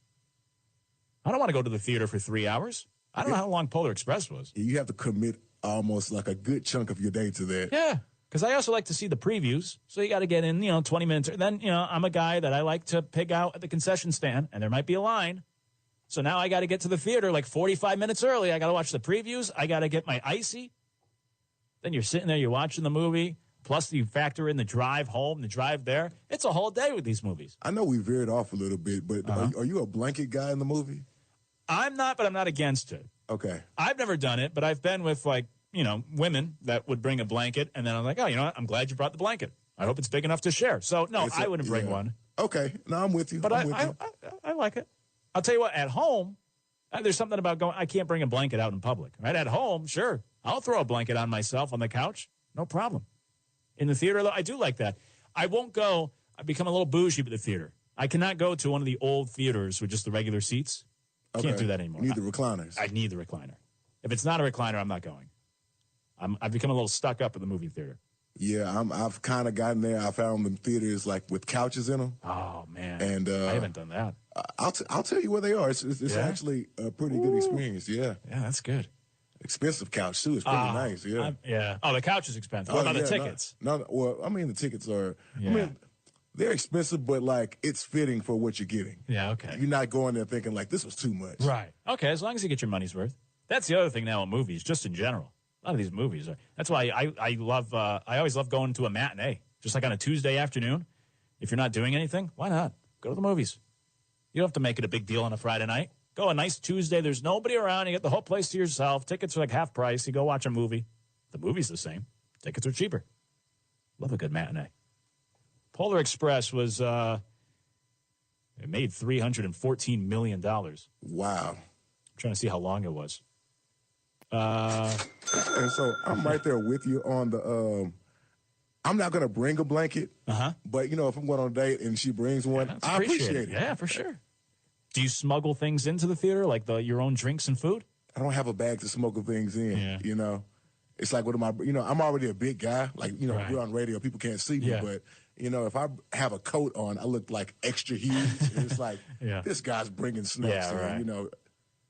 I don't want to go to the theater for 3 hours. I don't know how long Polar Express was.
You have to commit almost like a good chunk of your day to that.
Yeah. Because I also like to see the previews, so you got to get in, 20 minutes. Then, I'm a guy that I like to pig out at the concession stand, and there might be a line. So now I got to get to the theater like 45 minutes early. I got to watch the previews. I got to get my icy. Then you're sitting there, you're watching the movie. Plus, you factor in the drive home, the drive there. It's a whole day with these movies.
I know we veered off a little bit, but are you a blanket guy in the movie?
I'm not, but I'm not against it.
Okay.
I've never done it, but I've been with women that would bring a blanket, and then I'm like, oh, you know what? I'm glad you brought the blanket. I hope it's big enough to share. So, no, I wouldn't bring one.
Okay. No, I'm with you.
But I like it. I'll tell you what, at home, there's something about I can't bring a blanket out in public. Right? At home, sure. I'll throw a blanket on myself on the couch. No problem. In the theater, though, I do like that. I won't go. I become a little bougie with the theater. I cannot go to one of the old theaters with just the regular seats. Can't do that anymore.
You need the recliners.
I need the recliner. If it's not a recliner, I'm not going. I've become a little stuck up at the movie theater.
Yeah, I've kind of gotten there. I found them theaters like with couches in them.
Oh man,
and
I haven't done that.
I'll tell you where they are. It's actually a pretty good experience. Yeah,
that's good.
Expensive couch too. It's pretty nice. Yeah,
yeah. Oh, the couch is expensive. What about the tickets?
No, well, I mean the tickets are. Yeah. I mean, they're expensive, but like it's fitting for what you're getting.
Yeah, okay.
You're not going there thinking like this was too much.
Right. Okay, as long as you get your money's worth. That's the other thing now in movies, just in general. A lot of these movies are. That's why I always love going to a matinee, just like on a Tuesday afternoon. If you're not doing anything, why not? Go to the movies. You don't have to make it a big deal on a Friday night. Go a nice Tuesday. There's nobody around. You get the whole place to yourself. Tickets are like half price. You go watch a movie. The movie's the same. Tickets are cheaper. Love a good matinee. Polar Express was, it made $314 million.
Wow.
I'm trying to see how long it was.
And so I'm right there with you on the, I'm not going to bring a blanket, but, you know, if I'm going on a date and she brings one, I appreciate it.
Yeah, for sure. Do you smuggle things into the theater, like your own drinks and food?
I don't have a bag to smuggle things in, you know. It's like, what am I, you know, I'm already a big guy. Like, you know, we're on radio, people can't see me, but, you know, if I have a coat on, I look like extra huge. And it's like, this guy's bringing snacks in, you know.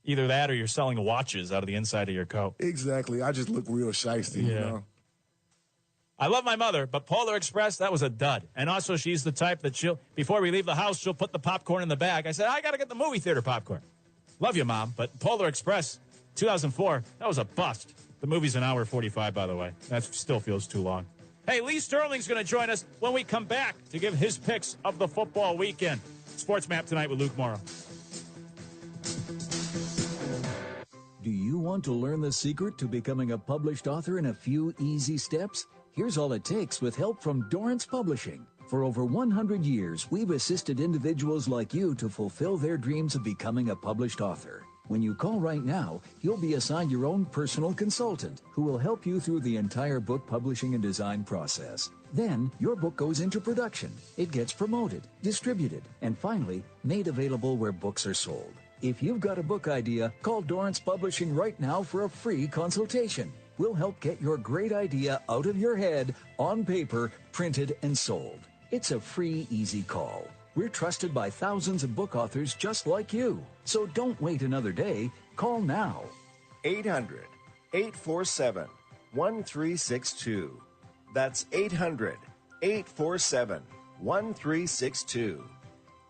Either that or you're selling watches out of the inside of your coat.
Exactly. I just look real shiesty, you know.
I love my mother, but Polar Express, that was a dud. And also, she's the type that before we leave the house, she'll put the popcorn in the bag. I said, I got to get the movie theater popcorn. Love you, Mom, but Polar Express, 2004, that was a bust. The movie's an hour 45, by the way. That still feels too long. Hey, Lee Sterling's going to join us when we come back to give his picks of the football weekend. Sports Map tonight with Luke Morrow.
Do you want to learn the secret to becoming a published author in a few easy steps? Here's all it takes with help from Dorrance Publishing. For over 100 years, we've assisted individuals like you to fulfill their dreams of becoming a published author. When you call right now, you'll be assigned your own personal consultant who will help you through the entire book publishing and design process. Then, your book goes into production. It gets promoted, distributed, and finally, made available where books are sold. If you've got a book idea, call Dorrance Publishing right now for a free consultation. We'll help get your great idea out of your head, on paper, printed, and sold. It's a free, easy call. We're trusted by thousands of book authors just like you. So don't wait another day. Call now.
800-847-1362. That's 800-847-1362.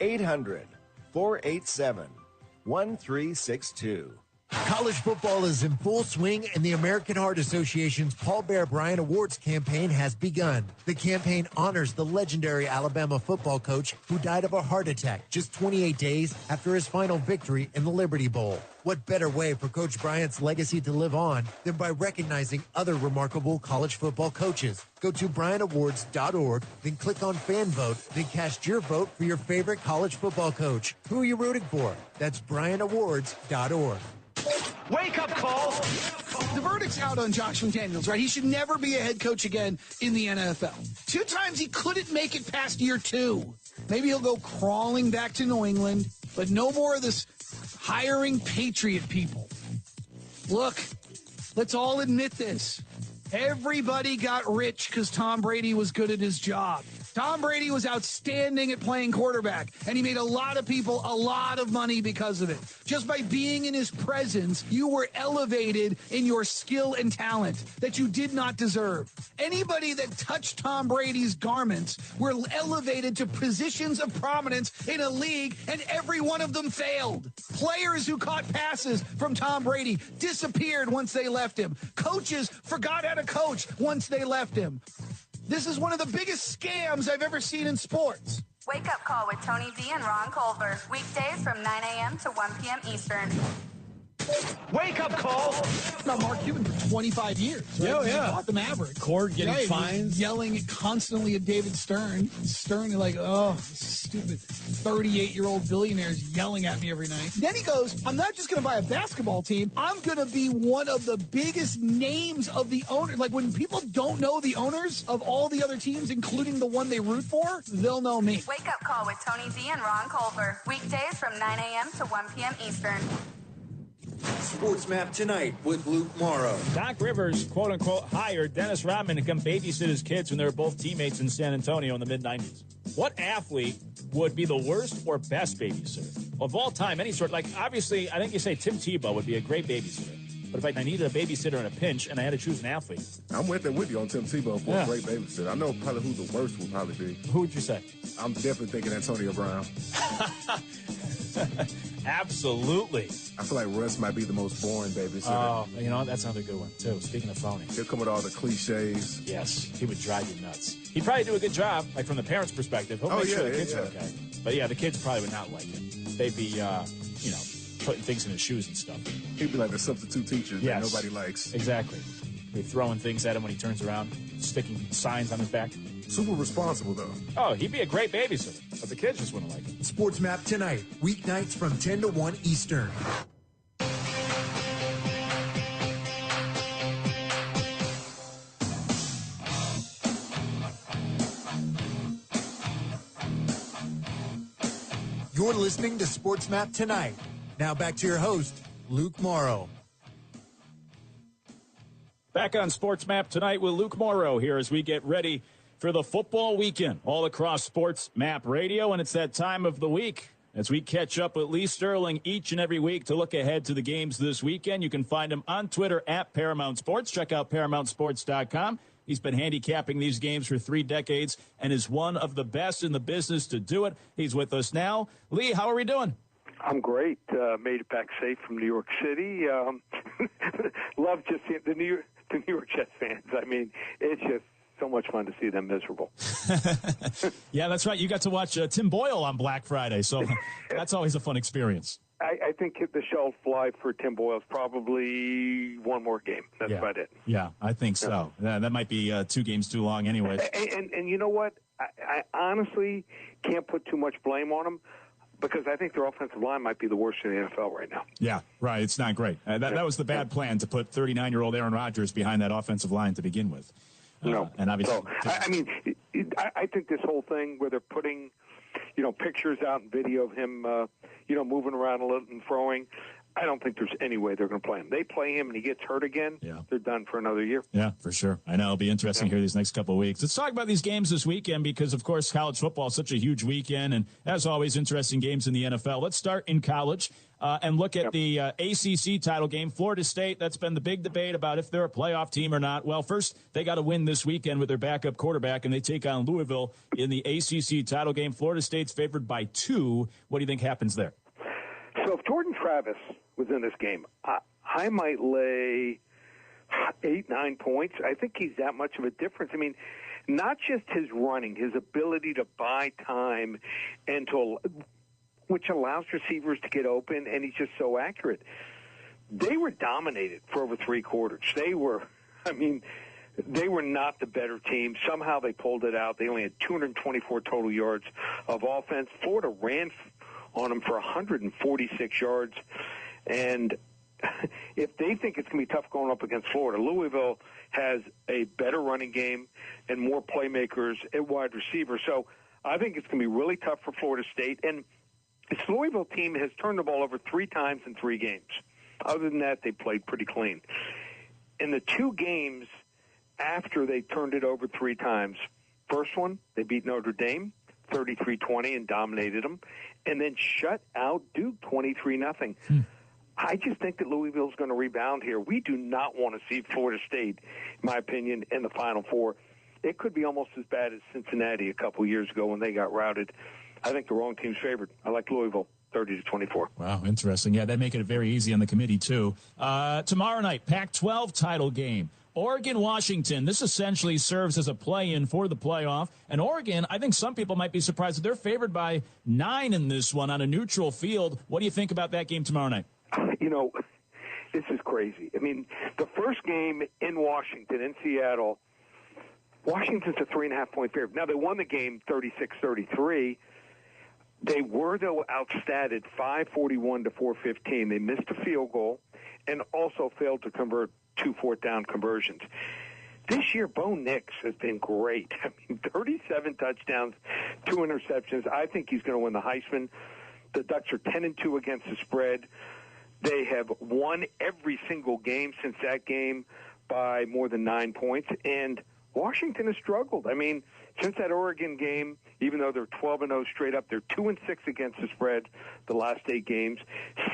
800-487-1362.
College football is in full swing, and the American Heart Association's Paul Bear Bryant Awards campaign has begun. The campaign honors the legendary Alabama football coach who died of a heart attack just 28 days after his final victory in the Liberty Bowl. What better way for Coach Bryant's legacy to live on than by recognizing other remarkable college football coaches? Go to BryantAwards.org, then click on Fan Vote, then cast your vote for your favorite college football coach. Who are you rooting for? That's BryantAwards.org.
Wake-up call. The verdict's out on Josh McDaniels, right? He should never be a head coach again in the NFL. 2 times he couldn't make it past year 2. Maybe he'll go crawling back to New England, but no more of this hiring Patriot people. Look, let's all admit this. Everybody got rich because Tom Brady was good at his job. Tom Brady was outstanding at playing quarterback, and he made a lot of people a lot of money because of it. Just by being in his presence, you were elevated in your skill and talent that you did not deserve. Anybody that touched Tom Brady's garments were elevated to positions of prominence in a league, and every one of them failed. Players who caught passes from Tom Brady disappeared once they left him. Coaches forgot how to coach once they left him. This is one of the biggest scams I've ever seen in sports.
Wake Up Call with Tony D and Ron Culver. Weekdays from 9 a.m. to 1 p.m. Eastern.
Wake up call. About Mark Cuban for 25 years. Right?
Yeah,
He
yeah.
bought the Mavericks.
Cord getting fines.
Yelling constantly at David Stern. Stern is like, oh, stupid 38-year-old billionaires yelling at me every night. Then he goes, I'm not just going to buy a basketball team. I'm going to be one of the biggest names of the owner. Like when people don't know the owners of all the other teams, including the one they root for, they'll know me.
Wake Up Call with Tony D and Ron Culver. Weekdays from 9 a.m. to 1 p.m. Eastern.
Sports Map tonight with Luke Morrow.
Doc Rivers, quote-unquote, hired Dennis Rodman to come babysit his kids when they were both teammates in San Antonio in the mid-'90s. What athlete would be the worst or best babysitter? Of all time, any sort. Like, obviously, I think you say Tim Tebow would be a great babysitter. But if I needed a babysitter in a pinch and I had to choose an athlete.
I'm with you on Tim Tebow for a great babysitter. I know probably who the worst would probably be.
Who would you say?
I'm definitely thinking Antonio Brown.
Absolutely.
I feel like Russ might be the most boring babysitter.
Oh, you know, that's another good one, too. Speaking of phony.
He'll come with all the cliches.
Yes, he would drive you nuts. He'd probably do a good job, like from the parents' perspective. He'll make sure the kids are okay. But, yeah, the kids probably would not like it. They'd be, putting things in his shoes and stuff.
He'd be like the substitute teacher that nobody likes.
Exactly. They're throwing things at him when he turns around, sticking signs on his back.
Super responsible, though.
Oh, he'd be a great babysitter, but the kids just wouldn't like it.
Sports Map tonight, weeknights from 10 to 1 Eastern. You're listening to Sports Map tonight. Now back to your host, Luke Morrow.
Back on Sports Map tonight with Luke Morrow here as we get ready for the football weekend all across Sports Map Radio. And it's that time of the week as we catch up with Lee Sterling each and every week to look ahead to the games this weekend. You can find him on Twitter at Paramount Sports. Check out ParamountSports.com. He's been handicapping these games for 3 decades and is one of the best in the business to do it. He's with us now. Lee, how are we doing?
I'm great. Made it back safe from New York City. Love just seeing the New York Jets fans. I mean, it's just so much fun to see them miserable.
Yeah, that's right. You got to watch Tim Boyle on Black Friday, so that's always a fun experience.
I think the shelf life for Tim Boyle is probably one more game. That's about it.
Yeah, I think so. Yeah, that might be 2 games too long anyway.
And you know what? I honestly can't put too much blame on them because I think their offensive line might be the worst in the NFL right now.
Yeah, right. It's not great. That was the bad plan to put 39-year-old Aaron Rodgers behind that offensive line to begin with.
No.
And obviously,
I mean, I think this whole thing where they're putting, pictures out and video of him, moving around a little and throwing, I don't think there's any way they're going to play him. They play him and he gets hurt again, they're done for another year.
Yeah, for sure. I know. It'll be interesting here these next couple of weeks. Let's talk about these games this weekend because, of course, college football is such a huge weekend, and as always, interesting games in the NFL. Let's start in college and look at the ACC title game. Florida State, that's been the big debate about if they're a playoff team or not. Well, first, they got to win this weekend with their backup quarterback, and they take on Louisville in the ACC title game. Florida State's favored by 2. What do you think happens there?
So if Jordan Travis was in this game, I might lay 8-9 points. I think he's that much of a difference. I mean, not just his running, his ability to buy time and which allows receivers to get open, and he's just so accurate. They were dominated for over 3 quarters. They were not the better team. Somehow they pulled it out. They only had 224 total yards of offense. Florida ran on them for 146 yards. And if they think it's going to be tough going up against Florida, Louisville has a better running game and more playmakers at wide receiver. So I think it's going to be really tough for Florida State. And this Louisville team has turned the ball over 3 times in 3 games. Other than that, they played pretty clean. In the 2 games after they turned it over 3 times, first one, they beat Notre Dame 33-20 and dominated them, and then shut out Duke 23-0. I just think that Louisville's going to rebound here. We do not want to see Florida State, in my opinion, in the Final Four. It could be almost as bad as Cincinnati a couple years ago when they got routed. I think the wrong team's favored. I like Louisville 30-24.
Wow, interesting. Yeah, they make it very easy on the committee, too. Tomorrow night, Pac-12 title game. Oregon-Washington, this essentially serves as a play-in for the playoff. And Oregon, I think some people might be surprised that they're favored by 9 in this one on a neutral field. What do you think about that game tomorrow night?
This is crazy. I mean, the first game in Washington, in Seattle, Washington's a 3.5-point favorite. Now, they won the game 36-33. They were, though, outstatted 541-415. They missed a field goal and also failed to convert 2 fourth-down conversions. This year, Bo Nix has been great. I mean, 37 touchdowns, 2 interceptions. I think he's going to win the Heisman. The Ducks are 10-2 against the spread. They have won every single game since that game by more than 9 points, and Washington has struggled. I mean, since that Oregon game, even though they're 12-0 straight up, they're 2-6 against the spread the last 8 games.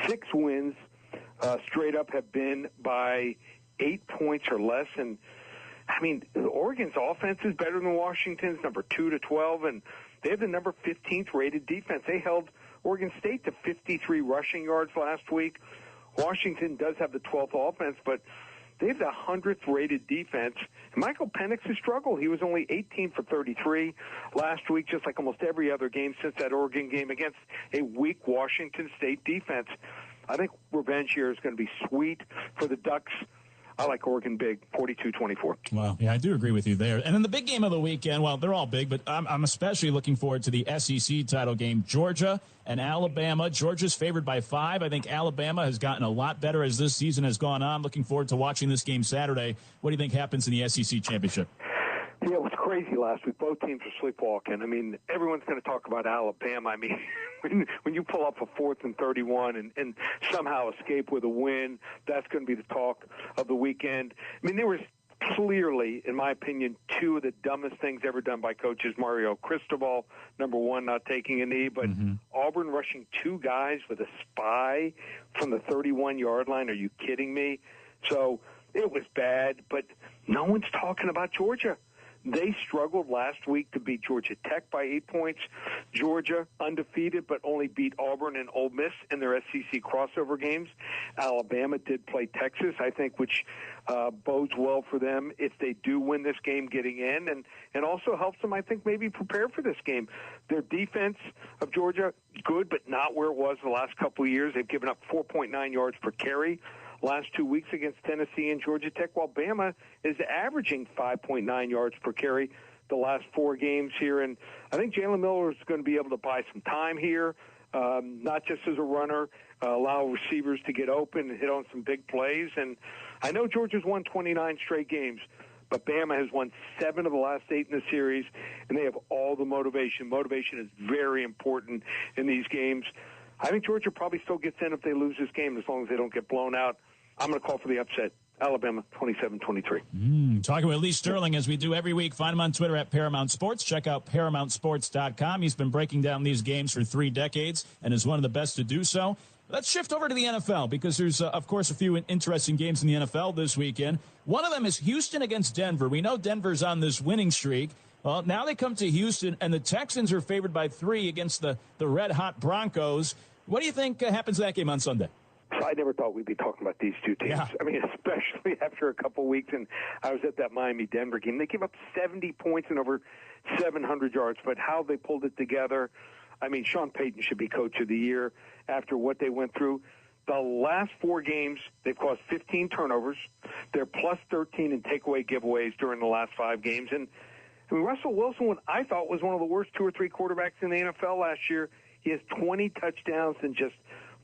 6 wins straight up have been by 8 points or less. And, I mean, Oregon's offense is better than Washington's, number 2-12, and they have the number 15th rated defense. They held Oregon State to 53 rushing yards last week. Washington does have the 12th offense, but they have the 100th rated defense. Michael Penix has struggled. He was only 18 for 33 last week, just like almost every other game since that Oregon game against a weak Washington State defense. I think revenge here is going to be sweet for the Ducks. I like Oregon big, 42-24.
Wow, yeah, I do agree with you there. And then the big game of the weekend, well, they're all big, but I'm especially looking forward to the SEC title game, Georgia and Alabama. Georgia's favored by 5. I think Alabama has gotten a lot better as this season has gone on. Looking forward to watching this game Saturday. What do you think happens in the SEC championship?
Yeah, it was crazy last week. Both teams were sleepwalking. I mean, everyone's going to talk about Alabama. I mean, when you pull up a 4th and 31 and somehow escape with a win, that's going to be the talk of the weekend. I mean, there was clearly, in my opinion, 2 of the dumbest things ever done by coaches. Mario Cristobal, number 1, not taking a knee, but Auburn rushing 2 guys with a spy from the 31-yard line. Are you kidding me? So it was bad, but no one's talking about Georgia. They struggled last week to beat Georgia Tech by 8 points. Georgia, undefeated, but only beat Auburn and Ole Miss in their SEC crossover games. Alabama did play Texas, I think, which bodes well for them if they do win this game getting in, and also helps them, I think, maybe prepare for this game. Their defense of Georgia, good, but not where it was the last couple of years. They've given up 4.9 yards per carry last 2 weeks against Tennessee and Georgia Tech, while Bama is averaging 5.9 yards per carry the last 4 games here. And I think Jalen Miller is going to be able to buy some time here, not just as a runner, allow receivers to get open and hit on some big plays. And I know Georgia's won 29 straight games, but Bama has won 7 of the last 8 in the series, and they have all the motivation. Motivation is very important in these games. I think Georgia probably still gets in if they lose this game, as long as they don't get blown out. I'm going to call for the upset. Alabama, 27-23.
Talking with Lee Sterling, as we do every week. Find him on Twitter at Paramount Sports. Check out ParamountSports.com. He's been breaking down these games for 3 decades and is one of the best to do so. Let's shift over to the NFL, because there's, of course, a few interesting games in the NFL this weekend. One of them is Houston against Denver. We know Denver's on this winning streak. Well, now they come to Houston, and the Texans are favored by 3 against the red-hot Broncos. What do you think happens in that game on Sunday?
I never thought we'd be talking about these two teams. Yeah. I mean, especially after a couple weeks, and I was at that Miami-Denver game. They gave up 70 points and over 700 yards, but how they pulled it together. I mean, Sean Payton should be Coach of the Year after what they went through. The last 4 games, they've caused 15 turnovers. They're plus 13 in takeaway giveaways during the last 5 games. And I mean, Russell Wilson, what I thought was one of the worst 2 or 3 quarterbacks in the NFL last year, he has 20 touchdowns and just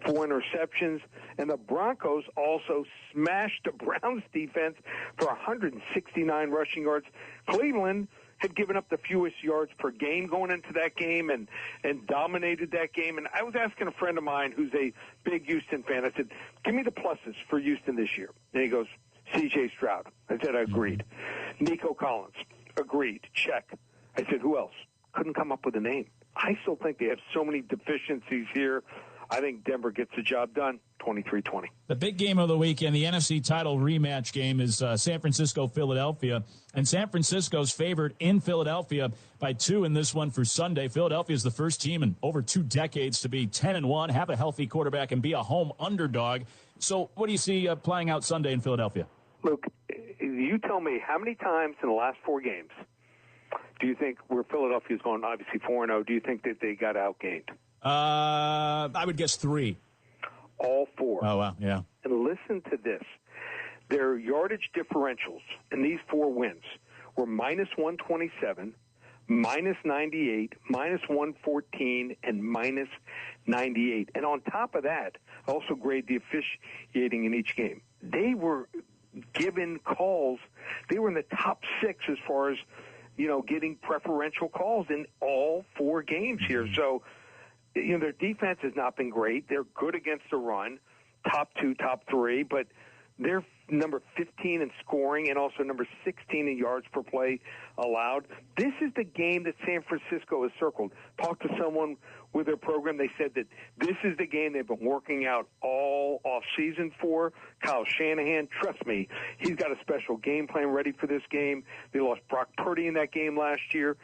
4 interceptions. And the Broncos also smashed the Browns defense for 169 rushing yards. Cleveland had given up the fewest yards per game going into that game and dominated that game. And I was asking a friend of mine who's a big Houston fan, I said, give me the pluses for Houston this year. And he goes, C.J. Stroud. I said, I agreed. Nico Collins. Agreed. Check. I said, who else? Couldn't come up with a name. I still think they have so many deficiencies here. I think Denver gets the job done, 23-20.
The big game of the weekend, the NFC title rematch game, is San Francisco-Philadelphia. And San Francisco's favored in Philadelphia by 2 in this one for Sunday. Philadelphia is the first team in over 2 decades to be 10-1, have a healthy quarterback, and be a home underdog. So what do you see playing out Sunday in Philadelphia?
Luke, you tell me, how many times in the last 4 games do you think, where Philadelphia's gone obviously 4-0, do you think that they got outgained?
I would guess 3.
All 4.
Oh, wow, yeah.
And listen to this. Their yardage differentials in these 4 wins were minus 127, minus 98, minus 114, and minus 98. And on top of that, I also grade the officiating in each game. They were given calls. They were in the top 6 as far as, getting preferential calls in all 4 games here. So, their defense has not been great. They're good against the run, top 2, top 3, but they're number 15 in scoring and also number 16 in yards per play allowed. This is the game that San Francisco has circled. Talked to someone with their program. They said that this is the game they've been working out all offseason for. Kyle Shanahan, trust me, he's got a special game plan ready for this game. They lost Brock Purdy in that game last year.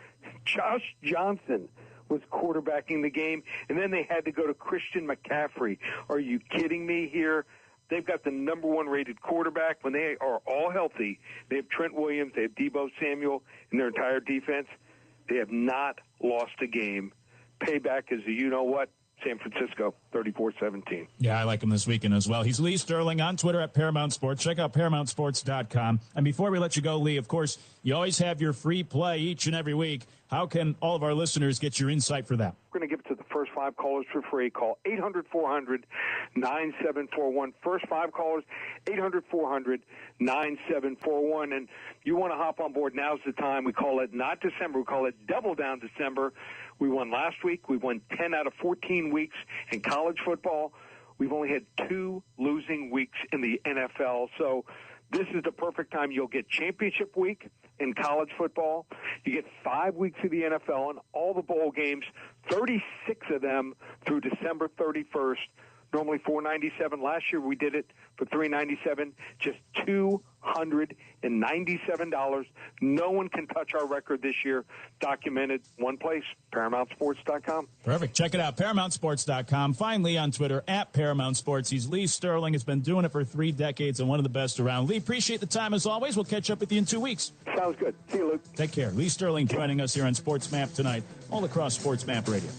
Josh Johnson was quarterbacking the game, and then they had to go to Christian McCaffrey. Are you kidding me here? They've got the number one rated quarterback. When they are all healthy, they have Trent Williams, they have Deebo Samuel, and their entire defense. They have not lost a game. Payback is the you-know-what. San Francisco, 34-17.
Yeah, I like him this weekend as well. He's Lee Sterling on Twitter at Paramount Sports. Check out ParamountSports.com. And before we let you go, Lee, of course, you always have your free play each and every week. How can all of our listeners get your insight for that?
We're going to give it to the first 5 callers for free. Call 800-400-9741. First 5 callers, 800-400-9741. And you want to hop on board, now's the time. We call it not December. We call it Double Down December. We won last week. We won 10 out of 14 weeks in college football. We've only had 2 losing weeks in the NFL. So this is the perfect time. You'll get championship week in college football. You get 5 weeks of the NFL and all the bowl games, 36 of them through December 31st. Normally $497. Last year we did it for $397. Just $297. No one can touch our record this year. Documented one place, ParamountSports.com.
Perfect. Check it out, ParamountSports.com. Find Lee on Twitter at Paramount Sports. He's Lee Sterling. Has been doing it for 3 decades and one of the best around. Lee, appreciate the time as always. We'll catch up with you in 2 weeks.
Sounds good. See you, Luke.
Take care. Lee Sterling joining us here on Sports Map tonight, all across Sports Map Radio.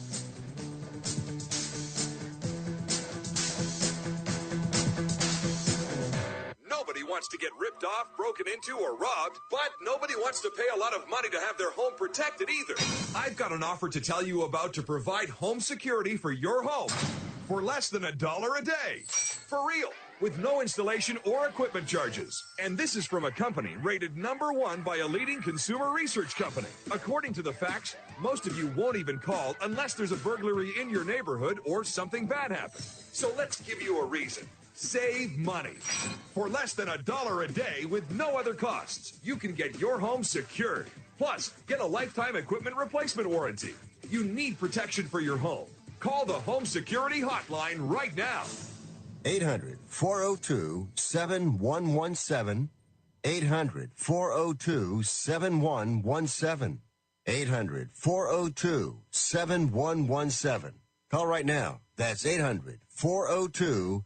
Wants to get ripped off, broken into, or robbed, but nobody wants to pay a lot of money to have their home protected either. I've got an offer to tell you about to provide home security for your home for less than $1 a day. For real, with no installation or equipment charges. And this is from a company rated #1 by a leading consumer research company. According to the facts, most of you won't even call unless there's a burglary in your neighborhood or something bad happens. So let's give you a reason. Save money. For less than $1 a day with no other costs, you can get your home secured. Plus, get a lifetime equipment replacement warranty. You need protection for your home. Call the Home Security Hotline right now.
800-402-7117. 800-402-7117. 800-402-7117. Call right now. That's 800-402-7117.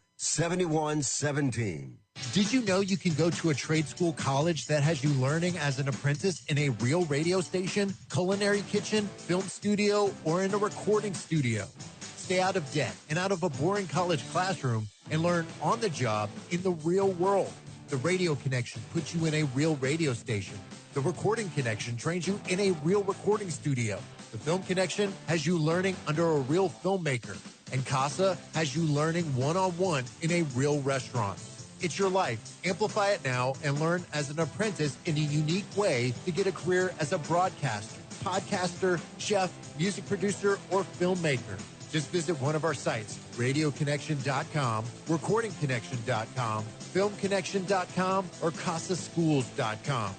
Did you know you can go to a trade school college that has you learning as an apprentice in a real radio station, culinary kitchen, film studio, or in a recording studio? Stay out of debt and out of a boring college classroom and learn on the job in the real world. The Radio Connection puts you in a real radio station. The Recording Connection trains you in a real recording studio. The Film Connection has you learning under a real filmmaker. And CASA has you learning one-on-one in a real restaurant. It's your life. Amplify it now and learn as an apprentice in a unique way to get a career as a broadcaster, podcaster, chef, music producer, or filmmaker. Just visit one of our sites, radioconnection.com, recordingconnection.com, filmconnection.com, or casaschools.com.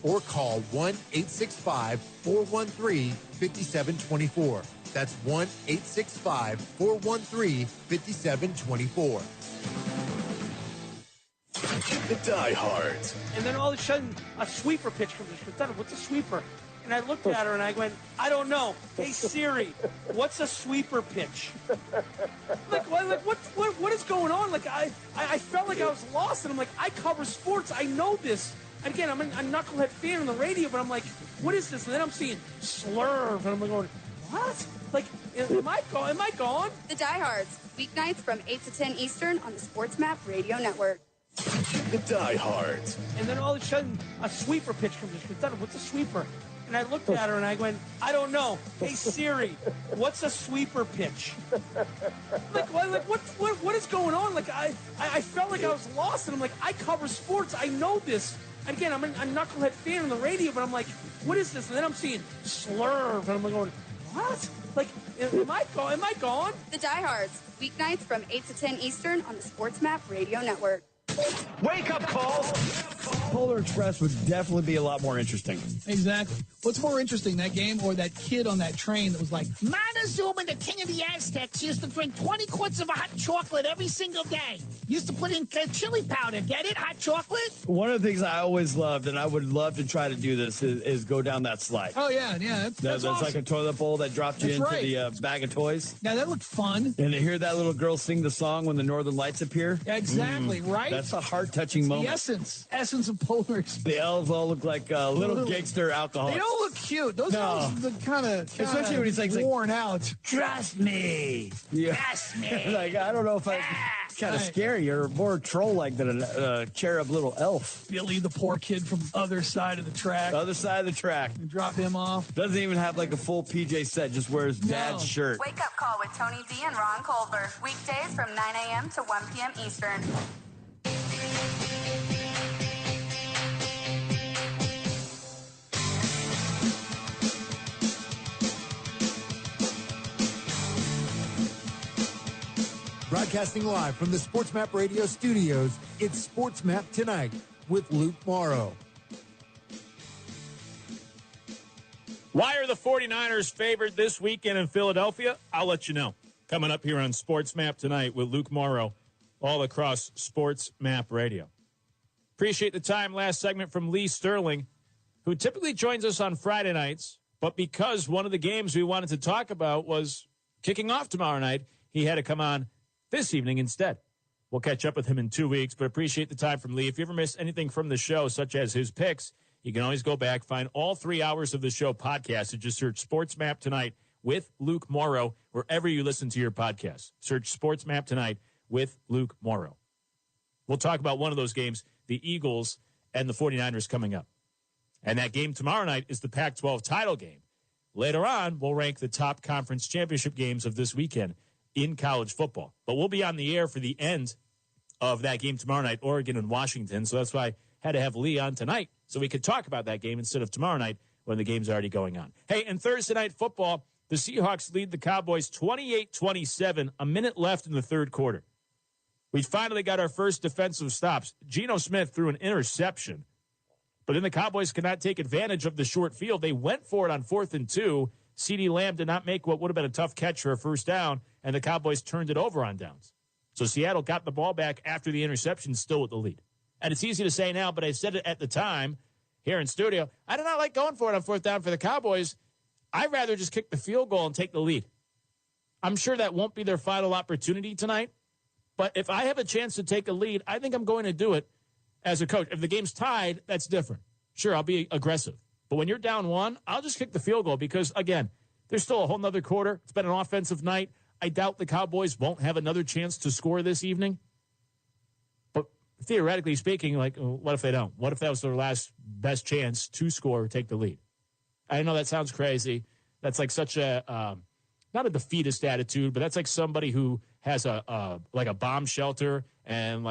Or call 1-865-413-5724. That's 1-865-413-5724.
The diehards.
And then all of a sudden, a sweeper pitch from the Shredder. What's a sweeper? And I looked at her and I went, I don't know. Hey Siri, what's a sweeper pitch? What is going on? Like I felt like I was lost, and I'm like, I cover sports. I know this. And again, I'm a knucklehead fan on the radio, but I'm like, what is this? And then I'm seeing slurve, and I'm going, what? Like, am I gone?
The Diehards, weeknights from 8 to 10 Eastern on the Sports Map Radio Network.
The diehards.
And then all of a sudden, a sweeper pitch from the Shredder. What's a sweeper? And I looked at her and I went, I don't know. Hey Siri, what's a sweeper pitch? What is going on? Like I felt like I was lost, and I'm like, I cover sports. I know this. And again, I'm a knucklehead fan on the radio, but I'm like, what is this? And then I'm seeing slurve, and I'm going, what? Like, am I gone?
The Diehards, weeknights from 8 to 10 Eastern on the Sports Map Radio Network.
Wake up call.
Polar Express would definitely be a lot more interesting.
Exactly. What's more interesting, that game or that kid on that train that was like, Montezuma, the king of the Aztecs, used to drink 20 quarts of hot chocolate every single day. Used to put in chili powder. Get it? Hot chocolate?
One of the things I always loved, and I would love to try to do this, is go down that slide.
Oh, yeah. That's awesome.
Like a toilet bowl that dropped you into the bag of toys.
Yeah, that looked fun.
And to hear that little girl sing the song when the northern lights appear.
Yeah, exactly, right?
That's a heart-touching moment.
The essence of Polar Express.
The elves all look like little gangster alcoholics.
They don't look cute. Those elves look kind of
especially when he's like
worn out.
Trust me. Yeah.
Trust me.
Like, I don't know if I... kind of scary or more troll-like than a cherub little elf.
Billy, the poor kid from other side of the track.
Other side of the track.
And drop him off.
Doesn't even have like a full PJ set, just wears dad's shirt.
Wake Up Call with Tony D and Ron Culver. Weekdays from 9 a.m. to 1 p.m. Eastern.
Broadcasting live from the SportsMap Radio studios, it's SportsMap Tonight with Luke Morrow.
Why are the 49ers favored this weekend in Philadelphia? I'll let you know. Coming up here on SportsMap Tonight with Luke Morrow, all across SportsMap Radio. Appreciate the time. Last segment from Lee Sterling, who typically joins us on Friday nights, but because one of the games we wanted to talk about was kicking off tomorrow night, he had to come on this evening instead. We'll catch up with him in 2 weeks, but appreciate the time from Lee. If you ever miss anything from the show, such as his picks, you can always go back, find all 3 hours of the show podcasted. Just search SportsMap Tonight with Luke Morrow wherever you listen to your podcasts. Search SportsMap Tonight with Luke Morrow. We'll talk about one of those games, the Eagles and the 49ers coming up. And that game tomorrow night is the Pac-12 title game. Later on, we'll rank the top conference championship games of this weekend in college football. But we'll be on the air for the end of that game tomorrow night, Oregon and Washington. So that's why I had to have Lee on tonight so we could talk about that game instead of tomorrow night when the game's already going on. Hey, and Thursday night football, the Seahawks lead the Cowboys 28-27, a minute left in the third quarter. We finally got our first defensive stops. Geno Smith threw an interception, but then the Cowboys could not take advantage of the short field. They went for it on 4th and 2. CeeDee Lamb did not make what would have been a tough catch for a first down, and the Cowboys turned it over on downs. So Seattle got the ball back after the interception, still with the lead. And it's easy to say now, but I said it at the time here in studio. I do not like going for it on 4th down for the Cowboys. I'd rather just kick the field goal and take the lead. I'm sure that won't be their final opportunity tonight, but if I have a chance to take a lead, I think I'm going to do it as a coach. If the game's tied, that's different. Sure, I'll be aggressive. But when you're down 1, I'll just kick the field goal because, again, there's still a whole nother quarter. It's been an offensive night. I doubt the Cowboys won't have another chance to score this evening. But theoretically speaking, like, what if they don't? What if that was their last best chance to score or take the lead? I know that sounds crazy. That's like such a, not a defeatist attitude, but that's like somebody who has a bomb shelter and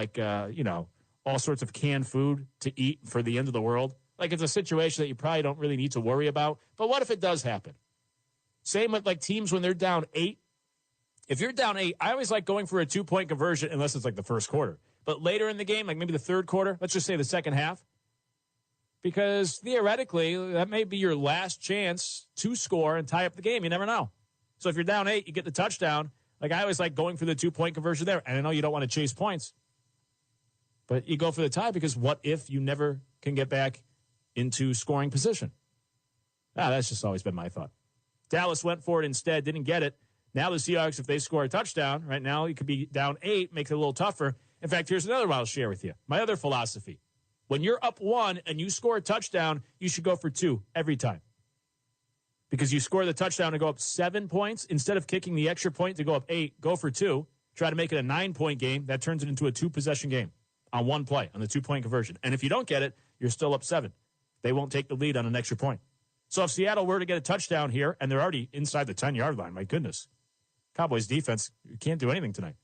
all sorts of canned food to eat for the end of the world. Like, it's a situation that you probably don't really need to worry about. But what if it does happen? Same with, like, teams when they're down 8. If you're down 8, I always like going for a 2-point conversion unless it's, like, the first quarter. But later in the game, like maybe the third quarter, let's just say the second half, because theoretically that may be your last chance to score and tie up the game. You never know. So if you're down 8, you get the touchdown. Like, I always like going for the 2-point conversion there. And I know you don't want to chase points, but you go for the tie because what if you never can get back into scoring position? That's just always been my thought. Dallas went for it instead, didn't get it. Now the Seahawks, if they score a touchdown, right now you could be down 8, makes it a little tougher. In fact, here's another one I'll share with you. My other philosophy. When you're up 1 and you score a touchdown, you should go for 2 every time. Because you score the touchdown to go up 7 points, instead of kicking the extra point to go up 8, go for 2. Try to make it a 9-point game. That turns it into a 2-possession game on one play, on the 2-point conversion. And if you don't get it, you're still up 7. They won't take the lead on an extra point. So if Seattle were to get a touchdown here, and they're already inside the 10-yard line, my goodness. Cowboys defense, you can't do anything tonight.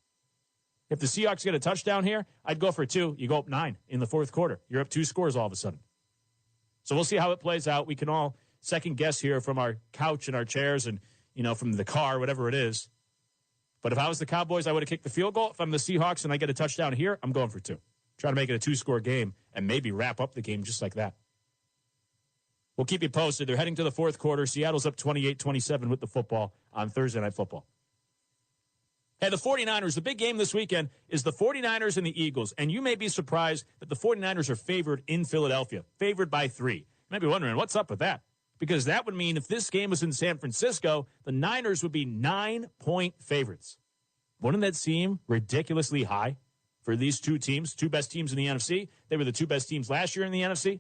If the Seahawks get a touchdown here, I'd go for 2. You go up 9 in the fourth quarter. You're up 2 scores all of a sudden. So we'll see how it plays out. We can all second guess here from our couch and our chairs and, from the car, whatever it is. But if I was the Cowboys, I would have kicked the field goal. If I'm the Seahawks and I get a touchdown here, I'm going for 2. Try to make it a two-score game and maybe wrap up the game just like that. We'll keep you posted. They're heading to the fourth quarter. Seattle's up 28-27 with the football on Thursday Night Football. Hey, the 49ers, the big game this weekend is the 49ers and the Eagles. And you may be surprised that the 49ers are favored in Philadelphia, favored by 3. You might be wondering, what's up with that? Because that would mean if this game was in San Francisco, the Niners would be 9-point favorites. Wouldn't that seem ridiculously high for these two teams, two best teams in the NFC? They were the two best teams last year in the NFC.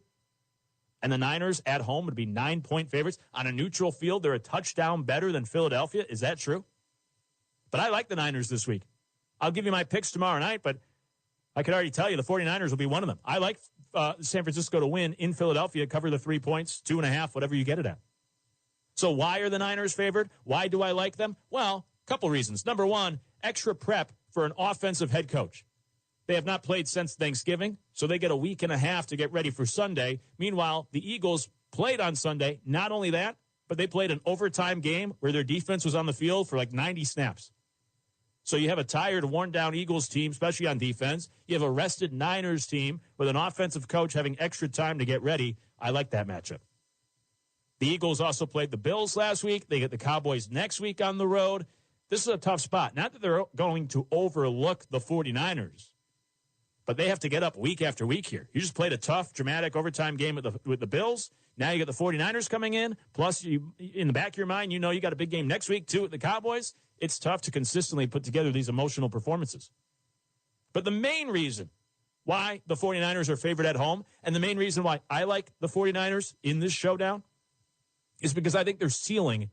And the Niners at home would be 9-point favorites. On a neutral field, they're a touchdown better than Philadelphia. Is that true? But I like the Niners this week. I'll give you my picks tomorrow night, but I could already tell you the 49ers will be one of them. I like San Francisco to win in Philadelphia, cover the 3 points, 2.5, whatever you get it at. So why are the Niners favored? Why do I like them? Well, a couple reasons. Number one, extra prep for an offensive head coach. They have not played since Thanksgiving, so they get a week and a half to get ready for Sunday. Meanwhile, the Eagles played on Sunday. Not only that, but they played an overtime game where their defense was on the field for like 90 snaps. So you have a tired, worn-down Eagles team, especially on defense. You have a rested Niners team with an offensive coach having extra time to get ready. I like that matchup. The Eagles also played the Bills last week. They get the Cowboys next week on the road. This is a tough spot. Not that they're going to overlook the 49ers, but they have to get up week after week here. You just played a tough, dramatic overtime game with the Bills. Now you got the 49ers coming in. Plus, you, in the back of your mind, you know you got a big game next week, too, with the Cowboys. It's tough to consistently put together these emotional performances. But the main reason why the 49ers are favored at home, and the main reason why I like the 49ers in this showdown, is because I think their ceiling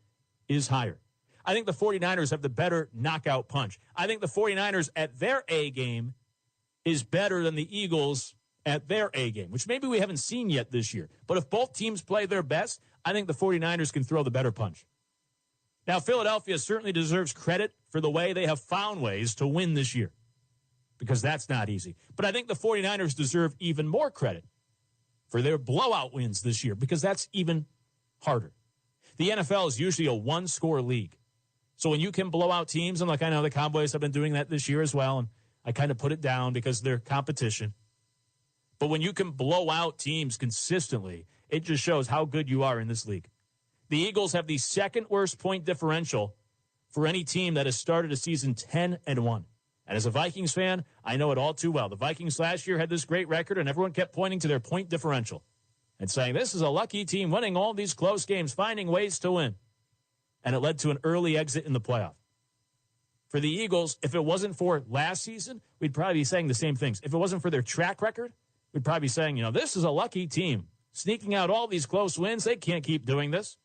is higher. I think the 49ers have the better knockout punch. I think the 49ers at their A game is better than the Eagles at their A game, which maybe we haven't seen yet this year. But if both teams play their best, I think the 49ers can throw the better punch. Now, Philadelphia certainly deserves credit for the way they have found ways to win this year, because that's not easy. But I think the 49ers deserve even more credit for their blowout wins this year, because that's even harder. The NFL is usually a one-score league. So when you can blow out teams, and like I know the Cowboys have been doing that this year as well, and I kind of put it down because they're competition. But when you can blow out teams consistently, it just shows how good you are in this league. The Eagles have the second worst point differential for any team that has started a season 10-1. And as a Vikings fan, I know it all too well. The Vikings last year had this great record, and everyone kept pointing to their point differential and saying, this is a lucky team winning all these close games, finding ways to win. And it led to an early exit in the playoff. For the Eagles, if it wasn't for last season, we'd probably be saying the same things. If it wasn't for their track record, we'd probably be saying, this is a lucky team. Sneaking out all these close wins, they can't keep doing this.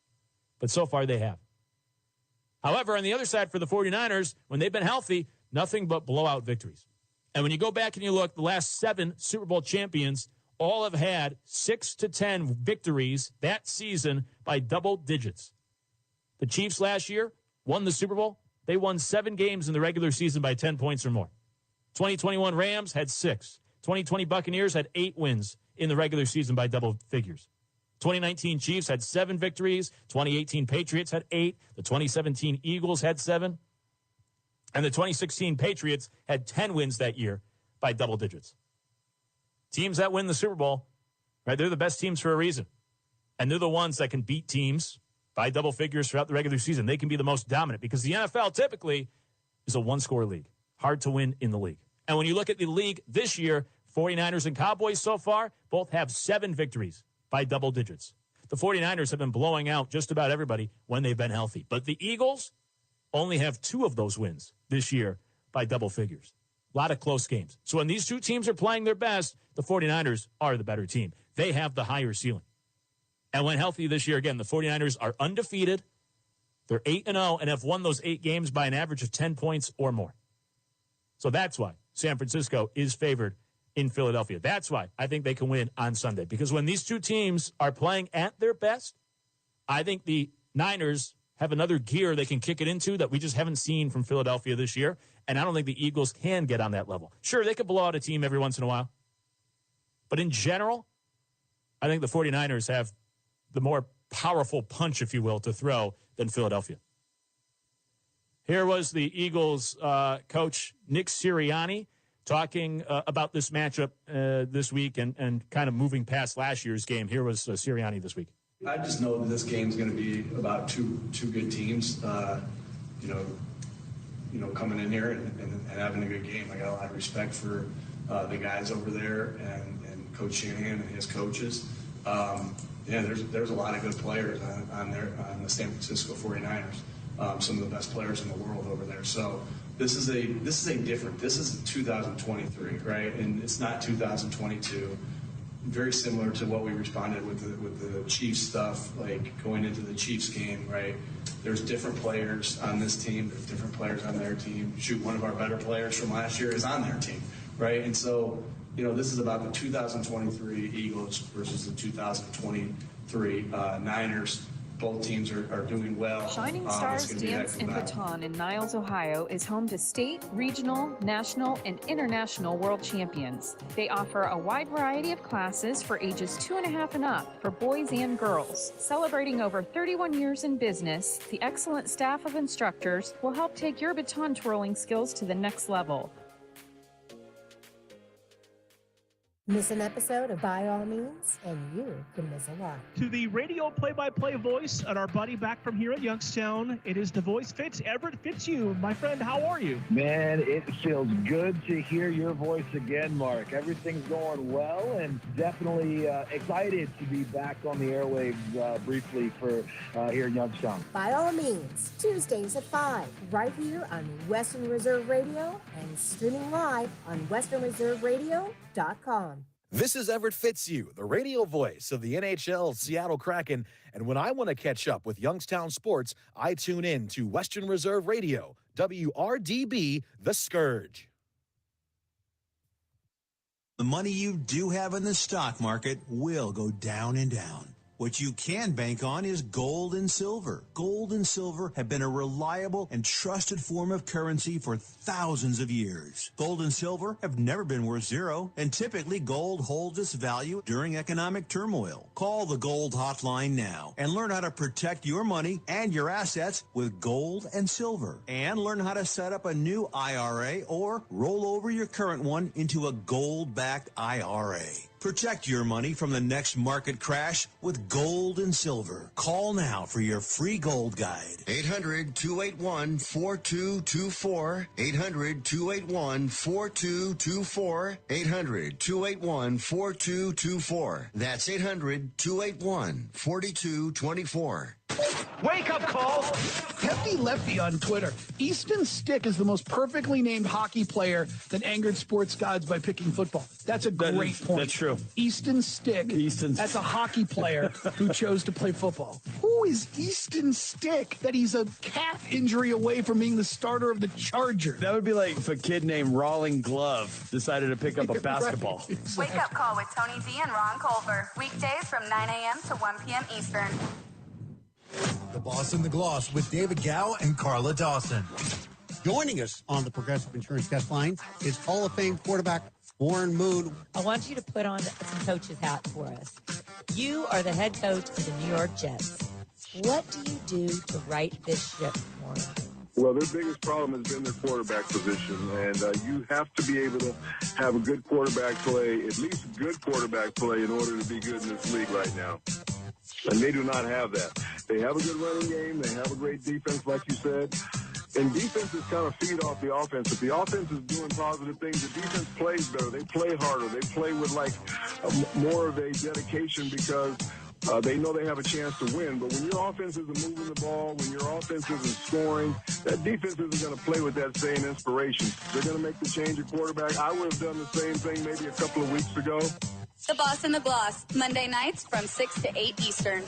But so far they have. However, on the other side for the 49ers, when they've been healthy, nothing but blowout victories. And when you go back and you look, the last 7 Super Bowl champions all have had 6 to 10 victories that season by double digits. The Chiefs last year won the Super Bowl. They won 7 games in the regular season by 10 points or more. 2021 Rams had 6. 2020 Buccaneers had 8 wins in the regular season by double figures. 2019 Chiefs had 7 victories. 2018 Patriots had 8. The 2017 Eagles had 7. And the 2016 Patriots had 10 wins that year by double digits. Teams that win the Super Bowl, right, they're the best teams for a reason. And they're the ones that can beat teams by double figures throughout the regular season. They can be the most dominant because the NFL typically is a one-score league. Hard to win in the league. And when you look at the league this year, 49ers and Cowboys so far both have 7 victories by double digits. The 49ers have been blowing out just about everybody when they've been healthy. But the Eagles only have 2 of those wins this year by double figures. A lot of close games. So when these two teams are playing their best, the 49ers are the better team. They have the higher ceiling. And when healthy this year, again, the 49ers are undefeated. They're 8-0 and have won those 8 games by an average of 10 points or more. So that's why San Francisco is favored in Philadelphia. That's why I think they can win on Sunday. Because when these two teams are playing at their best, I think the Niners have another gear they can kick it into that we just haven't seen from Philadelphia this year. And I don't think the Eagles can get on that level. Sure, they could blow out a team every once in a while. But in general, I think the 49ers have the more powerful punch, if you will, to throw than Philadelphia. Here was the Eagles coach, Nick Sirianni, talking about this matchup this week and kind of moving past last year's game. Here was Sirianni this week.
I just know that this game's going to be about two good teams, coming in here and having a good game. I got a lot of respect for the guys over there and Coach Shanahan and his coaches. There's a lot of good players on the San Francisco 49ers. Some of the best players in the world over there. So this is 2023, right? And it's not 2022. Very similar to what we responded with the Chiefs stuff, like going into the Chiefs game, right? There's different players on this team. There's different players on their team. Shoot, one of our better players from last year is on their team, right? And so, this is about the 2023 Eagles versus the 2023 Niners. Both teams are doing well.
Shining Stars Dance and Baton in Niles, Ohio is home to state, regional, national, and international world champions. They offer a wide variety of classes for ages 2.5 and up for boys and girls. Celebrating over 31 years in business, the excellent staff of instructors will help take your baton twirling skills to the next level.
Miss an episode of By All Means, and you can miss a lot.
To the radio play-by-play voice and our buddy back from here at Youngstown, it is the voice Fitz. Everett Fitzhugh, my friend, how are you?
Man, it feels good to hear your voice again, Mark. Everything's going well, and definitely excited to be back on the airwaves briefly for here in Youngstown.
By All Means, Tuesdays at 5, right here on Western Reserve Radio and streaming live on westernreserveradio.com.
This is Everett Fitzhugh, the radio voice of the NHL Seattle Kraken, and when I want to catch up with Youngstown sports, I tune in to Western Reserve Radio, WRDB, The Scourge.
The money you do have in the stock market will go down and down. What you can bank on is gold and silver. Gold and silver have been a reliable and trusted form of currency for thousands of years. Gold and silver have never been worth zero, and typically gold holds its value during economic turmoil. Call the Gold Hotline now and learn how to protect your money and your assets with gold and silver. And learn how to set up a new IRA or roll over your current one into a gold-backed IRA. Protect your money from the next market crash with gold and silver. Call now for your free gold guide.
800-281-4224. 800-281-4224. 800-281-4224. That's 800-281-4224.
Wake up call! Hefty Lefty on Twitter. Easton Stick is the most perfectly named hockey player that angered sports gods by picking football. That's a great point.
That's true.
Easton Stick. That's a hockey player who chose to play football. Who is Easton Stick that he's a calf injury away from being the starter of the Chargers?
That would be like if a kid named Rawling Glove decided to pick up a basketball.
Right, exactly. Wake up call with Tony D and Ron Culver. Weekdays from 9 a.m. to 1 p.m. Eastern.
The Boss and the Gloss with David Gow and Carla Dawson.
Joining us on the Progressive Insurance Guest Line is Hall of Fame quarterback Warren Moon.
I want you to put on some coach's hat for us. You are the head coach of the New York Jets. What do you do to right this ship, Warren?
Well, their biggest problem has been their quarterback position, and you have to be able to have a good quarterback play, at least good quarterback play, in order to be good in this league right now. And they do not have that. They have a good running game. They have a great defense, like you said. And defenses kind of feed off the offense. If the offense is doing positive things, the defense plays better. They play harder. They play with, more of a dedication because they know they have a chance to win. But when your offense isn't moving the ball, when your offense isn't scoring, that defense isn't going to play with that same inspiration. They're going to make the change at quarterback. I would have done the same thing maybe a couple of weeks ago.
The Boss and the Gloss, Monday nights from 6 to 8 Eastern.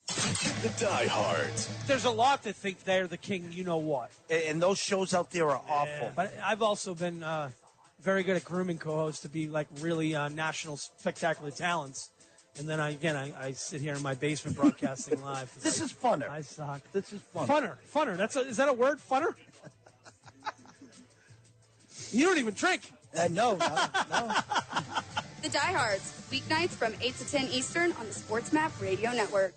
The Die Hards.
There's a lot that think they're the king, you know what.
And those shows out there are awful.
But I've also been very good at grooming co-hosts to be really national spectacular talents. And then I sit here in my basement broadcasting live.
This is funner.
I suck.
This is
funner. Funner. Is that a word? Funner? You don't even drink.
No.
The Die Hards, weeknights from 8 to 10 Eastern on the Sports Map Radio Network.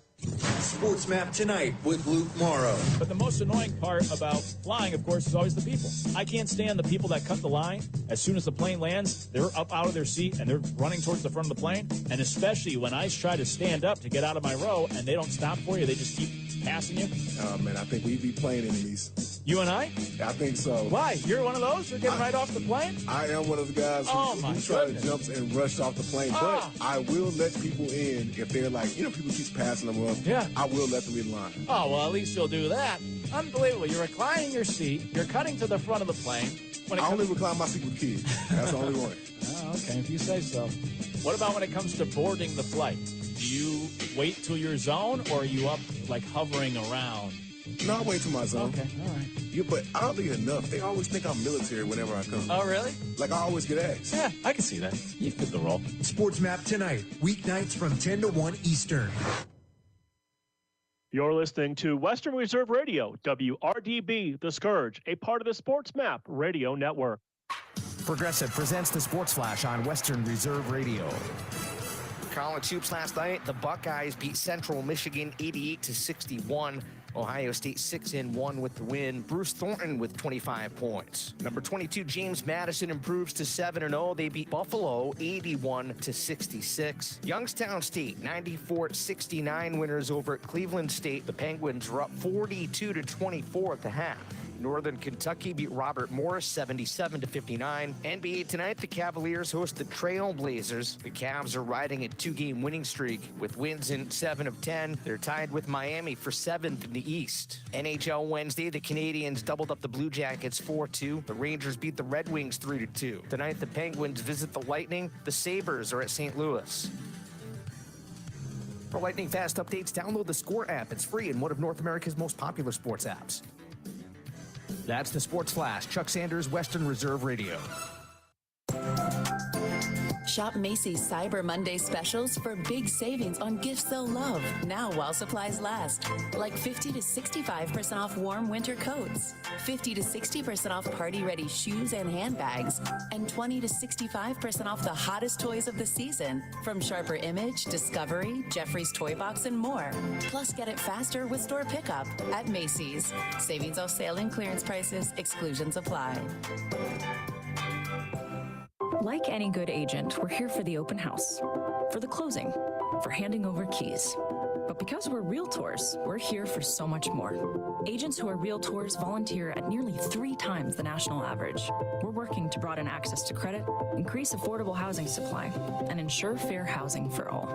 Sports Map tonight with Luke Morrow.
But the most annoying part about flying, of course, is always the people. I can't stand the people that cut the line. As soon as the plane lands, they're up out of their seat and they're running towards the front of the plane. And especially when I try to stand up to get out of my row and they don't stop for you, they just keep passing you.
Oh, man, I think we'd be plane enemies.
You and I?
I think so.
Why? You're one of those? You're getting right off the plane?
I am one of the guys who try to jump and rush off the plane. But I will let people in if they're like, people keep passing them up.
Yeah.
I will let them in line.
Oh, well, at least you'll do that. Unbelievable. You're reclining your seat. You're cutting to the front of the plane.
I only recline my seat with kids. That's the only one.
Oh, okay, if you say so. What about when it comes to boarding the flight? Do you wait till your zone, or are you up, like, hovering around?
No, I wait till my zone.
Okay, all right.
Yeah, but oddly enough, they always think I'm military whenever I come.
Oh, really?
Like, I always get asked.
Yeah, I can see that. You fit the role.
Sports Map tonight, weeknights from 10 to 1 Eastern.
You're listening to Western Reserve Radio, WRDB, The Scourge, a part of the Sports Map Radio Network.
Progressive presents the Sports Flash on Western Reserve Radio.
College hoops last night, the Buckeyes beat Central Michigan 88-61. Ohio State 6-1 with the win. Bruce Thornton with 25 points. Number 22, James Madison improves to 7-0. They beat Buffalo 81-66. Youngstown State 94-69 winners over at Cleveland State. The Penguins were up 42-24 at the half. Northern Kentucky beat Robert Morris 77-59. NBA tonight, the Cavaliers host the Trail Blazers. The Cavs are riding a 2-game winning streak with wins in 7 of 10. They're tied with Miami for 7th in the East. NHL Wednesday, the Canadiens doubled up the Blue Jackets 4-2. The Rangers beat the Red Wings 3-2. Tonight, the Penguins visit the Lightning. The Sabres are at St. Louis. For lightning fast updates, download the Score app. It's free and one of North America's most popular sports apps. That's the Sports Flash. Chuck Sanders, Western Reserve Radio.
Shop Macy's Cyber Monday specials for big savings on gifts they'll love now while supplies last. Like 50 to 65% off warm winter coats, 50 to 60% off party-ready shoes and handbags, and 20 to 65% off the hottest toys of the season from Sharper Image, Discovery, Jeffrey's Toy Box, and more. Plus, get it faster with store pickup at Macy's. Savings off sale and clearance prices. Exclusions apply.
Like any good agent, we're here for the open house, for the closing, for handing over keys. But because we're realtors, we're here for so much more. Agents who are realtors volunteer at nearly 3 times the national average. We're working to broaden access to credit, increase affordable housing supply, and ensure fair housing for all.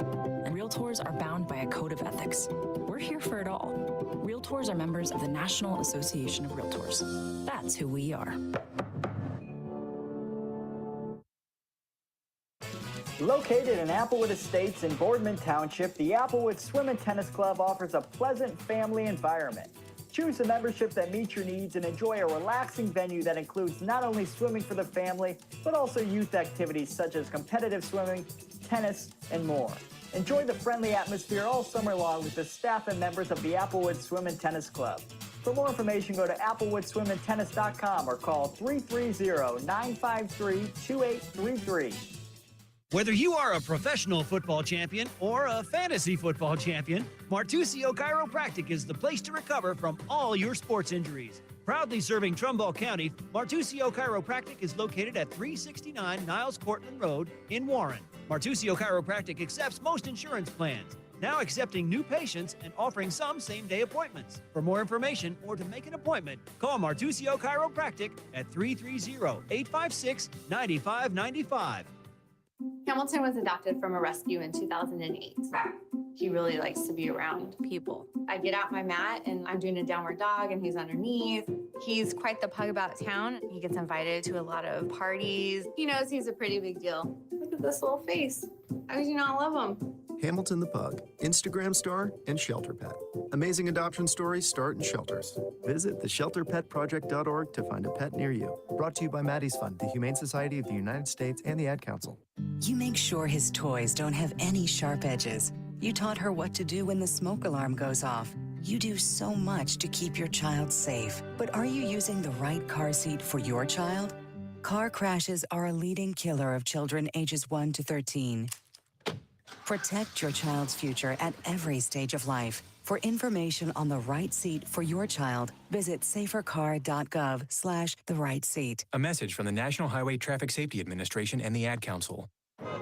And realtors are bound by a code of ethics. We're here for it all. Realtors are members of the National Association of Realtors. That's who we are.
Located in Applewood Estates in Boardman Township, the Applewood Swim and Tennis Club offers a pleasant family environment. Choose a membership that meets your needs and enjoy a relaxing venue that includes not only swimming for the family, but also youth activities such as competitive swimming, tennis, and more. Enjoy the friendly atmosphere all summer long with the staff and members of the Applewood Swim and Tennis Club. For more information, go to applewoodswimandtennis.com or call 330-953-2833.
Whether you are a professional football champion or a fantasy football champion, Martusio Chiropractic is the place to recover from all your sports injuries. Proudly serving Trumbull County, Martusio Chiropractic is located at 369 Niles Cortland Road in Warren. Martusio Chiropractic accepts most insurance plans, now accepting new patients and offering some same-day appointments. For more information or to make an appointment, call Martusio Chiropractic at 330-856-9595.
Hamilton was adopted from a rescue in 2008. He really likes to be around people. I get out my mat and I'm doing a downward dog and he's underneath. He's quite the pug about town. He gets invited to a lot of parties. He knows he's a pretty big deal. Look at this little face. How could you not love him?
Hamilton the Pug, Instagram star and shelter pet. Amazing adoption stories start in shelters. Visit theshelterpetproject.org to find a pet near you. Brought to you by Maddie's Fund, the Humane Society of the United States, and the Ad Council.
You make sure his toys don't have any sharp edges. You taught her what to do when the smoke alarm goes off. You do so much to keep your child safe. But are you using the right car seat for your child? Car crashes are a leading killer of children ages 1 to 13. Protect your child's future at every stage of life. For information on the right seat for your child, visit safercar.gov/the-right-seat.
A message from the National Highway Traffic Safety Administration and the Ad Council.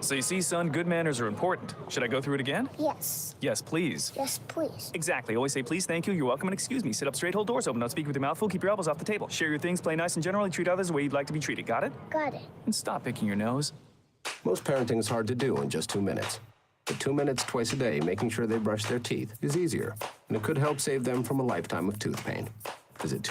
So you see, son, good manners are important. Should I go through it again?
Yes.
Yes, please.
Yes, please.
Exactly. Always say please, thank you, you're welcome, and excuse me. Sit up straight, hold doors open. Don't speak with your mouth full. Keep your elbows off the table. Share your things, play nice, and generally treat others the way you'd like to be treated. Got it?
Got it.
And stop picking your nose.
Most parenting is hard to do in just 2 minutes. But 2 minutes twice a day, making sure they brush their teeth, is easier. And it could help save them from a lifetime of tooth pain. Visit